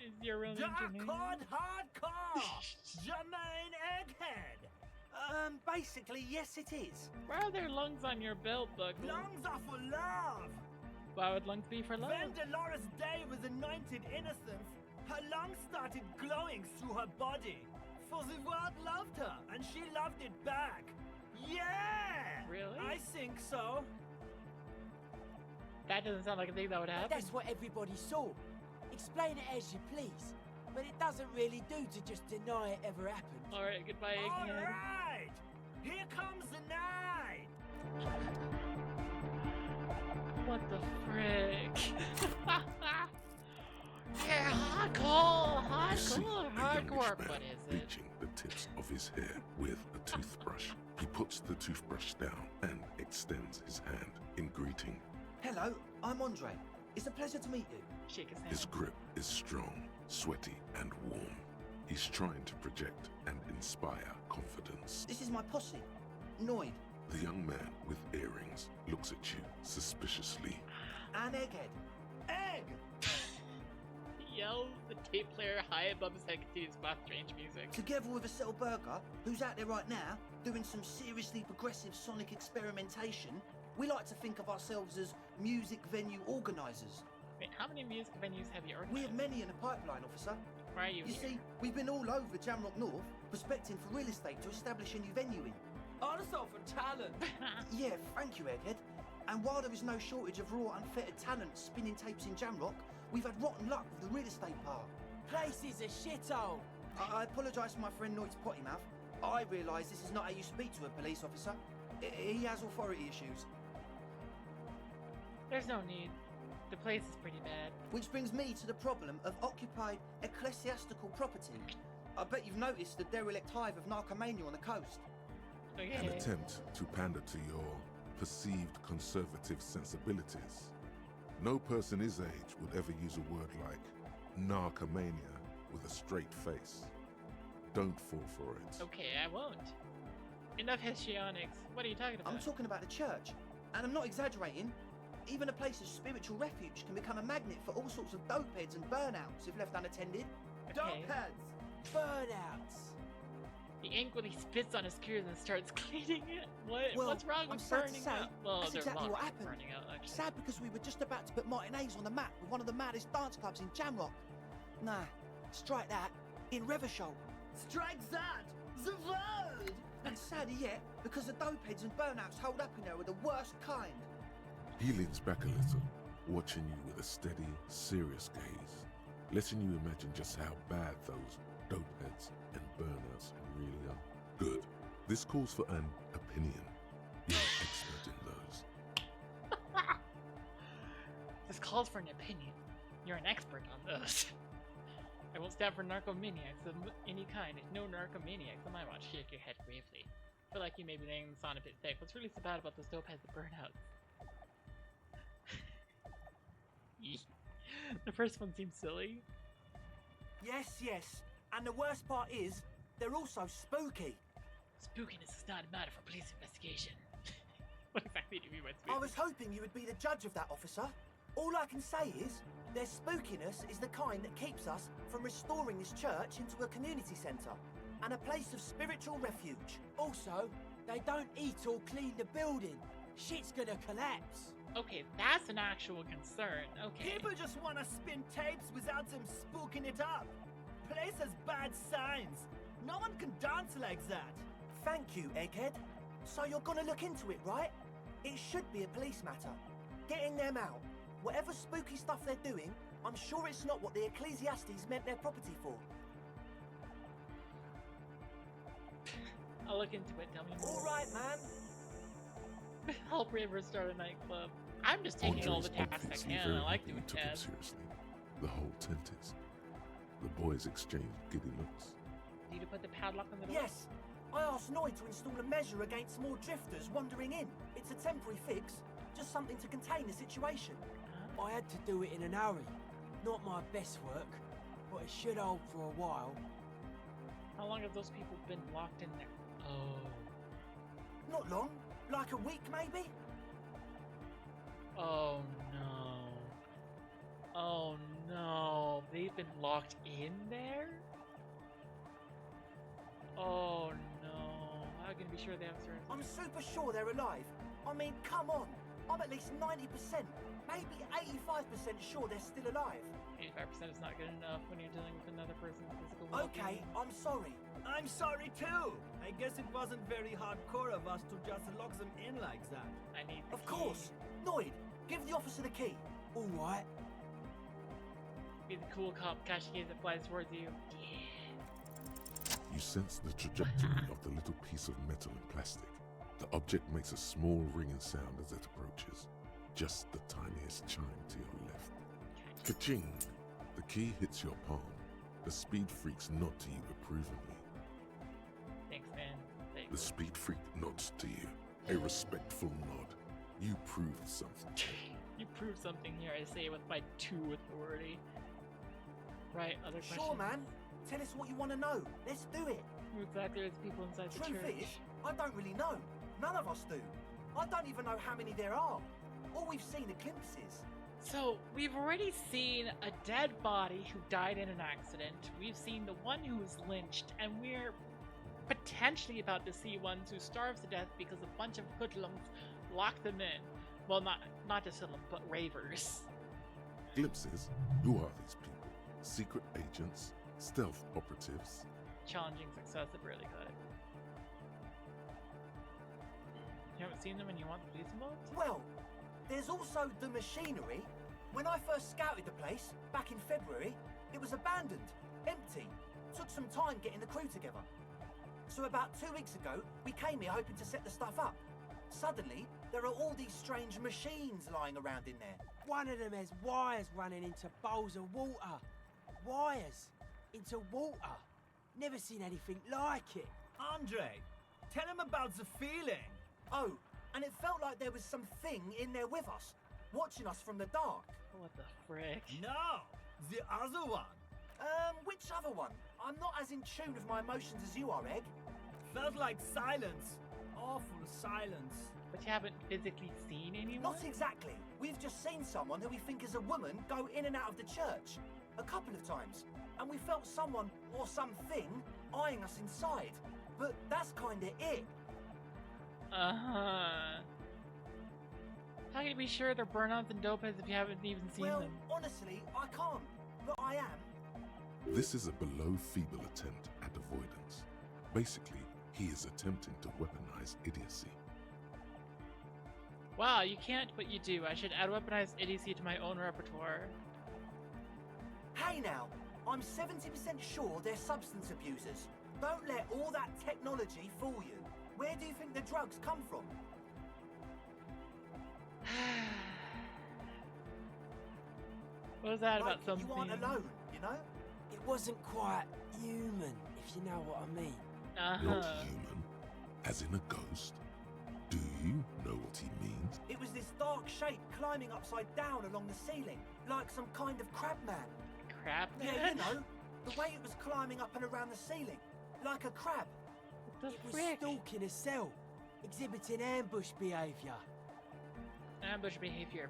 Is your real name
Dark
Jermaine?
Cod Hardcore! Jermaine Egghead!
Basically, yes it is.
Why are there lungs on your belt buckle?
Lungs are for love!
Why would lungs be for love?
When Dolores Day was anointed innocence, her lungs started glowing through her body. For the world loved her, and she loved it back. Yeah!
Really?
I think so.
That doesn't sound like a thing that would happen.
That's what everybody saw. Explain it as you please. but it doesn't really do to just deny it ever happened.
Alright, goodbye, Egghead.
Alright! Here comes the night!
What the frick? Yeah, hardcore, but is it?
Reaching the tips of his hair with a toothbrush. He puts the toothbrush down and extends his hand in greeting.
Hello, I'm Andre. It's a pleasure to meet you.
Shake his hand.
His grip is strong, sweaty, and warm. He's trying to project and inspire confidence.
This is my posse, Noid.
The young man with earrings looks at you suspiciously.
And Egghead. Egg!
Yells the tape player high above his head continues past strange music.
Together with a Settle Burger, who's out there right now, doing some seriously progressive sonic experimentation, we like to think of ourselves as music venue organisers.
Wait, how many music venues have you organized?
We have many in the pipeline, officer.
Why are you
You
here?
see, we've been all over Jamrock North, prospecting for real estate to establish a new venue in.
Also for talent.
Yeah, thank you, Egghead. And while there is no shortage of raw, unfettered talent spinning tapes in Jamrock, we've had rotten luck with the real estate part.
Place is a shithole.
I apologise for my friend Noid's potty mouth. I realise this is not how you speak to a police officer. He has authority issues.
There's no need. The place is pretty bad.
Which brings me to the problem of occupied ecclesiastical property. I bet you've noticed the derelict hive of narcomania on the coast.
An attempt to pander to your perceived conservative sensibilities. No person his age would ever use a word like narcomania with a straight face. Don't fall for it.
Okay, I won't. Enough histrionics. What are you talking about?
I'm talking about the church, and I'm not exaggerating. Even a place of spiritual refuge can become a magnet for all sorts of dopeheads and burnouts if left unattended.
Okay.
Dopeheads! Burnouts!
He angrily spits on his gears and starts cleaning it. What?
Well,
What's wrong
I'm
with
sad to
burning
say,
out? Well,
that's
there's
exactly
a lot
what
of
happened.
burning out, actually.
Sad because we were just about to put Martinez on the map with one of the maddest dance clubs in Jamrock. Nah, strike that in Revachol.
Strike that! The word!
And sadder yet, because the dopeheads and burnouts holed up in there were the worst kind.
He leans back a little, watching you with a steady, serious gaze, letting you imagine just how bad those dopeheads and burnouts really are. Good. This calls for an opinion. You're an expert in those.
This calls for an opinion. You're an expert on those. I won't stand for narcomaniacs of any kind. No narcomaniacs on my watch. Shake your head gravely. I feel like you may be laying this on a bit thick. What's really so bad about those dopeheads and burnouts? The first one seems silly.
Yes, yes. And the worst part is, they're also spooky.
Spookiness is not a matter for police investigation. What exactly do you mean by spooky?
I was hoping you would be the judge of that, officer. All I can say is, their spookiness is the kind that keeps us from restoring this church into a community centre and a place of spiritual refuge.
Also, they don't eat or clean the building. Shit's gonna collapse.
Okay, that's an actual concern. Okay.
People just want to spin tapes without them spooking it up. Place has bad signs. No one can dance like that.
Thank you, Egghead. So you're gonna look into it, right? It should be a police matter. Getting them out. Whatever spooky stuff they're doing, I'm sure it's not what the Ecclesiastes meant their property for.
I'll look into it. Tell me more.
All right, man.
Help River start a nightclub. I'm just taking all the tasks I can. I like doing
took him
tasks.
seriously. The whole tent is. The boys exchange giddy looks.
Need to put the padlock on the door?
Yes. I asked Noid to install a measure against more drifters wandering in. It's a temporary fix, just something to contain the situation.
I had to do it in a hurry. Not my best work, but it should hold for a while.
How long have those people been locked in there? Oh.
Not long. Like a week, maybe?
Oh no. Oh no. They've been locked in there? Oh no. How can we be sure they have certain...
I'm super sure they're alive. I mean, come on. I'm at least 90%, maybe 85% sure they're still alive.
85% is not good enough when you're dealing with another person's physical
Okay,
well-being.
I'm sorry.
I'm sorry too. I guess it wasn't very hardcore of us to just lock them in like that.
I need the
Of
key.
course. Noid, give the officer the key.
All right.
Be the cool cop catching it that flies towards you.
You sense the trajectory of the little piece of metal and plastic. The object makes a small ringing sound as it approaches. Just the tiniest chime to your left. Ka-ching! The key hits your palm. The speed freaks nod to you approvingly.
Thanks, man. Thanks.
The speed freak nods to you. A respectful nod. You proved something.
You proved something here, I say with my 2 authority. Right, other questions?
Sure, man. Tell us what you want to know. Let's do it.
Who exactly are the people inside the
Truth
church?
is, I don't really know. None of us do. I don't even know how many there are. All we've seen are glimpses.
So, we've already seen a dead body who died in an accident. We've seen the one who was lynched, and we're potentially about to see ones who starved to death because a bunch of hoodlums locked them in. Well, not just hoodlums, but ravers.
Glimpses? Who are these people? Secret agents? Stealth operatives?
Challenging success if really good. You haven't seen them and you want the police involved?
Well, there's also the machinery. When I first scouted the place, back in February, it was abandoned, empty. Took some time getting the crew together. So about 2 weeks ago, we came here hoping to set the stuff up. Suddenly, there are all these strange machines lying around in there.
One of them has wires running into bowls of water. Wires into water. Never seen anything like it.
Andre, tell him about the feeling. Oh, and it felt like there was something in there with us, watching us from the dark.
What the frick?
No, the other one. Which other one? I'm not as in tune with my emotions as you are, Egg. Felt like silence. Awful silence.
But you haven't physically seen anyone?
Not exactly. We've just seen someone who we think is a woman go in and out of the church. A couple of times. And we felt someone or something eyeing us inside. But that's kinda it.
Uh-huh. How can you be sure they're burnouts and dopeheads if you haven't even seen
Well,
them?
honestly, I can't. But I am.
This is a below feeble attempt at avoidance. Basically, he is attempting to weaponize idiocy.
Wow, you can't, but you do. I should add weaponized idiocy to my own repertoire.
Hey now, I'm 70% sure they're substance abusers. Don't let all that technology fool you. Where do you think the drugs come from?
What was that
Like,
about something?
You aren't alone, you know?
It wasn't quite human, if you know what I mean.
Not human, as in a ghost. Do you know what he means?
It was this dark shape climbing upside down along the ceiling, like some kind of crab man.
Crab man?
Yeah, you know, the way it was climbing up and around the ceiling, like a crab.
The
It was
frick?
stalking a cell, exhibiting ambush behaviour.
Ambush behavior.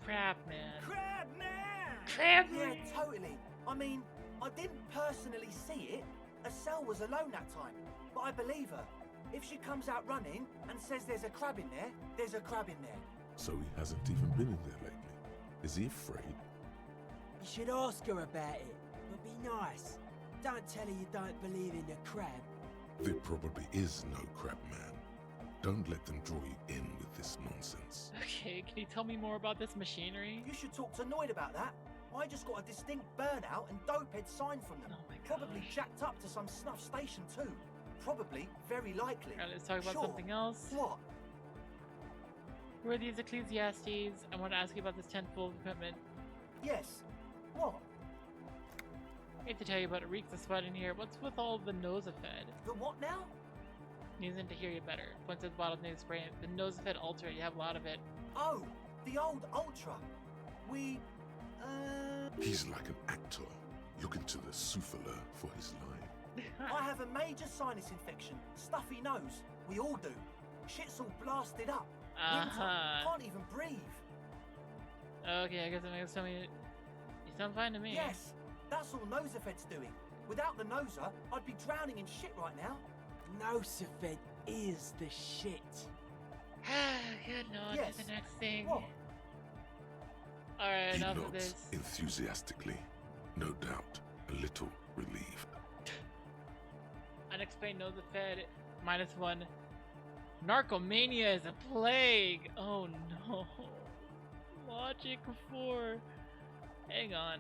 Crab man.
Crab man!
Crab
Yeah,
man!
totally. I mean, I didn't personally see it. Estelle was alone that time, but I believe her. If she comes out running and says there's a crab in there, there's a crab in there.
So he hasn't even been in there lately. Is he afraid?
You should ask her about it, but be nice. Don't tell her you don't believe in the crab.
There probably is no crab man. Don't let them draw you in with this nonsense.
Okay, can you tell me more about this machinery?
You should talk to Noid about that. I just got a distinct burnout and dopehead sign from them.
Oh my
Probably
gosh.
jacked up to some snuff station too. Probably, very likely.
Alright, let's talk about
Sure.
something else.
What?
Who are these Ecclesiastes? I want to ask you about this tent full of equipment.
Yes. What?
I hate to tell you, but it reeks of sweat in here. What's with all the Nosafed?
The what now?
Needing to hear you better. Points at the bottle of new spray. The Nosafed Ultra, you have a lot of it.
Oh, the old Ultra. We,
He's like an actor, looking to the souffleur for his line.
I have a major sinus infection. Stuffy nose. We all do. Shit's all blasted up. Winter.
Uh-huh.
Can't even breathe.
Okay, I guess that makes me. You sound fine to me.
Yes, that's all Nosafed's doing. Without the Noser, I'd be drowning in shit right now.
Nosafed is the shit.
Good, no, on
Yes.
to the next thing.
What?
Alright,
He
enough of
nods
this.
enthusiastically, no doubt a little relieved.
Unexplained Nosafed, -1. Narcomania is a plague! Oh no. Logic 4. Hang on.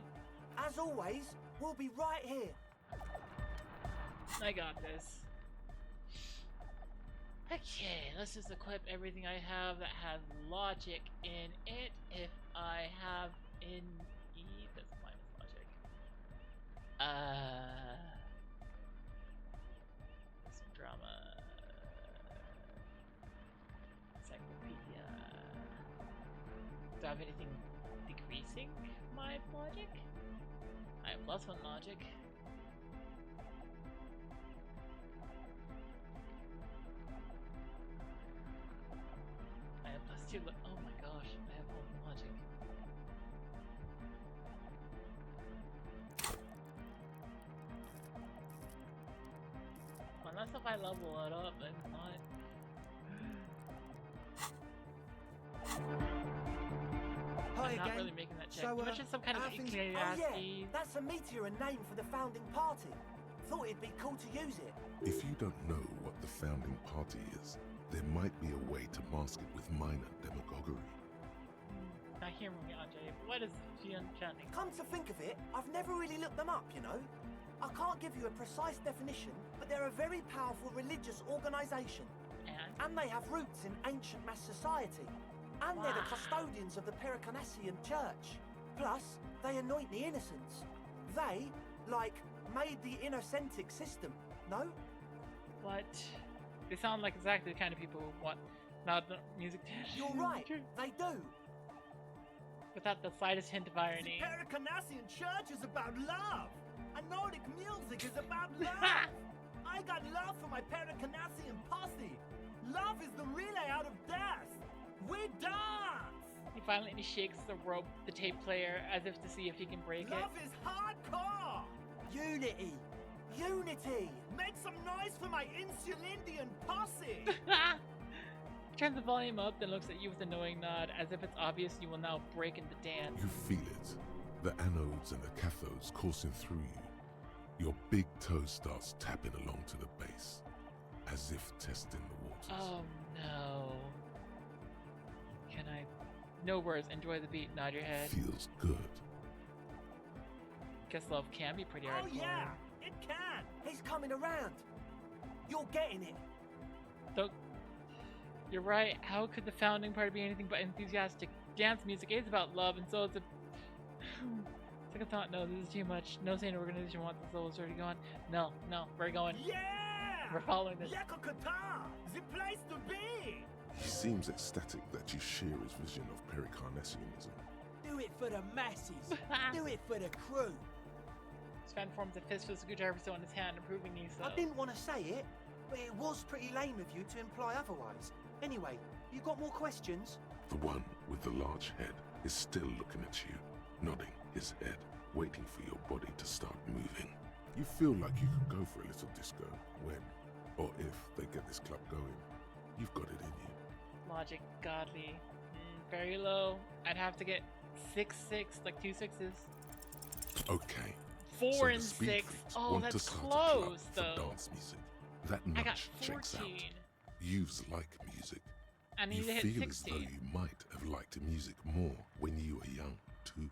As always, we'll be right here.
I got this. Okay, let's just equip everything I have that has logic in it. If I have in E, that's minus logic. Some drama. Encyclopedia. Do I have anything decreasing my logic? I have +1 logic. I have +2. Oh my gosh, I have all the logic. Unless if I level it up, then not.
Hi
I'm not
again.
really making that check.
So,
You mentioned some kind of
how things-
Ecclesiastes.
Oh yeah, that's a meteor and name for the founding party. Thought it'd be cool to use it.
If you don't know what the founding party is, there might be a way to mask it with minor demagoguery.
Now hear me, Ajay. What is chanting?
Come to think of it, I've never really looked them up, you know. I can't give you a precise definition, but they're a very powerful religious organisation. And they have roots in ancient mass society. And they're the custodians of the Pericarnassian Church. Plus, they anoint the innocents. They, like, made the Innocentic system, no?
What? They sound like exactly the kind of people who want loud music.
You're right, they do.
Without the slightest hint of irony.
The Pericarnassian Church is about love. And Nordic music is about love. I got love for my Pericarnassian posse. Love is the relay out of death. We dance.
He violently shakes the rope, the tape player, as if to see if he can break
Love is hardcore.
Unity. Unity.
Make some noise for my Insulindian posse.
Turns the volume up, then looks at you with a knowing nod, as if it's obvious you will now break into dance.
You feel it. The anodes and the cathodes coursing through you. Your big toe starts tapping along to the base, as if testing the waters.
Oh no. Can I? No words, enjoy the beat, nod your head.
Feels good.
Guess love can be pretty hardcore.
Oh yeah, it can. He's coming around. You're getting it.
Though, you're right. How could the founding party be anything but enthusiastic? Dance music is about love, and so it's a... Second thought, no, this is too much. No sane organization wants the souls already gone. No, we're going.
Yeah!
We're following this.
Yakokata, the place to be.
He seems ecstatic that you share his vision of Pericarnassianism.
Do it for the masses. Do it for the crew.
Sven forms a fist with Screwdriver on his hand, approving these.
I didn't want to say it, but it was pretty lame of you to imply otherwise. Anyway, you got more questions?
The one with the large head is still looking at you, nodding his head, waiting for your body to start moving. You feel like you could go for a little disco when, or if they get this club going. You've got it in you.
Logic, godly. Very low. I'd have to get 6-6, like 2 6s.
Okay.
4
so
and
the
6.
Speed
Oh,
want
that's
to start
close,
a club
though.
for dance music. That
I got
notch checks
14.
out. Youths like music.
I need
you
to hit
feel
60.
as though you might have liked music more when you were young, too.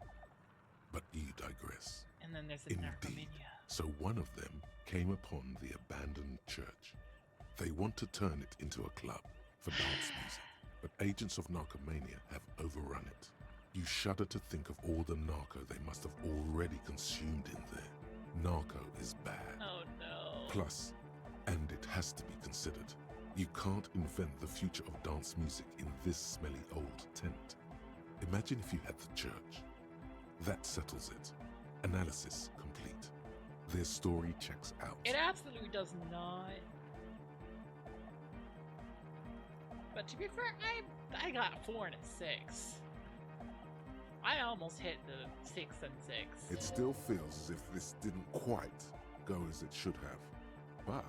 But you digress.
And then there's the
Indeed. So one of them came upon the abandoned church. They want to turn it into a club for dance music, but agents of narcomania have overrun it. You shudder to think of all the narco they must have already consumed in there. Narco is bad.
Oh no.
Plus, and it has to be considered, you can't invent the future of dance music in this smelly old tent. Imagine if you had the church. That settles it. Analysis complete. Their story checks out.
It absolutely does not. But to be fair, I got 4 and a 6. I almost hit the 6 and 6.
It still feels as if this didn't quite go as it should have. But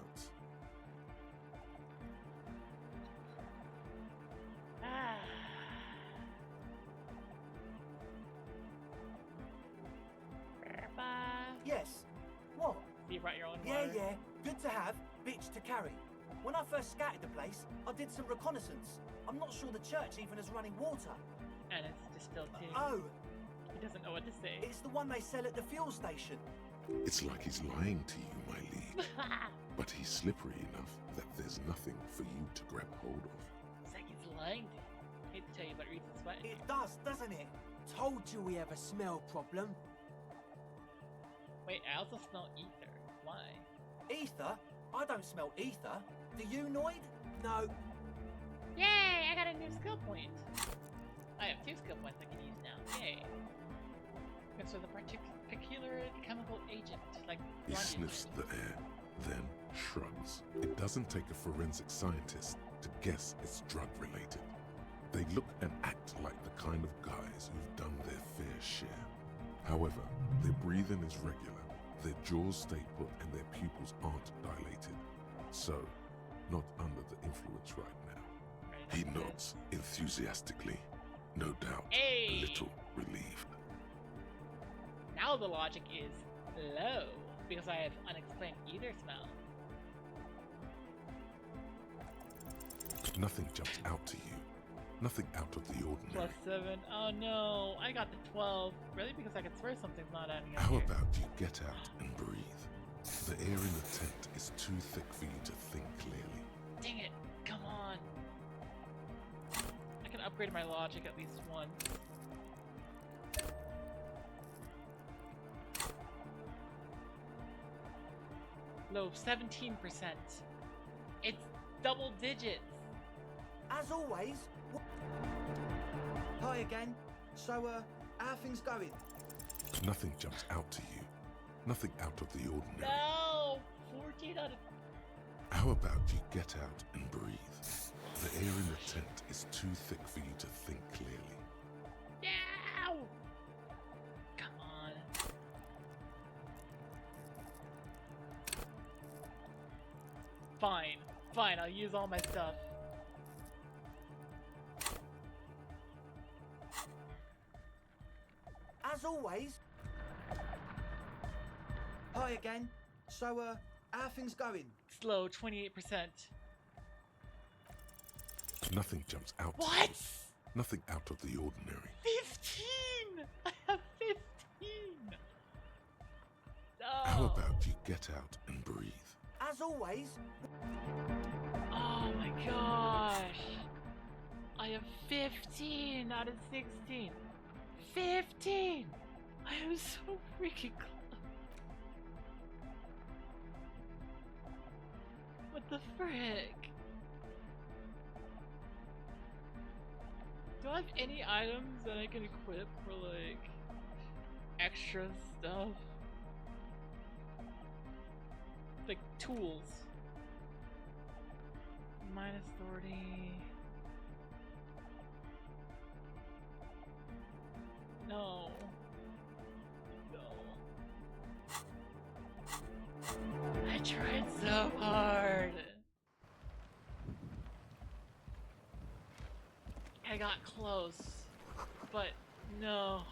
Yes. What?
You brought your own
Yeah,
water.
yeah. Good to have, bitch to carry. When I first scouted the place, I did some reconnaissance. I'm not sure the church even has running water.
And it's distilled too.
Oh,
He doesn't know what to say.
It's the one they sell at the fuel station.
It's like he's lying to you, my lead. But he's slippery enough that there's nothing for you to grab hold of.
It's like he's lying to you. I hate to tell you about Reese's sweat.
It does, doesn't it?
Told you we have a smell problem.
Wait, I also smell ether. Why?
Ether? I don't smell ether. Do you, Noid?
No.
Yay! I got a new skill point. I have 2 skill points I can use now. Yay! It's with a particular chemical agent, like
He
glandular.
sniffs the air, then shrugs. It doesn't take a forensic scientist to guess it's drug-related. They look and act like the kind of guys who've done their fair share. However, their breathing is regular, their jaws stay put, and their pupils aren't dilated. So, not under the influence right now. He nods enthusiastically, no doubt a little relieved.
Now the logic is low, because I have unexplained ether smell.
Nothing jumps out to you. Nothing out of the ordinary.
+7. Oh no, I got the 12. Really? Because I could swear something's not adding up
How
here.
about you get out and breathe? The air in the tent is too thick for you to think clearly.
Dang it! Come on! I can upgrade my logic at least once. Low 17%. It's double digits.
As always. Hi again. So, how things going?
Nothing jumps out to you. Nothing out of the ordinary.
No! 14 out of...
How about you get out and breathe? The air in the tent is too thick for you to think clearly.
No! Come on. Fine. Fine, I'll use all my stuff.
As always. Hi again. So, how things going?
Slow, 28%.
Nothing jumps out to
What?
you. Nothing out of the ordinary.
15! I have 15! No!
How about you get out and breathe?
As always.
Oh my gosh! I have 15 out of 16. 15! I am so freaking close. What the frick? Do I have any items that I can equip for like extra stuff? Like tools. Minus 30. No. No. I tried so hard. I got close, but no.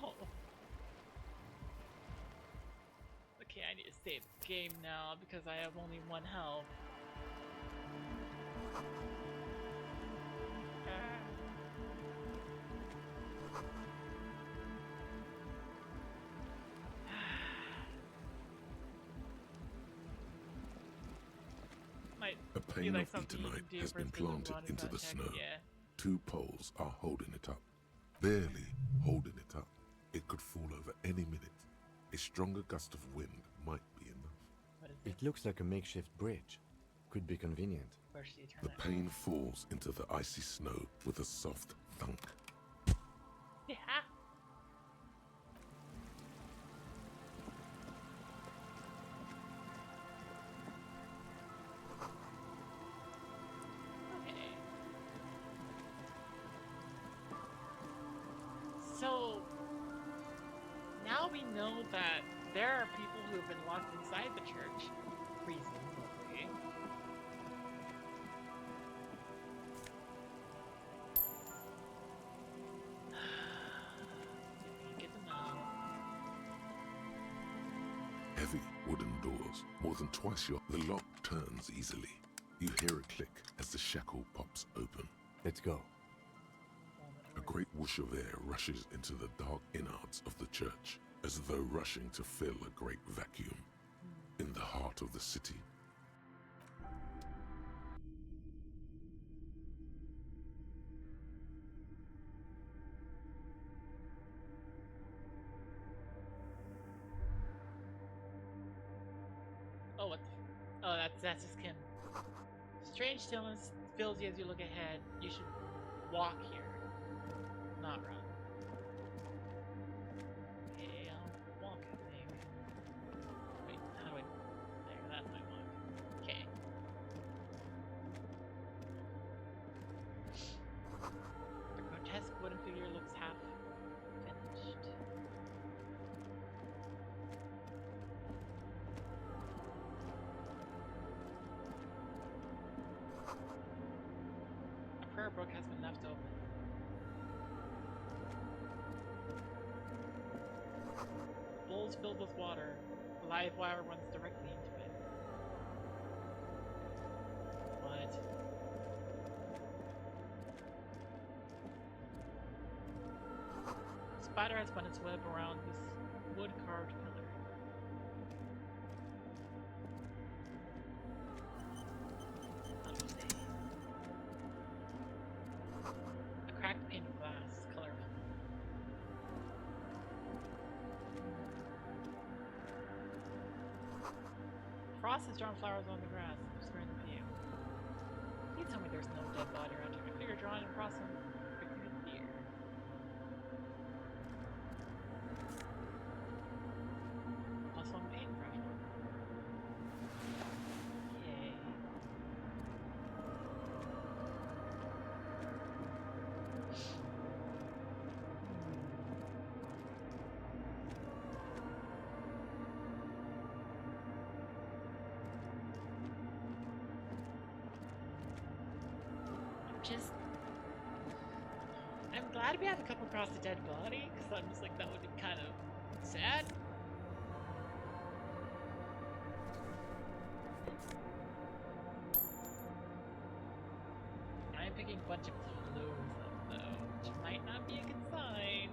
Okay, I need to save the game now because I have only 1 health. Might
A
be
pane
like
of
something you can
eternite
do
has been
first thing you
planted
want
into the
contact,
snow.
Yeah.
2 poles are holding it up. Barely holding it up. It could fall over any minute. A stronger gust of wind might be enough.
It looks like a makeshift bridge. Could be convenient.
Where's the
The
eternite?
pane falls into the icy snow with a soft thunk.
Yeah. Okay. So now we know that there are people who have been locked inside the church, presumably. Get them out.
Heavy wooden doors, more than twice your... The lock turns easily. You hear a click as the shackle pops open.
Let's go.
A great whoosh of air rushes into the dark innards of the church, as though rushing to fill a great vacuum. In the heart of the city,
Oh, what the oh, that's just Kim. Strange stillness fills you as you look ahead. You should walk here, not run. Okay, I'll walk, I think. Wait, how do I... There, that's my walk. Okay. The grotesque wooden figure looks half finished. A prayer book has been left open. Bowls filled with water. A live wire runs directly into it. What? A spider has spun its web around this wood-carved pillar. A cracked pane of glass, colorful. Frost has drawn flowers on the grass, obscuring the view. You tell me there's no dead body around here. A figure drawn in frost and prickling with fear. Plus one paintbrush. Yay. I'm glad we haven't come across a dead body, because I'm just like, that would be kind of sad. I'm picking a bunch of clothes up, though, which might not be a good sign.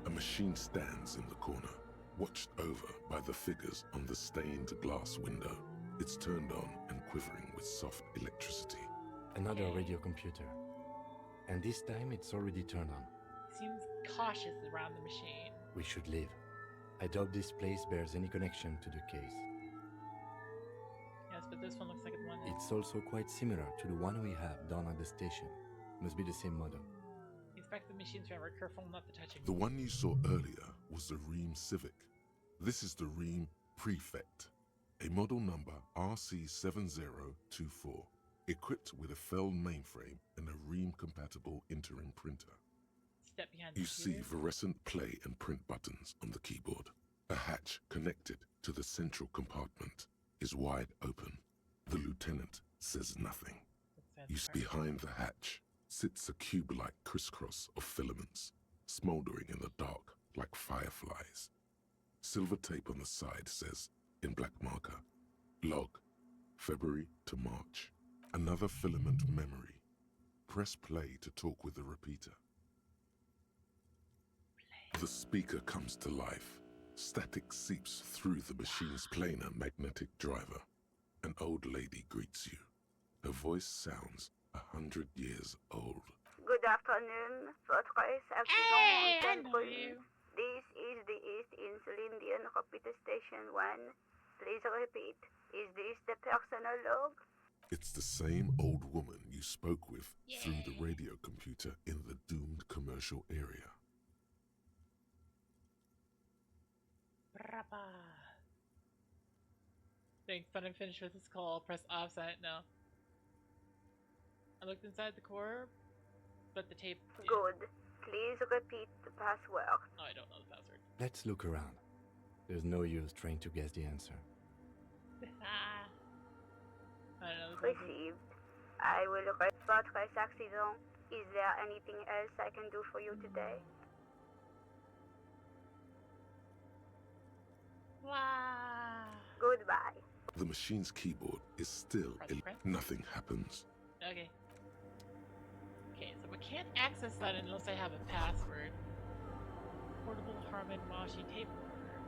a machine stands in the corner, watched over by the figures on the stained glass window. It's turned on and quivering with soft electricity.
Another radio computer. And this time it's already turned on.
Seems cautious around the machine.
We should leave. I doubt this place bears any connection to the case.
Yes, but this one looks like it's one.
It's also quite similar to the one we have down at the station. Must be the same model.
Inspect the machines, remember, careful not to touch it.
The one you saw earlier was the Ream Civic. This is the Ream Prefect, a model number RC7024, equipped with a Fell mainframe and a Ream-compatible interim printer.
Step behind the
You see
computer.
fluorescent play and print buttons on the keyboard. A hatch connected to the central compartment is wide open. The lieutenant says nothing. Behind the hatch sits a cube-like crisscross of filaments, smoldering in the dark like fireflies. Silver tape on the side says, in black marker, log, February to March. Another filament memory. Press play to talk with the repeater. The speaker comes to life. Static seeps through the machine's planar magnetic driver. An old lady greets you. Her voice sounds 100 years old.
Good afternoon, Fortress
Hey, I
Accident
know you.
This is the East Insulindian Repeater Station 1. Please repeat. Is this the personal log?
It's the same old woman you spoke with through the radio computer in the doomed commercial area.
Brapa. Thanks, but I'm finished with this call. Press off, sign it now. I looked inside the core, but the tape...
Good. Please repeat the password.
Oh, I don't know the password.
Let's look around. There's no use trying to guess the answer.
I don't know the password.
Received. I will write Fortress Accident. Is there anything else I can do for you today?
Wow.
Goodbye.
The machine's keyboard is still
Press.
nothing happens.
Okay. Okay, so I can't access that unless I have a password. Portable Harman Washi tape recorder.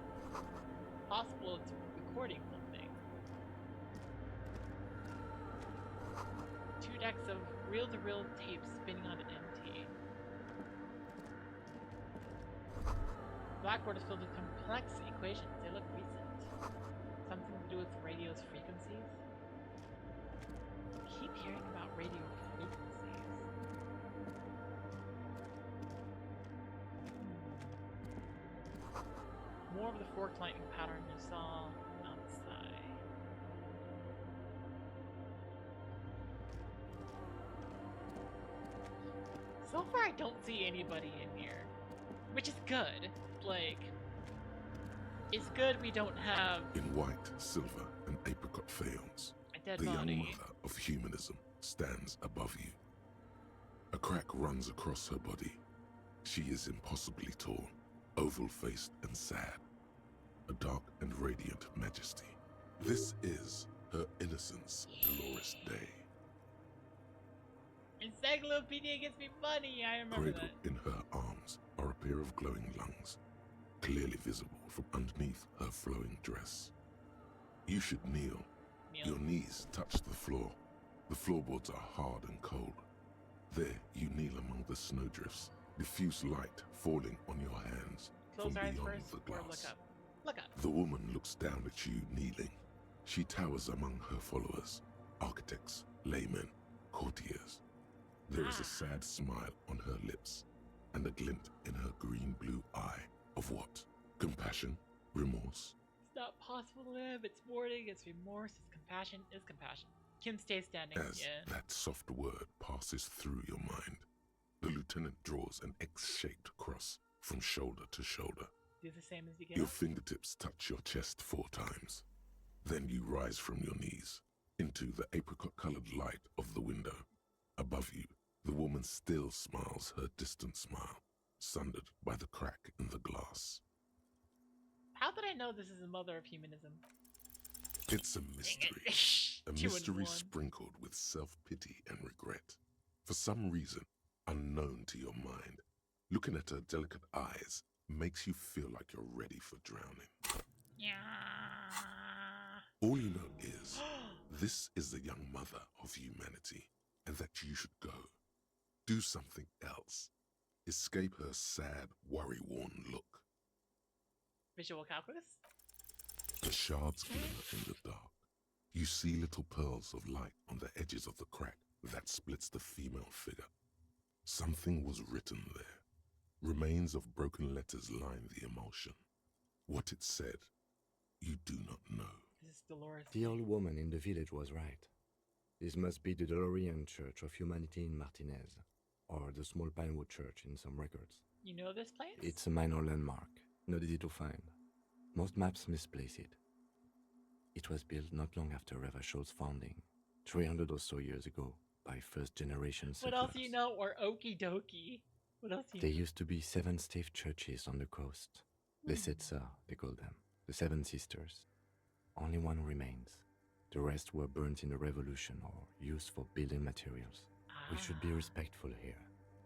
Possible it's recording something. 2 decks of reel-to-reel tapes spinning on empty. Blackboard is filled with complex equations. They look recent. Something to do with radio's frequencies? I keep hearing about radio frequencies. More of the forked lightning pattern you saw outside. So far I don't see anybody in here, which is good. Like, it's good we don't have
In white, silver, and apricot faience,
a dead
the
body.
young mother of humanism stands above you. A crack runs across her body. She is impossibly tall, oval-faced and sad, a dark and radiant majesty. This is her innocence, Dolores Day.
Encyclopedia gets me money, I remember
Cradled
that.
in her arms are a pair of glowing lungs, clearly visible from underneath her flowing dress. You should kneel. Your knees touch the floor. The floorboards are hard and cold. There, you kneel among the snowdrifts, diffuse light falling on your hands
Close
from
our eyes
beyond
first,
the
or
glass.
look up. Look up.
The woman looks down at you kneeling. She towers among her followers, architects, laymen, courtiers. There is a sad smile on her lips, and a glint in her green-blue eye of what? Compassion? Remorse?
It's not possible to live. It's mourning. It's remorse. It's compassion. It's compassion. Kim stays standing.
As
Yeah.
that soft word passes through your mind, the lieutenant draws an X-shaped cross from shoulder to shoulder.
Do the same as you get
Your
up.
fingertips touch your chest 4 times. Then you rise from your knees into the apricot-colored light of the window. Above you, the woman still smiles her distant smile, sundered by the crack in the glass.
How did I know this is the mother of humanism?
It's a mystery. A
2 in
mystery
1.
sprinkled with self-pity and regret. For some reason, unknown to your mind, looking at her delicate eyes makes you feel like you're ready for drowning.
Yeah.
All you know is, this is the young mother of humanity, and that you should go. Do something else. Escape her sad, worry-worn look.
Visual calculus?
The shards glimmer in the dark. You see little pearls of light on the edges of the crack that splits the female figure. Something was written there. Remains of broken letters line the emulsion. What it said, you do not know.
This is Dolores.
The old woman in the village was right. This must be the Dolorian Church of Humanity in Martinez, or the small Pinewood Church in some records.
You know this place?
It's a minor landmark, not easy to find. Most maps misplace it. It was built not long after Revachol's founding, 300 or so years ago, by first-generation settlers.
What else do you know? Or okie dokie? What else do you
There
know?
used to be 7 stave churches on the coast. The Setsa, they call them. The 7 Sisters. Only one remains. The rest were burnt in the revolution or used for building materials. We should be respectful here,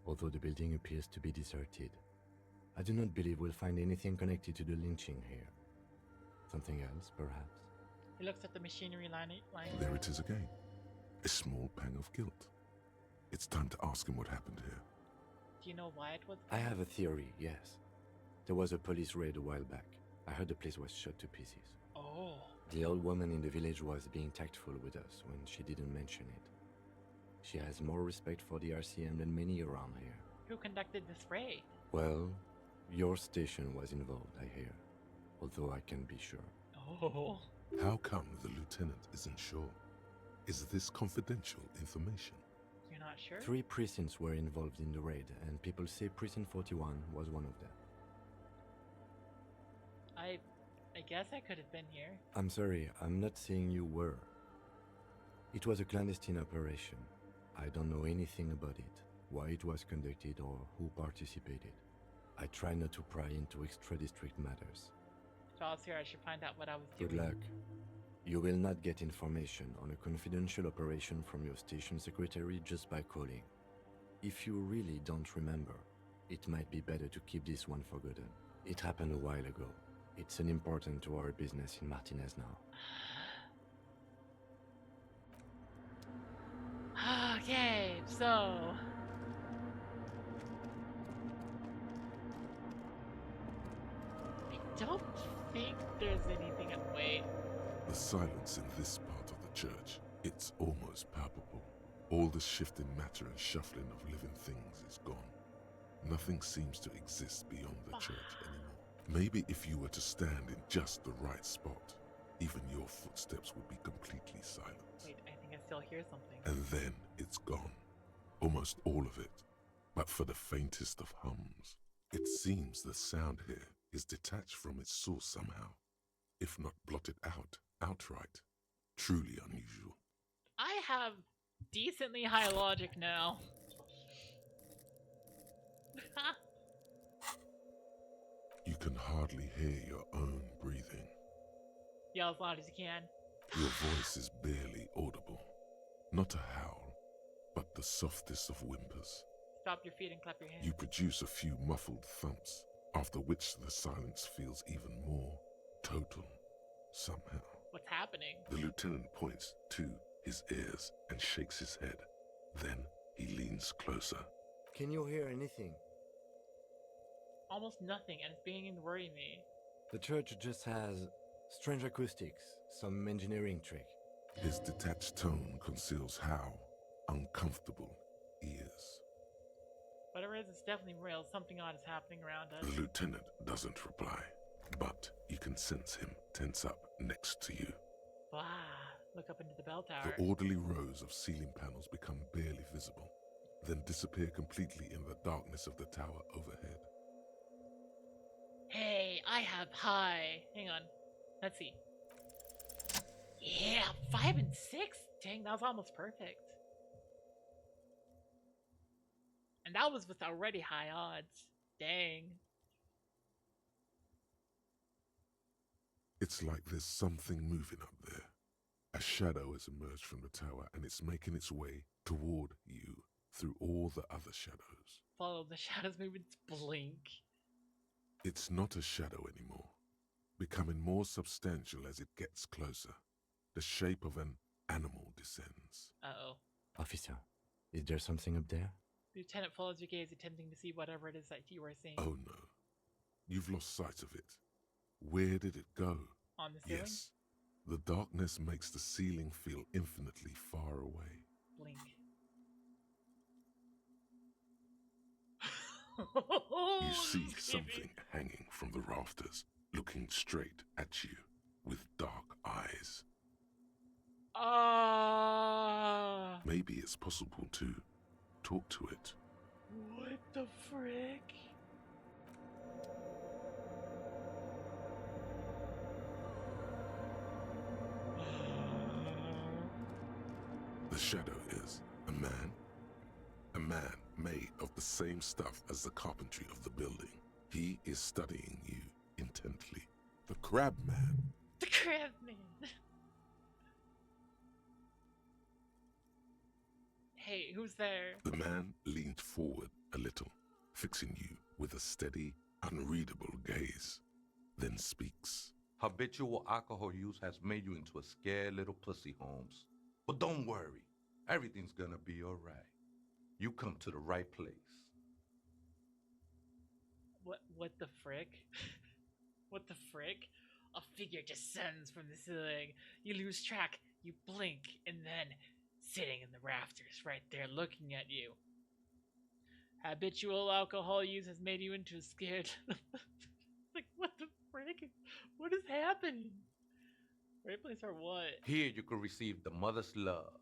although the building appears to be deserted. I do not believe we'll find anything connected to the lynching here. Something else, perhaps?
He looks at the machinery line.
There it is again. A small pang of guilt. It's time to ask him what happened here.
Do you know why it was?
I have a theory, yes. There was a police raid a while back. I heard the place was shot to pieces.
Oh.
The old woman in the village was being tactful with us when she didn't mention it. She has more respect for the RCM than many around here.
Who conducted this raid?
Well, your station was involved, I hear. Although I can't be sure.
Oh.
How come the lieutenant isn't sure? Is this confidential information?
You're not sure?
3 precincts were involved in the raid, and people say Precinct 41 was one of them.
I guess I could have been here.
I'm sorry, I'm not saying you were. It was a clandestine operation. I don't know anything about it, why it was conducted, or who participated. I try not to pry into extra-district matters.
If I was here, I should find out what I was doing.
Good luck. You will not get information on a confidential operation from your station secretary just by calling. If you really don't remember, it might be better to keep this one forgotten. It happened a while ago. It's an important to our business in Martinez now.
Okay, so I don't think there's anything at wait.
The silence in this part of the church, it's almost palpable. All the shifting matter and shuffling of living things is gone. Nothing seems to exist beyond the church anymore. Maybe if you were to stand in just the right spot, even your footsteps would be completely silent.
Wait, I think I still hear something.
And then it's gone. Almost all of it. But for the faintest of hums, it seems the sound here is detached from its source somehow, if not blotted out outright. Truly unusual.
I have decently high logic now.
You can hardly hear your own breathing.
Yell as loud as you can.
Your voice is barely audible. Not a howl, but the softest of whimpers.
Stop your feet and clap your hands.
You produce a few muffled thumps, after which the silence feels even more total, somehow.
What's happening?
The lieutenant points to his ears and shakes his head. Then he leans closer.
Can you hear anything?
Almost nothing, and it's beginning to worry me.
The church just has strange acoustics, some engineering trick.
His detached tone conceals how uncomfortable he is.
Whatever it is, it's definitely real. Something odd is happening around us.
The lieutenant doesn't reply, but you can sense him tense up next to you.
Blah. Look up into the bell tower.
The orderly rows of ceiling panels become barely visible, then disappear completely in the darkness of the tower overhead.
Hey, I have high. Hang on. Let's see. Yeah, 5 and 6? Dang, that was almost perfect. And that was with already high odds. Dang.
It's like there's something moving up there. A shadow has emerged from the tower and it's making its way toward you through all the other shadows.
Follow the shadows movements, blink.
It's not a shadow anymore, becoming more substantial as it gets closer. The shape of an animal descends.
Uh-oh.
Officer, is there something up there?
The lieutenant follows your gaze, attempting to see whatever it is that you are seeing.
Oh no, you've lost sight of it. Where did it go?
On the ceiling?
Yes, the darkness makes the ceiling feel infinitely far away.
Blink.
You see something hanging from the rafters, looking straight at you with dark eyes. Maybe it's possible to talk to it.
What the frick?
The shadow is a man made of the same stuff as the carpentry of the building. He is studying you intently. The Crab Man.
The Crab Man. Hey, who's there?
The man leaned forward a little, fixing you with a steady, unreadable gaze, then speaks.
Habitual alcohol use has made you into a scared little pussy, Holmes. But don't worry, everything's gonna be alright. You come to the right place.
What the frick? What the frick? A figure descends from the ceiling. You lose track, you blink, and then, sitting in the rafters right there looking at you. Habitual alcohol use has made you into a scared... Like, what the frick? What is happening? Right place or what?
Here you can receive the mother's love.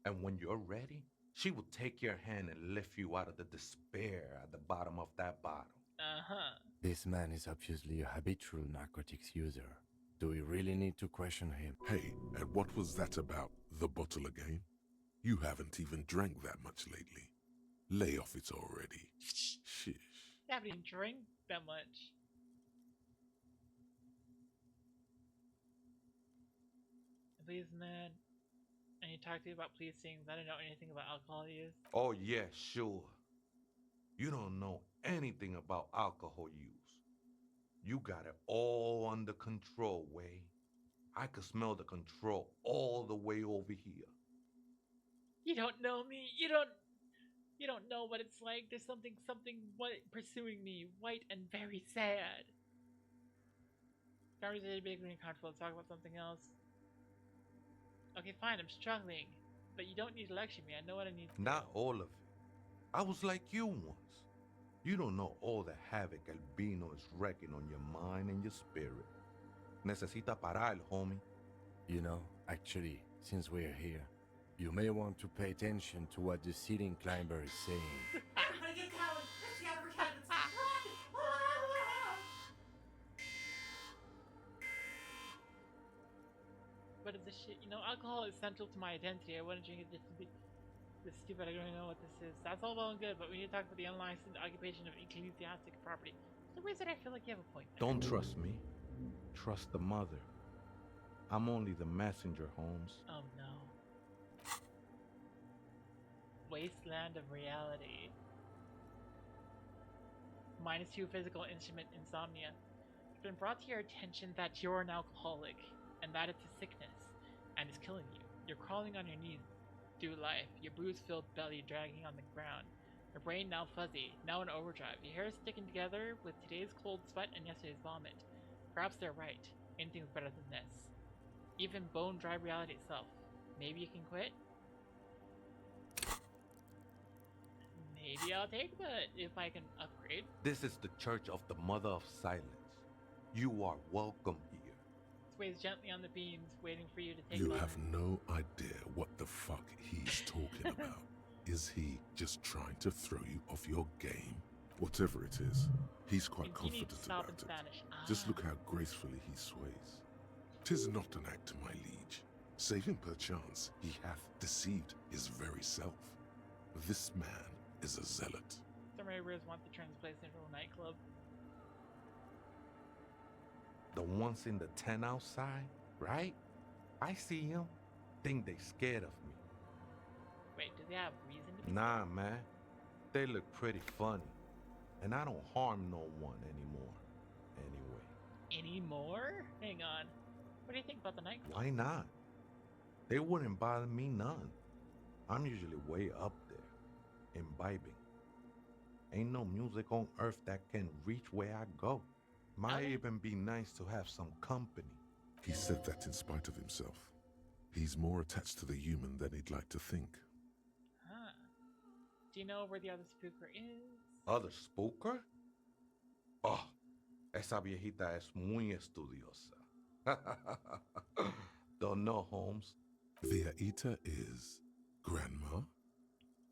And when you're ready, she will take your hand and lift you out of the despair at the bottom of that bottle.
Uh-huh.
This man is obviously a habitual narcotics user. Do we really need to question him?
Hey, and what was that about the bottle again? You haven't even drank that much lately. Lay off it already. Shish.
You haven't even drank that much. Please, man. And you talk to me about police things. I don't know anything about alcohol use.
Oh, yeah, sure. You don't know anything about alcohol use. You got it all under control, Way. I could smell the control all the way over here.
You don't know me. You don't know what it's like. There's something white pursuing me, white and very sad. Conversation basically uncomfortable. Let's talk about something else. Okay, fine. I'm struggling, but you don't need to lecture me. I know what I need to
Not all of it. I was like you once. You don't know all the havoc Albino is wrecking on your mind and your spirit. Necesita parar, homie.
You know, actually, since we're here, you may want to pay attention to what the ceiling climber is saying.
Everybody get down! Let's get for cabins!
What is this shit? You know, alcohol is central to my identity. I wouldn't drink it just to be this stupid. I don't even know what this is. That's all well and good, but we need to talk about the unlicensed occupation of ecclesiastic property. For some reason, I feel like you have a point there.
Don't trust me. Trust the mother. I'm only the messenger, Holmes.
Oh no. Wasteland of reality. -2 physical instrument insomnia. It's been brought to your attention that you're an alcoholic, and that it's a sickness, and it's killing you. You're crawling on your knees through life, your bruise-filled belly dragging on the ground, your brain now fuzzy, now in overdrive, your hair sticking together with today's cold sweat and yesterday's vomit. Perhaps they're right. Anything's better than this. Even bone-dry reality itself. Maybe you can quit? Maybe I'll take it if I can upgrade.
This is the Church of the Mother of Silence. You are welcome here.
Sways gently on the beams, waiting for you to take
You
over.
have no idea what the fuck he's talking about. Is he just trying to throw you off your game? Whatever it is, he's quite
You need to
confident
stop
about
in
it.
Spanish.
Just look how gracefully he sways. 'Tis not an act, my liege. Save him perchance, he hath deceived his very self. This man is a zealot.
Some ravers want to turn this place into a nightclub.
The ones in the tent outside, right? I see them. Think they scared of me.
Wait, do they have reason to be
Nah, man. They look pretty funny. And I don't harm no one anymore. Anyway.
anymore? Hang on. What do you think about the nightclub?
Why not? They wouldn't bother me none. I'm usually way up there, imbibing. Ain't no music on earth that can reach where I go. Might even be nice to have some company.
He said that in spite of himself. He's more attached to the human than he'd like to think.
Huh. Do you know where the other spooker is?
Other spooker? Oh, esa viejita es muy estudiosa. Don't know, Holmes.
Viejita is grandma?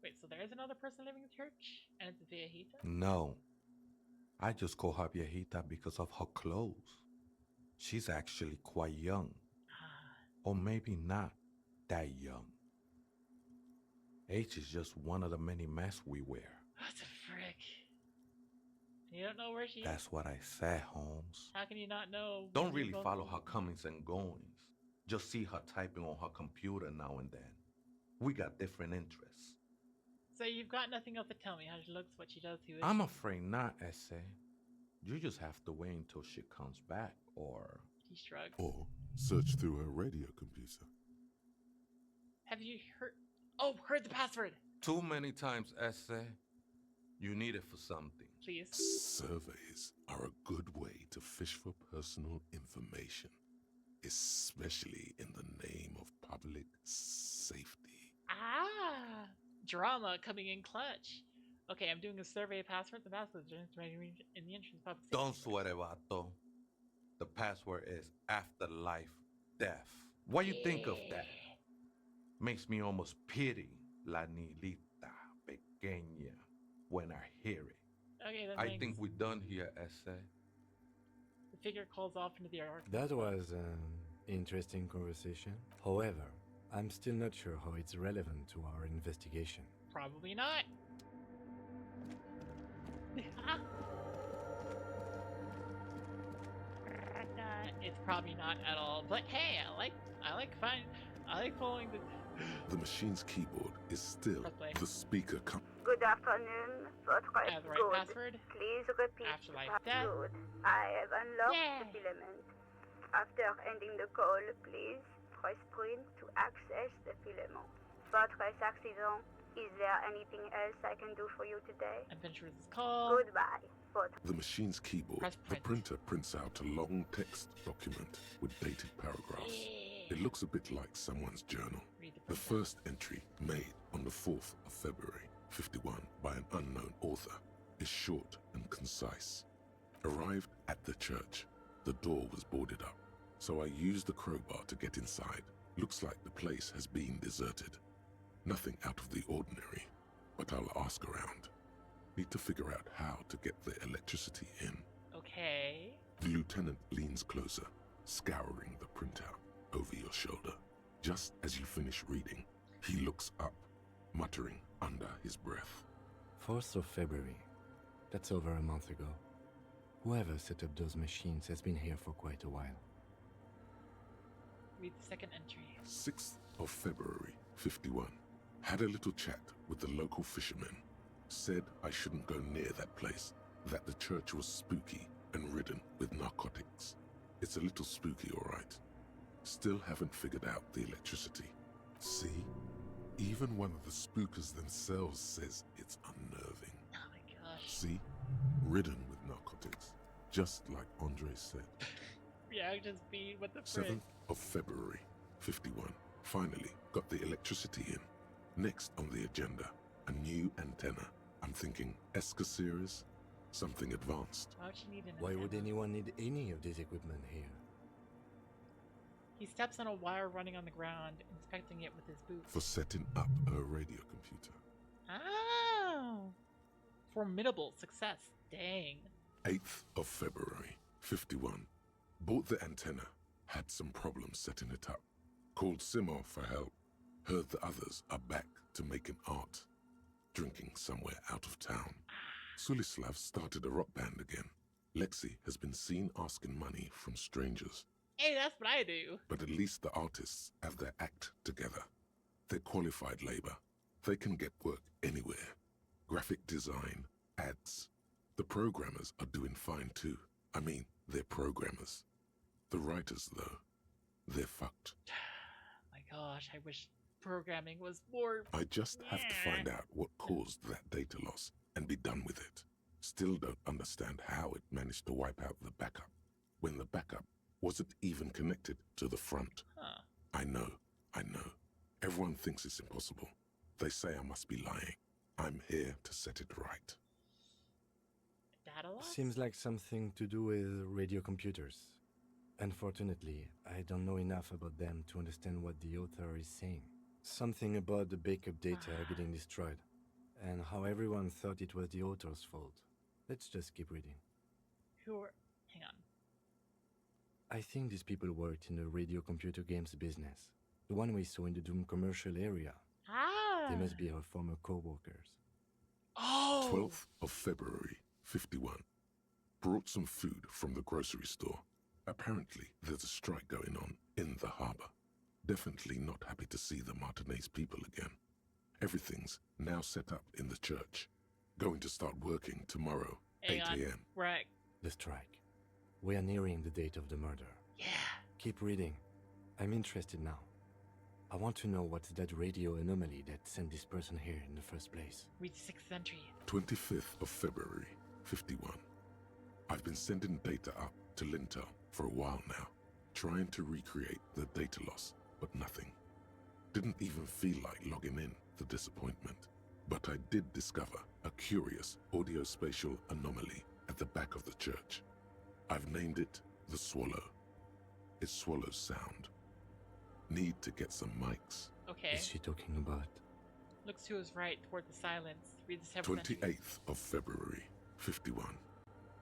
Wait, so there's another person living in the church? And it's a viejita?
No. I just call her viejita because of her clothes. She's actually quite young. Or maybe not that young. Age is just one of the many masks we wear.
What the frick? You don't know where she is?
That's what I said, Holmes.
How can you not know?
Don't really follow her comings and goings. Just see her typing on her computer now and then. We got different interests.
So you've got nothing else to tell me. How she looks, what she does, who is
I'm
she?
afraid not, Essay. You just have to wait until she comes back, or...
He shrugs.
Or search through her radio computer.
Have you heard? Oh, heard the password.
Too many times, Essay. You need it for something.
Please.
Surveys are a good way to fish for personal information, especially in the name of public safety.
Ah, drama coming in clutch. Okay, I'm doing a survey of passwords and passwords in the entrance pub.
Don't sweat it, vato. The password is afterlife death. What do you think of that? Makes me almost pity La Nilita Pequeña when I hear it.
Okay, that
I
makes...
think we're done here, Essay.
The figure calls off into the arc.
That was an interesting conversation. However, I'm still not sure how it's relevant to our investigation.
Probably not. It's probably not at all. But hey, I like following the
The machine's keyboard is still the speaker.
Good afternoon. Votre
I have the right
good.
password.
Please repeat.
Afterlife death.
Good. I have unlocked
Yay.
the filament. After ending the call, please press print to access the filament. Votre accident. Is there anything else I can do for you today?
Adventurer's call.
Goodbye.
The machine's keyboard, the printer prints out a long text document with dated paragraphs. It looks a bit like someone's journal. The first entry, made on the 4th of February, 51, by an unknown author, is short and concise. Arrived at the church. The door was boarded up, so I used the crowbar to get inside. Looks like the place has been deserted. Nothing out of the ordinary, but I'll ask around. Need to figure out how to get the electricity in.
Okay.
The lieutenant leans closer, scouring the printout over your shoulder. Just as you finish reading, he looks up, muttering under his breath.
4th of February. That's over a month ago. Whoever set up those machines has been here for quite a while.
Read the second entry.
6th of February, 51. Had a little chat with the local fishermen. Said I shouldn't go near that place, that the church was spooky and ridden with narcotics. It's a little spooky, all right. Still haven't figured out the electricity. See? Even one of the spookers themselves says it's unnerving.
Oh my gosh.
See? Ridden with narcotics. Just like Andre said.
Reactions be what the frick.
7th of February, 51. Finally got the electricity in. Next on the agenda, a new antenna. I'm thinking ESCA series, something advanced.
Why would you need an
Why would
antenna?
anyone need any of this equipment here?
He steps on a wire running on the ground, inspecting it with his boots.
For setting up a radio computer.
Oh! Formidable success. Dang.
8th of February, 51. Bought the antenna. Had some problems setting it up. Called Simon for help. Heard the others are back to making art. Drinking somewhere out of town. Sulislav started a rock band again. Lexi has been seen asking money from strangers.
Hey, that's what I do.
But at least the artists have their act together. They're qualified labor. They can get work anywhere. Graphic design, ads. The programmers are doing fine too. I mean, they're programmers. The writers, though, they're fucked.
My gosh, I wish programming was more...
I just have to find out what caused that data loss and be done with it. Still don't understand how it managed to wipe out the backup, when the backup wasn't even connected to the front.
Huh.
I know. Everyone thinks it's impossible. They say I must be lying. I'm here to set it right.
Data loss?
Seems like something to do with radio computers. Unfortunately, I don't know enough about them to understand what the author is saying. Something about the backup data getting destroyed, and how everyone thought it was the author's fault. Let's just keep reading.
Hang on.
I think these people worked in the radio computer games business. The one we saw in the Doom commercial area.
Ah!
They must be our former co-workers.
Oh!
12th of February, 51. Brought some food from the grocery store. Apparently, there's a strike going on in the harbor. Definitely not happy to see the Martinez people again. Everything's now set up in the church. Going to start working tomorrow, 8 a.m.
Right.
The strike. We are nearing the date of the murder.
Yeah.
Keep reading. I'm interested now. I want to know what's that radio anomaly that sent this person here in the first place.
Read the 6th entry.
25th of February, 51. I've been sending data up to Lintel for a while now, trying to recreate the data loss, but nothing. Didn't even feel like logging in, the disappointment. But I did discover a curious audio-spatial anomaly at the back of the church. I've named it the Swallow. It swallows sound. Need to get some mics.
Okay.
Is she talking about?
Looks to his right toward the silence. Read the 7th entry.
28th of February, 51.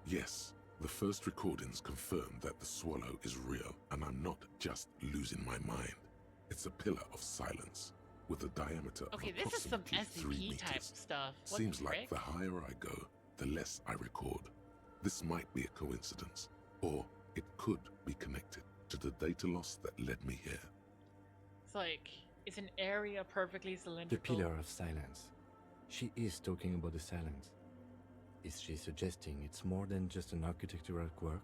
Yes, the first recordings confirm that the swallow is real, and I'm not just losing my mind. It's a pillar of silence with a diameter
Okay,
of
this is some
approximately 3
SCP type
meters.
stuff. What
Seems
the
like
frick?
the higher I go, the less I record. This might be a coincidence, or it could be connected to the data loss that led me here.
It's like Is an area perfectly
The
cylindrical?
pillar of silence. She is talking about the silence. Is she suggesting it's more than just an architectural quirk?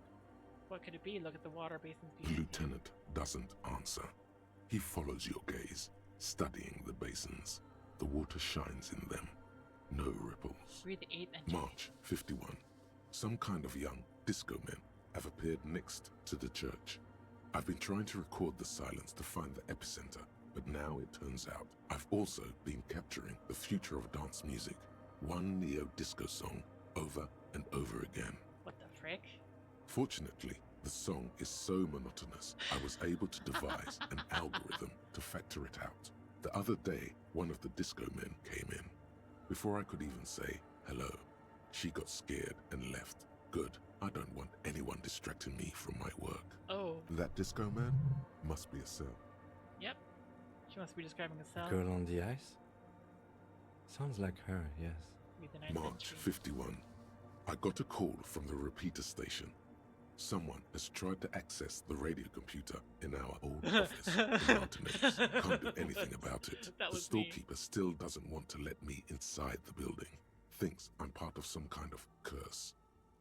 What could it be? Look at the water basins
The
behind you.
lieutenant doesn't answer. He follows your gaze, studying the basins. The water shines in them. No ripples.
Read the 8th entry.
March 51. Some kind of young disco men have appeared next to the church. I've been trying to record the silence to find the epicenter, but now it turns out I've also been capturing the future of dance music. One neo-disco song over and over again.
What the frick?
Fortunately, the song is so monotonous, I was able to devise an algorithm to factor it out. The other day, one of the disco men came in. Before I could even say hello, she got scared and left. Good, I don't want anyone distracting me from my work.
Oh.
That disco man must be a cell.
Yep. She must be describing a cell.
Girl on the ice? Sounds like her, yes.
Read the 9th
March
entry.
51. I got a call from the repeater station. Someone has tried to access the radio computer in our old office in Martinez. Can't do anything about it.
That
The
was me.
storekeeper still doesn't want to let me inside the building. Thinks I'm part of some kind of curse.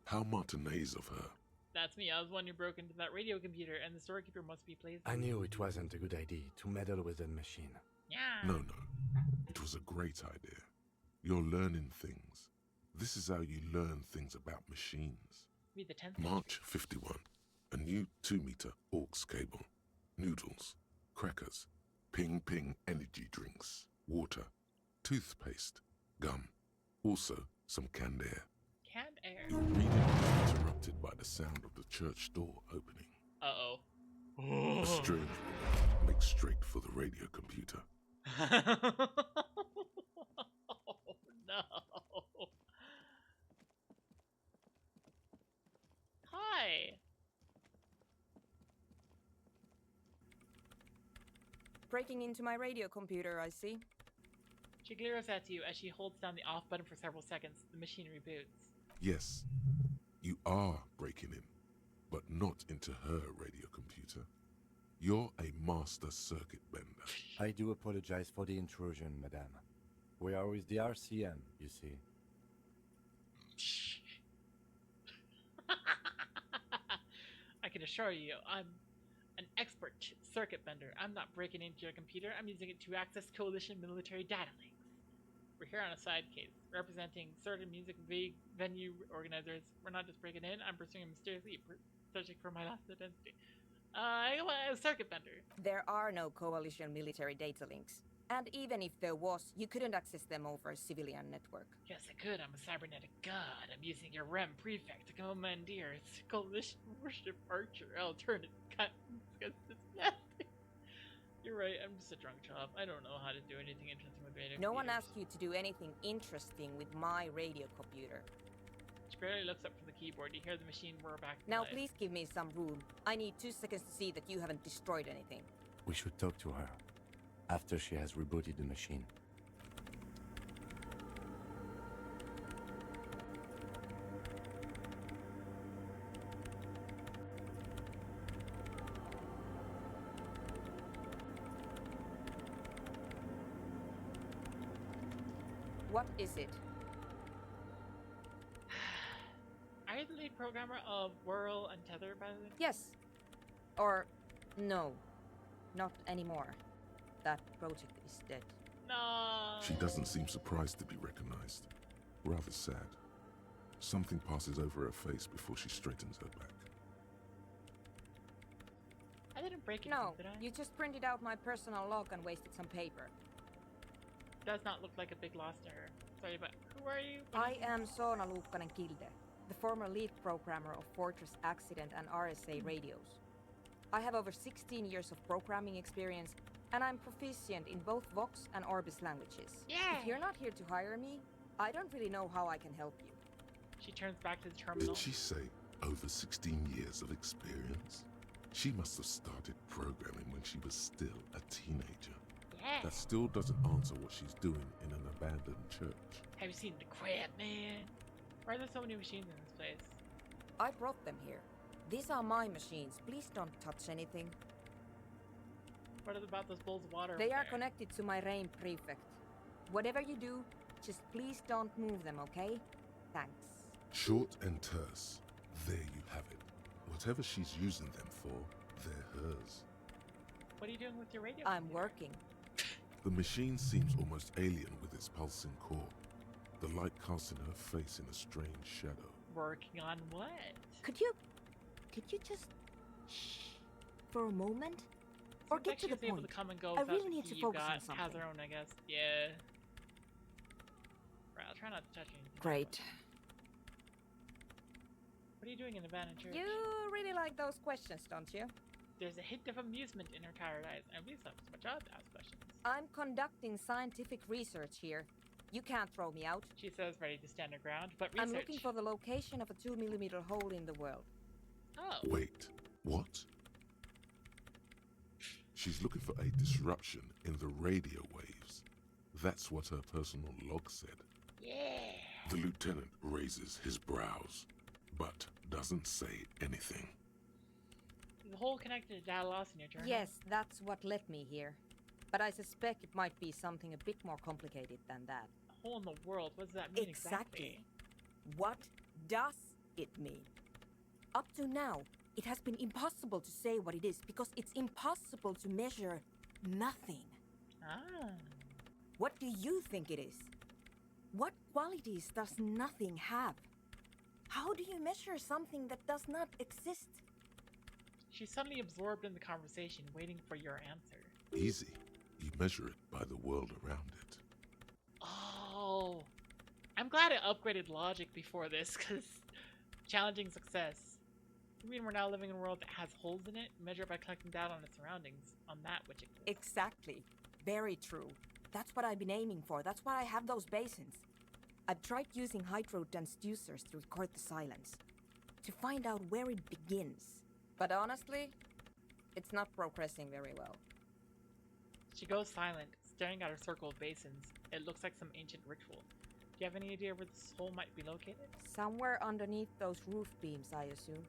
How Martinez of her.
That's me. I was the one who broke into that radio computer, and the storekeeper must be pleased.
I knew it wasn't a good idea to meddle with the machine.
Yeah.
No. It was a great idea. You're learning things. This is how you learn things about machines.
Read the 10th
March 51. A new 2-meter aux cable. Noodles. Crackers. Ping Ping energy drinks. Water. Toothpaste. Gum. Also some canned air.
Canned air.
Your reading is interrupted by the sound of the church door opening.
Uh-oh.
A strange woman makes straight for the radio computer.
Oh, no. Hi.
Breaking into my radio computer, I see.
She glares at you as she holds down the off button for several seconds. The machine reboots.
Yes, you are breaking in, but not into her radio computer. You're a master circuit bender.
I do apologize for the intrusion, madame. We are with the RCM, you see.
I can assure you, I'm an expert circuit bender. I'm not breaking into your computer. I'm using it to access Coalition military data links. We're here on a side case, representing certain music venue organizers. We're not just breaking in. I'm pursuing a mysterious lead, searching for my last identity. I'm a circuit bender.
There are no coalition military data links. And even if there was, you couldn't access them over a civilian network.
Yes, I could. I'm a cybernetic god. I'm using your REM prefect to commandeer a coalition worship archer. Alternate it's nasty. You're right, I'm just a drunk job. I don't know how to do anything interesting with radio
No one
computers.
asked you to do anything interesting with my radio computer.
She barely looks up from the keyboard. You hear the machine roar back to
Now
life.
please give me some room. I need 2 seconds to see that you haven't destroyed anything.
We should talk to her after she has rebooted the machine.
What is it?
Are you the lead programmer of Whirl and Tether, by the way?
Yes. Or no. Not anymore. That project is dead.
No.
She doesn't seem surprised to be recognized. Rather sad. Something passes over her face before she straightens her back.
I didn't break it,
No,
did I?
you just printed out my personal log and wasted some paper.
Does not look like a big loss to her. Sorry, but who are you?
I am Soona Luukkanen-Kilde, the former lead programmer of Fortress Accident and RSA radios. I have over 16 years of programming experience, and I'm proficient in both Vox and Orbis languages.
Yeah.
If you're not here to hire me, I don't really know how I can help you.
She turns back to the terminal.
Did she say over 16 years of experience? She must have started programming when she was still a teenager.
Yeah.
That still doesn't answer what she's doing in an abandoned church.
Have you seen the crap, man? Why are there so many machines in this place?
I brought them here. These are my machines. Please don't touch anything.
What about those bowls of water?
They
over
are
there?
connected to my rain prefect. Whatever you do, just please don't move them, okay? Thanks.
Short and terse. There you have it. Whatever she's using them for, they're hers.
What are you doing with your radio?
I'm working.
The machine seems almost alien with its pulsing core. The light casting her face in a strange shadow.
Working on what?
Could you just shh for a moment? Or
Seems
get
like
to the
she's able
point.
to come and go.
I
without
really
the
need to
key you
focus on
got.
something.
Has her own, I guess. Yeah. Right, I'll try not to touch anything.
Great.
What are you doing in Havana Church?
You really like those questions, don't you?
There's a hint of amusement in her tired eyes. I believe that's my job to ask questions.
I'm conducting scientific research here. You can't throw me out.
She says, ready to stand her ground. But research.
I'm looking for the location of a 2mm hole in the world.
Oh.
Wait, what? She's looking for a disruption in the radio waves. That's what her personal log said.
Yeah.
The lieutenant raises his brows, but doesn't say anything.
The hole connected to data loss in your journal.
Yes, that's what led me here. But I suspect it might be something a bit more complicated than that.
A hole in the world. What does that mean exactly?
What does it mean? Up to now, it has been impossible to say what it is because it's impossible to measure nothing.
Ah.
What do you think it is? What qualities does nothing have? How do you measure something that does not exist?
She's suddenly absorbed in the conversation, waiting for your answer.
Easy. You measure it by the world around it.
Oh. I'm glad it upgraded logic before this, because challenging success. You mean we're now living in a world that has holes in it, measured by collecting data on its surroundings, on that which exists.
Exactly. Very true. That's what I've been aiming for. That's why I have those basins. I've tried using hydro transducers to record the silence, to find out where it begins. But honestly, it's not progressing very well.
She goes silent, staring at her circle of basins. It looks like some ancient ritual. Do you have any idea where this hole might be located?
Somewhere underneath those roof beams, I assume.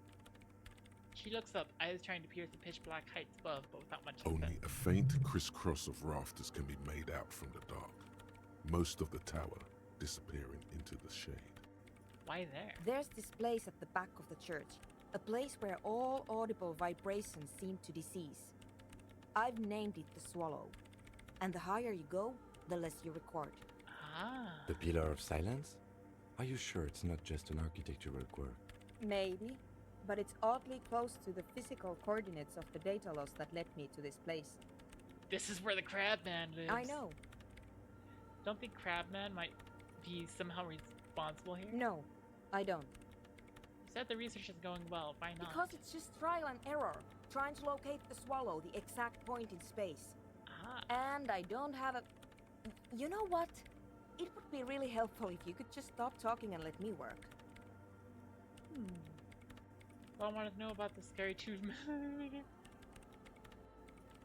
She looks up, eyes trying to pierce the pitch black heights above, but without much
Only
success.
a faint crisscross of rafters can be made out from the dark. Most of the tower disappearing into the shade.
Why there?
There's this place at the back of the church. A place where all audible vibrations seem to decease. I've named it the Swallow. And the higher you go, the less you record.
Ah.
The Pillar of Silence? Are you sure it's not just an architectural quirk?
Maybe, but it's oddly close to the physical coordinates of the data loss that led me to this place.
This is where the Crabman lives.
I know.
Don't think Crabman might be somehow responsible here?
No, I don't.
You said the research is going well. Why not?
Because it's just trial and error, trying to locate the Swallow, the exact point in space.
Ah.
And I don't have a... You know what? It would be really helpful if you could just stop talking and let me work.
Well, I want to know about the scary tube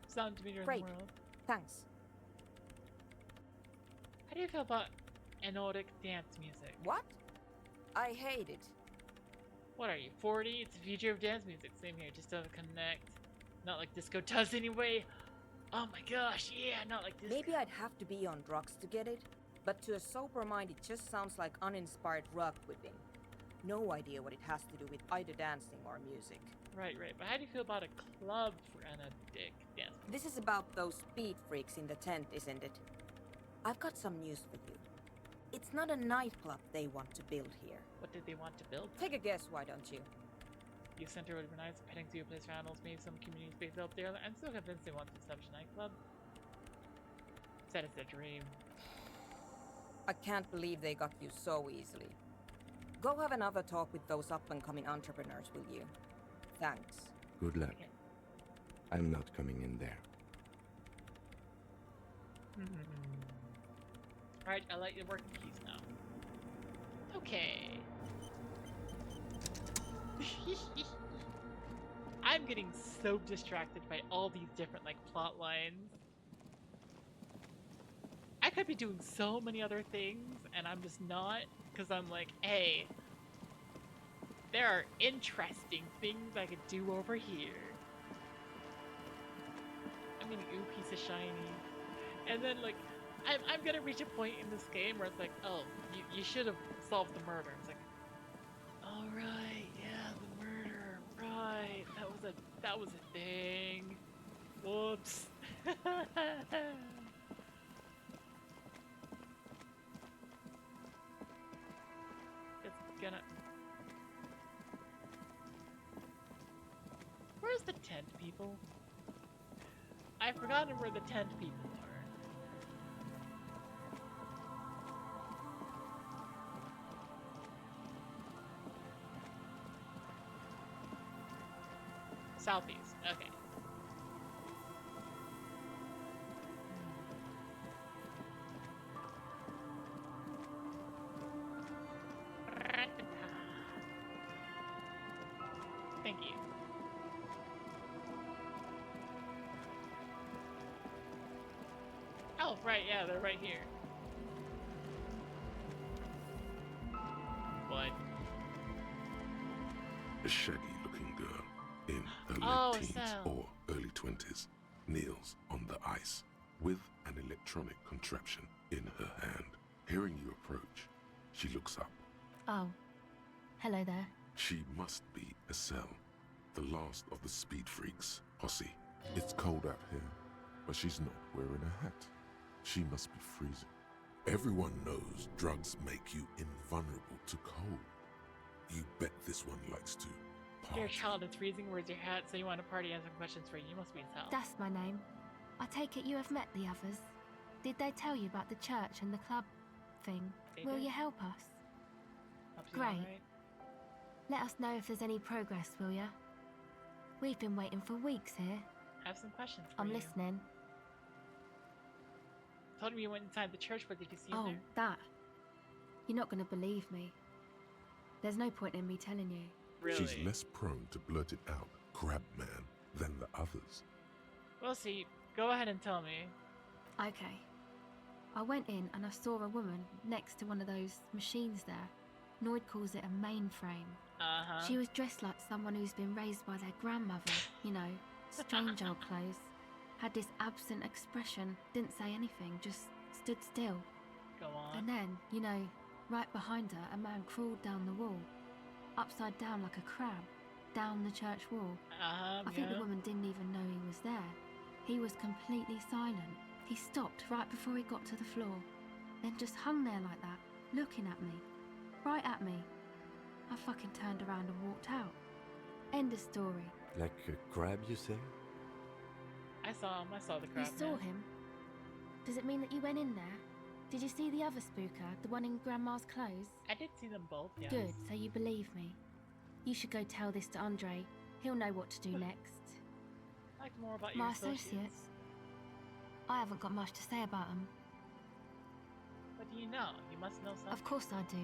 sound meter in
Great.
the world.
Thanks.
How do you feel about anodic dance music?
What? I hate it.
What are you, 40? It's the future of dance music. Same here, just doesn't connect. Not like disco does anyway. Oh my gosh, yeah, not like disco.
Maybe I'd have to be on drugs to get it, but to a sober mind it just sounds like uninspired rug whipping. No idea what it has to do with either dancing or music.
Right, but how do you feel about a club for anodic dance music?
This is about those speed freaks in the tent, isn't it? I've got some news for you. It's not a nightclub they want to build here.
What did they want to build?
Take a guess, why don't you?
Youth center would be nice, petting zoo, place for animals, maybe some community space out there. I'm still convinced they want to establish a nightclub. Said it's a dream.
I can't believe they got you so easily. Go have another talk with those up-and-coming entrepreneurs, will you? Thanks.
Good luck.
Okay.
I'm not coming in there.
Alright, I let you work the keys now. Okay. I'm getting so distracted by all these different, like, plot lines. I could be doing so many other things, and I'm just not, because I'm like, hey, there are interesting things I could do over here. mean, ooh, piece of shiny. And then, like, I'm gonna reach a point in this game where it's like, oh, you should have solved the murder. It's like, all right, yeah, the murder, right? That was a thing. Whoops. It's gonna. Where's the tent people? I've forgotten where the tent people are. Southeast, okay. Thank you. Oh, right, yeah, they're right here. What?
A shaggy-looking girl in her late teens or early 20s kneels on the ice with an electronic contraption in her hand. Hearing you approach, she looks up.
Oh, hello there.
She must be Estelle, the last of the Speed Freaks posse. It's cold out here, but she's not wearing a hat. She must be freezing. Everyone knows drugs make you invulnerable to cold. You bet this one likes to party.
Your child is freezing. Where's your hat? So you want to party? Answer questions for you. You must be Estelle.
That's my name. I take it you have met the others. Did they tell you about the church and the club thing? Will you help us? Great.
Right.
Let us know if there's any progress, will ya? We've been waiting for weeks here.
I have some questions for
I'm
you.
listening.
Told me you went inside the church. What did you see in
Oh,
there?
that. You're not going to believe me. There's no point in me telling you.
Really?
She's less prone to blurt it out, crab man, than the others.
We'll see. Go ahead and tell me.
Okay. I went in and I saw a woman next to one of those machines there. Noid calls it a mainframe.
Uh-huh.
She was dressed like someone who's been raised by their grandmother, you know, strange old clothes. Had this absent expression, didn't say anything, just stood still.
Go on.
And then, you know, right behind her, a man crawled down the wall, upside down like a crab, down the church wall. I think the woman didn't even know he was there. He was completely silent. He stopped right before he got to the floor, then just hung there like that, looking at me. Right at me. I fucking turned around and walked out. End of story.
Like a crab, you say?
I saw him. I saw the crab.
You saw him? Does it mean that you went in there? Did you see the other spooker, the one in Grandma's clothes?
I did see them both, yes.
Good, so you believe me. You should go tell this to Andre. He'll know what to do next.
I'd like more about
My
your
associates? I haven't got much to say about them.
What do you know? You must know something.
Of course I do.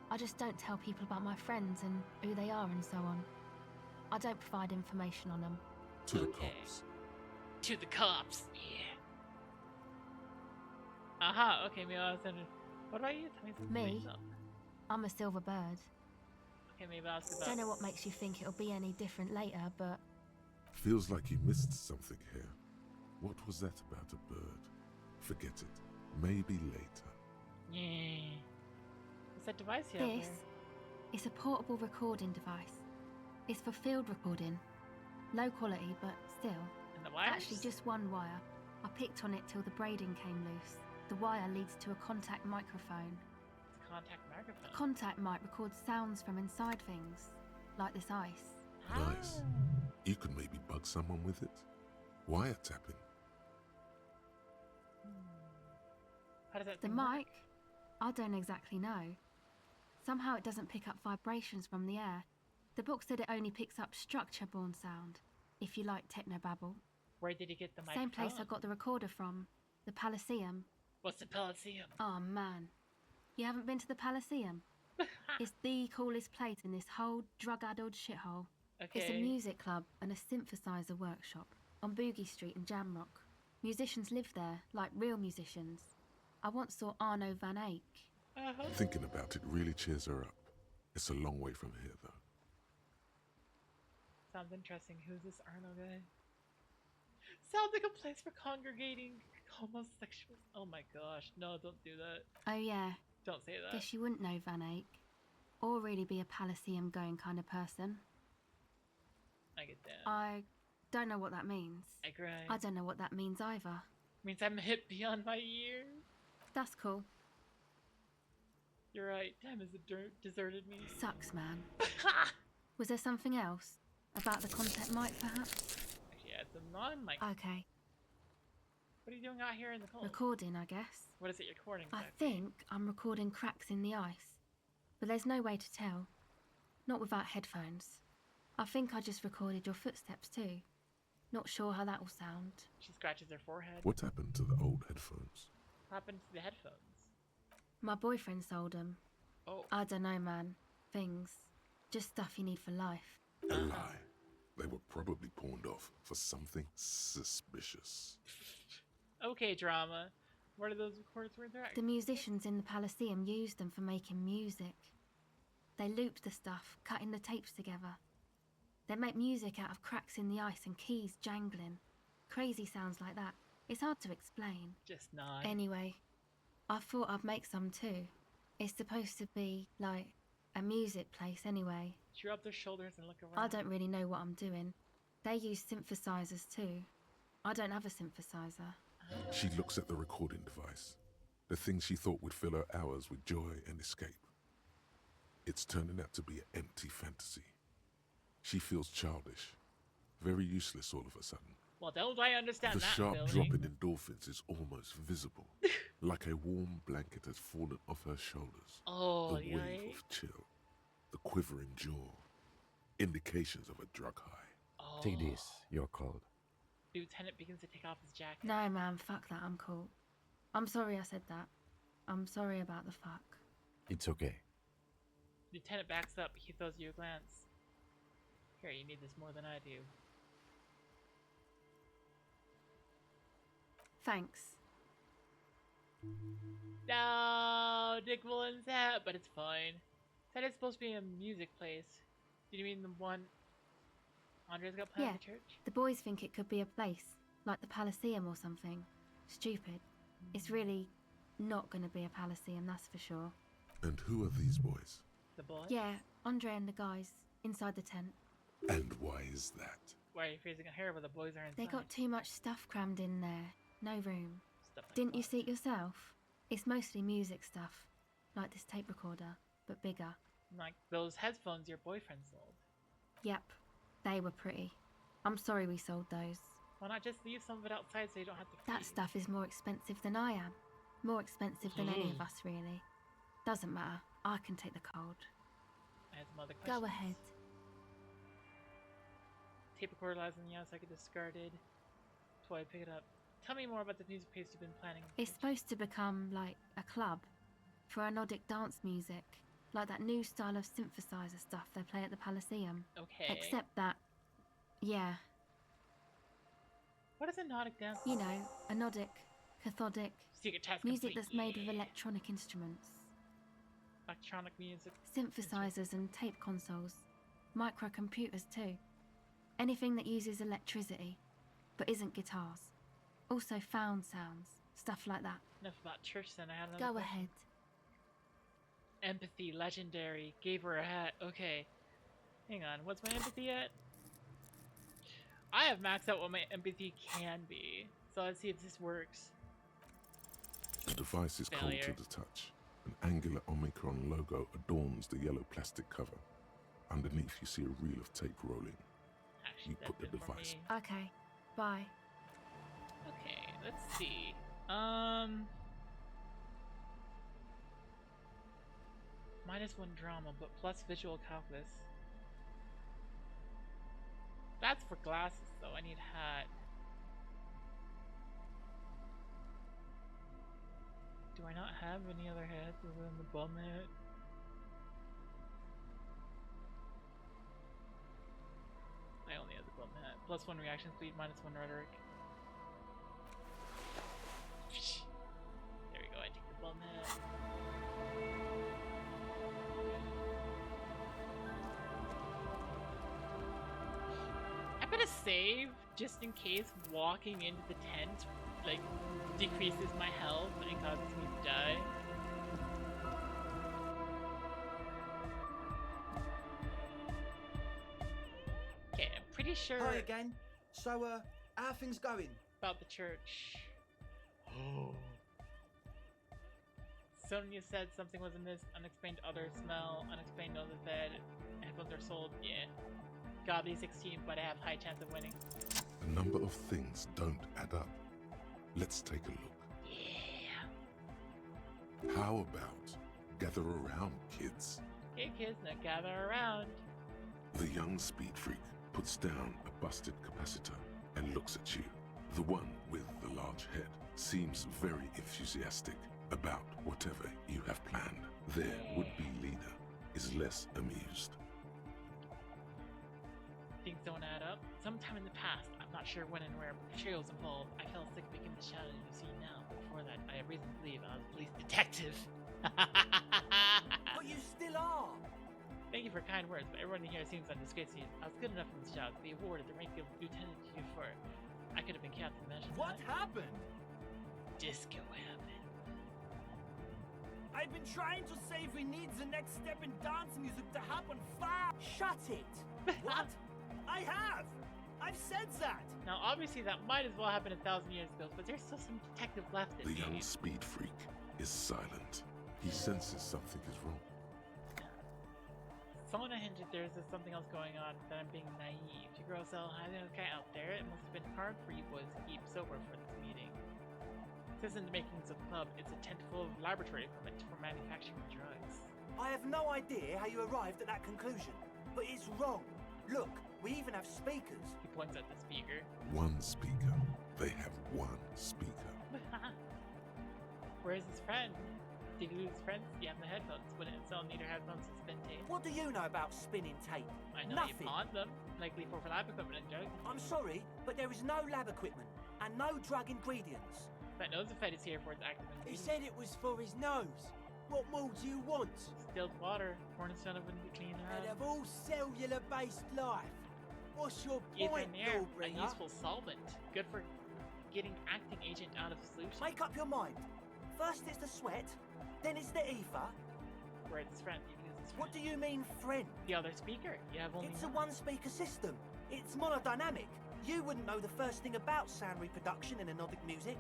I just don't tell people about my friends and who they are and so on. I don't provide information on them.
To the cops.
To the cops, yeah. Aha, okay, maybe I was in. What about you? Tell me something.
Me? I'm a silver bird.
Okay, maybe I'll ask about.
Don't know what makes you think it'll be any different later, but
Feels like you missed something here. What was that about a bird? Forget it. Maybe later.
Yeah. What's that device you have
this
there?
is a portable recording device. It's for field recording. Low quality, but still.
And the wires?
Actually, just one wire. I picked on it till the braiding came loose. The wire leads to a contact microphone.
It's a contact microphone.
The contact mic records sounds from inside things, like this ice.
Nice. You could maybe bug someone with it. Wiretapping.
How does that
The
thing work?
mic? I don't exactly know. Somehow it doesn't pick up vibrations from the air. The book said it only picks up structure-borne sound, if you like technobabble.
Where did you get the microphone?
Same place I got the recorder from, the Palaceum.
What's the Elysium?
Oh man, you haven't been to the Palaceum? It's the coolest place in this whole drug-addled shithole. It's a
Okay.
music club and a synthesizer workshop on Boogie Street in Jamrock. Musicians live there, like real musicians. I once saw Arno van Eyck.
Thinking about it really cheers her up. It's a long way from here, though.
Sounds interesting. Who's this Arno guy? Sounds like a place for congregating homosexuals. Oh my gosh, no, don't do that.
Oh yeah.
Don't say that.
Guess you wouldn't know Van Eyck. Or really be a Palaceum going kind of person.
I get that.
I don't know what that means.
I agree.
I don't know what that means either.
Means I'm hip beyond my years.
That's cool.
You're right, time has deserted me.
Sucks, man. Was there something else? About the contact mic, perhaps?
Actually, yeah, it's a non-mic.
Okay.
What are you doing out here in the cold?
Recording, I guess.
What is it you're recording?
I think I'm recording cracks in the ice. But there's no way to tell. Not without headphones. I think I just recorded your footsteps too. Not sure how that will sound.
She scratches her forehead.
What happened to the old headphones?
What happened to the headphones?
My boyfriend sold them.
Oh.
I don't know, man. Things. Just stuff you need for life.
A lie. They were probably pawned off for something suspicious.
Okay, drama. What are those recorders worth?
The musicians in the Palaceum used them for making music. They looped the stuff, cutting the tapes together. They make music out of cracks in the ice and keys jangling. Crazy sounds like that. It's hard to explain.
Just not.
Anyway, I thought I'd make some too. It's supposed to be, like, a music place anyway.
She rubbed her shoulders and looked around.
I don't really know what I'm doing. They use synthesizers too. I don't have a synthesizer.
She looks at the recording device. The thing she thought would fill her hours with joy and escape. It's turning out to be an empty fantasy. She feels childish. Very useless all of a sudden.
Well, don't I understand
the
that
sharp
feeling.
drop in endorphins is almost visible. Like a warm blanket has fallen off her shoulders.
Oh,
the wave of chill. The quivering jaw. Indications of a drug high.
Oh.
Take this, you're cold.
Lieutenant begins to take off his jacket.
No, man, fuck that, I'm cool. I'm sorry I said that. I'm sorry about the fuck.
It's okay.
Lieutenant backs up. He throws you a glance. Here, you need this more than I do.
Thanks.
No, Dick Mullen's hat, but it's fine. Said it's supposed to be a music place. Did you mean the one Andre's got planned
Yeah,
at the church?
the boys think it could be a place, like the Palaceum or something. Stupid. It's really not going to be a Palaceum, that's for sure.
And who are these boys?
The boys?
Yeah, Andre and the guys, inside the tent.
And why is that?
Why are you freezing a hair where the boys are inside?
They got too much stuff crammed in there. No room.
Stuff like
Didn't you see it yourself? It's mostly music stuff. Like this tape recorder, but bigger.
Like those headphones your boyfriend sold.
Yep, they were pretty. I'm sorry we sold those.
Why not just leave some of it outside so you don't have to
That stuff is more expensive than I am. More expensive than any of us, really. Doesn't matter. I can take the cold.
I had some other questions.
Go ahead.
Tape recorder lies on the outside, get discarded. That's why I pick it up. Tell me more about the music place you've been planning.
It's supposed to become like a club for anodic dance music, like that new style of synthesizer stuff they play at the Palaceum.
Okay.
Except that, yeah.
What is anodic dance?
You know, anodic, cathodic,
Secret task
music
complete.
that's made with electronic instruments.
Electronic music.
Synthesizers and tape consoles. Microcomputers too. Anything that uses electricity, but isn't guitars. Also found sounds, stuff like that.
Enough about church then, I had another
Go
question.
ahead.
Empathy, legendary, gave her a hat. Okay. Hang on, what's my empathy at? I have maxed out what my empathy can be. So let's see if this works.
The device is cold to the touch. An angular Omicron logo adorns the yellow plastic cover. Underneath you see a reel of tape rolling.
Actually,
You put the
that's it for
device.
me.
Okay, bye.
Okay, let's see. -1 drama, but plus visual calculus. That's for glasses, though. I need hat. Do I not have any other hats other than the bum hat? I only have the bum hat. +1 reaction speed, -1 rhetoric. There we go, I take the bum hat. I better save just in case walking into the tent, like, decreases my health and causes me to die. Okay, I'm pretty sure...
Hi again. So, how are things going?
About the church. Oh. Sonia said something was amiss. Unexplained other smell. Unexplained nose is bad. Headphones are sold. Yeah. Godly 16, but I have high chance of winning.
A number of things don't add up. Let's take a look.
Yeah.
How about gather around, kids?
Okay, kids, now gather around.
The young speed freak puts down a busted capacitor and looks at you. The one with the large head seems very enthusiastic about whatever you have planned. Their would-be leader is less amused.
Things don't add up. Sometime in the past, I'm not sure when and where, but materials involved. I fell sick making the shadow you see now. Before that, I have reason to believe I was a police detective.
But you still are!
Thank you for kind words, but everyone here seems undisgraceful. I was good enough in this job to be awarded the rank of lieutenant for. I could have been captain. Imagine
What
that.
happened?
Disco happened.
I've been trying to say we need the next step in dance music to happen fast.
Shut it!
What? I have! I've said that!
Now, obviously, that might as well happen 1,000 years ago, but there's still some detective left in
The
me.
young speed freak is silent. He senses something is wrong.
Someone hinted there's something else going on, that I'm being naive. You girls sell highly okay out there. It must have been hard for you boys to keep sober for this meeting. This isn't the makings of a club, it's a tent full of laboratory equipment for manufacturing drugs.
I have no idea how you arrived at that conclusion, but it's wrong. Look, we even have speakers.
He points at the speaker.
One speaker. They have one speaker.
Where's his friend? Did he lose his friends? You have the headphones. Wouldn't sell neither headphones and spin tape.
What do you know about spinning tape?
I know
Nothing.
you pawned them, likely for lab equipment and drugs.
I'm sorry, but there is no lab equipment and no drug ingredients.
That nose effect is here for its active
He
ingredient.
said it was for his nose. What more do you want?
Distilled water. Cornerstone of a clean
And of all cellular-based life, what's your point,
Ether near, a
Lawbringer?
useful solvent. Good for getting acting agent out of solution.
Make up your mind. First it's the sweat, then it's the ether.
Where's his friend? You can use his friend.
What do you mean, friend?
The other speaker. You have only
It's a
one.
one-speaker system. It's monodynamic. You wouldn't know the first thing about sound reproduction in anodic music.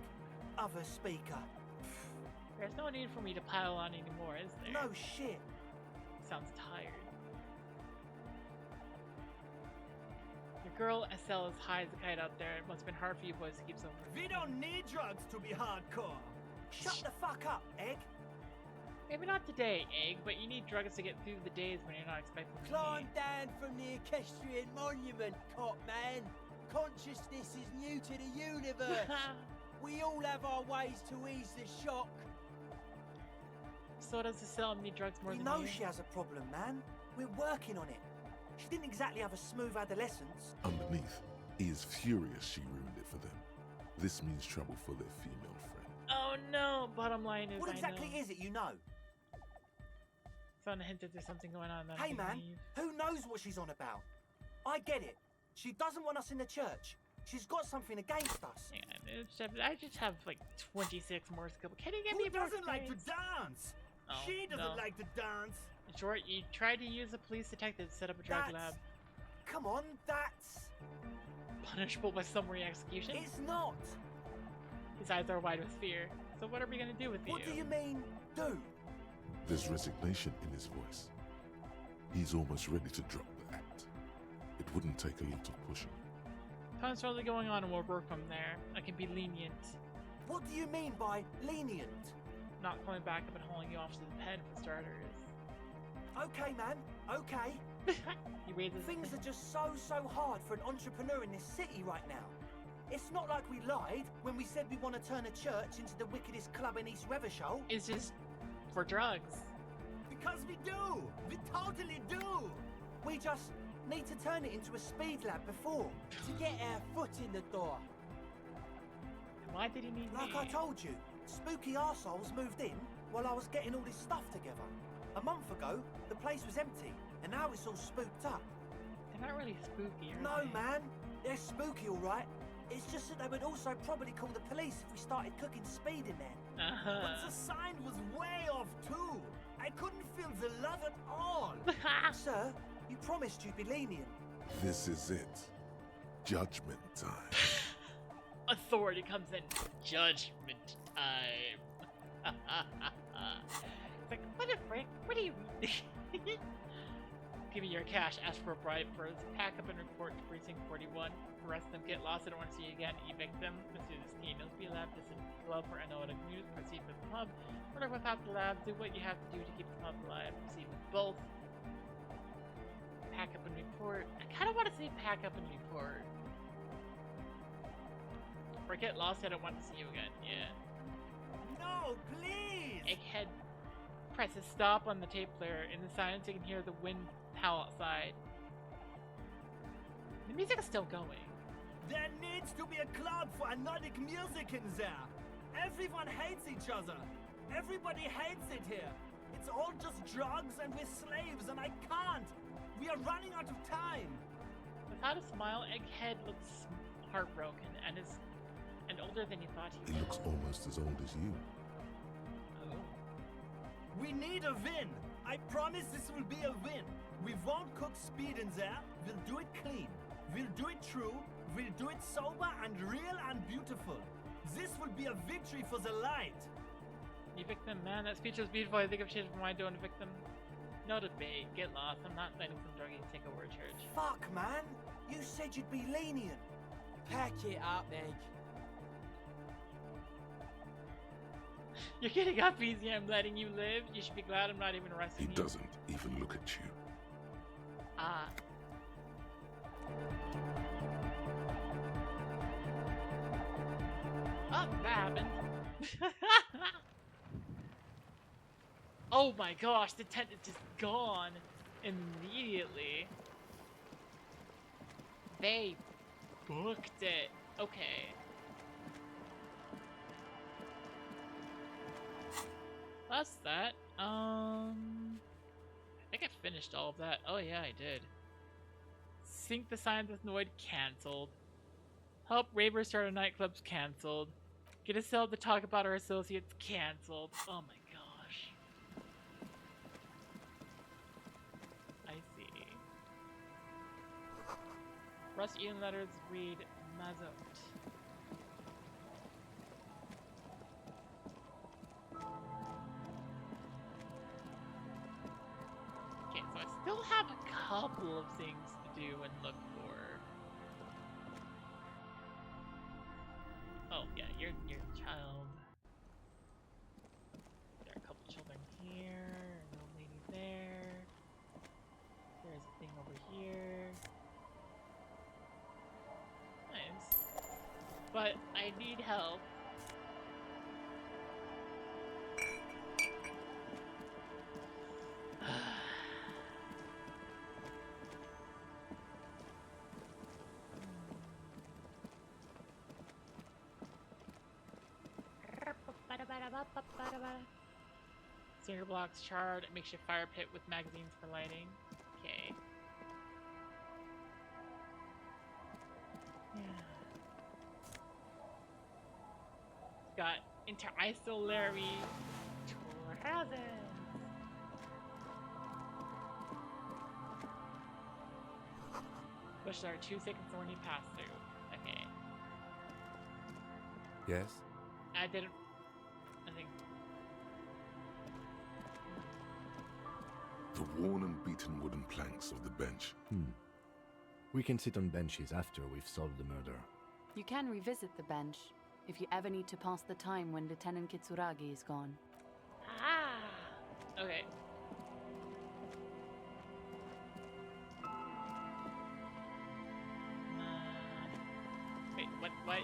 Other speaker.
There's no need for me to pile on anymore, is there?
No shit.
Sounds tired. Your girl Estelle is high as a kite out there. It must have been hard for you boys to keep sober.
We don't need drugs to be hardcore.
Shut the fuck up, Egg.
Maybe not today, Egg, but you need drugs to get through the days when you're not expecting to
Climb
need.
down from the equestrian monument, cop man. Consciousness is new to the universe. We all have our ways to ease the shock.
So does Estelle need drugs more
We
than
know
you?
she has a problem, man. We're working on it. She didn't exactly have a smooth adolescence.
Underneath, he is furious she ruined it for them. This means trouble for their female friend.
Oh no! Bottom line is
What
I
exactly
know.
is it you know?
Someone hinted there's something going on. That
Hey,
I'm gonna
man,
leave.
who knows what she's on about? I get it. She doesn't want us in the church. She's got something against us.
I just have like 26 more skills. Can you give me
Who
more
doesn't like to
experience?
dance?
Oh,
She doesn't
no.
like to dance.
In short, you tried to use a police detective to set up a drug lab.
Come on, that's...
Punishable by summary execution?
It's not.
His eyes are wide with fear. So what are we gonna do with
What
you?
do you mean, do?
There's resignation in his voice. He's almost ready to drop the act. It wouldn't take a lot of pushing.
Time's totally going on and we'll work from there. I can be lenient.
What do you mean by lenient?
Not coming back up and hauling you off to the pen for starters.
Okay, man, okay.
He raises
Things are just so hard for an entrepreneur in this city right now. It's not like we lied when we said we want to turn a church into the wickedest club in East Revershoal.
It's just for drugs.
Because we do. We totally do.
We just need to turn it into a speed lab before.
To get our foot in the door.
Why did he need
Like
me?
I told you, spooky arseholes moved in while I was getting all this stuff together. A month ago, the place was empty, and now it's all spooked up.
They're not really spooky, are
No,
they?
man. They're spooky, all right. It's just that they would also probably call the police if we started cooking speed in there.
But the sign was way off too. I couldn't feel the love at all.
Sir, you promised you'd be lenient.
This is it. Judgment time.
Authority comes in. Judgment time. It's like, what a frick? What do you mean? Give me your cash. Ask for a bribe first. Pack up and report to precinct 41. Arrest them. Get lost. I don't want to see you again. Evict them. Pursue this key. No speed lab. Visit the club for analytic news. Proceed with the pub. Order without the lab. Do what you have to do to keep the pub alive. Proceed with both. Pack up and report. I kind of want to say pack up and report. Or get lost. I don't want to see you again. Yeah.
No, please!
Egghead presses stop on the tape player. In the silence, you can hear the wind howl outside. The music is still going.
There needs to be a club for anodic music in there. Everyone hates each other. Everybody hates it here. It's all just drugs and we're slaves and I can't. We are running out of time.
Without a smile, Egghead looks heartbroken and older than he thought he
He looks almost as old as you.
Oh.
We need a win. I promise this will be a win. We won't cook speed in there. We'll do it clean. We'll do it true. We'll do it sober and real and beautiful. This will be a victory for the light.
Evict them, man. That speech was beautiful. I think I've changed my mind. Don't evict them. No debate. Get lost. I'm not letting some druggies take over a church.
Fuck, man. You said you'd be lenient.
Pack it up, Egg.
You're getting up easy. I'm letting you live. You should be glad I'm not even arresting
He
you.
doesn't even look at you.
Ah. Oh, that happened. Oh my gosh, the tent is just gone immediately. They booked it. Okay. That's that. I think I finished all of that. Oh yeah, I did. Sync the signs with Noid, cancelled. Help ravers start a nightclub's cancelled. Get a cell to talk about our associates, cancelled. Oh my gosh. I see. Russ Ian letters read Mazot. Okay, so I still have a couple of things to do and look for. Oh yeah, you're a child. There are a couple children here, an old lady there. There's a thing over here. Nice. But I need help. Cinder blocks charred, a makeshift fire pit with magazines for lighting. Okay. Yeah. Got inter-isolary tourism. Bushes are too thick and thorny pass through. Okay.
Yes?
I think.
The worn and beaten wooden planks of the bench.
We can sit on benches after we've solved the murder.
You can revisit the bench if you ever need to pass the time when Lieutenant Kitsuragi is gone.
Ah! Okay. Wait, what?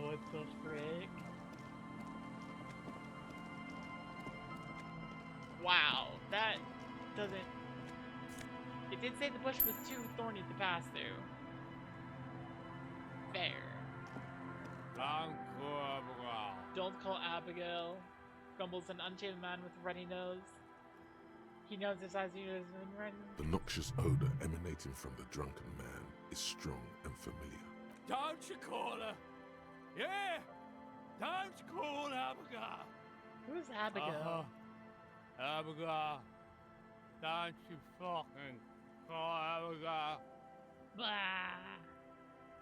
What the frick? Wow, that doesn't... It did say the bush was too thorny to pass through. Fair. Don't call Abigail. Grumbles an unshaven man with a runny nose. He knows his eyes are running.
The noxious odor emanating from the drunken man is strong and familiar.
Don't you call her? Yeah! Don't call Abigail!
Who's Abigail?
Abigail. Don't you fucking call Abigail.
Blah.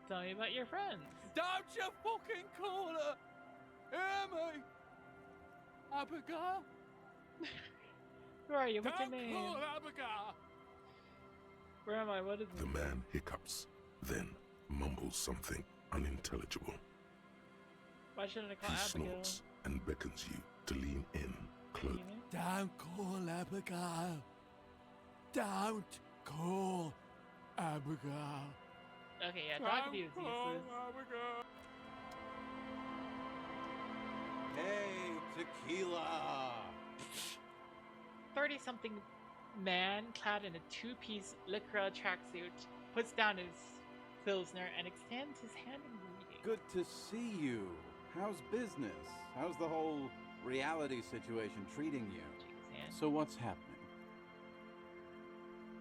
Tell me about your friends.
Don't you fucking call her! Hear me? Abigail?
Who are you? What's your
Don't
name?
call Abigail!
Where am I? What is
The man hiccups, then mumbles something unintelligible.
Why shouldn't I
He
call Abigail?
snorts and beckons you to lean in close.
Don't call Abigail. Don't call Abigail.
Okay, yeah, talking to you is
Don't call
useless.
Abigail.
Hey, tequila!
30-something man clad in a two-piece lycra tracksuit puts down his Pilsner and extends his hand in greeting.
Good to see you. How's business? How's the whole reality situation treating you? So what's happening?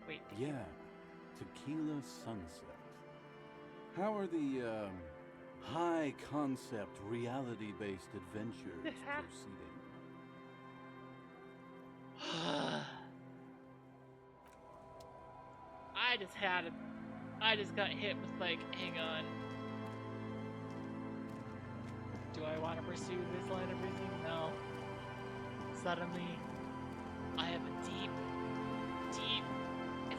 Wait.
Yeah, Tequila Sunset. How are the high concept reality-based adventures proceeding?
I just got hit with like, hang on. Do I want to pursue this line of reasoning? No. Suddenly, I have a deep, deep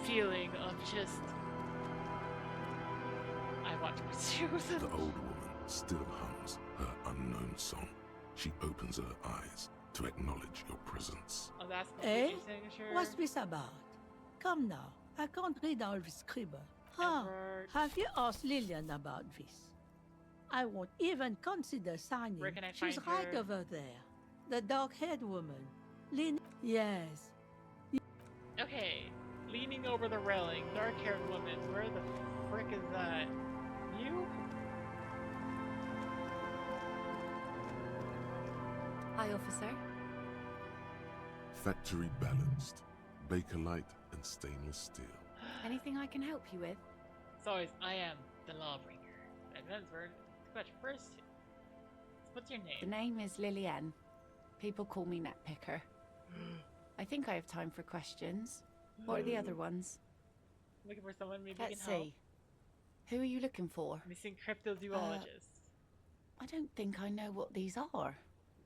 feeling of just, I want to pursue them.
The old woman still hums her unknown song. She opens her eyes to acknowledge your presence.
Oh, that's my
Eh?
signature.
What's this about? Come now, I can't read all this scribble. Huh? Have you asked Lillian about this? I won't even consider signing.
Where can I
She's
find
right
her?
over there. The dark-haired woman. Yes.
Okay, leaning over the railing, dark-haired woman. Where the frick is that? You?
Hi, officer.
Factory balanced, Bakelite and stainless steel.
Anything I can help you with?
As always, I am the Lawbringer. Advanced question first. What's your
The
name?
name is Lillian. People call me Netpicker. I think I have time for questions. What are the other ones?
Looking for someone maybe
Let's
can help.
see. Who are you looking for?
Missing cryptozoologist.
I don't think I know what these are.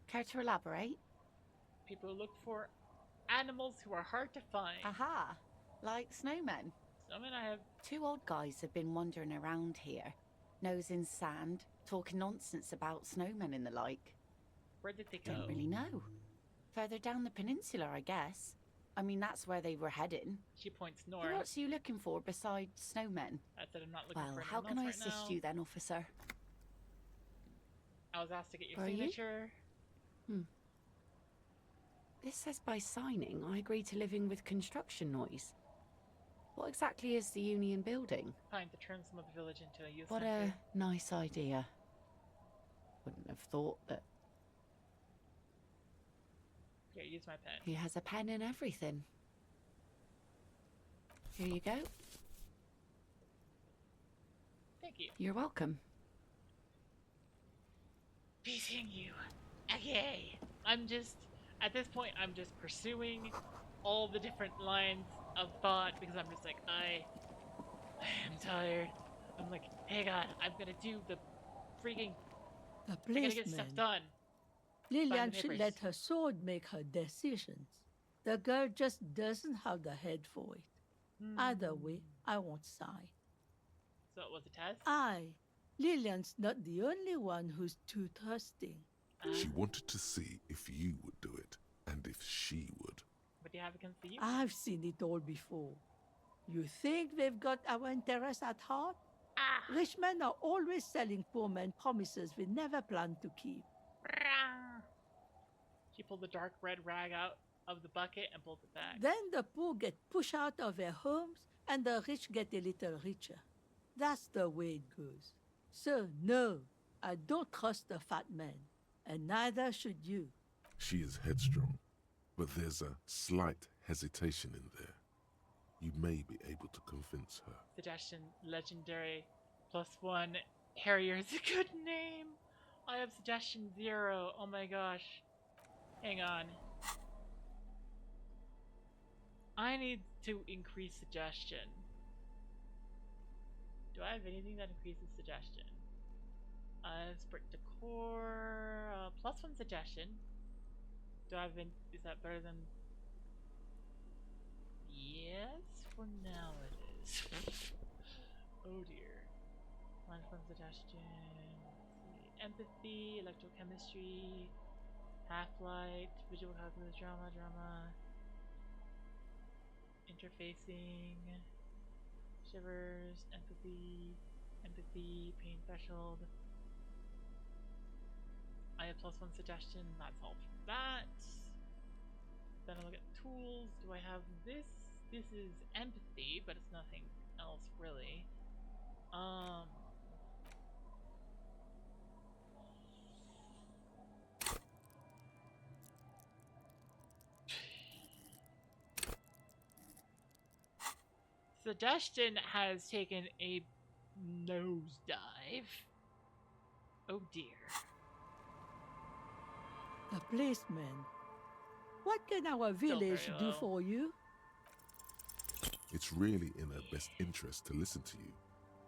Care to elaborate?
People who look for animals who are hard to find.
Aha! Like snowmen.
Snowmen I have.
Two old guys have been wandering around here, nose in sand, talking nonsense about snowmen and the like.
Where did they go?
Don't really know. Further down the peninsula, I guess. I mean, that's where they were heading.
She points
Who
north.
else are you looking for besides snowmen?
I said I'm not looking
Well,
for
how
anyone
can I
else right
assist
now.
you then, officer?
I was asked to get your
Are you?
signature.
This says by signing, I agree to living with construction noise. What exactly is the Union building?
Trying to turn some of the village into a youth
What
center.
a nice idea. Wouldn't have thought that
Here, use my pen.
he has a pen and everything. Here you go.
Thank you.
You're welcome.
Beating you. Okay. I'm just, at this point, I'm just pursuing all the different lines of thought because I'm just like, I am tired. I'm like, hey God, I'm gonna do the freaking,
The
I gotta get stuff
policeman.
done.
Lillian
the
should
papers.
let her sword make her decisions. The girl just doesn't have the head for it. Either way, I won't sign.
So it was a test?
Lillian's not the only one who's too trusting.
She wanted to see if you would do it, and if she would.
What do you have against the youth?
I've seen it all before. You think they've got our interests at heart? Rich men are always selling poor men promises we never planned to keep.
She pulled the dark red rag out of the bucket and pulled it back.
Then the poor get pushed out of their homes and the rich get a little richer. That's the way it goes. So, no, I don't trust the fat man, and neither should you.
She is headstrong, but there's a slight hesitation in there. You may be able to convince her.
Suggestion, legendary, +1. Harrier's a good name. I have suggestion 0. Oh my gosh. Hang on. I need to increase suggestion. Do I have anything that increases suggestion? Sprint decor, +1 suggestion. Do I have is that better than? Yes, for now it is. Oh dear. +1 suggestion. Let's see. Empathy, electrochemistry, half-light, visual calculus, drama. Interfacing, shivers, empathy, pain threshold. I have +1 suggestion, that's all for that. Then I look at tools. Do I have this? This is empathy, but it's nothing else really. Suggestion has taken a nosedive. Oh dear.
The policeman. What can our village do for you?
It's really in her best interest to listen to you.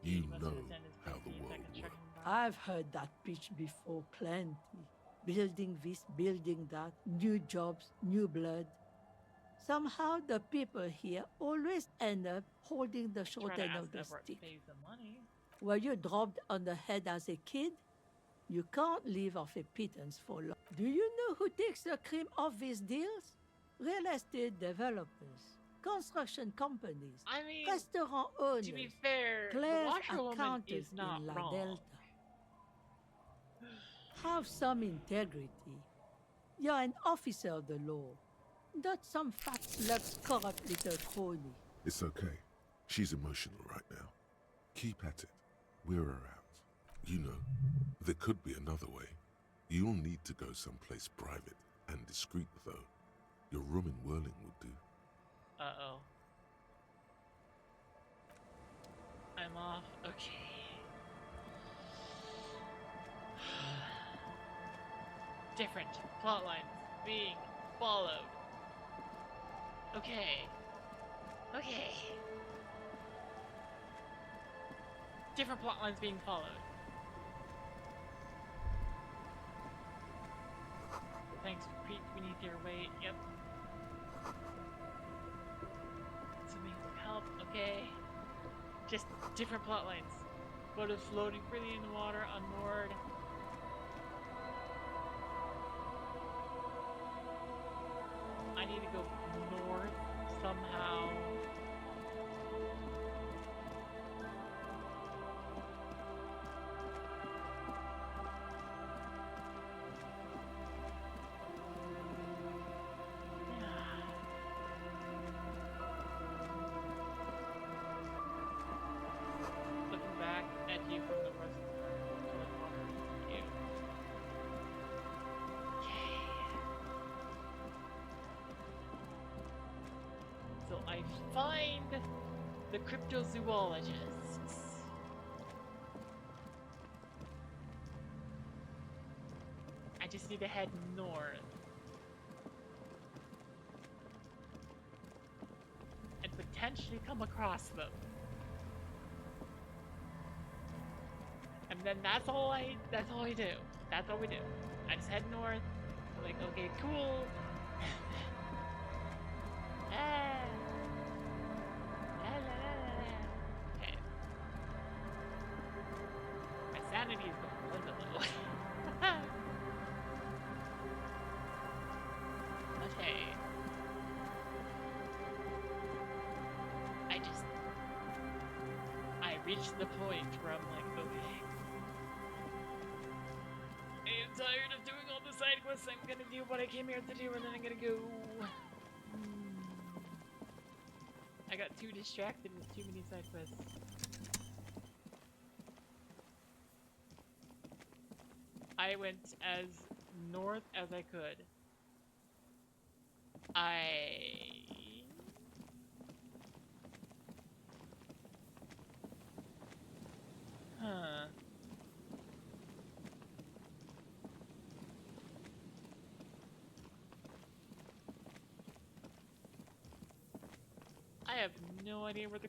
You know how the world works.
I've heard that pitch before plenty. Building this, building that, new jobs, new blood. Somehow the people here always end up holding the short end of the stick. Were you dropped on the head as a kid? You can't live off a pittance for long. Do you know who takes the cream of these deals? Real estate developers, construction companies, restaurant owners,
to be fair,
clerks,
the washerwoman
accountants
is not
in La
wrong.
Delta. Have some integrity. You're an officer of the law, not some fat-slugged corrupt little crony.
It's okay. She's emotional right now. Keep at it. We're around. You know, there could be another way. You'll need to go someplace private and discreet, though. Your room in Whirling would do.
Uh-oh. I'm off. Okay. Different plot lines being followed. Okay. Different plot lines being followed. Thanks, creep beneath your weight. Yep. Assuming help. Okay. Just different plot lines. Photos floating freely in the water, unmoored. I need to go north somehow. Looking back at you from the reservoir. You. So I find the cryptozoologists. I just need to head north. And potentially come across them. And then that's all we do. That's all we do. I just head north. I'm like, okay, cool. Okay. My sanity is going a little bit low. Okay. I reached the point where I'm like, okay. I'm tired of doing all the side quests. I'm gonna do what I came here to do, and then I'm gonna go. I got too distracted with too many side quests. I went as north as I could. I have no idea where the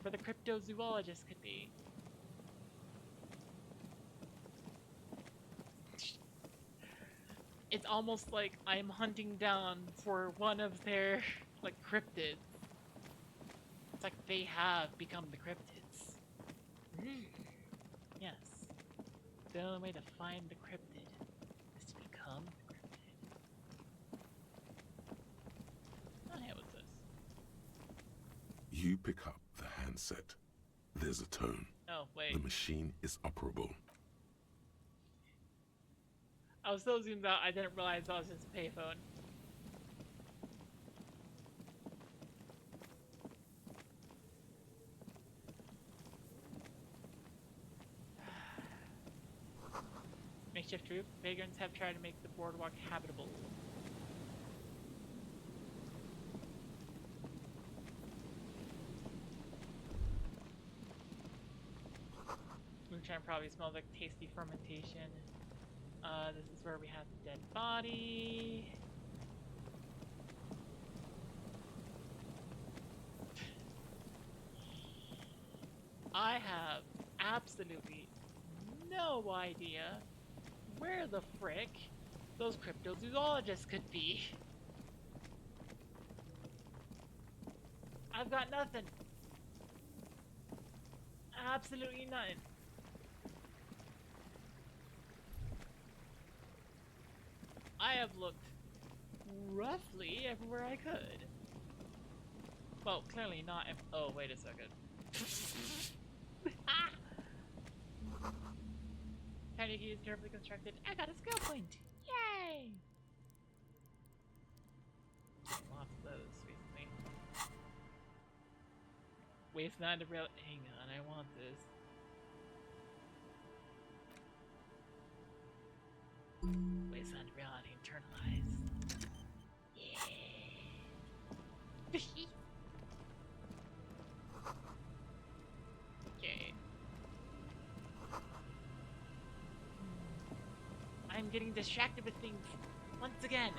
where the cryptozoologist could be. It's almost like I'm hunting down for one of their, like, cryptids. It's like they have become the cryptids. Yes. The only way to find the cryptid is to become the cryptid. Oh, yeah, what's this?
You pick up the handset. There's a tone.
Oh, wait.
The machine is operable.
I was so zoomed out, I didn't realize that was just a payphone. Makeshift roof. Vagrants have tried to make the boardwalk habitable. Moonshine probably smells like tasty fermentation. This is where we have the dead body. I have absolutely no idea where the frick those cryptozoologists could be. I've got nothing. Absolutely nothing. I have looked roughly everywhere I could. Well, clearly not if— oh, wait a second. Tiny key is carefully constructed. I got a skill point! Yay! Lots of those, basically. Wasteland of real— hang on, I want this. Wasteland of reality internalized. Yeah. Okay. I'm getting distracted with things once again.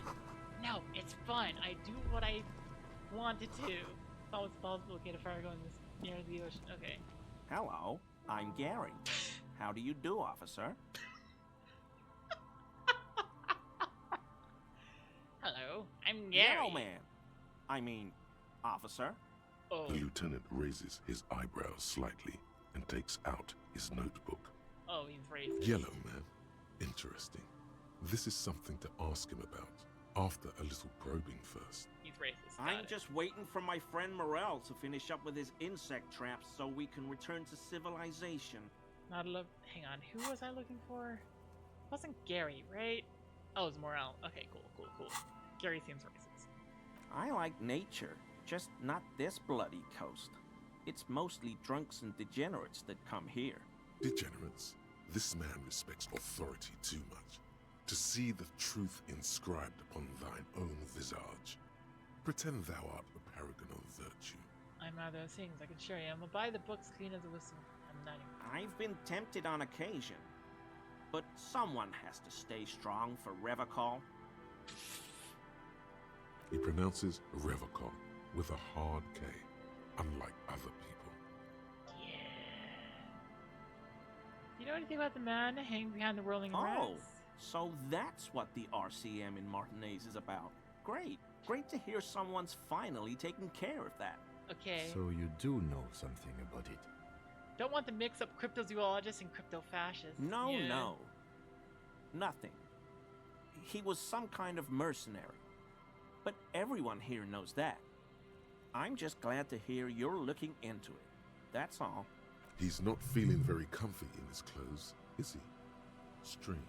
No, it's fun. I do what I wanted to. Oh, it's possible to get a fire going this near the ocean. Okay.
Hello, I'm Gary. How do you do, officer?
Hello, I'm Gary.
Yellow man. I mean, officer.
Oh.
The lieutenant raises his eyebrows slightly and takes out his notebook.
Oh, he's racist.
Yellow man. Interesting. This is something to ask him about after a little probing first.
He's racist.
I'm just waiting for my friend Morel to finish up with his insect traps so we can return to civilization.
Not a hang on, who was I looking for? It wasn't Gary, right? Oh, it was Morel. Okay, cool. Gary seems racist.
I like nature, just not this bloody coast. It's mostly drunks and degenerates that come here.
Degenerates? This man respects authority too much. To see the truth inscribed upon thine own visage. Pretend thou art a paragon of virtue.
I'm not those things, I can show you. I'm gonna buy the books clean as a whistle. I'm not even—
I've been tempted on occasion, but someone has to stay strong for Revacol.
He pronounces Revacol with a hard K, unlike other people.
Yeah. You know anything about the man hanging behind the whirling
Oh,
rats?
so that's what the RCM in Martinez is about. Great to hear someone's finally taking care of that.
Okay.
So you do know something about it.
Don't want to mix up cryptozoologists and crypto-fascists.
No,
Yeah.
no. Nothing. He was some kind of mercenary. But everyone here knows that. I'm just glad to hear you're looking into it. That's all.
He's not feeling very comfy in his clothes, is he? Strange.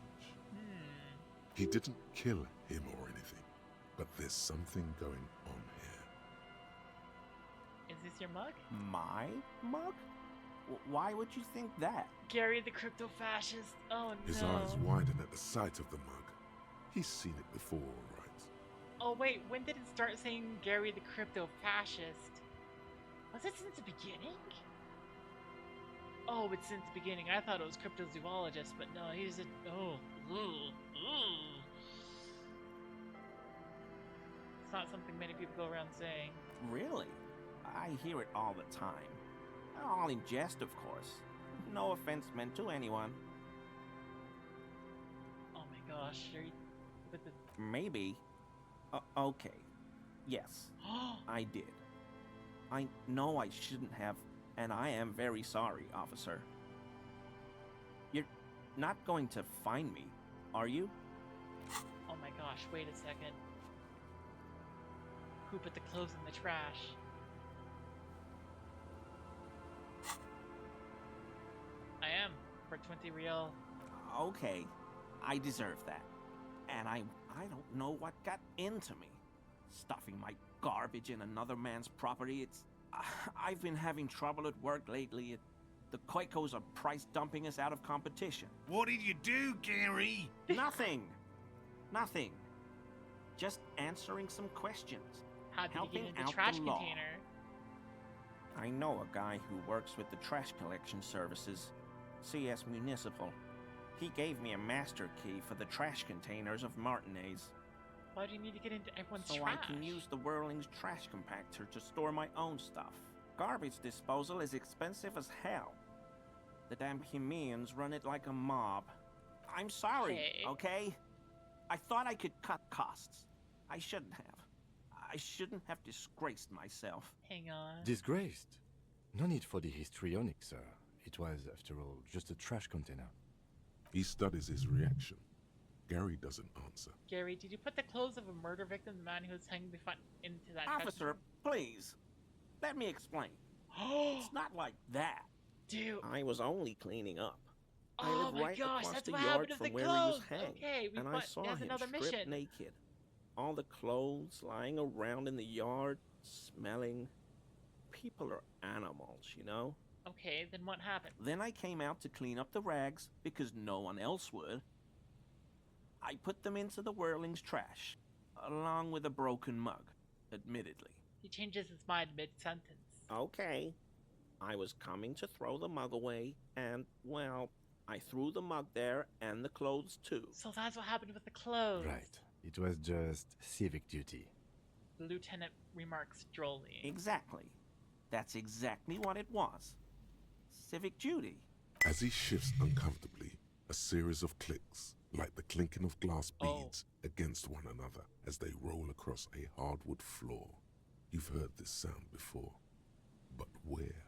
He didn't kill him or anything, but there's something going on here.
Is this your mug?
My mug? Why would you think that?
Gary the crypto-fascist. Oh no.
His eyes widen at the sight of the mug. He's seen it before, right?
Oh wait, when did it start saying Gary the crypto-fascist? Was it since the beginning? Oh, it's since the beginning. I thought it was cryptozoologist, but no, he's a— oh. Ooh. It's not something many people go around saying.
Really? I hear it all the time. All in jest, of course. No offense meant to anyone.
Oh my gosh, with the...
Maybe. Okay. Yes, I did. I know I shouldn't have, and I am very sorry, officer. You're not going to find me, are you?
Oh my gosh, wait a second. Who put the clothes in the trash? I am, for 20 real.
Okay, I deserve that. And I don't know what got into me. Stuffing my garbage in another man's property, I've been having trouble at work lately. The Koikos are price dumping us out of competition.
What did you do, Gary?
Nothing. Nothing. Just answering some questions.
How did
helping
you get in
out
the trash
the law.
container?
I know a guy who works with the trash collection services, CS Municipal. He gave me a master key for the trash containers of Martinez.
Why do you need to get into everyone's
So
trash?
I can use the Whirling's trash compactor to store my own stuff. Garbage disposal is expensive as hell. The damn Hemians run it like a mob. I'm sorry, okay? I thought I could cut costs. I shouldn't have. I shouldn't have disgraced myself.
Hang on.
Disgraced? No need for the histrionic, sir. It was, after all, just a trash container.
He studies his reaction. Gary doesn't answer.
Gary, did you put the clothes of a murder victim, the man who was hanging into that
Officer, please. Let me explain. It's not like that.
Dude.
I was only cleaning up. I
Oh
live
my
right
gosh,
across
that's
the
what
yard
happened to
from
the
where he was
clothes.
hanged.
Okay,
and I saw him
another
stripped
mission.
naked. All the clothes lying around in the yard, smelling. People are animals, you know?
Okay, then what happened?
Then I came out to clean up the rags because no one else would. I put them into the Whirling's trash, along with a broken mug, admittedly.
He changes his mind mid-sentence.
Okay. I was coming to throw the mug away, and, well, I threw the mug there and the clothes too.
So that's what happened with the clothes.
Right. It was just civic duty.
The lieutenant remarks drolly.
Exactly. That's exactly what it was. Civic duty.
As he shifts uncomfortably, a series of clicks, like the clinking of glass beads against one another as they roll across a hardwood floor. You've heard this sound before, but where?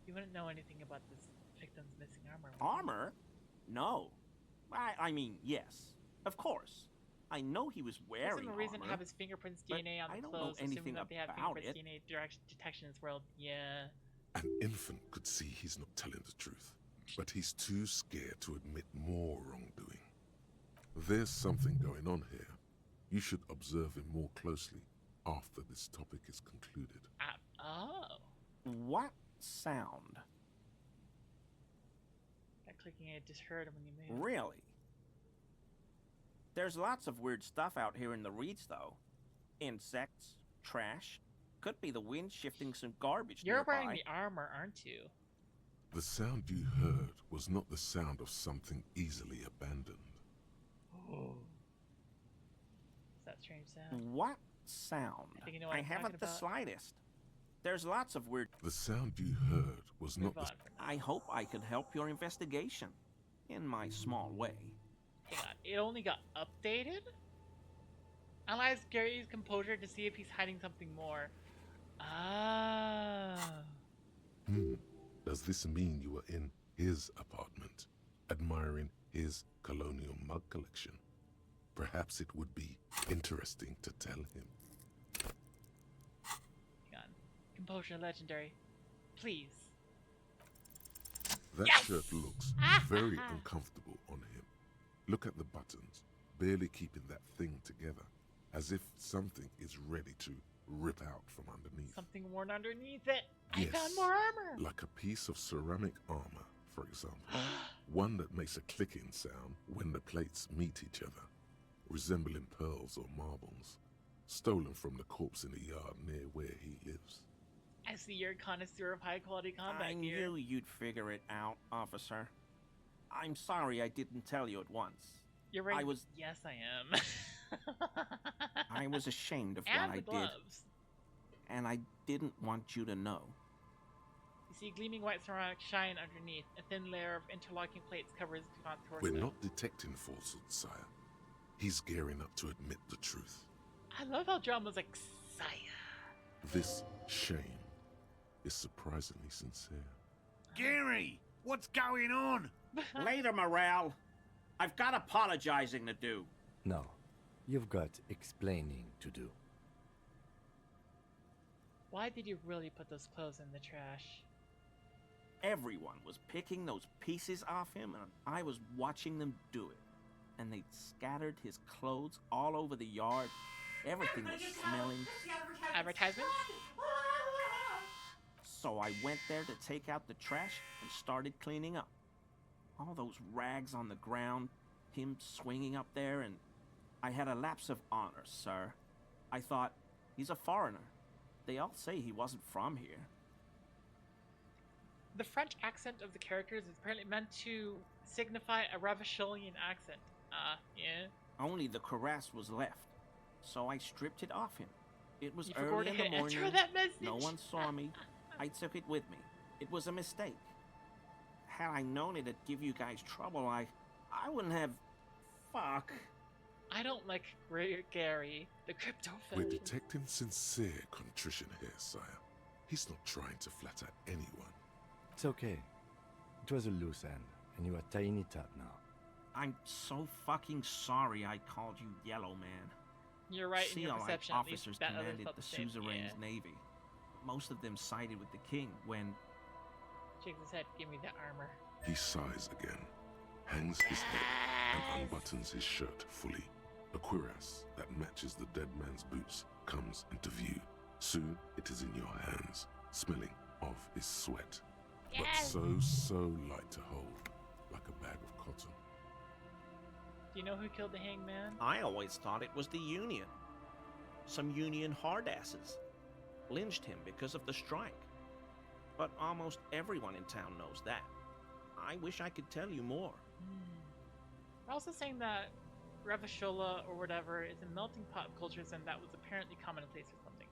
You wouldn't know anything about this victim's missing armor.
Armor? No. I mean, yes. Of course. I know he was wearing
There's no reason
armor,
to have his fingerprints DNA on
I
the
don't
clothes,
know anything
assuming that they have
about
fingerprints
it.
DNA detection in this world. Yeah.
An infant could see he's not telling the truth, but he's too scared to admit more wrongdoing. There's something going on here. You should observe him more closely after this topic is concluded.
Oh.
What sound?
That clicking I just heard when you move.
Really? There's lots of weird stuff out here in the reeds, though. Insects, trash. Could be the wind shifting some garbage
You're
nearby.
wearing the armor, aren't you?
The sound you heard was not the sound of something easily abandoned.
Oh. Is that strange sound?
What sound?
I think you know what I'm
haven't
talking
the
about.
slightest. There's lots of weird...
The sound you heard was not the...
I hope I could help your investigation. In my small way.
Hang on, it only got updated? Analyze Gary's composure to see if he's hiding something more. Ah.
Does this mean you were in his apartment, admiring his colonial mug collection? Perhaps it would be interesting to tell him.
Hang on. Composure legendary. Please.
That shirt looks very uncomfortable on him. Look at the buttons, barely keeping that thing together, as if something is ready to rip out from underneath.
Something worn underneath it.
Yes,
I found more armor.
like a piece of ceramic armor, for example. One that makes a clicking sound when the plates meet each other, resembling pearls or marbles, stolen from the corpse in the yard near where he lives.
I see you're a connoisseur of high quality combat
I
gear.
knew you'd figure it out, officer. I'm sorry I didn't tell you at once.
You're right.
I was...
Yes, I am.
I was ashamed of
And
what I
the gloves.
did. And I didn't want you to know.
You see gleaming white ceramic shine underneath. A thin layer of interlocking plates covers the contour.
We're not detecting falsehood, sire. He's gearing up to admit the truth.
I love how John was like, sire.
This shame is surprisingly sincere.
Gary, what's going on?
Later, Morale. I've got apologizing to do.
No, you've got explaining to do.
Why did you really put those clothes in the trash?
Everyone was picking those pieces off him, and I was watching them do it. And they'd scattered his clothes all over the yard. Everything was smelling.
Advertisements?
So I went there to take out the trash and started cleaning up. All those rags on the ground, him swinging up there, and I had a lapse of honor, sir. I thought, he's a foreigner. They all say he wasn't from here.
The French accent of the characters is apparently meant to signify a Ravisholian accent. Yeah.
Only the cuirass was left, so I stripped it off him. It was
You forgot
early
to
in the
hit enter
morning.
that message.
No one saw me. I took it with me. It was a mistake. Had I known it'd give you guys trouble, I wouldn't have... Fuck.
I don't like Gary, the crypto
We're
fashion.
detecting sincere contrition here, sire. He's not trying to flatter anyone.
It's okay. It was a loose end, and you are tying it up now.
I'm so fucking sorry I called you Yellow Man.
You're right in your
SEAL-like
perception. At least
officers
that others
commanded
felt
the
the same.
suzerain's
Yeah.
navy. Most of them sided with the king when...
Shakes his head. Give me that armor.
He sighs again, hangs his head, and unbuttons his shirt fully. A cuirass that matches the dead man's boots comes into view. Soon it is in your hands, smelling of his sweat. But so light to hold, like a bag of cotton.
Do you know who killed the hangman?
I always thought it was the Union. Some Union hardasses lynched him because of the strike. But almost everyone in town knows that. I wish I could tell you more.
We're also saying that Ravishola or whatever is a melting pot of cultures, and that was apparently commonplace or something.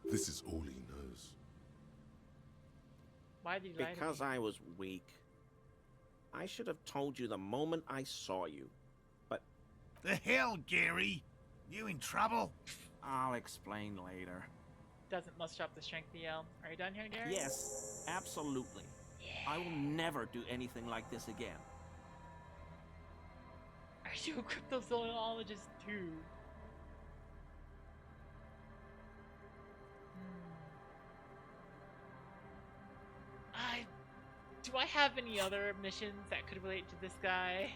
This is all he knows.
Why did you lie to
Because
me?
I was weak. I should have told you the moment I saw you. But...
The hell, Gary? You in trouble?
I'll explain later.
Doesn't muster up the strength to yell. Are you done here, Gary?
Yes, absolutely. I will never do anything like this again.
Are you a cryptozoologist too? Do I have any other missions that could relate to this guy?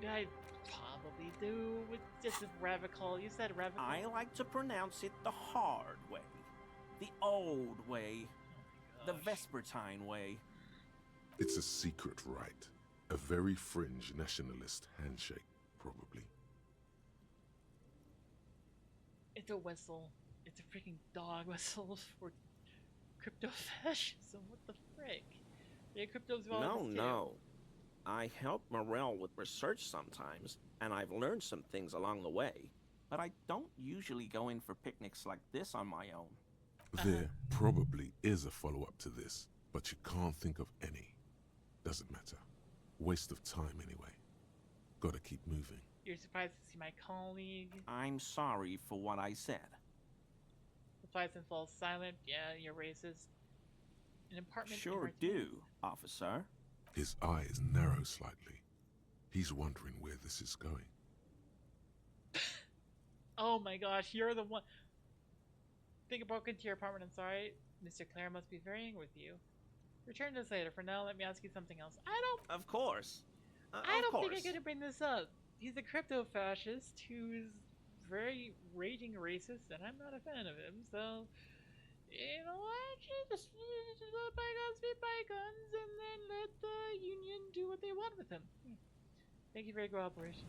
I probably do. With just a Revicol. You said Revicol.
I like to pronounce it the hard way. The old way. The Vespertine way.
It's a secret rite. A very fringe nationalist handshake, probably.
It's a whistle. It's a freaking dog whistle for crypto fascism. What the frick? Yeah, cryptozoologists too.
No. I help Morel with research sometimes, and I've learned some things along the way. But I don't usually go in for picnics like this on my own.
There probably is a follow-up to this, but you can't think of any. Doesn't matter. Waste of time anyway. Gotta keep moving.
You're surprised to see my colleague.
I'm sorry for what I said.
Replies and falls silent. Yeah, you're racist. An apartment.
Sure do, officer.
His eyes narrow slightly. He's wondering where this is going.
Oh my gosh, you're the one. Think I broke into your apartment. I'm sorry. Mr. Clare must be very angry with you. Return to this later. For now, let me ask you something else.
Of course.
I don't think I could bring this up. He's a crypto fascist who's very raging racist, and I'm not a fan of him. So, you know what? Just let bygones be bygones, and then let the Union do what they want with him. Thank you for your cooperation.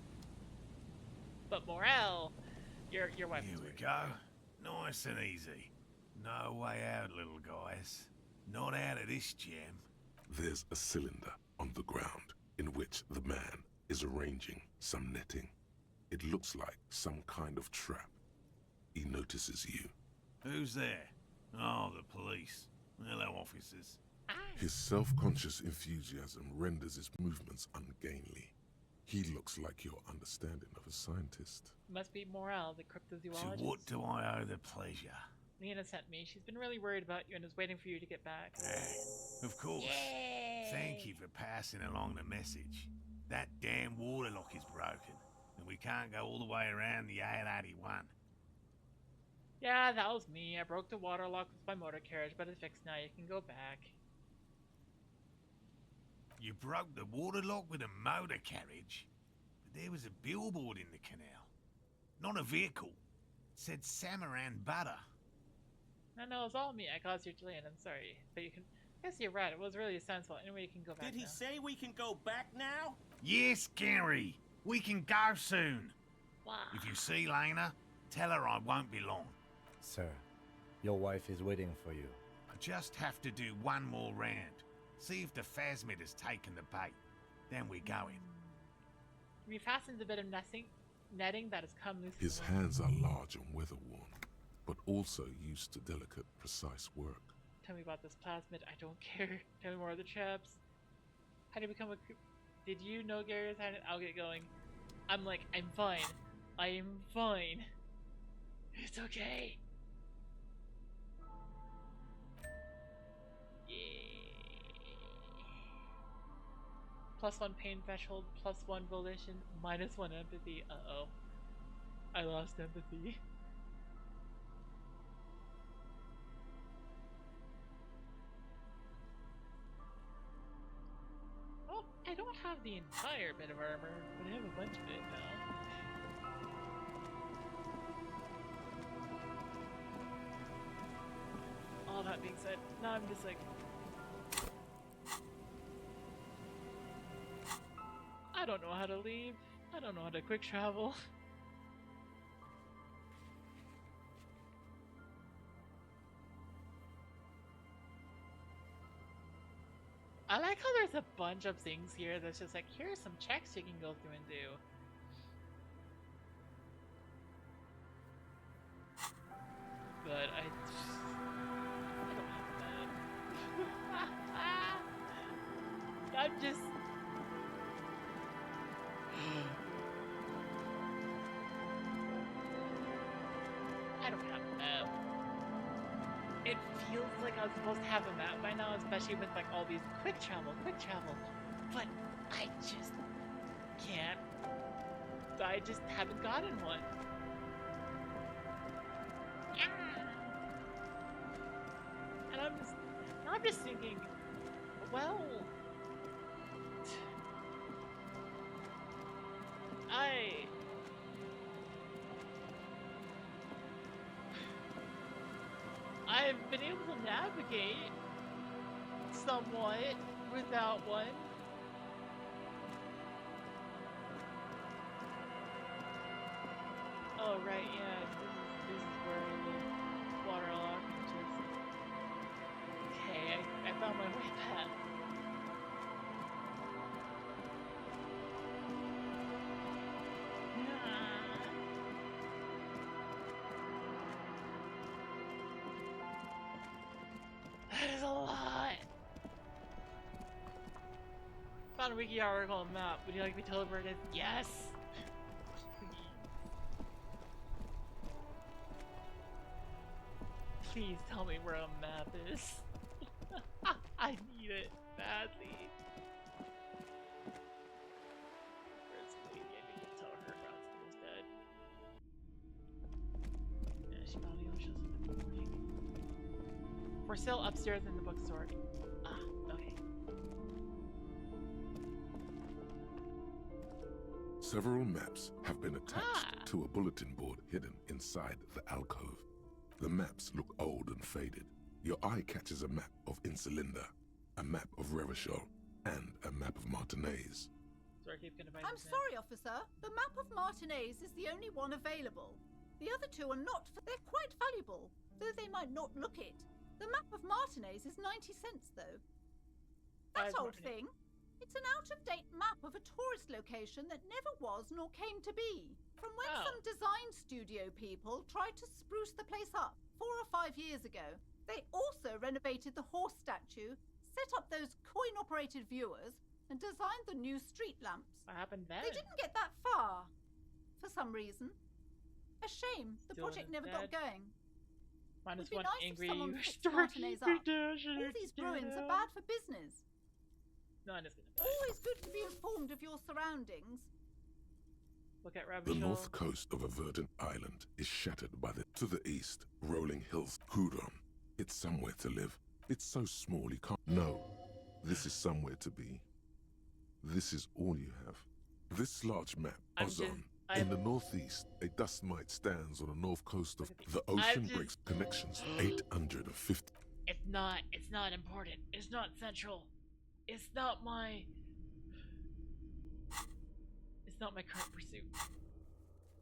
But Morel, your wife.
Here we go. Nice and easy. No way out, little guys. Not out of this jam.
There's a cylinder on the ground in which the man is arranging some netting. It looks like some kind of trap. He notices you.
Who's there? Oh, the police. Hello, officers.
His self-conscious enthusiasm renders his movements ungainly. He looks like your understanding of a scientist.
Must be Morel, the cryptozoologist.
To what do I owe the pleasure?
Lena sent me. She's been really worried about you and is waiting for you to get back.
Of course.
Yay!
Thank you for passing along the message. That damn water lock is broken, and we can't go all the way around the AL-81.
Yeah, that was me. I broke the water lock with my motor carriage, but it's fixed now. You can go back.
You broke the water lock with a motor carriage? But there was a billboard in the canal. Not a vehicle. It said Samaran Butter.
No, it's all me. I caused your delay, and I'm sorry. But you can... I guess you're right. It was really a sensible. Anyway, you can go back
Did he
now.
say we can go back now?
Yes, Gary. We can go soon.
Wow.
If you see Lena, tell her I won't be long.
Sir, your wife is waiting for you.
I just have to do one more round. See if the phasmid has taken the bait. Then we go in.
We fastened a bit of netting that has come loose.
His hands are large and weather-worn, but also used to delicate, precise work.
Tell me about this plasmid. I don't care. Tell me more of the traps. How did you become a... Did you know Gary was hiding? I'll get going. I'm like, I'm fine. I'm fine. It's okay. +1 pain threshold, +1 volition, -1 empathy. Uh-oh. I lost empathy. Oh, I don't have the entire bit of armor, but I have a bunch of it now. All that being said, now I'm just like... I don't know how to leave. I don't know how to quick travel. I like how there's a bunch of things here that's just like, here's some checks you can go through and do. But I don't have that. I'm just... I don't have a map. It feels like I was supposed to have a map by now, especially with like all these quick travel, but I just can't. I just haven't gotten one. And I'm just thinking, well, I've been able to navigate somewhat without one. Oh right, yeah, this is where the water lock is. Okay, I found my way back. That is a lot. Found a wiki article on map. Would you like me to tell it where it is? Yes. Please tell me where a map is. I need it badly. Where's the lady? I need to tell her Brownstone is dead. Yeah, she probably only shows up in the morning. For sale upstairs in the bookstore. Ah, okay.
Several maps have been attached to a bulletin board hidden inside the alcove. The maps look old and faded. Your eye catches a map of Insulinda, a map of Revachol, and a map of Martinez.
I'm sorry, officer. The map of Martinez is the only one available. The other two are not. They're quite valuable, though they might not look it. The map of Martinez is 90 cents, though. That old thing. It's an out-of-date map of a tourist location that never was nor came to be. From when some design studio people tried to spruce the place up 4 or 5 years ago, they also renovated the horse statue, set up those coin-operated viewers, and designed the new street lamps.
What happened then?
They didn't get that far, for some reason. A shame the project never got going.
Minus
Would be
one
nice
angry
if someone fixed
storekeeper
Martinez up.
dash
All these ruins are bad for business.
No, I'm just gonna buy
Always good to be informed of your surroundings.
Look at Rabbit
The
Show.
north coast of a verdant island is shattered by the to the east, rolling hills. Huron. It's somewhere to live. It's so small you can't. No, this is somewhere to be. This is all you have. This large map, Ozone. In the northeast, a dust mite stands on the north coast of the ocean breaks connections 850.
It's not important. It's not central. It's not my current pursuit.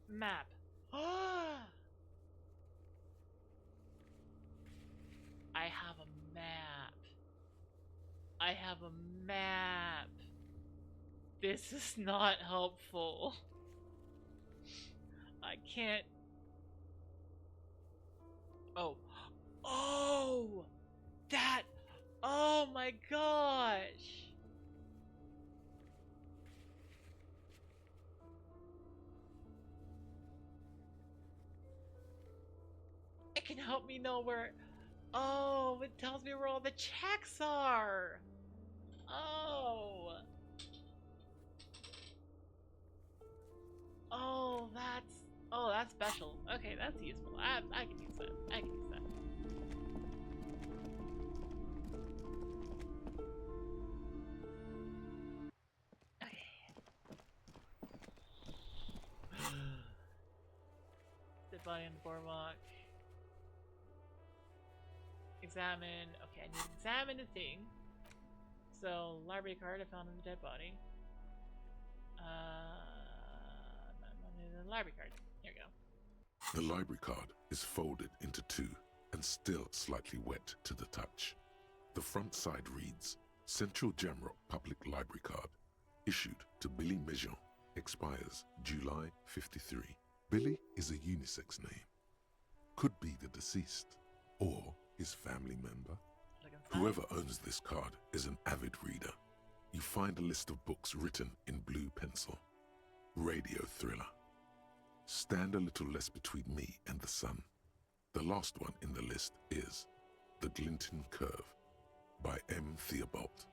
Map. I have a map. I have a map. This is not helpful. I can't. Oh. Oh! That! Oh my gosh! It can help me know where. Oh, it tells me where all the checks are! Oh! Oh, that's special. Okay, that's useful. I can use that. I can use that. Dead body on the boardwalk. Examine. Okay, I need to examine the thing. So, library card I found in the dead body. The library card. Here we go.
The library card is folded into two and still slightly wet to the touch. The front side reads, Central Jamrock Public Library Card, issued to Billy Mejean, expires July 53. Billy is a unisex name. Could be the deceased, or his family member. Whoever owns this card is an avid reader. You find a list of books written in blue pencil. Radio thriller. Stand a little less between me and the sun. The last one in the list is The Glinton Curve by M. Theobald.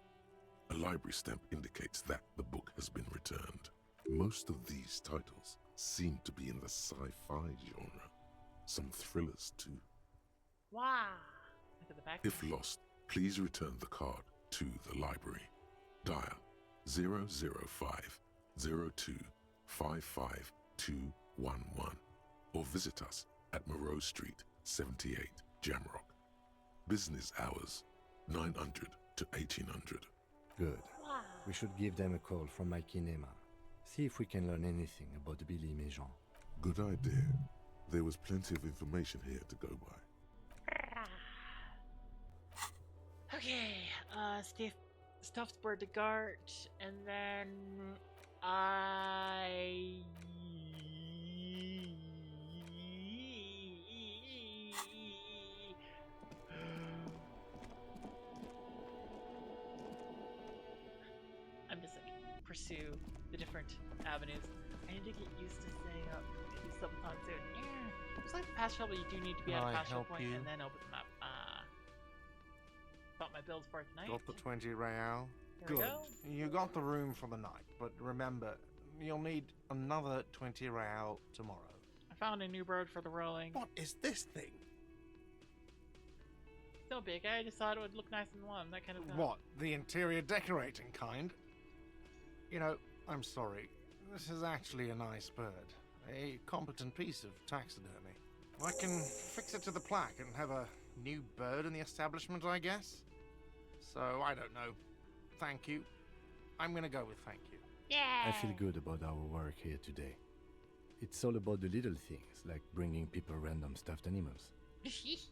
A library stamp indicates that the book has been returned. Most of these titles seem to be in the sci-fi genre. Some thrillers too.
Wow. Look at the back.
If lost, please return the card to the library. Dial 005 02 55211 or visit us at Moreau Street, 78, Jamrock. Business hours 900 to 1800.
Good. We should give them a call from my kinema. See if we can learn anything about Billy Mejean.
Good idea. There was plenty of information here to go by.
Okay, stuffed bird to Gart, and then I. I'm just like pursue the different avenues. I need to get used to staying up maybe sometime soon. It's like the past travel, you do need to be at a past travel point and then open the map. Thought my builds for tonight.
Got the 20 real.
There we
Good.
go.
You got the room for the night, but remember, you'll need another 20 real tomorrow.
I found a new bird for the rolling.
What is this thing?
It's no big. I just thought it would look nice in one. That kind of thing.
What? The interior decorating kind? You know, I'm sorry. This is actually a nice bird. A competent piece of taxidermy. I can fix it to the plaque and have a new bird in the establishment, I guess. So, I don't know. Thank you. I'm gonna go with thank you.
Yeah.
I feel good about our work here today. It's all about the little things, like bringing people random stuffed animals.
It's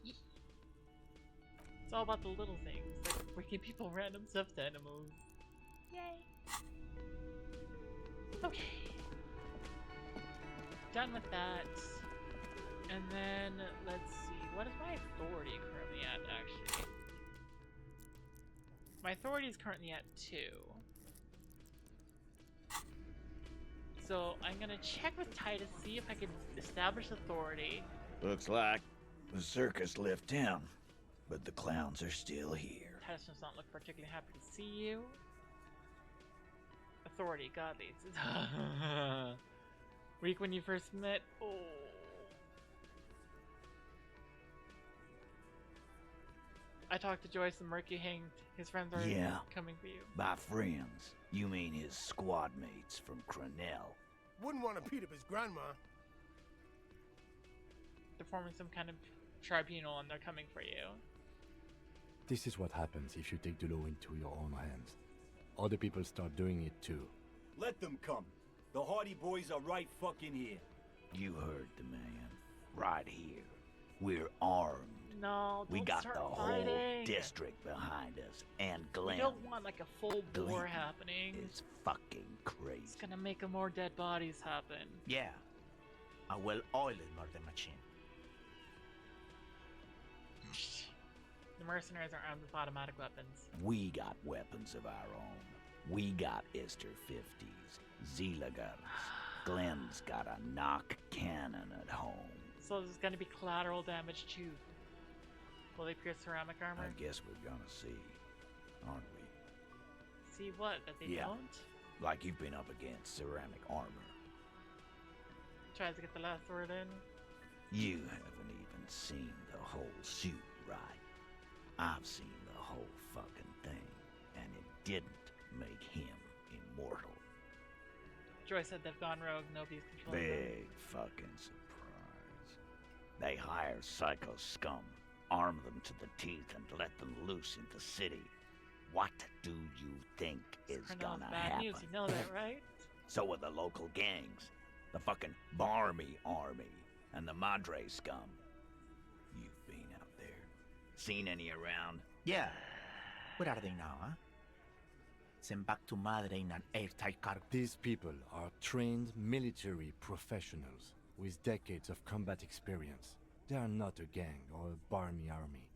all about the little things, like bringing people random stuffed animals. Yay. Okay. done with that. And then, let's see, what is my authority currently at, actually? My authority is currently at 2. So, I'm gonna check with Titus, see if I can establish authority.
Looks like the circus left town, but the clowns are still here.
Titus does not look particularly happy to see you. Authority, godly. Weak when you first met. Oh. I talked to Joyce and Murky hanged. His friends are coming for you.
By friends, you mean his squad mates from Cronell.
Wouldn't want to beat up his grandma.
They're forming some kind of tribunal and they're coming for you.
This is what happens if you take the law into your own hands. Other people start doing it too.
Let them come. The Hardy Boys are right fucking here.
You heard the man. Right here. We're armed.
No, don't
we got
start
the
fighting.
Whole district behind us, and Glenn.
We don't want like a full war
Glenn
happening.
It's fucking crazy.
It's gonna make more dead bodies happen.
Yeah, a well-oiled murder machine.
The mercenaries are armed with automatic weapons.
We got weapons of our own. We got Ester 50s, Zila guns. Glenn's got a knock cannon at home.
So there's gonna be collateral damage too. Will they pierce ceramic armor?
I guess we're gonna see, aren't we?
See what? That they don't?
Like you've been up against ceramic armor.
Tries to get the last word in.
You haven't even seen the whole suit, right? I've seen the whole fucking thing, and it didn't make him immortal.
Joy said they've gone rogue, nobody's controlling them.
Big fucking surprise. They hire psycho scum, arm them to the teeth, and let them loose in the city. What do you think is gonna
bad
happen?
news, you know that, right?
So are the local gangs, the fucking Barmy army, and the Madre scum. You've been out there. Seen any around?
Yeah. Where are they now, huh? Sent back to Madre in an airtight cargo.
These people are trained military professionals with decades of combat experience. They are not a gang or a Barmy army.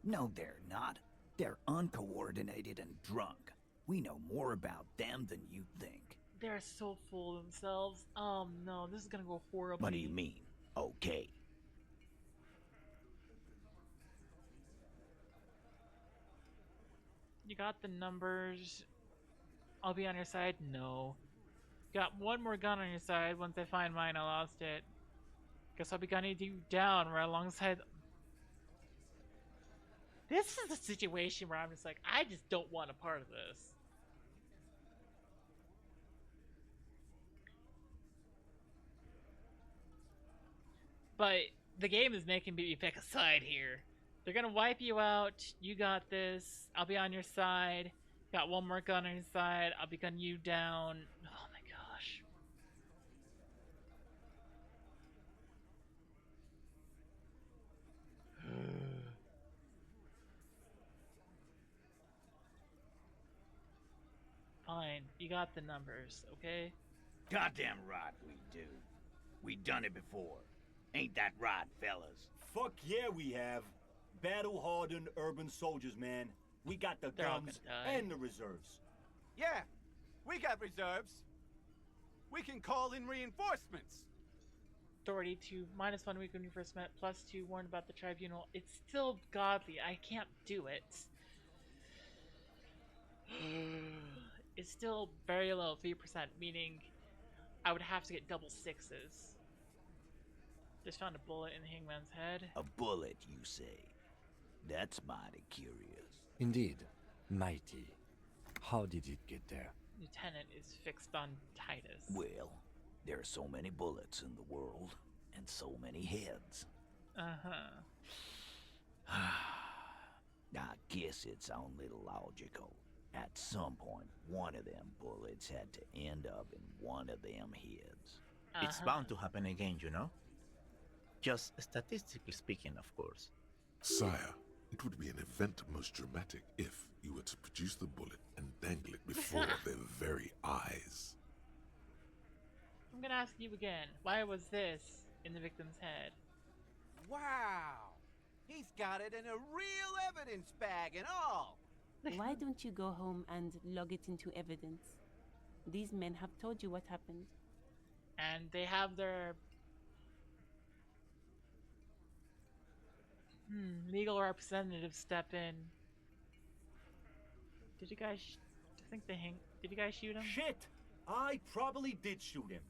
No, they're not. They're uncoordinated and drunk. We know more about them than you think.
They're so full of themselves. No, this is gonna go horribly.
What do you mean? Okay.
You got the numbers. I'll be on your side? No. Got one more gun on your side. Once I find mine, I lost it. Guess I'll be gunning you down right alongside. This is a situation where I'm just like, I just don't want a part of this. But the game is making me pick a side here. They're gonna wipe you out. You got this. I'll be on your side. Got one more gun on your side. I'll be gunning you down. Oh my gosh. Fine. You got the numbers, okay?
Goddamn right we do. We done it before. Ain't that right, fellas?
Fuck yeah, we have. Battle-hardened urban soldiers, man. We got the guns and the reserves.
Yeah, we got reserves. We can call in reinforcements.
Authority to -1 week when you first met, +2 warned about the tribunal. It's still godly. I can't do it. It's still very low, 3%, meaning I would have to get double 6s. Just found a bullet in the hangman's head.
A bullet, you say? That's mighty curious.
Indeed, mighty. How did it get there?
Lieutenant is fixed on Titus.
Well, there are so many bullets in the world, and so many heads.
Uh-huh.
I guess it's only logical. At some point, one of them bullets had to end up in one of them heads.
It's bound to happen again, you know? Just statistically speaking, of course.
Sire, it would be an event most dramatic if you were to produce the bullet and dangle it before their very eyes.
I'm gonna ask you again. Why was this in the victim's head?
Wow! He's got it in a real evidence bag and all!
Why don't you go home and log it into evidence? These men have told you what happened.
And they have their legal representative step in. Did you guys? Did you guys shoot him?
Shit! I probably did shoot him.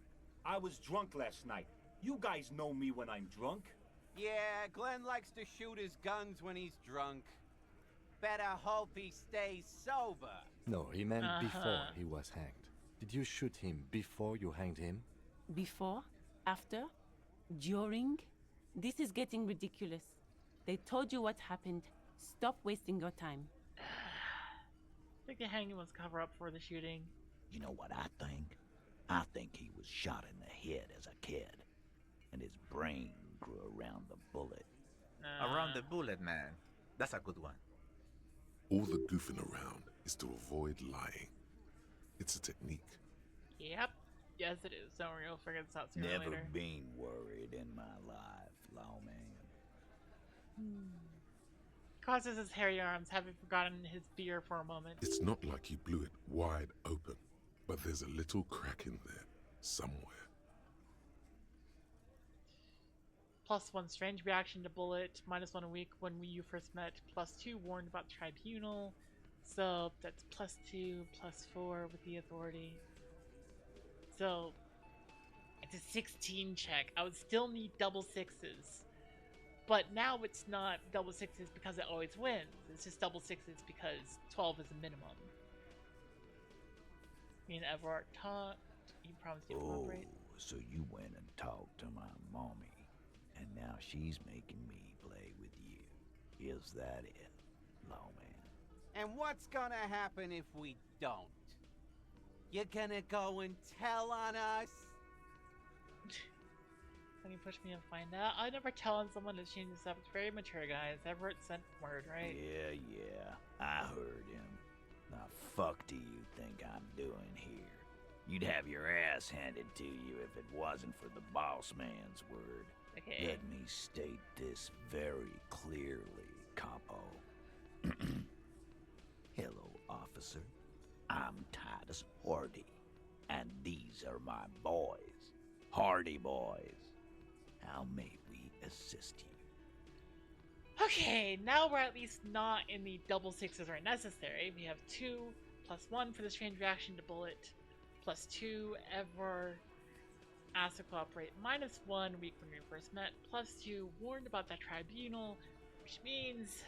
I was drunk last night. You guys know me when I'm drunk.
Yeah, Glenn likes to shoot his guns when he's drunk. Better hope he stays sober.
No, he meant before he was hanged. Did you shoot him before you hanged him?
Before? After? During? This is getting ridiculous. They told you what happened. Stop wasting your time.
I think the hanging was cover up for the shooting.
You know what I think? I think he was shot in the head as a kid, and his brain grew around the bullet.
Around the bullet, man. That's a good one.
All the goofing around is to avoid lying. It's a technique.
Yep. Yes, it is. Don't worry, we'll figure this out sooner or
Never
later.
been worried in my life, lawman.
Crosses his hairy arms, having forgotten his beer for a moment.
It's not like he blew it wide open, but there's a little crack in there, somewhere.
+1 strange reaction to bullet, -1 a week when you first met, +2 warned about tribunal. So that's +2, +4 with the authority. So it's a 16 check. I would still need double sixes. But now it's not double sixes because it always wins. It's just double sixes because 12 is a minimum. Me and Everard talked. You promised to cooperate.
So you went and talked to my mommy, and now she's making me play with you. Is that it, lawman?
And what's gonna happen if we don't? You're gonna go and tell on us?
When you push me and find out, I never tell on someone to change this up. It's very mature, guys. Everett sent word, right?
Yeah, I heard him. Now, fuck do you think I'm doing here? You'd have your ass handed to you if it wasn't for the boss man's word.
Okay.
Let me state this very clearly, capo. Hello, officer. I'm Titus Hardy, and these are my boys. Hardy boys. How may we assist you?
Okay, now we're at least not in the double sixes are necessary. We have 2 +1 for the strange reaction to bullet, +2 ever asked to cooperate, -1 week when we first met, +2 warned about that tribunal, which means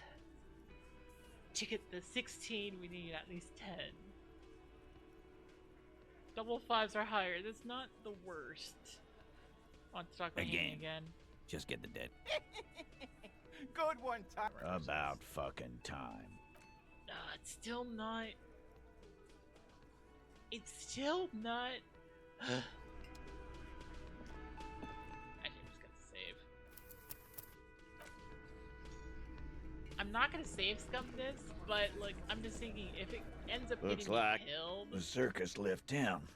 to get the 16 we need at least 10. Double 5s are higher. That's not the worst. Want to talk about hanging again?
Just get the dead.
Good one, Ty.
About fucking time.
It's still not. It's still not. Actually, I'm just gonna save. I'm not gonna save scum this, but like I'm just thinking if it ends up
Looks
getting
like
me killed.
the circus left town,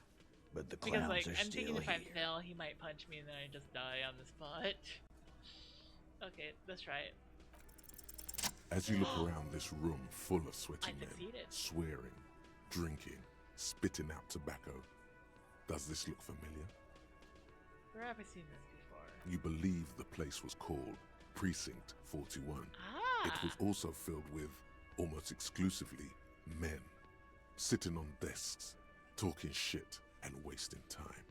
but the clowns
Because like
are
I'm
still
thinking if I
here.
fail, he might punch me and then I just die on the spot. Okay, let's try it.
As you look around this room full of sweaty men,
succeeded.
swearing, drinking, spitting out tobacco, does this look familiar?
Where have I seen this before?
You believe the place was called Precinct 41. It was also filled with, almost exclusively, men, sitting on desks, talking shit and wasting time.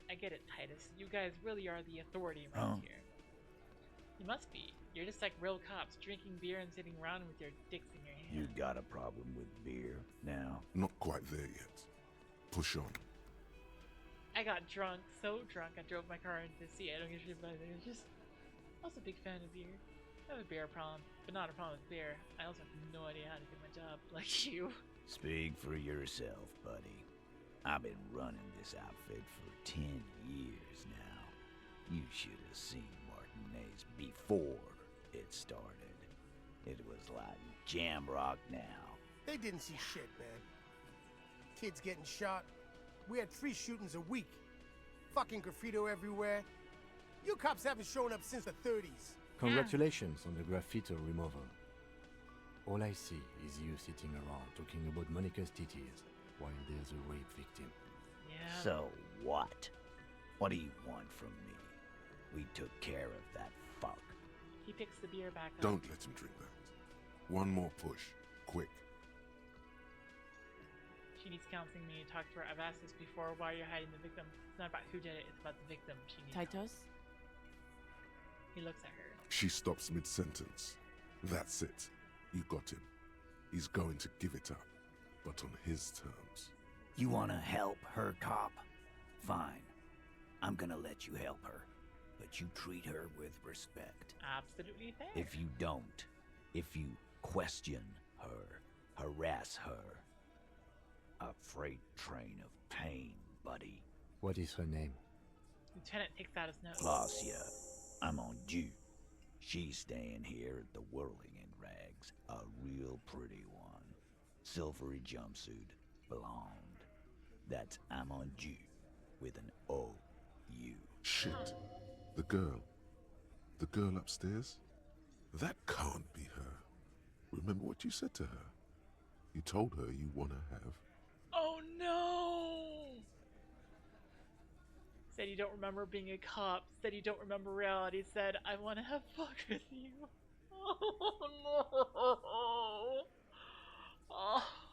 I get it, Titus. You guys really are the authority around here. You must be. You're just like real cops, drinking beer and sitting around with your dicks in your hand.
You got a problem with beer now?
Not quite there yet. Push on.
I got drunk, so drunk I drove my car into the sea. I don't usually buy there. I was a big fan of beer. I have a beer problem, but not a problem with beer. I also have no idea how to do my job, like you.
Speak for yourself, buddy. I've been running this outfit for 10 years now. You should have seen Martinez before it started. It was like jam rock now.
They didn't see shit, man. Kids getting shot. We had 3 shootings a week. fucking graffito everywhere. You cops haven't shown up since the 30s.
Congratulations on the graffiti removal. All I see is you sitting around talking about Monica's titties while there's a rape victim.
Yeah.
So what? What do you want from me? We took care of that fuck.
He picks the beer back up.
Don't let him drink that. One more push. Quick.
She needs counseling. Me to talk to her. I've asked this before. Why you're hiding the victim? It's not about who did it. It's about the victim. She needs
Titus?
He looks at her.
She stops mid-sentence. That's it. You got him. He's going to give it up, but on his terms.
You wanna help her, cop? Fine. I'm gonna let you help her. But you treat her with respect.
Absolutely fair.
If you don't, if you question her, harass her, a freight train of pain, buddy.
What is her name?
Lieutenant takes out his notes.
Glacia, I'm on due. She's staying here at the Whirling in Rags, a real pretty one. Silvery jumpsuit, blonde. That's I'm on due with an O-U.
Shit. The girl upstairs? That can't be her. Remember what you said to her? You told her you want to have.
Oh no! Said you don't remember being a cop. Said you don't remember reality. Said, I want to have fuck with you. Oh no!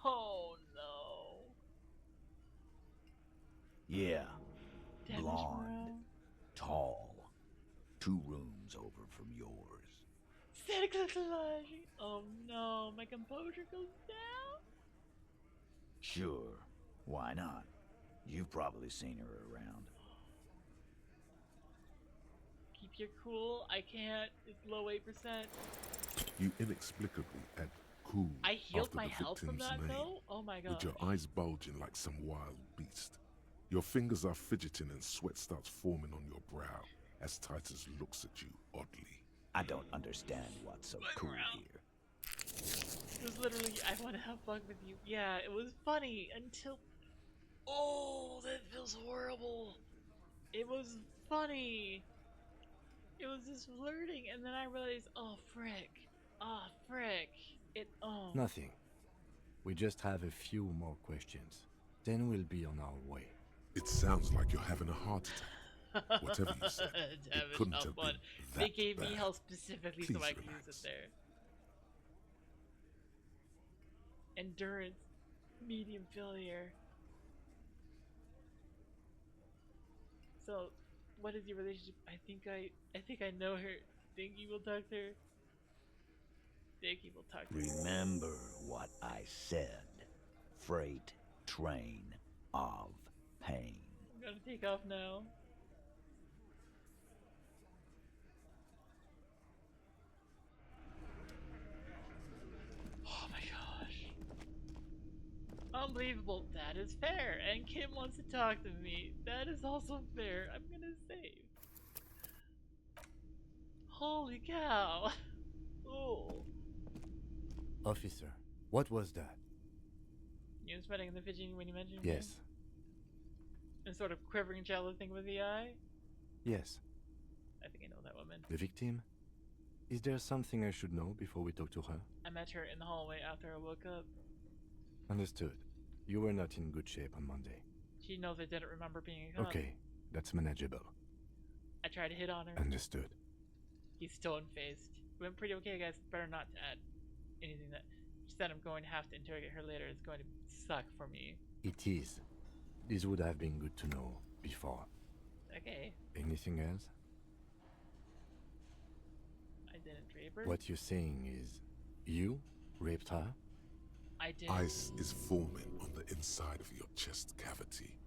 Oh no!
Yeah,
Damn it,
blonde,
bro.
tall, 2 rooms over from yours.
Said Glitterage. Oh no, my composure goes down.
Sure, why not? You've probably seen her around.
Keep your cool. I can't. It's low 8%.
You inexplicably add cool
I healed
after
my
the
health from
victim's
that
name,
though? Oh my god.
with your eyes bulging like some wild beast. Your fingers are fidgeting and sweat starts forming on your brow as Titus looks at you oddly.
I don't understand what's so cool here.
It was literally, I want to have fun with you. Yeah, it was funny until... Oh, that feels horrible. It was funny. It was just flirting, and then I realized, oh, frick. Oh, frick.
Nothing. We just have a few more questions. Then we'll be on our way.
It sounds like you're having a heart attack. Whatever you said,
Damn
it couldn't have
fun.
been that
They gave me
bad.
health specifically so
Please
I could use
relax.
it there. Endurance. Medium failure. So, what is your relationship? I think I know her. Think you will talk to her? Think you will talk to her?
Remember what I said. Freight train of pain.
I'm gonna take off now. Oh my gosh. Unbelievable. That is fair. And Kim wants to talk to me. That is also fair. I'm gonna save. Holy cow. Oh.
Officer, what was that?
You was sweating in the fidgeting when you mentioned
Yes.
me? And sort of quivering jello thing with the eye?
Yes.
I think I know that woman.
The victim? Is there something I should know before we talk to her?
I met her in the hallway after I woke up.
Understood. You were not in good shape on Monday.
She knows I didn't remember being a cop.
Okay, that's manageable.
I tried to hit on her.
Understood.
He's stone-faced. Went pretty okay, guys. Better not to add anything that... She said I'm going to have to interrogate her later. It's going to suck for me.
It is. This would have been good to know before.
Okay.
Anything else?
I didn't rape her.
What you're saying is, you raped her?
I did.
Ice is forming on the inside of your chest cavity.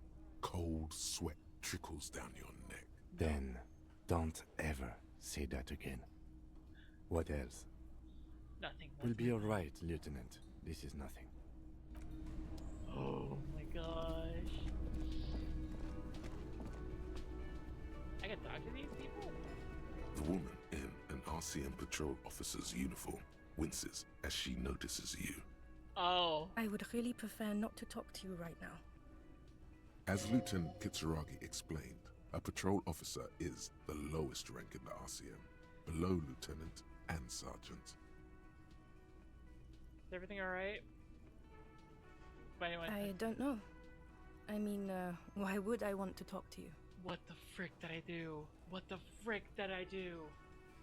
Cold sweat trickles down your neck.
Then, don't ever say that again. What else?
Nothing.
We'll be alright, Lieutenant. This is nothing.
Oh my gosh. I can talk to these people?
The woman in an RCM patrol officer's uniform winces as she notices you.
Oh.
I would really prefer not to talk to you right now.
As Lieutenant Kitsuragi explained, A patrol officer is the lowest rank in the RCM, below lieutenant and sergeant.
Is everything alright?
I don't know. I mean, why would I want to talk to you?
What the frick did I do? What the frick did I do?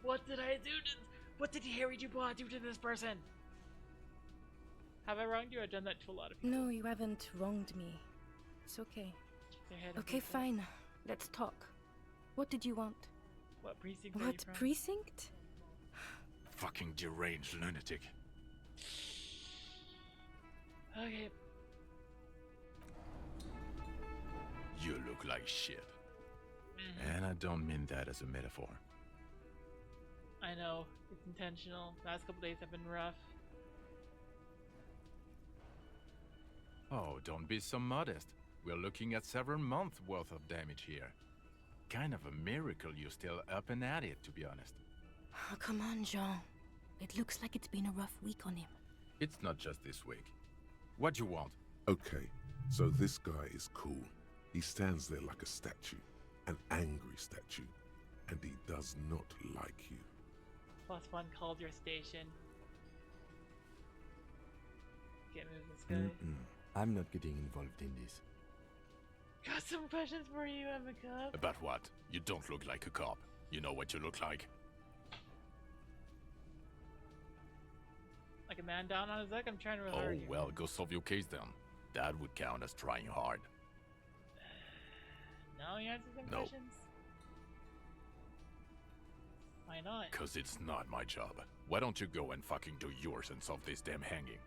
What did I do to... What did Harry Dubois do to this person? Have I wronged you? I've done that to a lot of people.
No, you haven't wronged me. It's okay. Okay, fine. Let's talk. What did you want?
What precinct are you
What
from?
precinct?
Fucking deranged lunatic.
Okay.
You look like shit. And I don't mean that as a metaphor.
I know. It's intentional. Last couple days have been rough.
Oh, don't be so modest. We're looking at several months worth of damage here. Kind of a miracle you're still up and at it, to be honest.
Oh, come on, Jean. It looks like it's been a rough week on him.
It's not just this week. What you want?
Okay, so this guy is cool. He stands there like a statue, an angry statue, and he does not like you.
+1 called your station. Can't move this guy.
I'm not getting involved in this.
Got some questions for you, I'm a cop.
About what? You don't look like a cop. You know what you look like?
Like a man down on his luck? I'm trying to
Oh,
hard you.
well, go solve your case then. That would count as trying hard.
Now you answer some
No.
questions? Why not?
Cause it's not my job. Why don't you go and fucking do yours and solve this damn hanging?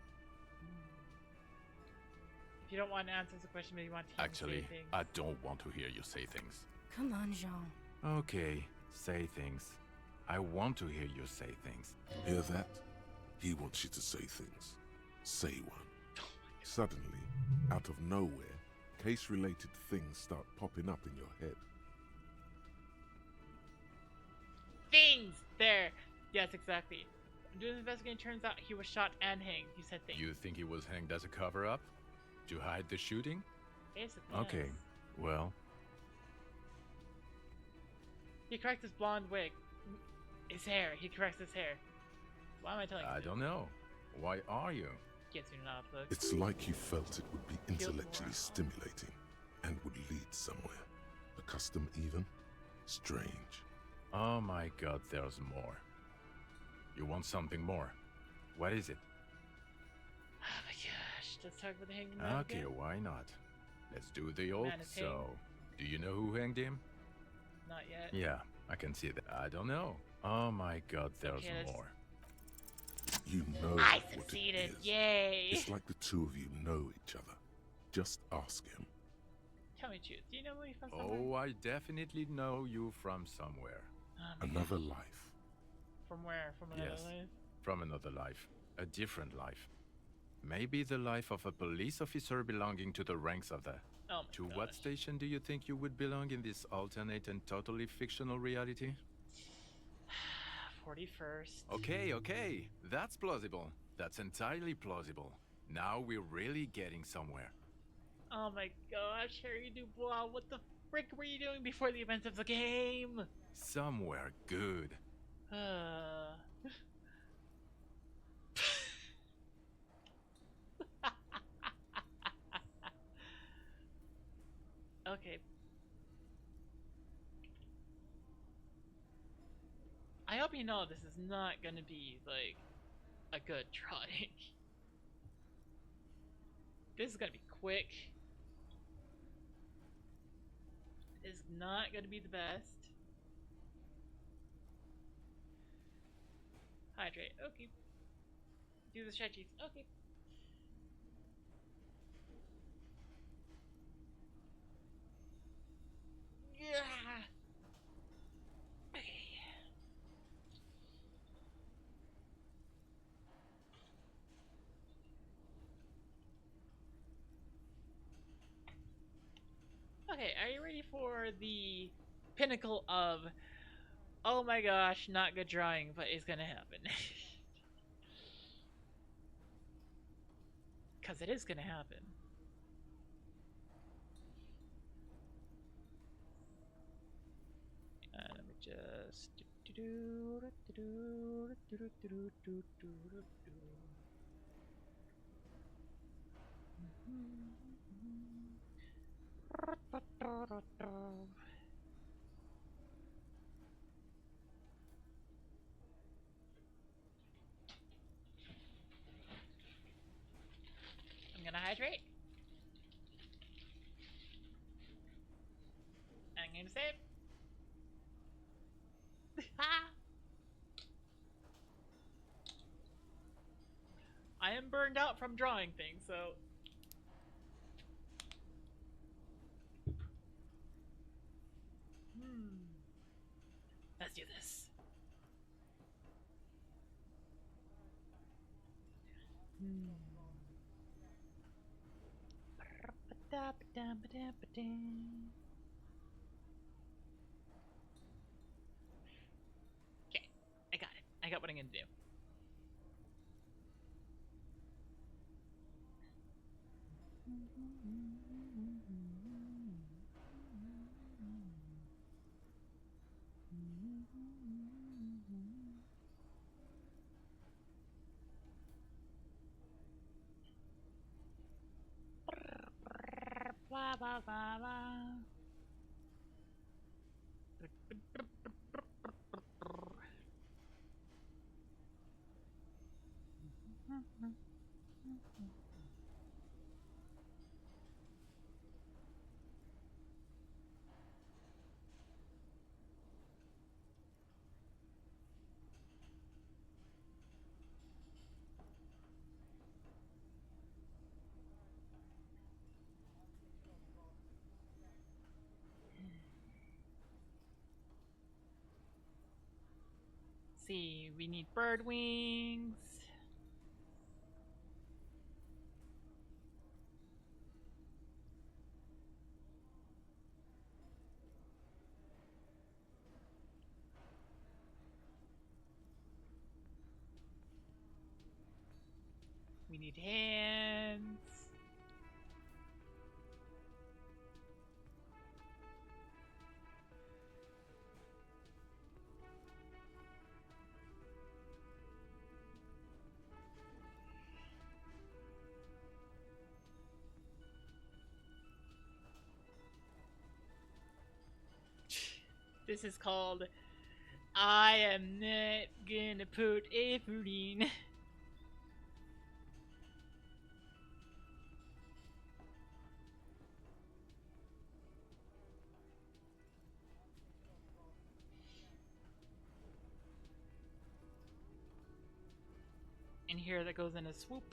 If you don't want to answer the question, maybe you want to
Actually,
say things.
I don't want to hear you say things.
Come on, Jean.
Okay, say things. I want to hear you say things.
Hear that? He wants you to say things. Say one. Suddenly, out of nowhere, case-related things start popping up in your head.
Things! There! Yes, exactly. I'm doing the investigation. Turns out he was shot and hanged. You said things.
You think he was hanged as a cover-up? To hide the shooting?
Basically,
Okay,
yes.
well,
He corrects his blonde wig. His hair. He corrects his hair. Why am I telling you?
I don't know. Why are you?
Gets me not look.
It's like you felt it would be
Feels
intellectually
more.
stimulating and would lead somewhere. A custom even? Strange.
Oh my god, there's more. You want something more? What is it?
Oh my gosh. Let's talk about the hanging man
Okay,
again.
why not? Let's do the old
Man is hanged.
so. Do you know who hanged him?
Not yet.
Yeah, I can see that. I don't know. Oh my god, there's
Okay, let's-
more.
You know
I
what
succeeded.
it is.
Yay!
It's like the two of you know each other. Just ask him.
Tell me the truth. Do you know me from somewhere?
Oh, I definitely know you from somewhere.
Another life.
From where? From another
Yes,
life?
from another life. A different life. Maybe the life of a police officer belonging to the ranks of the...
Oh my
To what station do you think you would belong in this alternate and totally fictional reality?
41st.
Okay, that's plausible. That's entirely plausible. Now we're really getting somewhere.
Oh my gosh, Harry Dubois, what the frick were you doing before the events of the game?
Somewhere good.
Okay. I hope you know this is not gonna be, like, a good try. This is gonna be quick. It's not gonna be the best. Hydrate, okay. Do the stretchies, okay. Yeah. Okay. Okay, are you ready for the pinnacle of, oh my gosh, not good drawing, but it's gonna happen? Because it is gonna happen. just. I'm gonna hydrate. I'm gonna save. I am burned out from drawing things, so. Let's do this. Okay, I got it. I got what I'm gonna do. Blah blah blah blah. See, we need bird wings. We need hands. This is called I am not gonna put effort in. And here that goes in a swoop.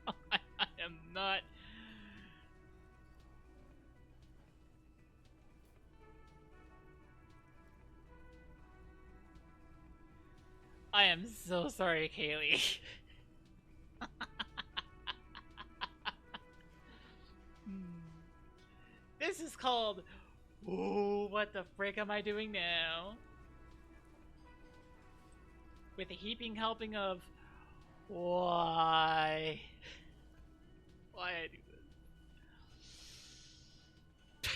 I am not. I am so sorry, Kaylee. This is called, oh, what the frick am I doing now? With a heaping helping of, why? Why I do this?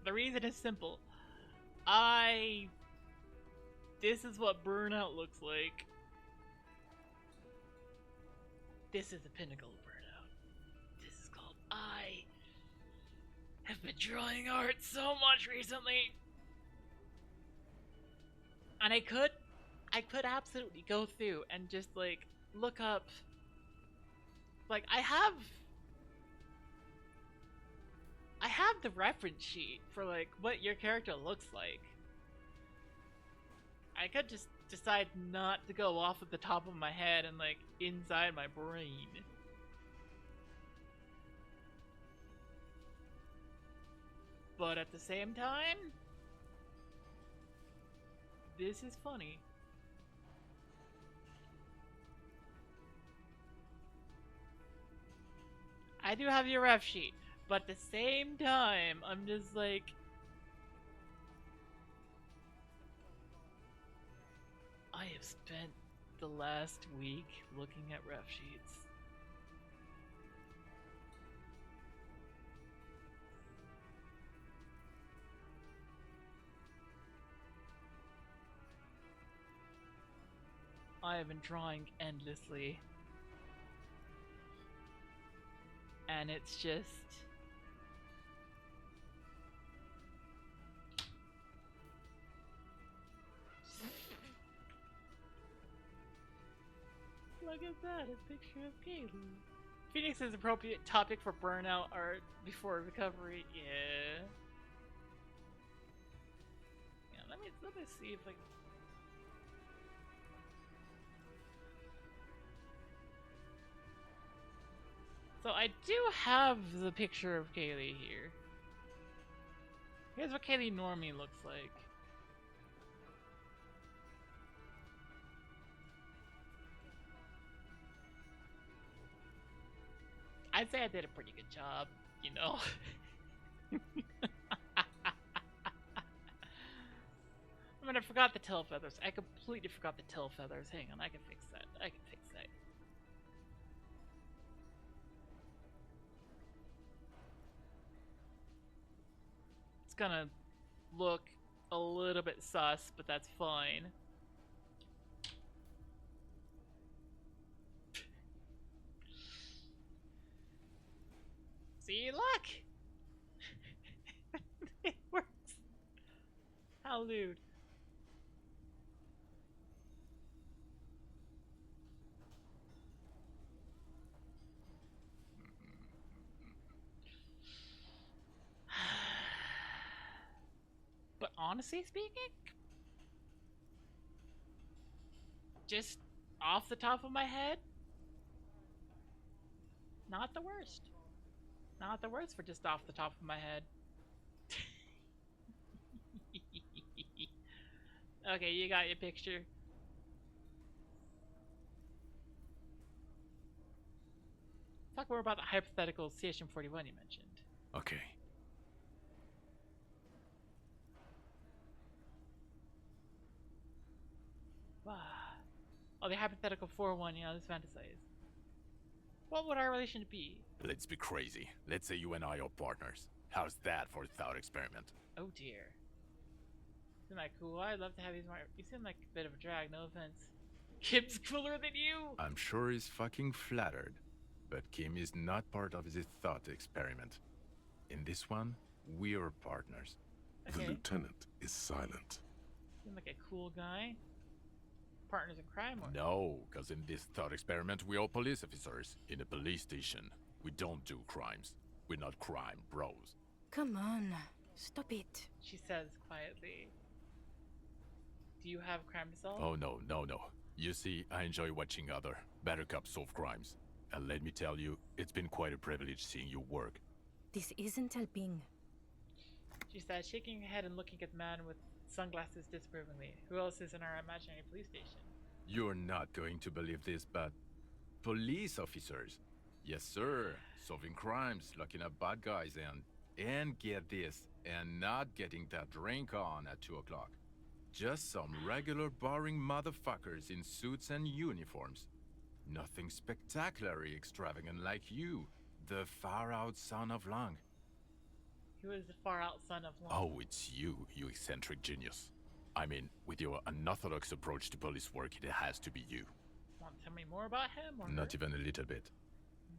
The reason is simple. This is what burnout looks like. This is the pinnacle of burnout. This is called I have been drawing art so much recently. And I could absolutely go through and just like look up, like I have the reference sheet for like what your character looks like. I could just decide not to go off at the top of my head and like inside my brain. But at the same time, this is funny. I do have your ref sheet, but at the same time, I'm just like, I have spent the last week looking at ref sheets. I have been drawing endlessly. And it's just... Look at that, a picture of Kaylee. Phoenix is appropriate topic for burnout art before recovery. Yeah. Yeah, let me see if I can... So I do have the picture of Kaylee here. Here's what Kaylee normally looks like. I'd say I did a pretty good job, you know? I mean, I forgot the tail feathers. I completely forgot the tail feathers. Hang on, I can fix that. I can fix that. It's gonna look a little bit sus, but that's fine. See, look! It works. How lewd. But honestly speaking, just off the top of my head, not the worst. Not the worst for just off the top of my head. Okay, you got your picture. Talk more about the hypothetical CH-41 you mentioned.
Okay.
Wow. Oh, the hypothetical 4-1, yeah, let's fantasize. What would our relation be?
Let's be crazy. Let's say you and I are partners. How's that for a thought experiment?
Oh dear. Isn't that cool? I'd love to have you. You seem like a bit of a drag, no offense. Kim's cooler than you!
I'm sure he's fucking flattered. But Kim is not part of the thought experiment. In this one, we're partners.
Okay.
The lieutenant is silent.
Seem like a cool guy. Partners in crime or...
No, because in this thought experiment, we're all police officers. In a police station, we don't do crimes. We're not crime bros.
Come on, stop it.
She says quietly. Do you have crime to solve?
Oh, no. You see, I enjoy watching other better cops solve crimes. And let me tell you, it's been quite a privilege seeing you work.
This isn't helping.
She said, shaking her head and looking at the man with sunglasses disapprovingly. Who else is in our imaginary police station?
You're not going to believe this, but police officers. Yes, sir. Solving crimes, locking up bad guys, and get this, and not getting that drink on at 2 o'clock. Just some regular boring motherfuckers in suits and uniforms. Nothing spectacularly extravagant like you, the far-out son of Lang.
Who is the far-out son of Lang?
Oh, it's you eccentric genius. I mean, with your unorthodox approach to police work, it has to be you.
Want to tell me more about him? Or
Not
her?
even a little bit.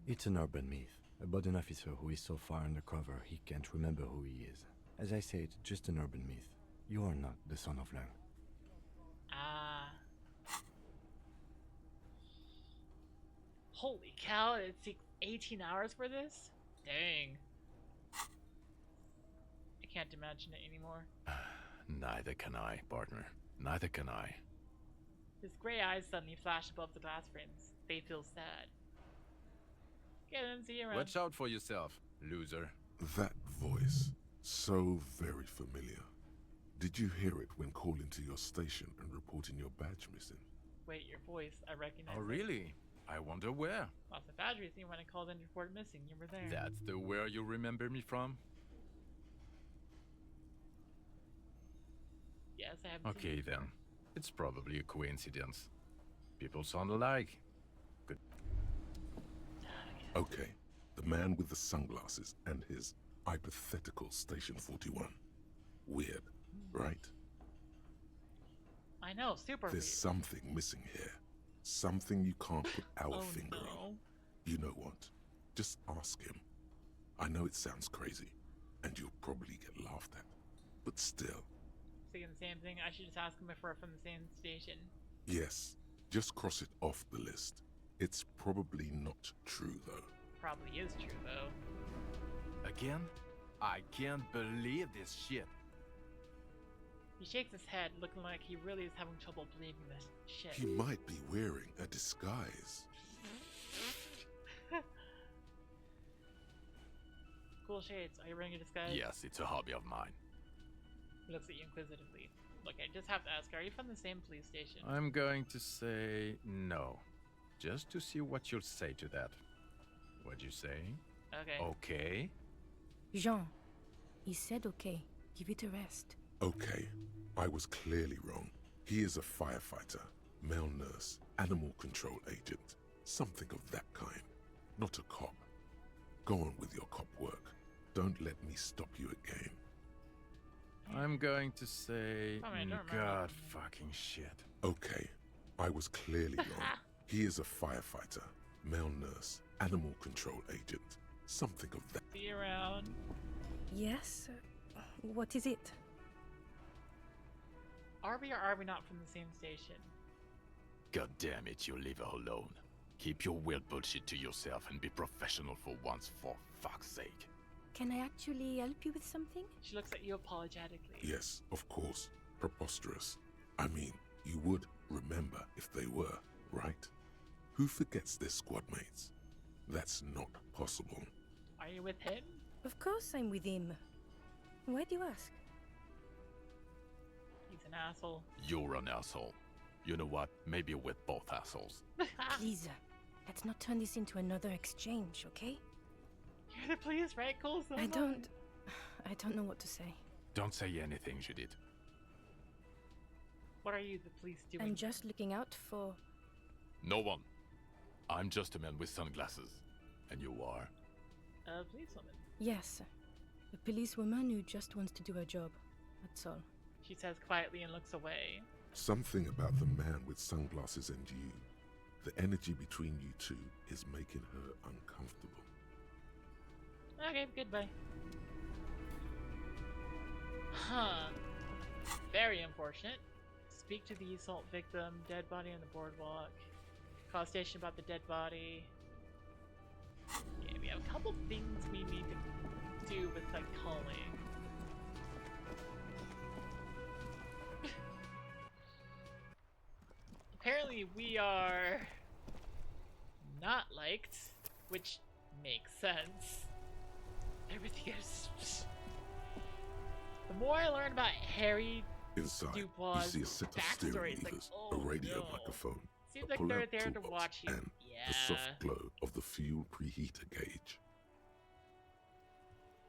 It's an urban myth about an officer who is so far undercover he can't remember who he is. As I said, just an urban myth. You are not the son of Lang.
Ah. Holy cow, it takes 18 hours for this? Dang. I can't imagine it anymore.
Neither can I, partner. Neither can I.
His gray eyes suddenly flash above the glass frames. They feel sad. Get in, see you around.
Watch out for yourself, loser.
That voice, so very familiar. Did you hear it when calling to your station and reporting your badge missing?
Wait, your voice, I recognize
Oh,
it.
really? I wonder where.
Lost the batteries, and when I called in to report missing, you were there.
That's the where you remember me from?
Yes, I haven't seen
Okay
you
then. It's probably a coincidence. People sound alike. Good.
Okay, the man with the sunglasses and his hypothetical Station 41. Weird, right?
I know, super
There's
weird.
something missing here. Something you can't put our finger on. You know what? Just ask him. I know it sounds crazy, and you'll probably get laughed at. But still.
Saying the same thing, I should just ask him if we're from the same station.
Yes, just cross it off the list. It's probably not true, though.
Probably is true, though.
Again? I can't believe this shit.
He shakes his head, looking like he really is having trouble believing this shit.
He might be wearing a disguise.
Cool shades. Are you wearing a disguise?
Yes, it's a hobby of mine.
He looks at you inquisitively. Look, I just have to ask, are you from the same police station?
I'm going to say no. Just to see what you'll say to that. What'd you say?
Okay.
Okay?
Jean, he said okay. Give it a rest.
Okay, I was clearly wrong. He is a firefighter, male nurse, animal control agent, something of that kind. Not a cop. Go on with your cop work. Don't let me stop you again.
I'm going to say
I don't
God fucking shit.
Okay, I was clearly wrong. He is a firefighter, male nurse, animal control agent, something of that.
See you around.
Yes? What is it?
Are we or are we not from the same station?
God damn it, you leave her alone. Keep your weird bullshit to yourself and be professional for once, for fuck's sake.
Can I actually help you with something?
She looks at you apologetically.
Yes, of course. Preposterous. I mean, you would remember if they were, right? Who forgets their squad mates? That's not possible.
Are you with him?
Of course I'm with him. Why do you ask?
He's an asshole.
You're an asshole. You know what? Maybe you're with both assholes.
Please, let's not turn this into another exchange, okay?
You're the police, right, Coulson?
I don't know what to say.
Don't say anything, Judith.
What are you, the police, doing?
I'm just looking out for...
No one. I'm just a man with sunglasses. And you are?
A policewoman.
Yes, a policewoman who just wants to do her job. That's all.
She says quietly and looks away.
Something about the man with sunglasses and you. The energy between you two is making her uncomfortable.
Okay, goodbye. Huh. Very unfortunate. Speak to the assault victim, dead body on the boardwalk. Call station about the dead body. Okay, we have a couple things we need to do with like calling. Apparently we are not liked, which makes sense. Everything is... The more I learn about Harry
Inside,
Dubois'
you see a set of
backstory,
steering
it's like,
levers,
oh,
a radio
no.
microphone,
Seems
a
like they're
pull-out
there to
toolbox,
watch you.
and the soft glow of the fuel preheater gauge.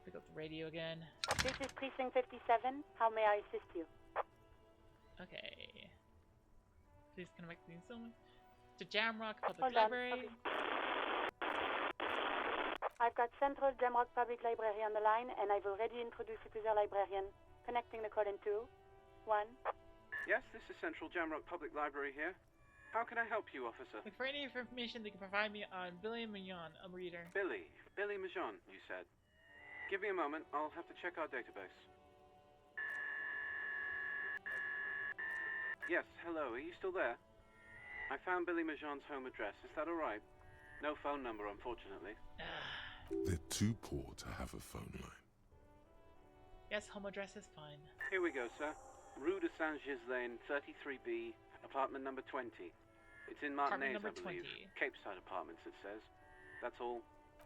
Pick up the radio again.
This is Precinct 57. How may I assist you?
Okay. Please connect me someone to Jamrock Public
Hold on,
Library.
okay. I've got Central Jamrock Public Library on the line, and I've already introduced you to their librarian. Connecting the call in 2, 1.
Yes, this is Central Jamrock Public Library here. How can I help you, officer?
Look for any information they can provide me on Billy Mignon, a reader.
Billy Majon, you said. Give me a moment, I'll have to check our database. Yes, hello, are you still there? I found Billy Majon's home address, is that alright? No phone number, unfortunately.
They're too poor to have a phone line.
Yes, home address is fine.
Here we go, sir. Rue de Saint-Ghislain, 33B, apartment number 20. It's in Martinez, I believe.
20.
Capeside Apartments, it says. That's all.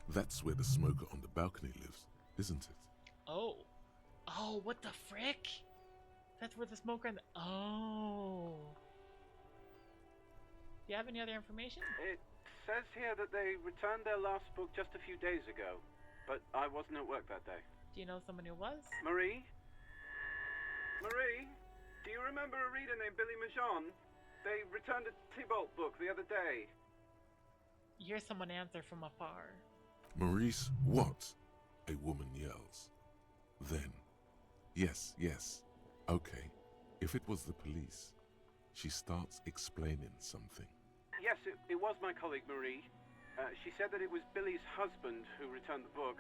That's where the smoker on the balcony lives, isn't it?
Oh. Oh, what the frick? That's where the smoker and the... Oh. Do you have any other information?
It says here that they returned their last book just a few days ago, but I wasn't at work that day.
Do you know someone who was?
Marie? Marie? Do you remember a reader named Billy Majon? They returned a Tybalt book the other day.
You hear someone answer from afar.
Maurice, what? A woman yells. Then, yes, okay, if it was the police, she starts explaining something.
Yes, it was my colleague Marie. She said that it was Billy's husband who returned the book.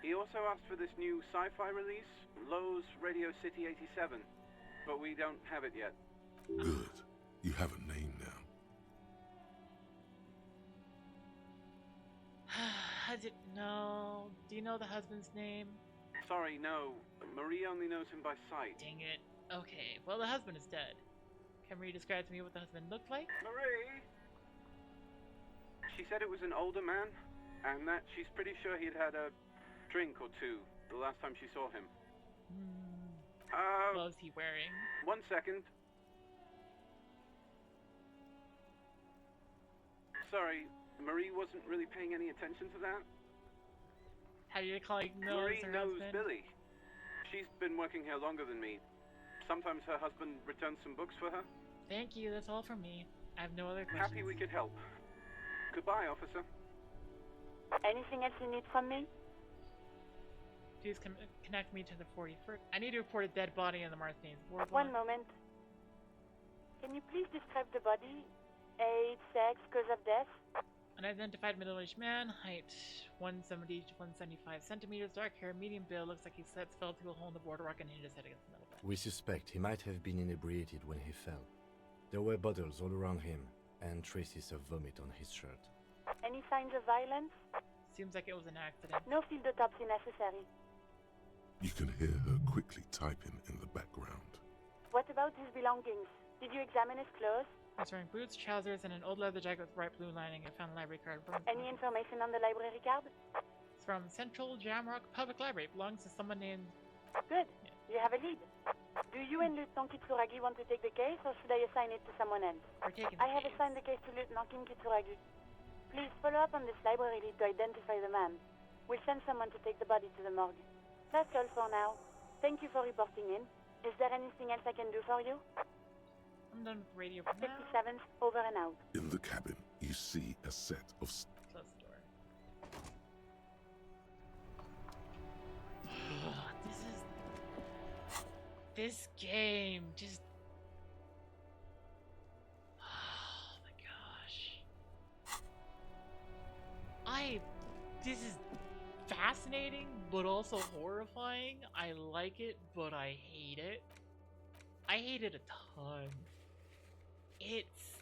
He also asked for this new sci-fi release, Lowe's Radio City 87, but we don't have it yet.
Good. You have a name now.
No. Do you know the husband's name?
Sorry, no. Marie only knows him by sight.
Dang it. Okay, well, the husband is dead. Can Marie describe to me what the husband looked like?
Marie! She said it was an older man, and that she's pretty sure he'd had a drink or two the last time she saw him.
What was he wearing?
1 second. Sorry, Marie wasn't really paying any attention to that.
How do your colleague know
Marie
her
knows
husband?
Billy. She's been working here longer than me. Sometimes her husband returns some books for her.
Thank you, that's all from me. I have no other questions.
Happy we could help. Goodbye, officer.
Anything else you need from me?
Please connect me to the 41st. I need to report a dead body in the Marthanes boardwalk.
One moment. Can you please describe the body? Age, sex, cause of death?
Unidentified middle-aged man, height 170 to 175 centimeters, dark hair, medium build, looks like he fell through a hole in the boardwalk and hit his head against the metal bed.
We suspect he might have been inebriated when he fell. There were bottles all around him, and traces of vomit on his shirt.
Any signs of violence?
Seems like it was an accident.
No field autopsy necessary.
You can hear her quickly typing in the background.
What about his belongings? Did you examine his clothes?
He's wearing boots, trousers, and an old leather jacket with bright blue lining. I found a library card.
Any information on the library card?
It's from Central Jamrock Public Library. It belongs to someone named...
Good. You have a lead. Do you and Lieutenant Kitsuragi want to take the case, or should I assign it to someone else?
We're taking the
I have
case.
assigned the case to Lieutenant Kim Kitsuragi. Please follow up on this library lead to identify the man. We'll send someone to take the body to the morgue. That's all for now. Thank you for reporting in. Is there anything else I can do for you?
I'm done with radio for now.
57th, over and out.
In the cabin, you see a set of...
Close the door. This game just... Oh my gosh. This is fascinating, but also horrifying. I like it, but I hate it. I hate it a ton. It's...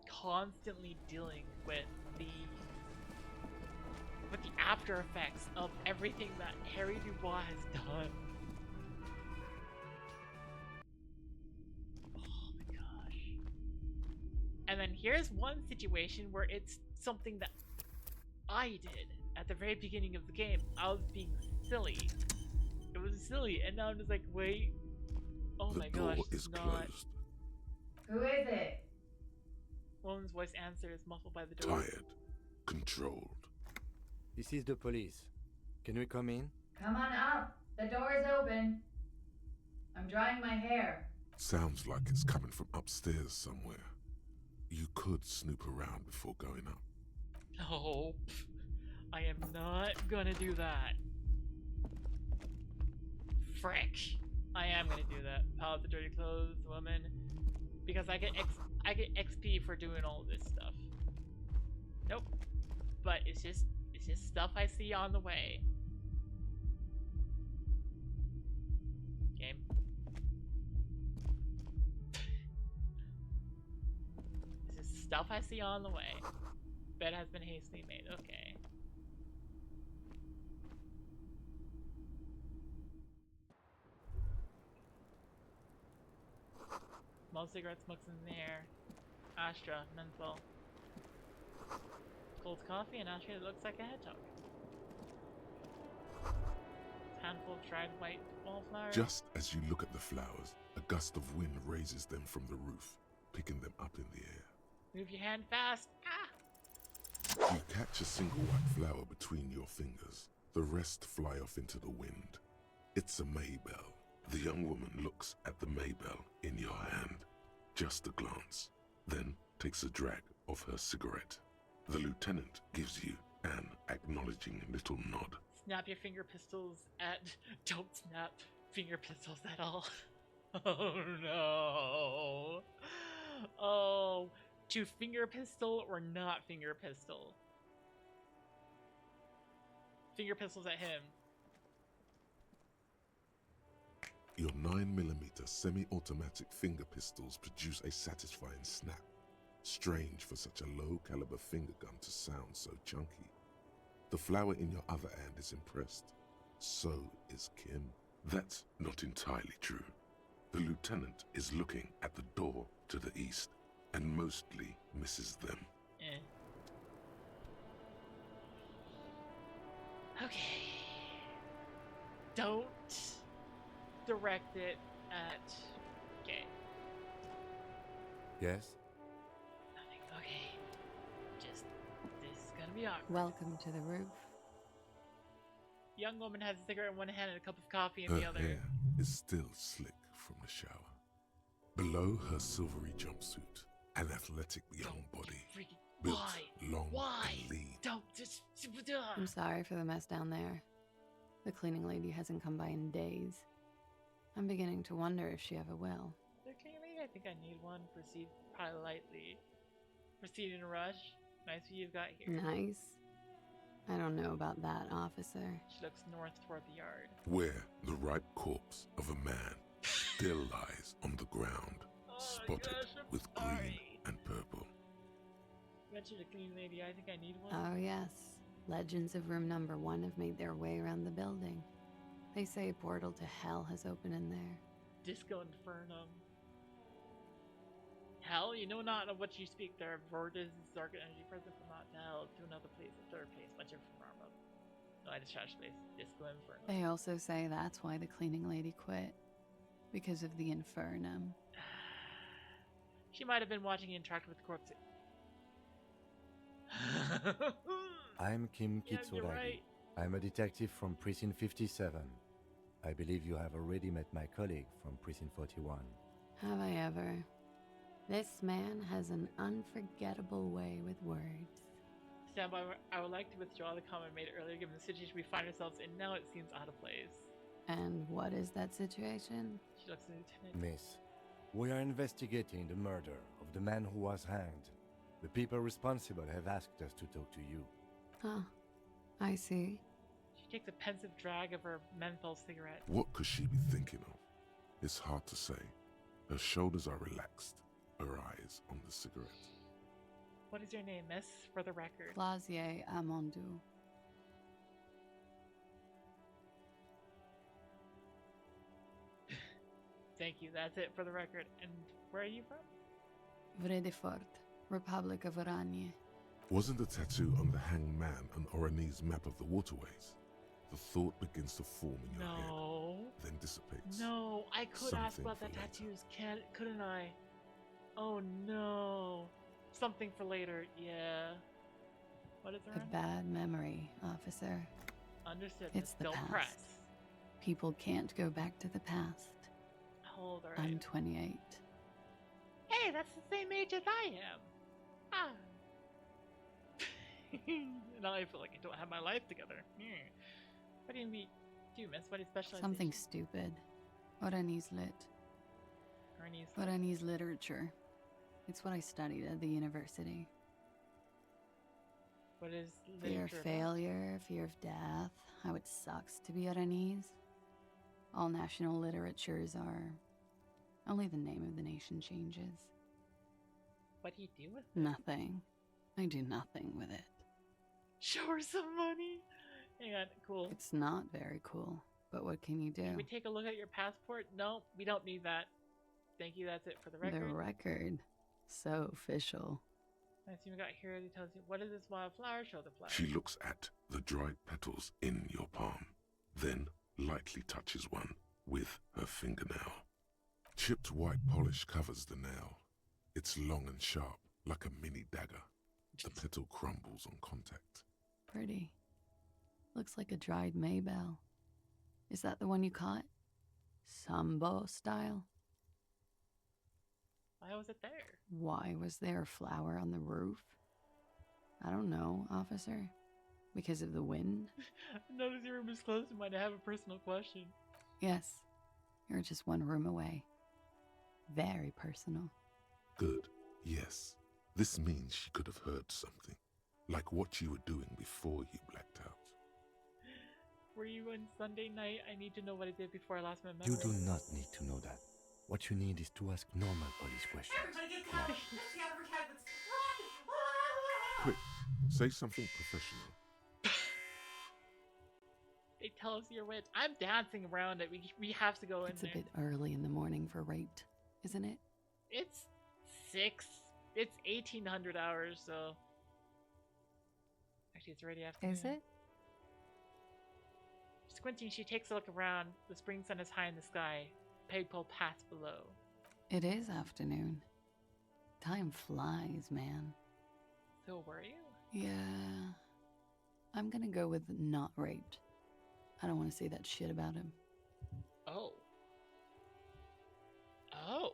constantly dealing with the after effects of everything that Harry Dubois has done. Oh my gosh. And then here's one situation where it's something that I did at the very beginning of the game. I was being silly. It was silly, and now I'm just like, wait. Oh my gosh,
is
not...
closed.
Who is it?
Woman's voice answers, muffled by the door.
Tired. Controlled.
This is the police. Can we come in?
Come on up. The door is open. I'm drying my hair.
Sounds like it's coming from upstairs somewhere. You could snoop around before going up.
No. I am not gonna do that. Frick. I am gonna do that. Pile up the dirty clothes, woman. Because I get XP for doing all this stuff. Nope. But it's just stuff I see on the way. Game. It's just stuff I see on the way. Bed has been hastily made. Okay. Small cigarette smokes in the air. Astra, menthol. Cold coffee and ashtray that looks like a hedgehog. handful of dried white wallflowers.
Just as you look at the flowers, a gust of wind raises them from the roof, picking them up in the air.
Move your hand fast. Ah!
You catch a single white flower between your fingers. The rest fly off into the wind. It's a Maybell. The young woman looks at the Maybell in your hand. Just a glance, then takes a drag of her cigarette. The lieutenant gives you an acknowledging little nod.
Snap your finger pistols at... Don't snap finger pistols at all. Oh no. Oh, to finger pistol or not finger pistol? Finger pistols at him.
Your 9mm semi-automatic finger pistols produce a satisfying snap. Strange for such a low-caliber finger gun to sound so chunky. The flower in your other hand is impressed. So is Kim. That's not entirely true. The lieutenant is looking at the door to the east and mostly misses them.
Okay. Don't direct it at... Okay.
Yes?
Nothing. Okay. Just... This is gonna be awkward.
Welcome to the roof.
Young woman has a cigarette in one hand and a cup of coffee in
Her
the other.
hair is still slick from the shower. Below her silvery jumpsuit, an athletic young body, built long and lean.
Don't just...
I'm sorry for the mess down there. The cleaning lady hasn't come by in days. I'm beginning to wonder if she ever will.
Okay, maybe I think I need one. Proceed probably lightly. Proceed in a rush. Nice view you've got here.
Nice? I don't know about that, officer.
She looks north toward the yard.
Where the ripe corpse of a man still lies on the ground, spotted with green and purple.
You mentioned a cleaning lady. I think I need one.
Oh, yes. Legends of room number 1 have made their way around the building. They say a portal to hell has opened in there.
Disco Infernum. Hell, you know not of what you speak. There are vortices, dark energy present from not to hell to another place, a third place, much from Rama. No, I just trashed place. Disco Infernum.
They also say that's why the cleaning lady quit. Because of the Infernum.
She might have been watching you interact with the corpse.
I'm Kim
Yeah,
Kitsuragi.
you're right.
I'm a detective from Precinct 57. I believe you have already met my colleague from Precinct 41.
Have I ever? This man has an unforgettable way with words.
Stand by. I would like to withdraw the comment made earlier given the situation we find ourselves in now. It seems out of place.
And what is that situation?
She looks at the lieutenant.
Miss, we are investigating the murder of the man who was hanged. The people responsible have asked us to talk to you.
Huh. I see.
She takes a pensive drag of her menthol cigarette.
What could she be thinking of? It's hard to say. Her shoulders are relaxed, her eyes on the cigarette.
What is your name, miss, for the record?
Clausier Amandou.
Thank you, that's it for the record. And where are you from?
Vredefort, Republic of Oranje.
Wasn't the tattoo on the hanged man an Oranese map of the waterways? The thought begins to form in your head, then dissipates.
No, I could ask
Something
about the
for later.
tattoos, couldn't I? Oh no. Something for later, yeah. What is
A
there?
bad memory, officer.
Understood,
It's
but
the
don't
past.
press.
People can't go back to the past.
How old are
I'm
you?
28.
Hey, that's the same age as I am. Ah. Now I feel like I don't have my life together. What do you mean? Do you miss what is special?
Something stupid. Oranese lit. Oranese literature. It's what I studied at the university.
What is
Fear of
literature?
failure, fear of death, how it sucks to be Oranese. All national literatures are... Only the name of the nation changes.
What do you do with it?
Nothing. I do nothing with it.
Show her some money. Hang on, cool.
It's not very cool, but what can you do?
Can we take a look at your passport? No, we don't need that. Thank you, that's it for the record.
The record. So official.
I see we got here, it tells you, what is this wild flower? Show the flower.
She looks at the dried petals in your palm, then lightly touches one with her fingernail. Chipped white polish covers the nail. It's long and sharp, like a mini dagger. The petal crumbles on contact.
Pretty. Looks like a dried maybell. Is that the one you caught? Sambo style?
Why was it there?
Why was there a flower on the roof? I don't know, officer. Because of the wind?
Notice your room is closed to mine. I have a personal question.
Yes. You're just one room away. Very personal.
Good. Yes. This means she could have heard something. Like what you were doing before you blacked out.
Were you on Sunday night? I need to know what I did before I lost my memory.
You do not need to know that. What you need is to ask normal police questions.
Everybody get cabins! Let's get out of our cabins!
Quick, say something professional.
They tell us you're witch. I'm dancing around it. We have to go in there.
It's a bit early in the morning for rape, isn't it?
It's 6. It's 1800 hours, so... Actually, it's already afternoon.
Is it?
Squinting, she takes a look around. The spring sun is high in the sky. Pegpole paths below.
It is afternoon. Time flies, man.
So were you?
Yeah. I'm gonna go with not raped. I don't want to say that shit about him.
Oh. Oh.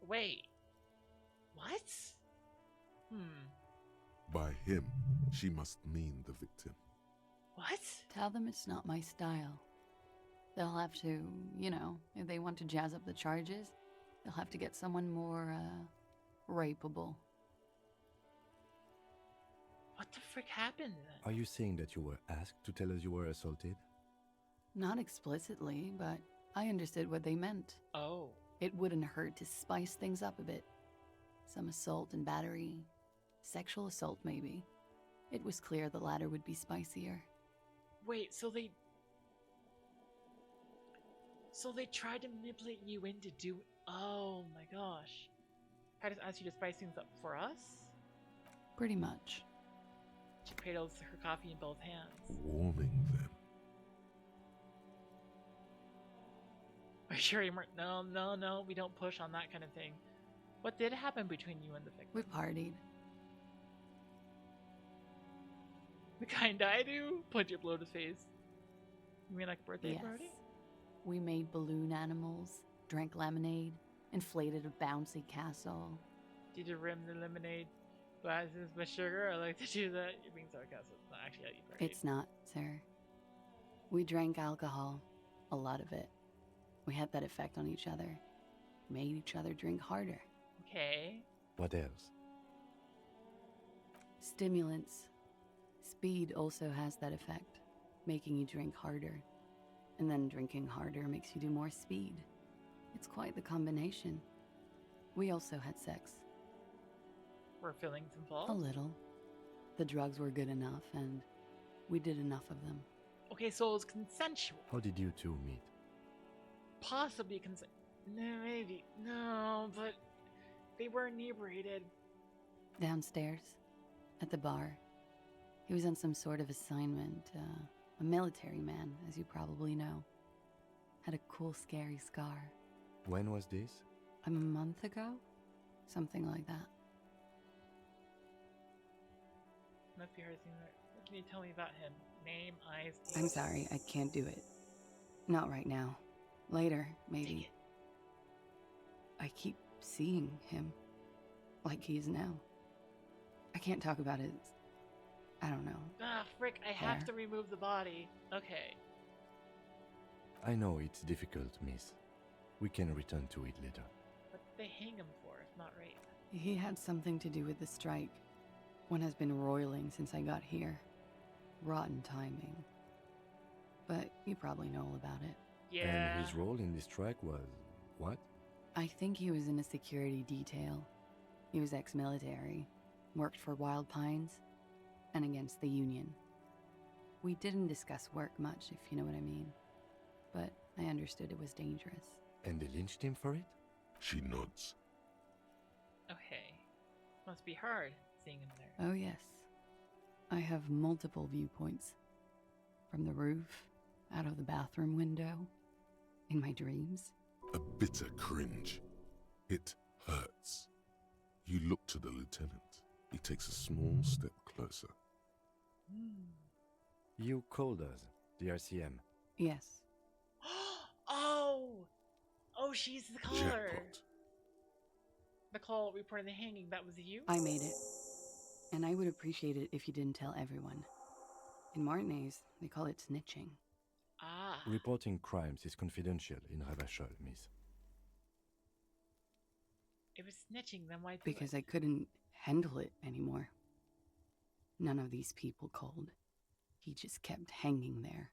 Wait. What?
By him, she must mean the victim.
What?
Tell them it's not my style. They'll have to, you know, if they want to jazz up the charges, they'll have to get someone more, rapeable.
What the frick happened then?
Are you saying that you were asked to tell us you were assaulted?
Not explicitly, but I understood what they meant.
Oh.
It wouldn't hurt to spice things up a bit. Some assault and battery. Sexual assault, maybe. It was clear the latter would be spicier.
Wait, so they tried to manipulate you into doing... Oh my gosh. Had to ask you to spice things up for us?
Pretty much.
She cradles her coffee in both hands.
Warming them.
Are you sure you weren't... No, we don't push on that kind of thing. What did happen between you and the victim?
We partied.
The kind I do? Punch your blow to his face. You mean like a birthday
Yes.
party?
We made balloon animals, drank lemonade, inflated a bouncy castle.
Did you rim the lemonade glasses with sugar? I like to do that. You're being sarcastic. It's not actually how you party.
It's not, sir. We drank alcohol. A lot of it. We had that effect on each other. Made each other drink harder.
Okay.
What else?
Stimulants. Speed also has that effect, making you drink harder. And then drinking harder makes you do more speed. It's quite the combination. We also had sex.
Were feelings involved?
A little. The drugs were good enough, and we did enough of them.
Okay, so it was consensual.
How did you two meet?
Possibly No, maybe. No, but they were inebriated.
Downstairs, at the bar. He was on some sort of assignment, a military man, as you probably know. Had a cool, scary scar.
When was this?
A month ago? Something like that.
Must be hard thing there. What can you tell me about him? Name, eyes,
I'm sorry, I can't do it. Not right now. Later, maybe. I keep seeing him. Like he is now. I can't talk about it. I don't know.
Ah, frick, I have to remove the body. Okay.
I know it's difficult, miss. We can return to it later.
What did they hang him for, if not rape?
He had something to do with the strike. One has been roiling since I got here. Rotten timing. But you probably know all about it.
Yeah.
And his role in this strike was what?
I think he was in a security detail. He was ex-military. Worked for Wild Pines. And against the Union. We didn't discuss work much, if you know what I mean. But I understood it was dangerous.
And they lynched him for it?
She nods.
Okay. Must be hard seeing him there.
Oh yes. I have multiple viewpoints. From the roof, out of the bathroom window, in my dreams.
A bitter cringe. It hurts. You look to the lieutenant. He takes a small step closer.
You called us, the RCM.
Yes.
Oh! Oh, she's the caller.
Jackpot.
The call reporting the hanging, that was you?
I made it. And I would appreciate it if you didn't tell everyone. In Martinez, they call it snitching.
Ah.
Reporting crimes is confidential in Ravachol, miss.
It was snitching, then why do
Because
it?
I couldn't handle it anymore. None of these people called. He just kept hanging there.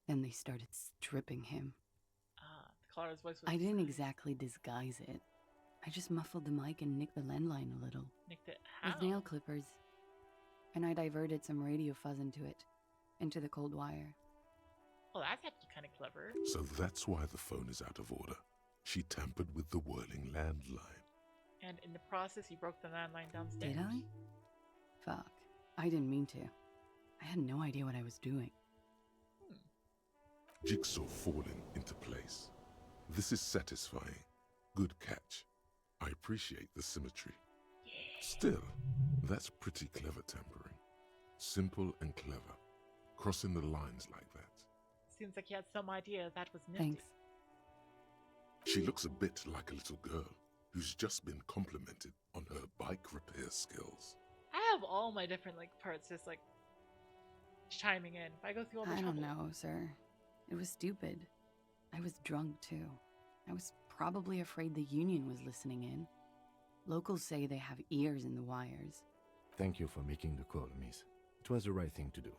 Then they started stripping him.
Ah, the caller's voice was...
I didn't exactly disguise it. I just muffled the mic and nicked the landline a little.
Nicked it how?
With nail clippers. And I diverted some radio fuzz into it. Into the cold wire.
Well, that's actually kind of clever.
So that's why the phone is out of order. She tampered with the whirling landline.
And in the process, you broke the landline downstairs.
Did I? Fuck. I didn't mean to. I had no idea what I was doing.
Jigsaw falling into place. This is satisfying. Good catch. I appreciate the symmetry.
Yeah.
Still, that's pretty clever tampering. Simple and clever. Crossing the lines like that.
Seems like you had some idea that was nifty.
Thanks.
She looks a bit like a little girl who's just been complimented on her bike repair skills.
I have all my different parts just chiming in. I go through all the
I
trouble.
don't know, sir. It was stupid. I was drunk too. I was probably afraid the union was listening in. Locals say they have ears in the wires.
Thank you for making the call, miss. It was the right thing to do.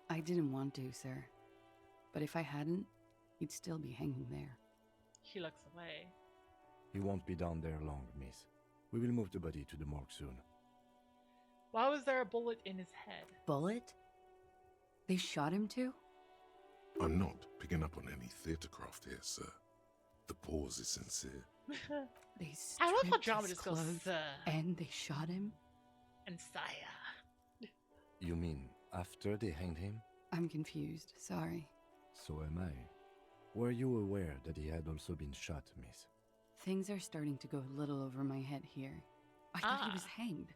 I didn't want to, sir. But if I hadn't, he'd still be hanging there.
He looks away.
He won't be down there long, miss. We will move the body to the morgue soon.
Why was there a bullet in his head?
Bullet? They shot him too?
I'm not picking up on any theatre craft here, sir. The pause is sincere.
They
I love how
stripped
drama
his
just goes,
clothes
sir.
And they shot him?
And Saya.
You mean after they hanged him?
I'm confused. Sorry.
So am I. Were you aware that he had also been shot, miss?
Things are starting to go a little over my head here. I thought he was hanged.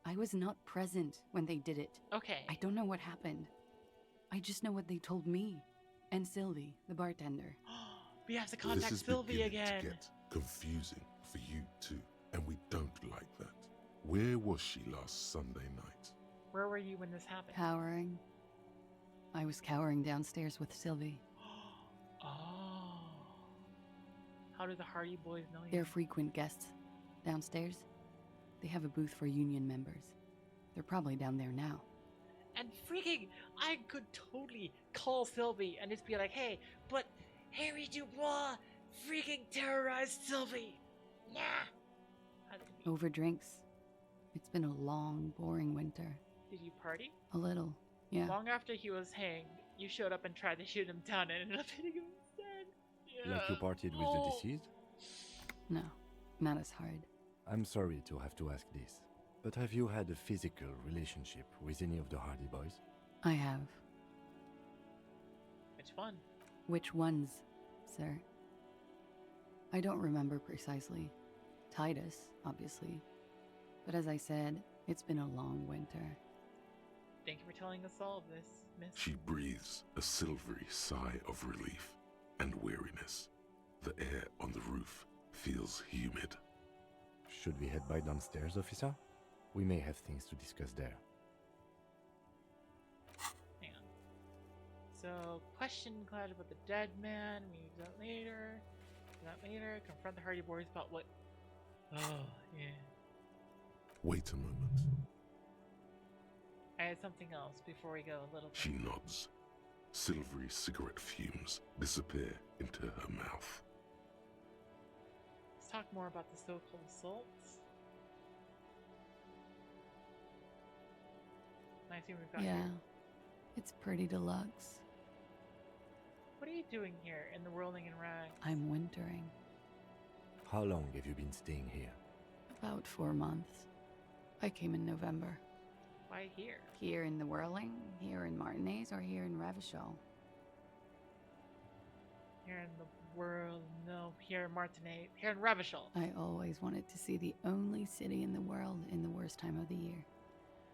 I was not present when they did it.
Okay.
I don't know what happened. I just know what they told me. And Sylvie, the bartender.
We have to contact
This is
Sylvie
beginning
again.
to get confusing for you too, and we don't like that. Where was she last Sunday night?
Where were you when this happened?
Cowering. I was cowering downstairs with Sylvie.
Oh. How do the Hardy Boys know you?
They're frequent guests. Downstairs, they have a booth for union members. They're probably down there now.
And freaking, I could totally call Sylvie and just be like, hey, but Harry Dubois freaking terrorized Sylvie. Nah.
Over drinks. It's been a long, boring winter.
Did you party?
A little, yeah.
Long after he was hanged, you showed up and tried to shoot him down and ended up hitting him instead. Yeah.
Like you partied with the deceased?
No, not as hard.
I'm sorry to have to ask this, but have you had a physical relationship with any of the Hardy Boys?
I have.
Which one?
Which ones, sir? I don't remember precisely. Titus, obviously. But as I said, it's been a long winter.
Thank you for telling us all of this, miss.
She breathes a silvery sigh of relief and weariness. The air on the roof feels humid.
Should we head by downstairs, officer? We may have things to discuss there.
Hang on. So, question Cloud about the dead man. We use that later. Confront the Hardy Boys about what... Oh, yeah.
Wait a moment.
I had something else before we go a little bit.
She nods. Silvery cigarette fumes disappear into her mouth.
Let's talk more about the so-called assaults. I see we've got
Yeah,
here.
it's pretty deluxe.
What are you doing here in the whirling in rags?
I'm wintering.
How long have you been staying here?
About 4 months. I came in November.
Why here?
Here in the Whirling, here in Martinez, or here in Ravachol?
Here in the world, no. Here in Martinez, here in Revachol.
I always wanted to see the only city in the world in the worst time of the year.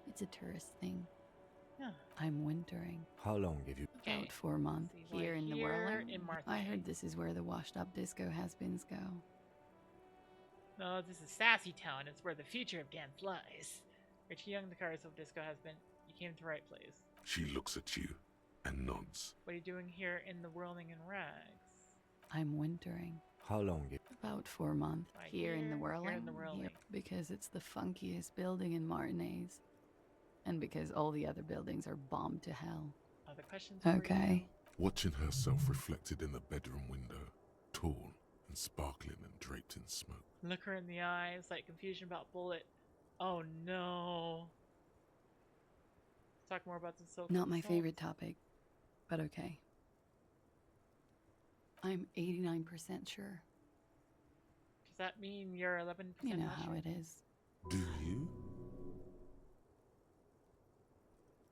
It's a tourist thing.
Yeah.
I'm wintering.
How long have you...
About 4 months. Here in the Whirling. I heard this is where the washed-up disco has-beens go.
No, this is Sassy Town. It's where the future of dance lies. Richie Young, the Cars of Disco has been. You came to the right place.
She looks at you and nods.
What are you doing here in the Whirling in Rags?
I'm wintering.
How long?
About 4 months.
Right
Here in the Whirling.
Here in the Whirling.
Yep, because it's the funkiest building in Martinez. And because all the other buildings are bombed to hell.
Other questions?
Okay.
Watching herself reflected in the bedroom window, tall and sparkling and draped in smoke.
Look her in the eyes, like confusion about Bullet. Oh no. Let's talk more about this.
Not my favorite topic, but okay. I'm 89% sure.
Does that mean you're 11%?
You know how it is.
Do you?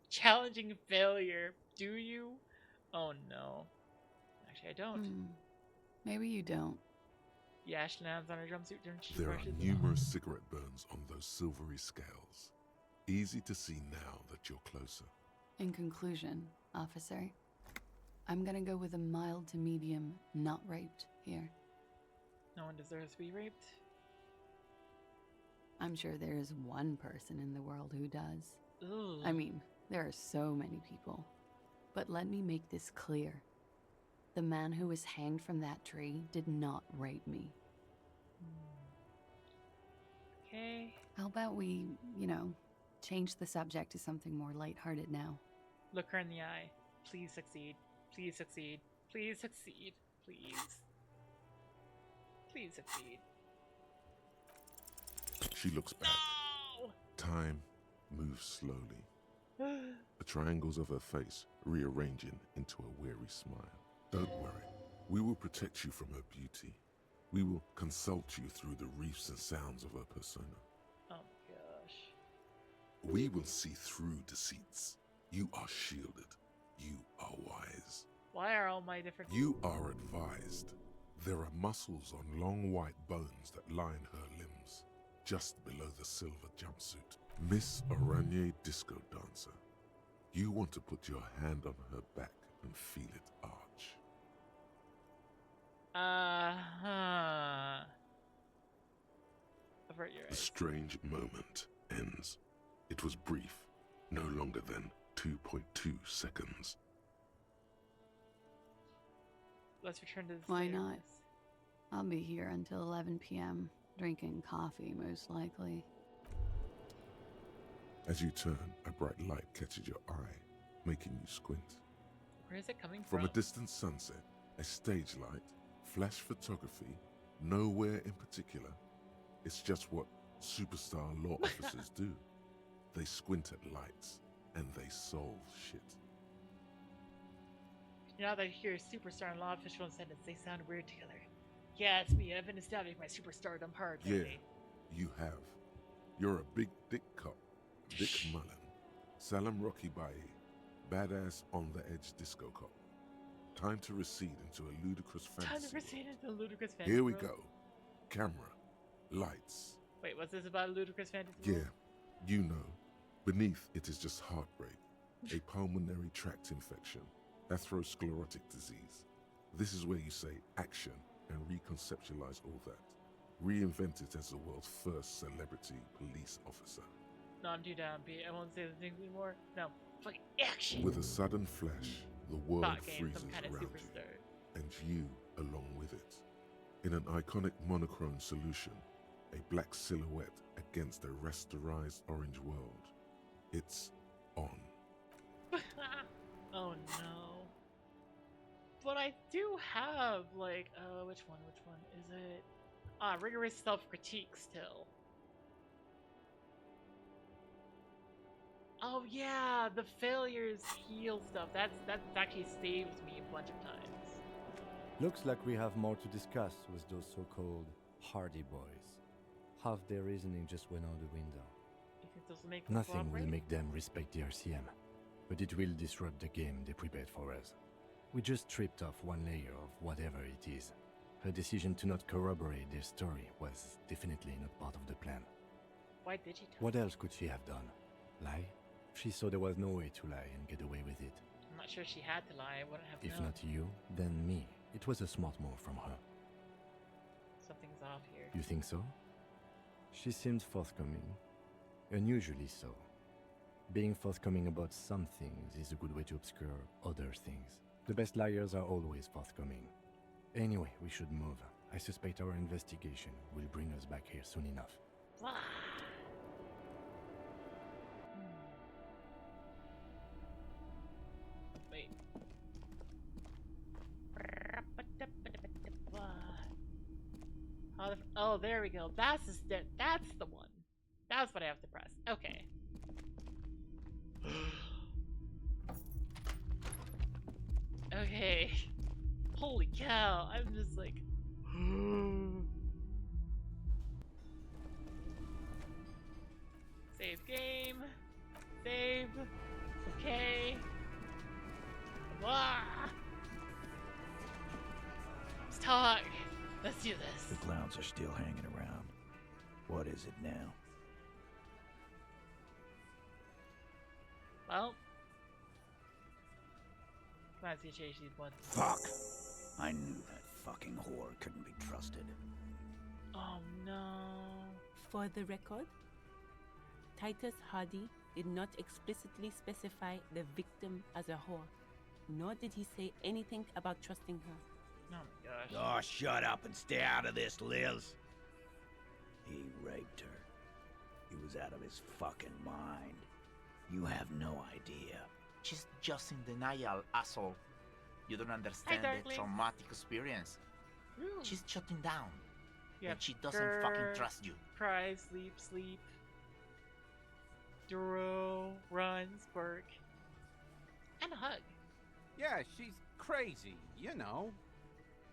Challenging failure. Do you? Oh no. Actually, I don't.
Maybe you don't.
Yeah, Shenan's on her jumpsuit, didn't she?
There are numerous cigarette burns on those silvery scales. Easy to see now that you're closer.
In conclusion, officer, I'm gonna go with a mild to medium not raped here.
No one deserves to be raped?
I'm sure there is one person in the world who does.
Ooh.
I mean, there are so many people. But let me make this clear. The man who was hanged from that tree did not rape me.
Okay.
How about we, change the subject to something more lighthearted now?
Look her in the eye. Please succeed. Please succeed. Please succeed. Please. Please succeed.
She looks back.
No!
Time moves slowly. The triangles of her face rearranging into a weary smile. Don't worry. We will protect you from her beauty. We will consult you through the reefs and sounds of her persona.
Oh my gosh.
We will see through deceits. You are shielded. You are wise.
Why are all my different...
You are advised. There are muscles on long white bones that line her limbs, just below the silver jumpsuit. Miss Oranje Disco Dancer. You want to put your hand on her back and feel it arch.
Avert your eyes.
The strange moment ends. It was brief, no longer than 2.2 seconds.
Let's return to the
Why
stairs.
not? I'll be here until 11 p.m., drinking coffee, most likely.
As you turn, a bright light catches your eye, making you squint.
Where is it coming from?
From a distant sunset, a stage light, flash photography, nowhere in particular. It's just what superstar law officers do. They squint at lights, and they solve shit.
You know, they hear superstar and law official and sentence, they sound weird together. Yeah, it's me. I've been establishing my superstardom hard lately.
Yeah, you have. You're a big dick cop. Dick Mullen. Salam Rocky Baye. Badass on the edge disco cop. Time to recede into a ludicrous fantasy.
Time to recede into a ludicrous fantasy.
Here we go. Camera. Lights.
Wait, was this about a ludicrous fantasy?
Yeah, you know. Beneath it is just heartbreak. A pulmonary tract infection. Atherosclerotic disease. This is where you say action and reconceptualize all that. Reinvent it as the world's first celebrity police officer.
No, I'm too down, B. I won't say the things anymore. No, fucking action!
With a sudden flash, the world freezes
some kind of
around
superstar.
you, and you along with it. In an iconic monochrome solution, a black silhouette against a rasterized orange world. It's on.
Oh no. But I do have, like, which one is it? Rigorous self-critique still. Oh yeah, the failures heal stuff. That's actually saved me a bunch of times.
Looks like we have more to discuss with those so-called Hardy Boys. Half their reasoning just went out the window.
You think this will make them
Nothing will
cooperate?
make them respect the RCM, but it will disrupt the game they prepared for us. We just stripped off one layer of whatever it is. Her decision to not corroborate their story was definitely not part of the plan.
Why did she tell
What else could she have done? Lie? She saw there was no way to lie and get away with it.
I'm not sure she had to lie. I wouldn't have
If
known.
not you, then me. It was a smart move from her.
Something's off here.
You think so? She seemed forthcoming. Unusually so. Being forthcoming about some things is a good way to obscure other things. The best liars are always forthcoming. Anyway, we should move. I suspect our investigation will bring us back here soon enough.
Wait. Oh, there we go. That's the one. That's what I have to press. Okay. Okay. Holy cow. I'm just like... Save game. Save. Okay. Let's talk. Let's do this.
The clowns are still hanging around. What is it now?
Well, glad you changed these ones.
Fuck! I knew that fucking whore couldn't be trusted.
Oh no.
For the record, Titus Hardy did not explicitly specify the victim as a whore, nor did he say anything about trusting her.
Oh my gosh.
Oh, shut up and stay out of this, Liz. He raped her. He was out of his fucking mind. You have no idea.
She's just in denial, asshole. You don't understand the traumatic experience.
Really?
She's shutting down.
Yeah,
and she doesn't fucking trust you.
Cry, sleep, sleep. Duro, run, spark. And a hug.
Yeah, she's crazy, you know.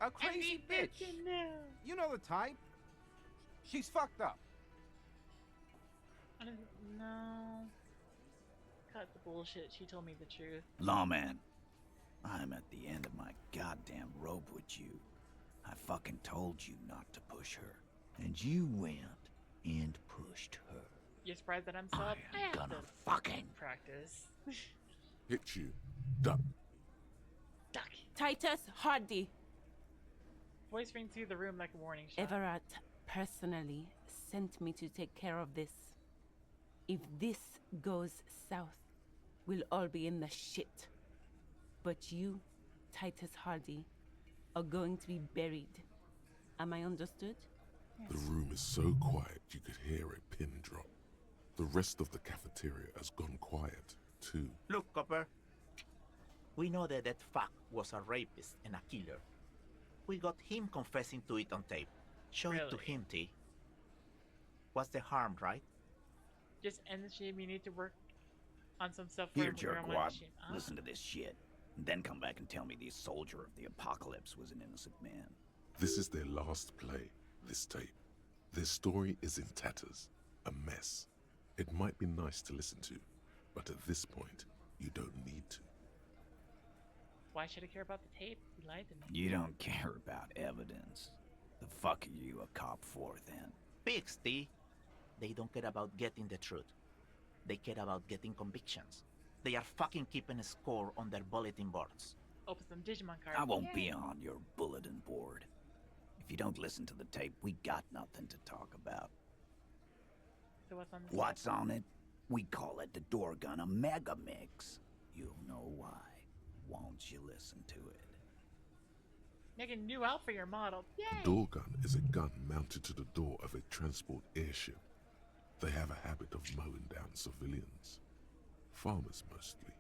A crazy bitch. You know the type. She's fucked up.
I don't know. Cut the bullshit. She told me the truth.
Lawman, I'm at the end of my goddamn rope with you. I fucking told you not to push her. And you went and pushed her.
You're surprised that I'm sub? I have
gonna
to
fucking
practice.
Hit you. Duck.
Duck.
Titus Hardy.
Voice rings through the room like a warning shot.
Everett personally sent me to take care of this. If this goes south, we'll all be in the shit. But you, Titus Hardy, are going to be buried. Am I understood?
Yes. The room is so quiet you could hear a pin drop. The rest of the cafeteria has gone quiet, too.
Look, Copper. We know that that fuck was a rapist and a killer. We got him confessing to it on tape. Show it to him, T. What's the harm, right?
Just end the stream. You need to work on some stuff.
Here, jerkwad. Listen to this shit. And then come back and tell me the soldier of the apocalypse was an innocent man.
This is their last play, this tape. Their story is in tatters. A mess. It might be nice to listen to, but at this point, you don't need to.
Why should I care about the tape? You lied to me.
You don't care about evidence. The fuck are you a cop for, then?
Pigs, T. They don't care about getting the truth. They care about getting convictions. They are fucking keeping a score on their bulletin boards.
Open some Digimon cards.
I won't be on your bulletin board. If you don't listen to the tape, we got nothing to talk about.
So what's on this?
What's on it? We call it the door gun a mega mix. You'll know why. Won't you listen to it?
Making a new out for your model. Yay!
Door gun is a gun mounted to the door of a transport airship. They have a habit of mowing down civilians. Farmers mostly.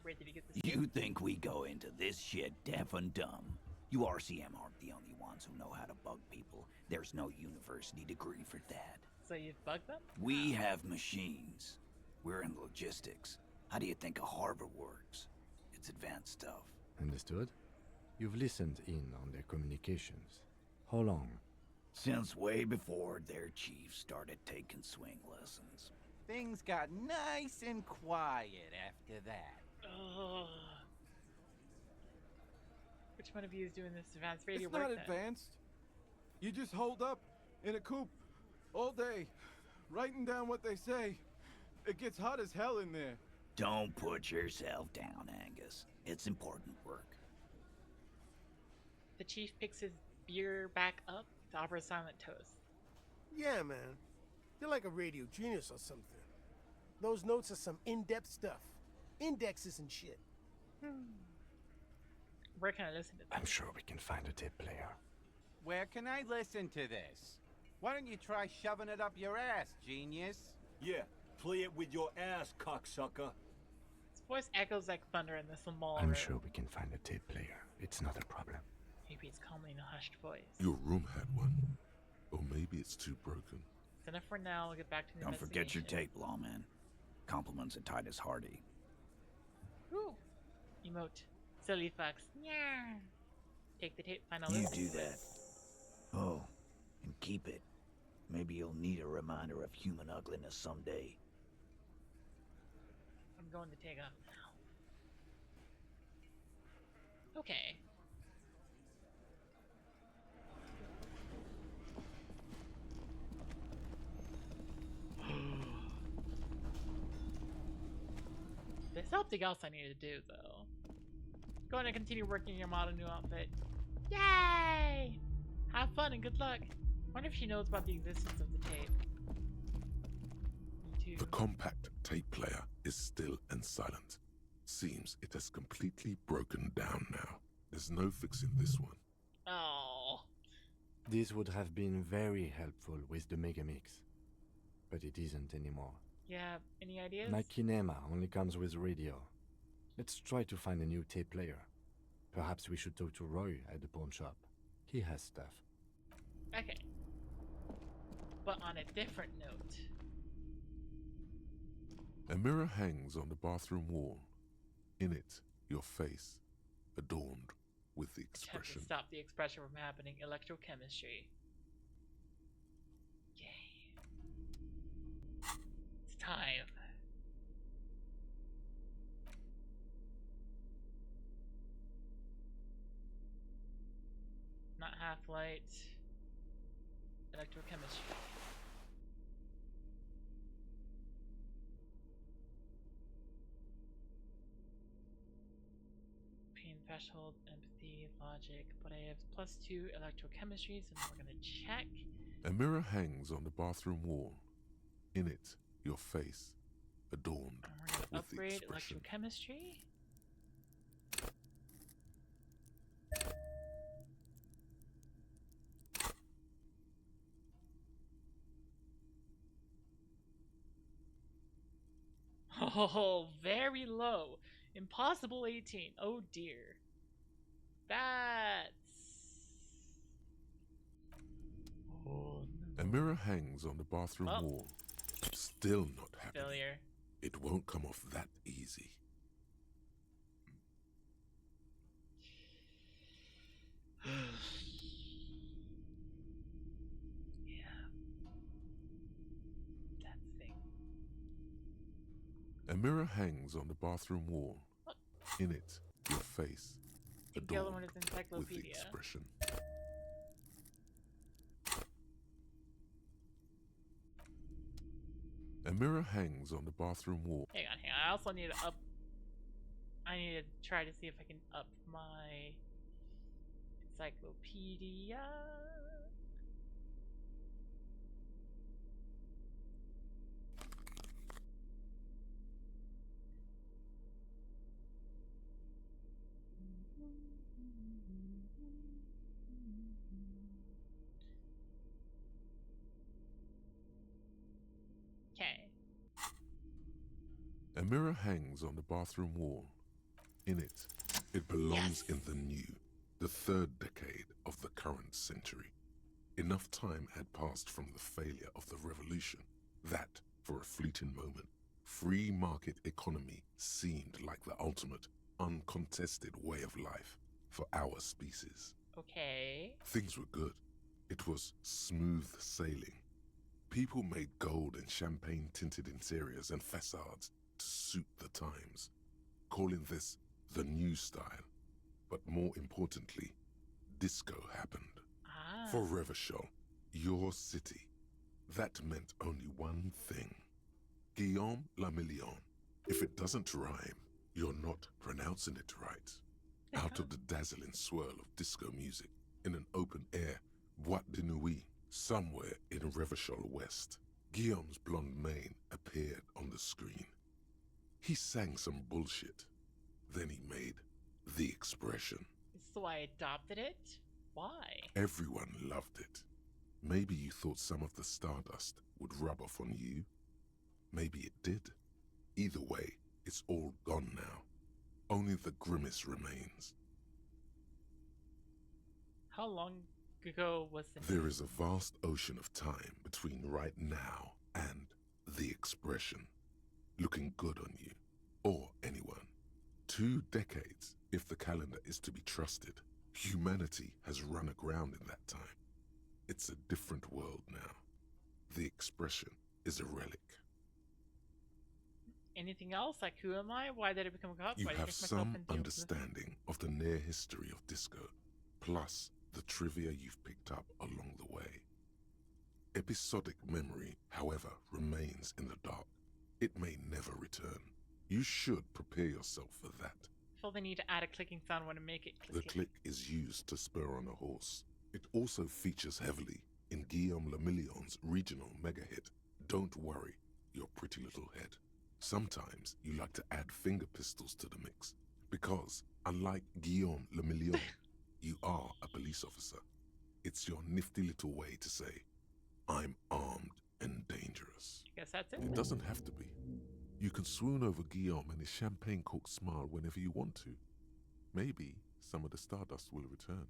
Where did he get this?
You think we go into this shit deaf and dumb? You RCM aren't the only ones who know how to bug people. There's no university degree for that.
So you've bugged them?
We have machines. We're in logistics. How do you think a harbor works? It's advanced stuff.
Understood? You've listened in on their communications. How long?
Since way before their chief started taking swing lessons.
Things got nice and quiet after that.
Which one of you is doing this advanced radio
It's
work
not
then?
advanced. You just hold up in a coop all day, writing down what they say. It gets hot as hell in there.
Don't put yourself down, Angus. It's important work.
The chief picks his beer back up to offer a silent toast.
Yeah, man. You're like a radio genius or something. Those notes are some in-depth stuff. Indexes and shit.
Where can I listen to this?
I'm sure we can find a tape player.
Where can I listen to this? Why don't you try shoving it up your ass, genius?
Yeah, play it with your ass, cocksucker.
His voice echoes like thunder in this small
I'm
room.
sure we can find a tape player. It's not a problem.
He reads calmly in a hushed voice.
Your room had one. Or maybe it's too broken.
It's enough for now. I'll get back to the
Don't forget your
investigation.
tape, lawman. Compliments of Titus Hardy.
Ooh. Emote. Silly fucks. Yeah. Take the tape. Final
You
listen.
do that. Oh, and keep it. Maybe you'll need a reminder of human ugliness someday.
I'm going to take off now. Okay. There's something else I need to do, though. Going to continue working in your model new outfit. Yay! Have fun and good luck. Wonder if she knows about the existence of the tape. Me too.
The compact tape player is still and silent. Seems it has completely broken down now. There's no fixing this one.
Oh.
This would have been very helpful with the Megamix. But it isn't anymore.
Yeah, any ideas?
My kinema only comes with radio. Let's try to find a new tape player. Perhaps we should talk to Roy at the pawn shop. He has stuff.
Okay. But on a different note.
A mirror hangs on the bathroom wall. In it, your face, adorned with the
Attempt to
expression.
stop the expression from happening. Electrochemistry. Yay. It's time. Not half-light. Electrochemistry. Pain threshold, empathy, logic, but I have +2 electrochemistry, so now we're gonna check.
A mirror hangs on the bathroom wall. In it, your face, adorned
And we're gonna
with the
upgrade
expression.
electrochemistry. Oh, very low. Impossible 18. Oh dear. That's... Oh no.
A mirror hangs on the bathroom
Oh.
wall. Still not happening.
Failure.
It won't come off that easy.
Yeah. That thing.
A mirror hangs on the bathroom wall. In it, your face,
I think the other
adorned
one is
with the
encyclopedia.
expression. A mirror hangs on the bathroom wall.
Hang on. I also need to up... I need to try to see if I can up my encyclopedia. Okay.
A mirror hangs on the bathroom wall. In it, it belongs in the new, the third decade of the current century. Enough time had passed from the failure of the revolution that, for a fleeting moment, free market economy seemed like the ultimate, uncontested way of life for our species.
Okay.
Things were good. It was smooth sailing. People made gold and champagne-tinted interiors and facades to suit the times, calling this the new style. But more importantly, disco happened.
Ah.
For Revachol, your city, that meant only one thing. Guillaume le Million. If it doesn't rhyme, you're not pronouncing it right. Out of the dazzling swirl of disco music, in an open-air boîte de nuit, somewhere in Revachol West, Guillaume's blonde mane appeared on the screen. He sang some bullshit. Then he made the expression.
So I adopted it? Why?
Everyone loved it. Maybe you thought some of the stardust would rub off on you. Maybe it did. Either way, it's all gone now. Only the grimace remains.
How long ago was this?
There is a vast ocean of time between right now and the expression. Looking good on you, or anyone. 2 decades, if the calendar is to be trusted. Humanity has run aground in that time. It's a different world now. The expression is a relic.
Anything else? Like, who am I? Why did I become a cop?
You
Why did I
have
mix myself
some
into
understanding of the near history of disco, plus the trivia you've picked up along the way. Episodic memory, however, remains in the dark. It may never return. You should prepare yourself for that.
I feel the need to add a clicking sound when I make it clicky.
The click is used to spur on a horse. It also features heavily in Guillaume le Million's regional mega hit, Don't Worry, Your Pretty Little Head. Sometimes you like to add finger pistols to the mix, because, unlike Guillaume le Million, you are a police officer. It's your nifty little way to say, I'm armed and dangerous.
I guess that's it.
It doesn't have to be. You can swoon over Guillaume and his champagne-corked smile whenever you want to. Maybe some of the stardust will return.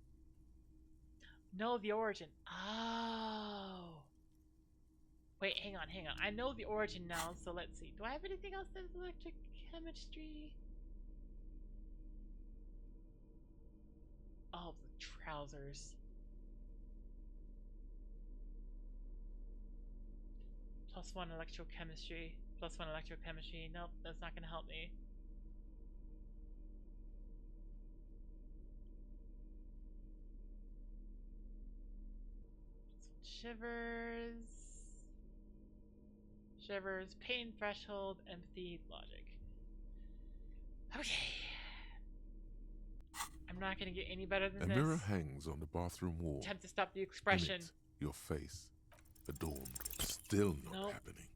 Know the origin. Oh. Wait, hang on. I know the origin now, so let's see. Do I have anything else that's electric chemistry? Oh, the trousers. +1 electrochemistry. +1 electrochemistry. Nope, that's not gonna help me. Shivers, pain threshold, empathy, logic. Okay. I'm not gonna get any better than
A
this.
mirror hangs on the bathroom wall.
Attempt to stop the expression.
In it, your face, adorned, still not happening.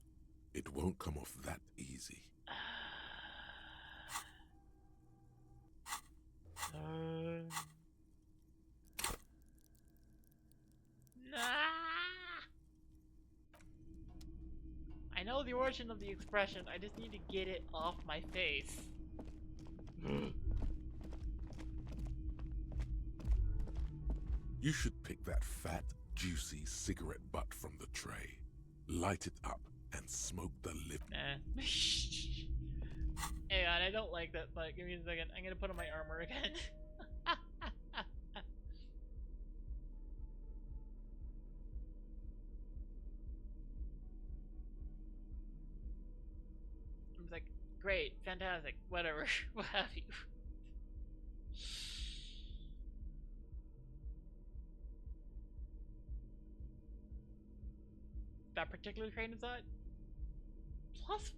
It won't come off that easy.
I know the origin of the expression, I just need to get it off my face.
You should pick that fat, juicy cigarette butt from the tray, light it up, and smoke the lip.
Nah. Hang on, I don't like that butt. Give me a second. I'm gonna put on my armor again. I was like, great, fantastic, whatever, what have you. That particular train of thought?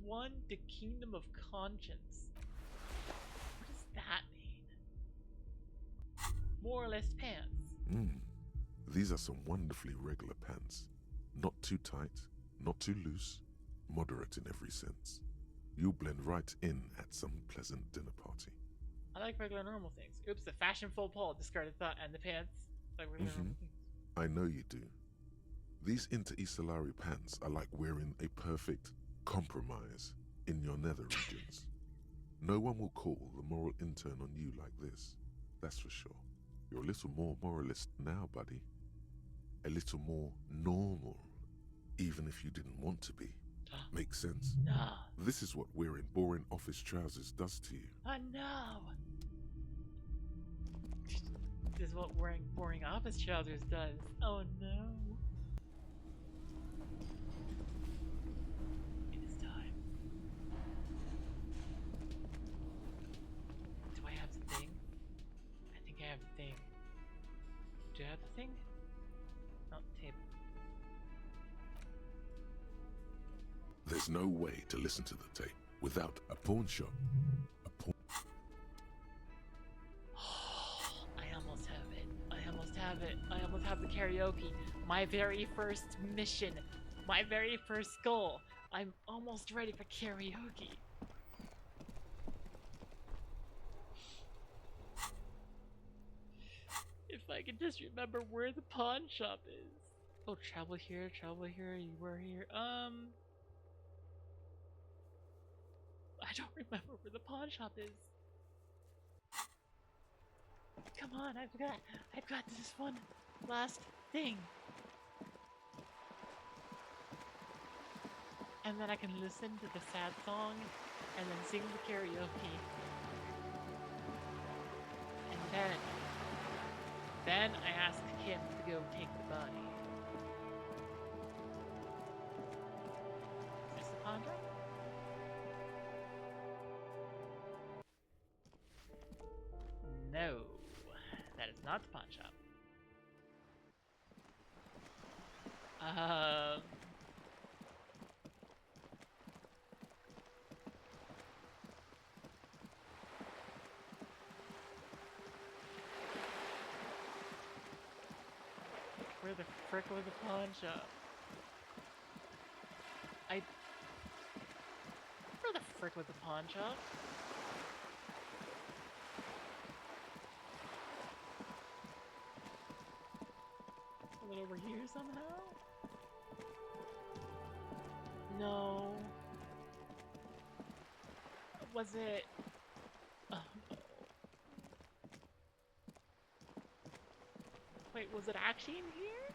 +1 to Kingdom of Conscience. What does that mean? More or less pants.
These are some wonderfully regular pants. Not too tight, not too loose, moderate in every sense. You'll blend right in at some pleasant dinner party.
I like regular normal things. Oops, the fashion faux pas, discarded thought, and the pants. Like regular normal things.
I know you do. These inter-Isolari pants are like wearing a perfect compromise in your nether regions. No one will call the moral intern on you like this, that's for sure. You're a little more moralist now, buddy. A little more normal, even if you didn't want to be. Makes sense?
No.
This is what wearing boring office trousers does to you.
Oh no! This is what wearing boring office trousers does. Oh no. It is time. Do I have the thing? I Thing? Oh, tape.
There's no way to listen to the tape without a pawn shop.
I almost have it. I almost have it. I almost have the karaoke. My very first mission. My very first goal. I'm almost ready for karaoke. If I could just remember where the pawn shop is. Oh, travel here, you were here. I don't remember where the pawn shop is. Come on, I've got this one last thing. And then I can listen to the sad song and then sing the karaoke. And then I ask Kim to go take the body. Is this the pawn shop? No, that is not the pawn shop. Where the frick was the pawn shop? Where the frick was the pawn shop? Was it over here somehow? No. Was it? Oh no. Wait, was it actually in here?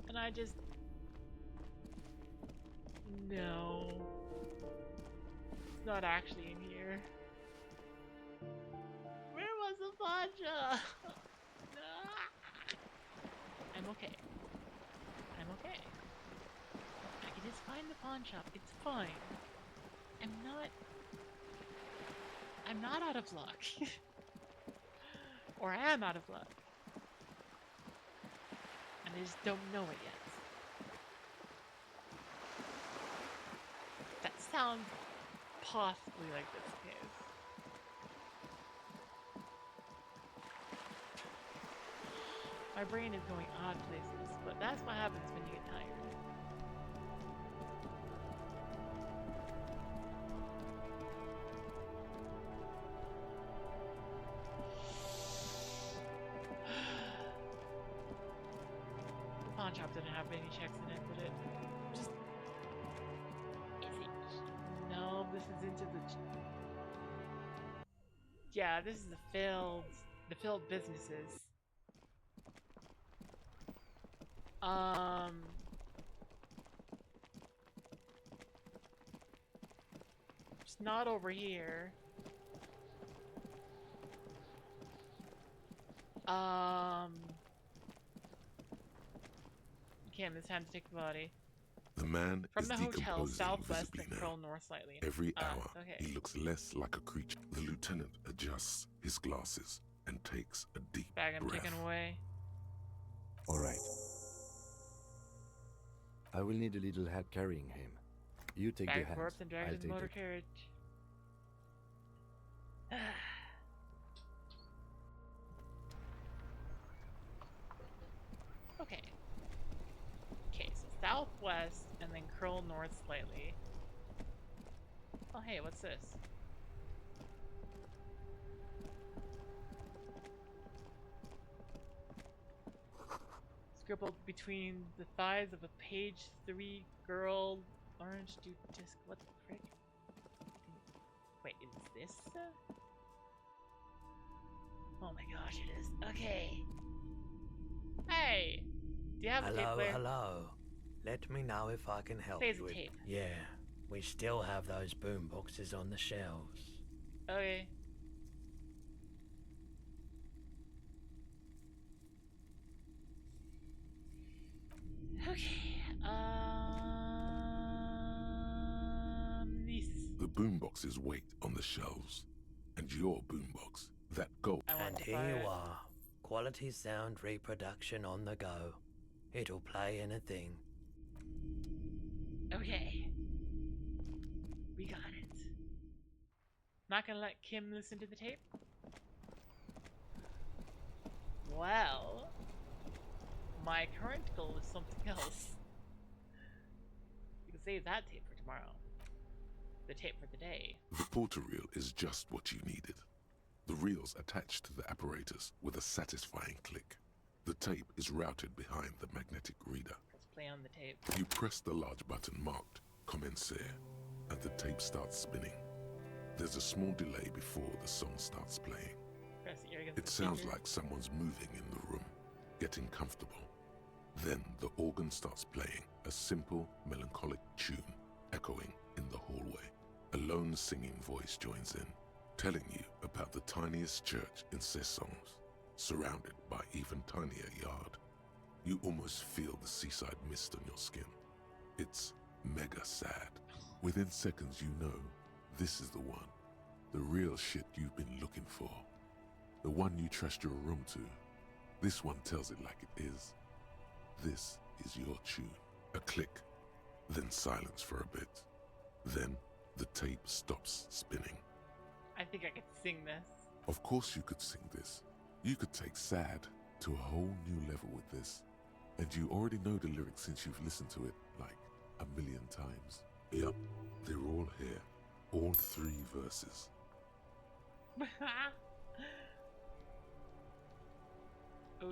And I just... No. It's not actually in here. Where was the pawn shop? I'm okay. I'm okay. I can just find the pawn shop. It's fine. I'm not out of luck. Or I am out of luck. And I just don't know it yet. That sounds possibly like this case. My brain is going odd places, but that's what happens when you get tired. The pawn shop didn't have any checks in it, but it just... Is it? No, this is into the... Yeah, this is the failed businesses. It's not over here. Okay, it's time to take the body.
The man
From
is
the hotel
decomposing
southwest
visibly
and
now.
curl north slightly.
Every hour,
Okay.
he looks less like a creature. The lieutenant adjusts his glasses and takes a deep
Bag I'm
breath.
taken away.
All right. I will need a little help carrying him. You take
Bag
the
of
hand.
corpse and drag
I'll
it in the
take
motor
the...
carriage. Okay. Okay, so southwest and then curl north slightly. Oh hey, what's this? Scribbled between the thighs of a page 3 girl, orange dude disc. What the frick? Wait, is this? Oh my gosh, it is. Okay. Hey! Do you have a tape
Hello,
player?
hello. Let me know if I can help
Plays
you
a
with...
tape.
Yeah, we still have those boom boxes on the shelves.
Okay. Okay. This.
The boomboxes wait on the shelves, and your boombox That gold.
And here you are. Quality sound reproduction on the go. It'll play anything.
Okay. We got it. Not gonna let Kim listen to the tape? Well, my current goal is something else. You can save that tape for tomorrow. The tape for the day.
The porter reel is just what you needed. The reel's attached to the apparatus with a satisfying click. The tape is routed behind the magnetic reader.
Let's play on the tape.
You press the large button marked Commencer, and the tape starts spinning. There's a small delay before the song starts playing. It sounds like someone's moving in the room, getting comfortable. Then the organ starts playing a simple, melancholic tune echoing in the hallway. A lone singing voice joins in, telling you about the tiniest church in Cessons, surrounded by even tinier yard. You almost feel the seaside mist on your skin. It's mega sad. Within seconds you know this is the one. The real shit you've been looking for. The one you trust your room to. This one tells it like it is. This is your tune. A click, then silence for a bit. Then the tape stops spinning.
I think I could sing this.
Of course you could sing this. You could take sad to a whole new level with this. And you already know the lyrics since you've listened to it like a million times. Yep, they're all here. All 3 verses.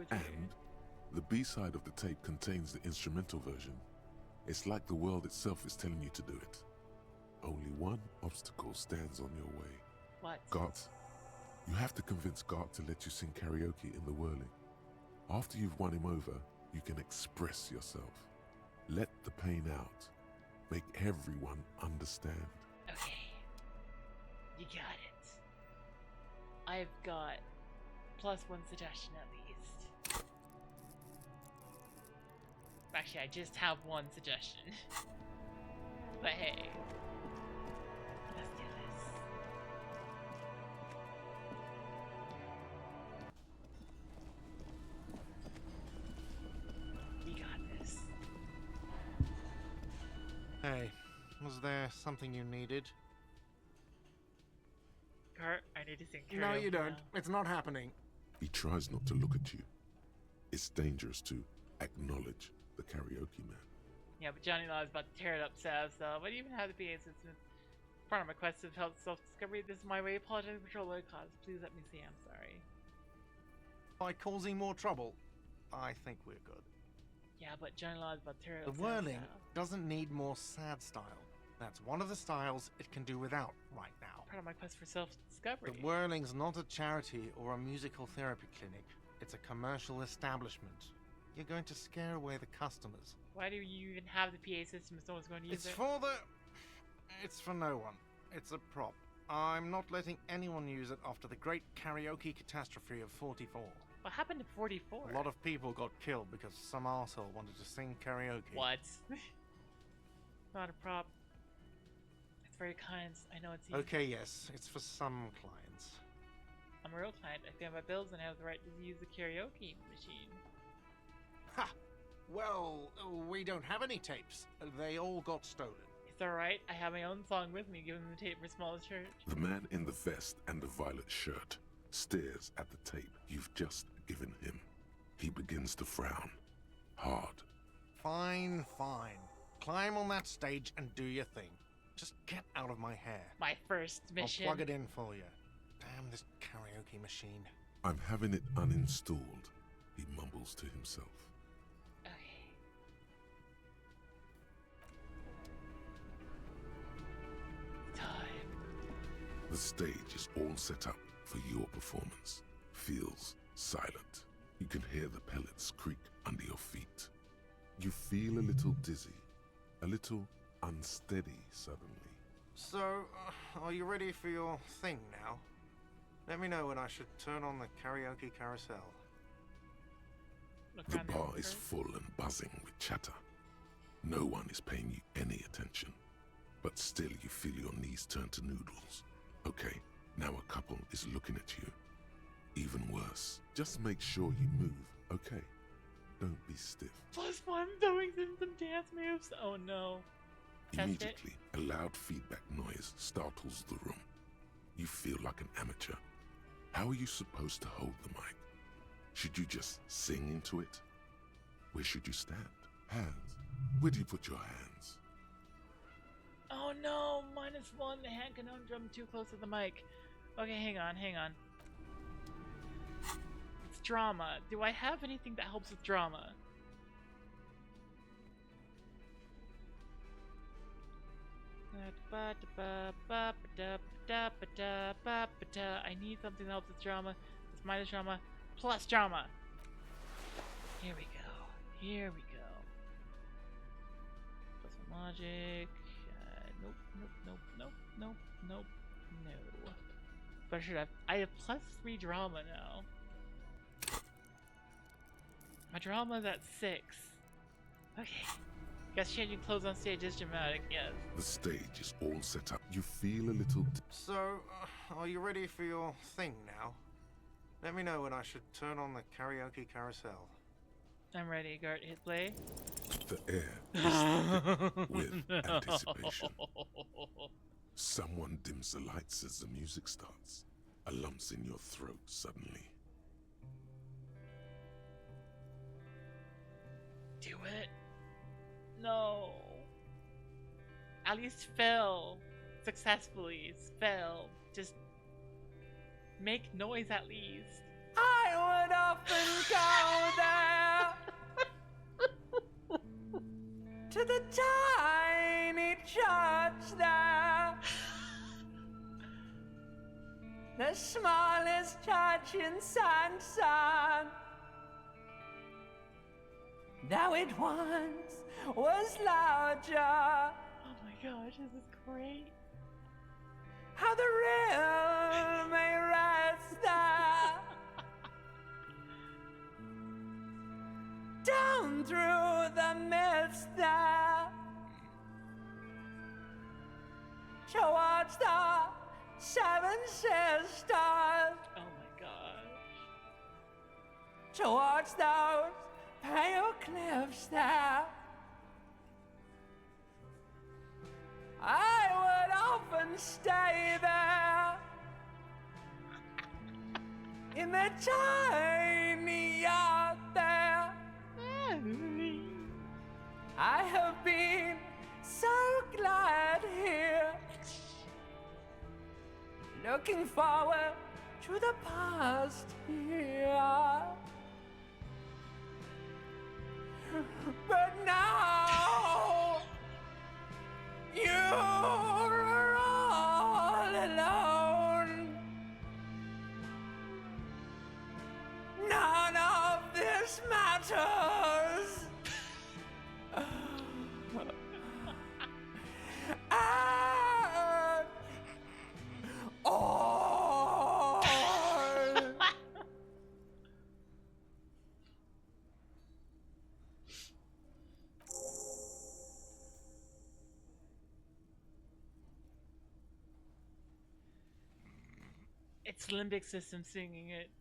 And the B-side of the tape contains the instrumental version. It's like the world itself is telling you to do it. Only one obstacle stands on your way.
What?
Gart. You have to convince Gart to let you sing karaoke in the whirling. After you've won him over, you can express yourself. Let the pain out. Make everyone understand.
Okay. You got it. I've got +1 suggestion at least. Actually, I just have 1 suggestion. But hey. Let's do this. We got this.
Hey, was there something you needed?
Kurt, I need to sing karaoke.
No, you don't.
now.
It's not happening.
He tries not to look at you. It's dangerous to acknowledge the karaoke man.
Yeah, but Johnny Law is about to tear it up, Sav, so why do you even have the PA system? Part of my quest of health self-discovery. This is my way. Apologize for trouble I caused. Please let me say I'm sorry.
By causing more trouble, I think we're good.
Yeah, but Johnny Law is about to tear it
The
up.
whirling doesn't need more sad style. That's one of the styles it can do without right now.
Part of my quest for self-discovery.
The whirling's not a charity or a musical therapy clinic. It's a commercial establishment. You're going to scare away the customers.
Why do you even have the PA system if no one's going to use
It's
it?
for the... It's for no one. It's a prop. I'm not letting anyone use it after the great karaoke catastrophe of 44.
What happened to 44?
A lot of people got killed because some arsehole wanted to sing karaoke.
What? Not a prop. It's very kind. I know it's easy.
Okay, yes. It's for some clients.
I'm a real client. I pay my bills and I have the right to use the karaoke machine.
Ha! Well, we don't have any tapes. They all got stolen.
It's alright. I have my own song with me. Give him the tape for small church.
The man in the vest and the violet shirt stares at the tape you've just given him. He begins to frown. Hard.
Fine, fine. Climb on that stage and do your thing. Just get out of my hair.
My first mission.
I'll plug it in for you. Damn this karaoke machine.
I'm having it uninstalled, he mumbles to himself.
Okay. Time.
The stage is all set up for your performance. Feels silent. You can hear the pellets creak under your feet. You feel a little dizzy, a little unsteady suddenly.
So, are you ready for your thing now? Let me know when I should turn on the karaoke carousel.
The bar is full and buzzing with chatter. No one is paying you any attention. But still you feel your knees turn to noodles. Okay, now a couple is looking at you. Even worse, just make sure you move, okay? Don't be stiff.
+1 doing some dance moves. Oh no.
Immediately, a loud feedback noise startles the room. You feel like an amateur. How are you supposed to hold the mic? Should you just sing into it? Where should you stand? Hands. Where do you put your hands?
Oh no, -1, the hand conundrum too close to the mic. Okay, hang on. It's drama. Do I have anything that helps with drama? I need something that helps with drama. It's minus drama, plus drama. Here we go. Plus some logic. Nope. No. But I have +3 drama now. My drama is at 6. Okay. Guess changing clothes on stage is dramatic, yes.
The stage is all set up. You feel a little...
So, are you ready for your thing now? Let me know when I should turn on the karaoke carousel.
I'm ready. Gart, hit play.
The air is thick with anticipation. Someone dims the lights as the music starts. A lump's in your throat suddenly.
Do it. No. At least fail. Successfully. Fail. Just make noise at least.
I would often go there to the tiny church there, the smallest church in Sansan. Though it once was larger.
Oh my gosh, this is great.
How the real may rest there. Down through the mist there, towards the 7 sisters.
Oh my gosh.
Towards those pale cliffs there. I would often stay there in the tiny yard there. I have been so glad here, looking forward to the past here. But now you're all alone. None of this matters.
It's limbic system singing it.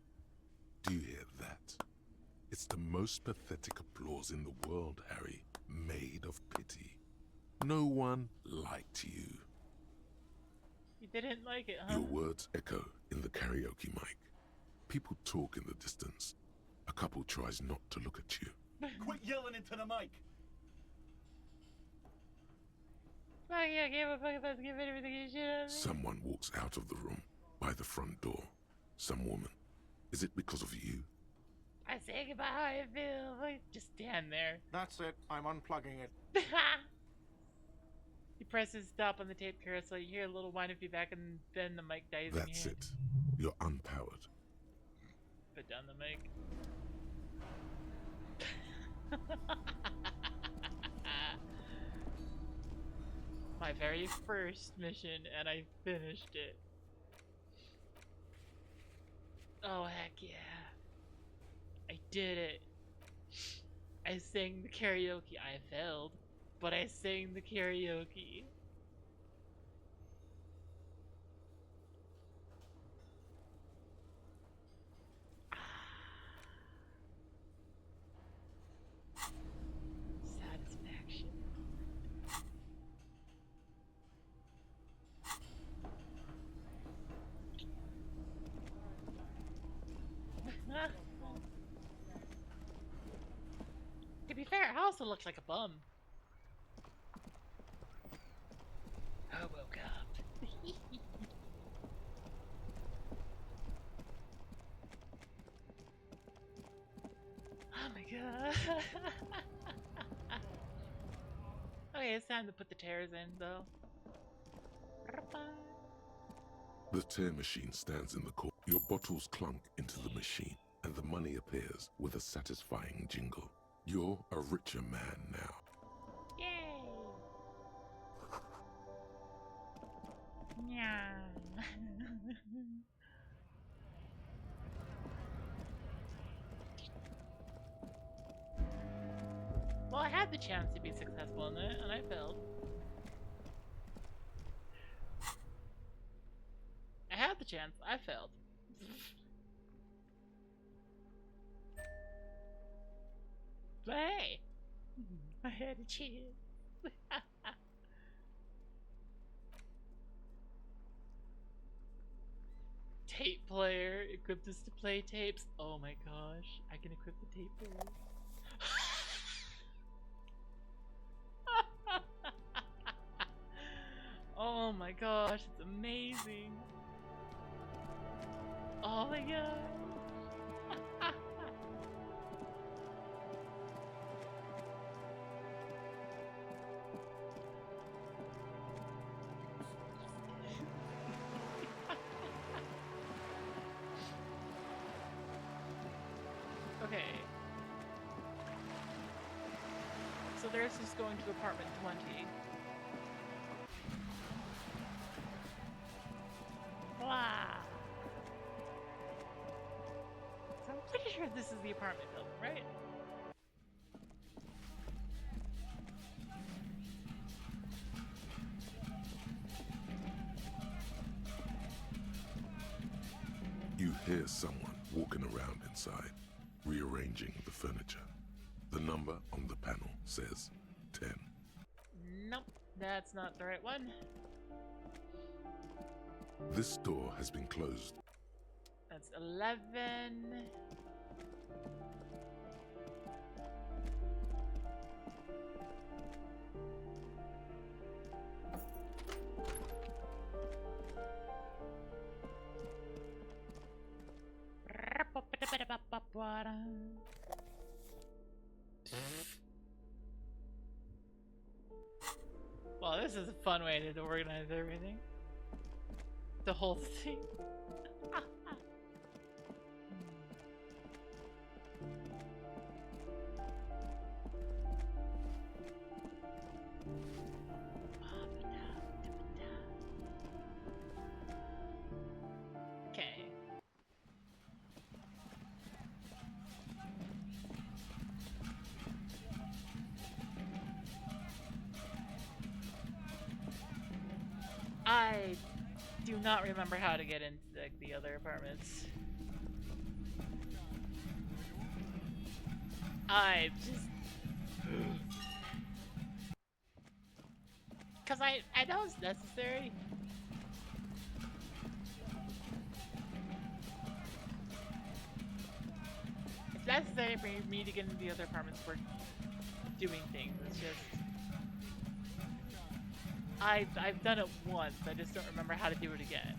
Do you hear that? It's the most pathetic applause in the world, Harry. Made of pity. No one liked you.
You didn't like it, huh?
Your words echo in the karaoke mic. People talk in the distance. A couple tries not to look at you.
Quit yelling into the mic.
Someone walks out of the room by the front door. Some woman. Is it because of you?
I say goodbye how I feel. Just stand there.
That's it. I'm unplugging it.
He presses stop on the tape carousel. You hear a little whine of feedback, and then the mic dies in your
That's
hand.
it. You're unpowered.
Put down the mic. My very first mission, and I finished it. Oh, heck yeah. I did it. I sang the karaoke. I failed, but I sang the karaoke. be fair, I also looked like a bum. I woke up. Oh my god. Okay, it's time to put the tears in, though.
The tear machine stands in the corner. Your bottles clunk into the machine, and the money appears with a satisfying jingle. You're a richer man now.
Yay! Yeah. Well, I had the chance to be successful in it, and I failed. I had the chance, I failed. But hey, I had a chance. Tape player, equip this to play tapes. Oh my gosh, I can equip the tape player. Oh my gosh, it's amazing. Oh my god. Okay. So there's just going to apartment 20. Wow. So I'm pretty sure this is the apartment building, right?
You hear someone walking around inside, rearranging the furniture. The number on the panel says 10.
Nope, that's not the right one.
This door has been closed.
That's 11. Well, this is a fun way to organize everything. The whole thing. Okay. I do not remember how to get into the other apartments. I just... Because I know it's necessary. It's necessary for me to get into the other apartments for doing things. It's just... I've done it once, I just don't remember how to do it again.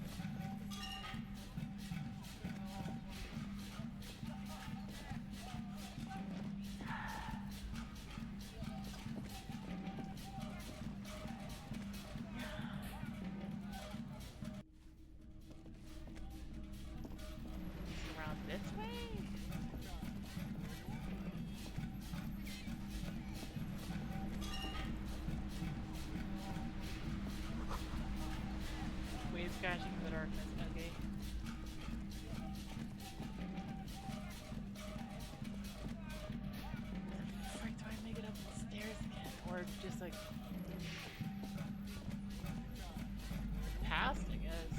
Around this way? Waves crashing in the darkness, okay. How the frick do I make it up the stairs again? Or just like... past, I guess.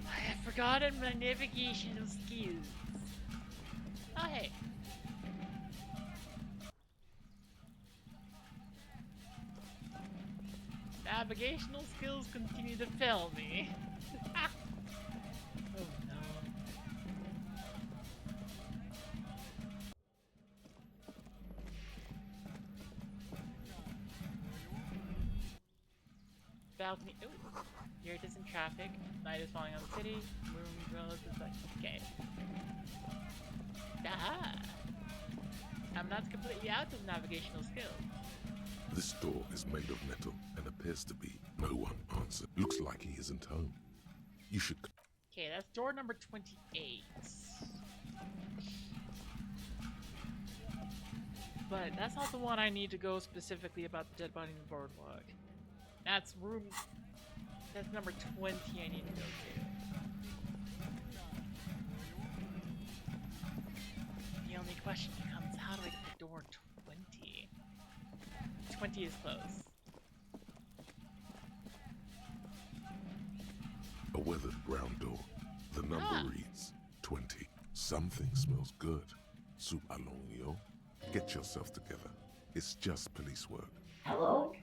I have forgotten my navigational skills. Oh hey. Navigational skills continue to fail me. Oh no. balcony. Ooh. Here it is in traffic. Night is falling on the city. Room goes is like, okay. Aha! I'm not completely out of navigational skills.
This door is made of metal and appears to be no one answered. Looks like he isn't home. You should...
Okay, that's door number 28. But that's not the one I need to go specifically about the dead body in the boardwalk. That's room... That's number 20 I need to go to. The only question becomes, how do I get to door 20? 20 is close.
A weathered brown door. The number reads 20. Something smells good. Soup along, Get yourself together. It's just police work.
Hello?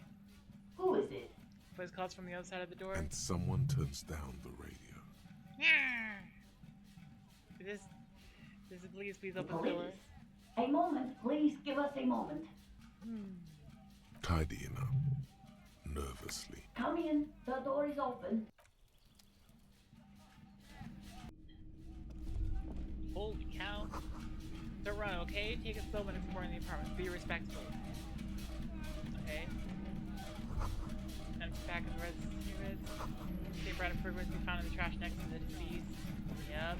Who is it?
Voice calls from the other side of the door.
And someone turns down the radio.
This is please open the door.
A moment, please give us a moment.
Tidying up. Nervously.
Come in, the door is open.
Holy cow. Don't run, okay? Take it slow when exploring the apartment. Be respectful. Okay. And back in the red units. Save random fragrance we found in the trash next to the deceased. Yep.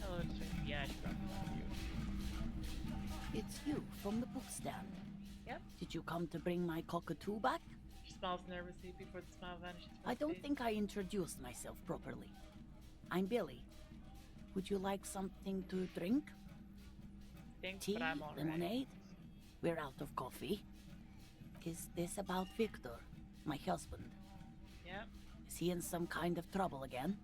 Hello, yeah, I should probably help you.
It's you from the book stand.
Yep.
Did you come to bring my cockatoo back?
She smiles nervously before the smile vanishes from
I
her
don't
face.
think I introduced myself properly. I'm Billy. Would you like something to drink?
Thanks,
Tea,
but I'm all right.
lemonade? We're out of coffee. Is this about Victor, my husband?
Yep.
Is he in some kind of trouble again?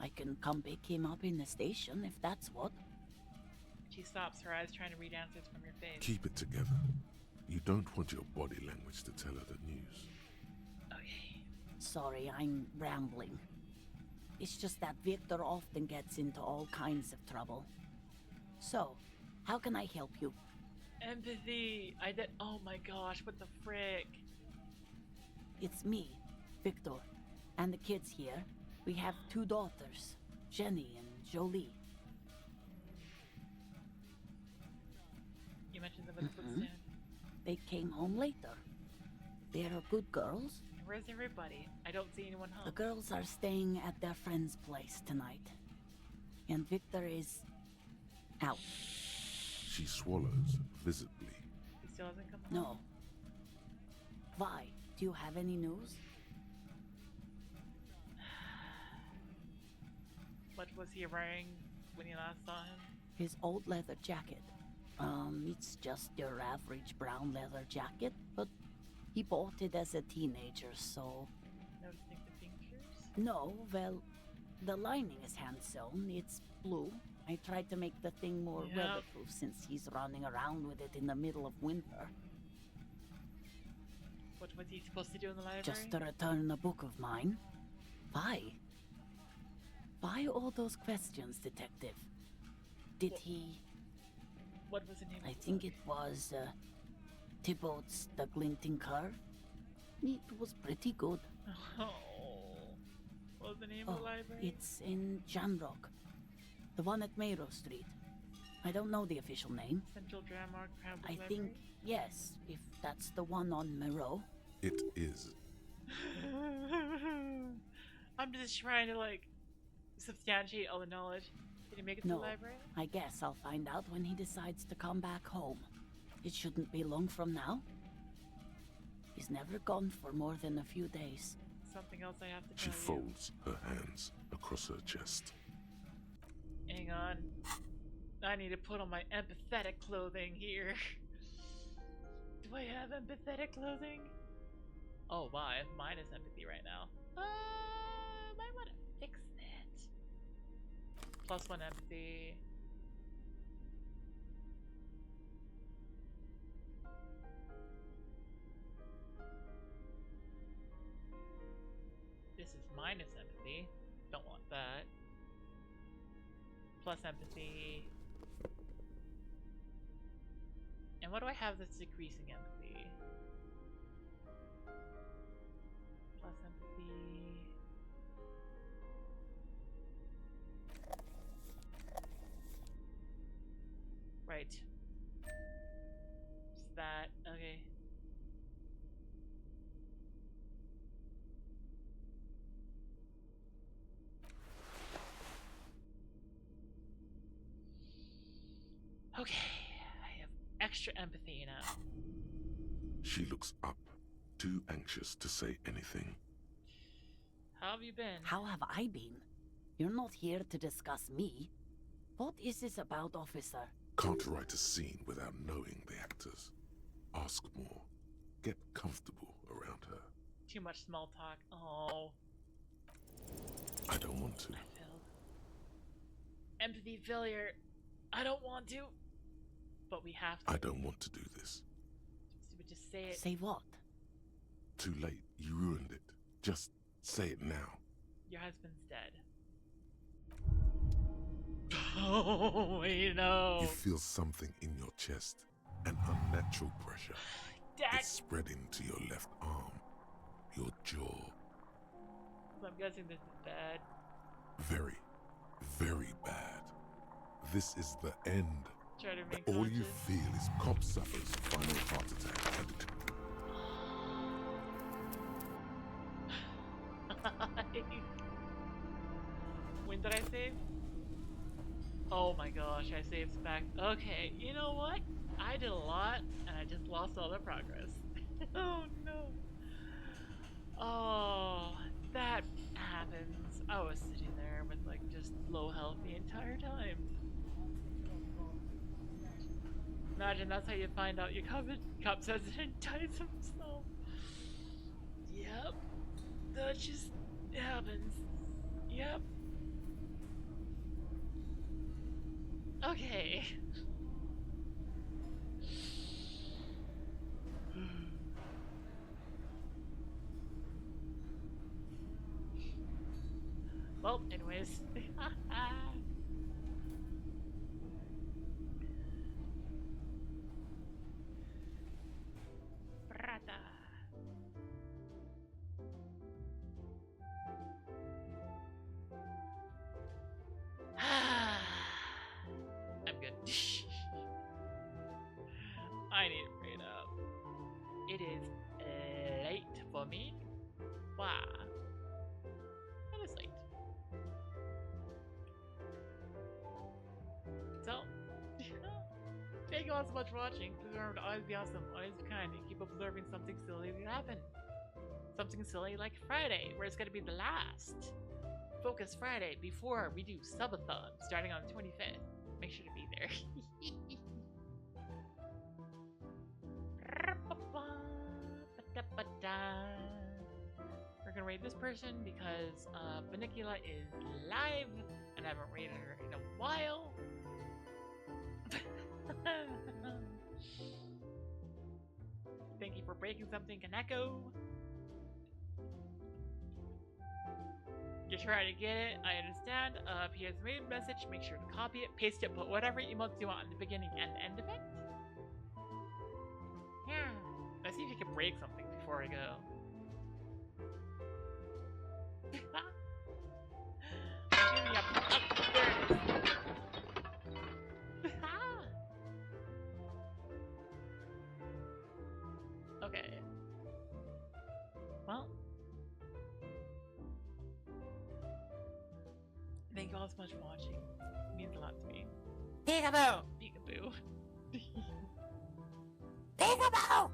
I can come pick him up in the station if that's what.
She stops, her eyes trying to read answers from your face.
Keep it together. You don't want your body language to tell her the news.
Okay.
Sorry, I'm rambling. It's just that Victor often gets into all kinds of trouble. So, how can I help you?
Empathy! I did. Oh my gosh, what the frick?
It's me, Victor, and the kids here. We have 2 daughters, Jenny and Jolie.
You mentioned them at the book stand.
They came home later. They're good girls.
Where's everybody? I don't see anyone home.
The girls are staying at their friend's place tonight. And Victor is out.
She swallows visibly.
He still hasn't come home?
No. Vi, do you have any news?
What was he wearing when you last saw him?
His old leather jacket. It's just your average brown leather jacket, but he bought it as a teenager, so...
Noticing the pictures?
No, well, the lining is hand-sewn. It's blue. I tried to make the thing more weatherproof since he's running around with it in the middle of winter.
What was he supposed to do in the library?
Just to return a book of mine. Why? Why all those questions, Detective? Did he...
What was the name
I
of the
think
book?
it was, Thibaut's The Glinting Curve. It was pretty good.
Oh. What was the name of the library?
It's in Jamrock. The one at Mayrow Street. I don't know the official name.
Central Jamrock Crown Book
I
Library?
think, yes, if that's the one on Mayrow.
It is.
I'm just trying to, like, substantiate all the knowledge. Did he make it to
No,
the library?
I guess I'll find out when he decides to come back home. It shouldn't be long from now. He's never gone for more than a few days.
Something else I have to
She
tell you.
folds her hands across her chest.
Hang on. I need to put on my empathetic clothing here. Do I have empathetic clothing? Oh wow, I have minus empathy right now. Might want to fix that. +1 empathy. This is minus empathy. Don't want that. Plus empathy. And what do I have that's decreasing empathy? Plus empathy. Right. Is that okay? Okay, I have extra empathy now.
She looks up, too anxious to say anything.
How have you been?
How have I been? You're not here to discuss me. What is this about, officer?
Can't write a scene without knowing the actors. Ask more. Get comfortable around her.
Too much small talk. Oh.
I don't want to.
I failed. Empathy failure. I don't want to. But we have to.
I don't want to do this.
Just say it.
Say what?
Too late. You ruined it. Just say it now.
Your husband's dead. Oh, you know.
You feel something in your chest. An unnatural pressure.
Dad.
It's spreading to your left arm. Your jaw.
I'm guessing this is bad.
Very, very bad. This is the end.
Try to make
All you feel is cop suffers final heart attack and
When did I save? Oh my gosh, I saved back. Okay, you know what? I did a lot and I just lost all the progress. Oh no. Oh, that happens. I was sitting there with like just low health the entire time. Imagine that's how you find out your cop says it and dies himself. Yep. That just happens. Yep. Okay. Well, anyways. Prata. I'm good. I need to bring it up. It is late for me. Wow. It is late. So, thank you all so much for watching. Please remember to always be awesome, always be kind, and keep observing something silly to happen. Something silly like Friday, where it's going to be the last Focus Friday before we do subathon starting on the 25th. Make sure to be there. We're gonna raid this person because Benicula is live and I haven't raided her in a while. Thank you for breaking something, Kaneko. You're trying to get it, I understand. If he has made a message, make sure to copy it, paste it, put whatever emotes you want in the beginning and end of it. Yeah. Let's see if you can break something before I go. I'm giving up. There it is. Okay. Well. Thank you all so much for watching. It means a lot to me.
Peekaboo!
Peekaboo.
Peekaboo!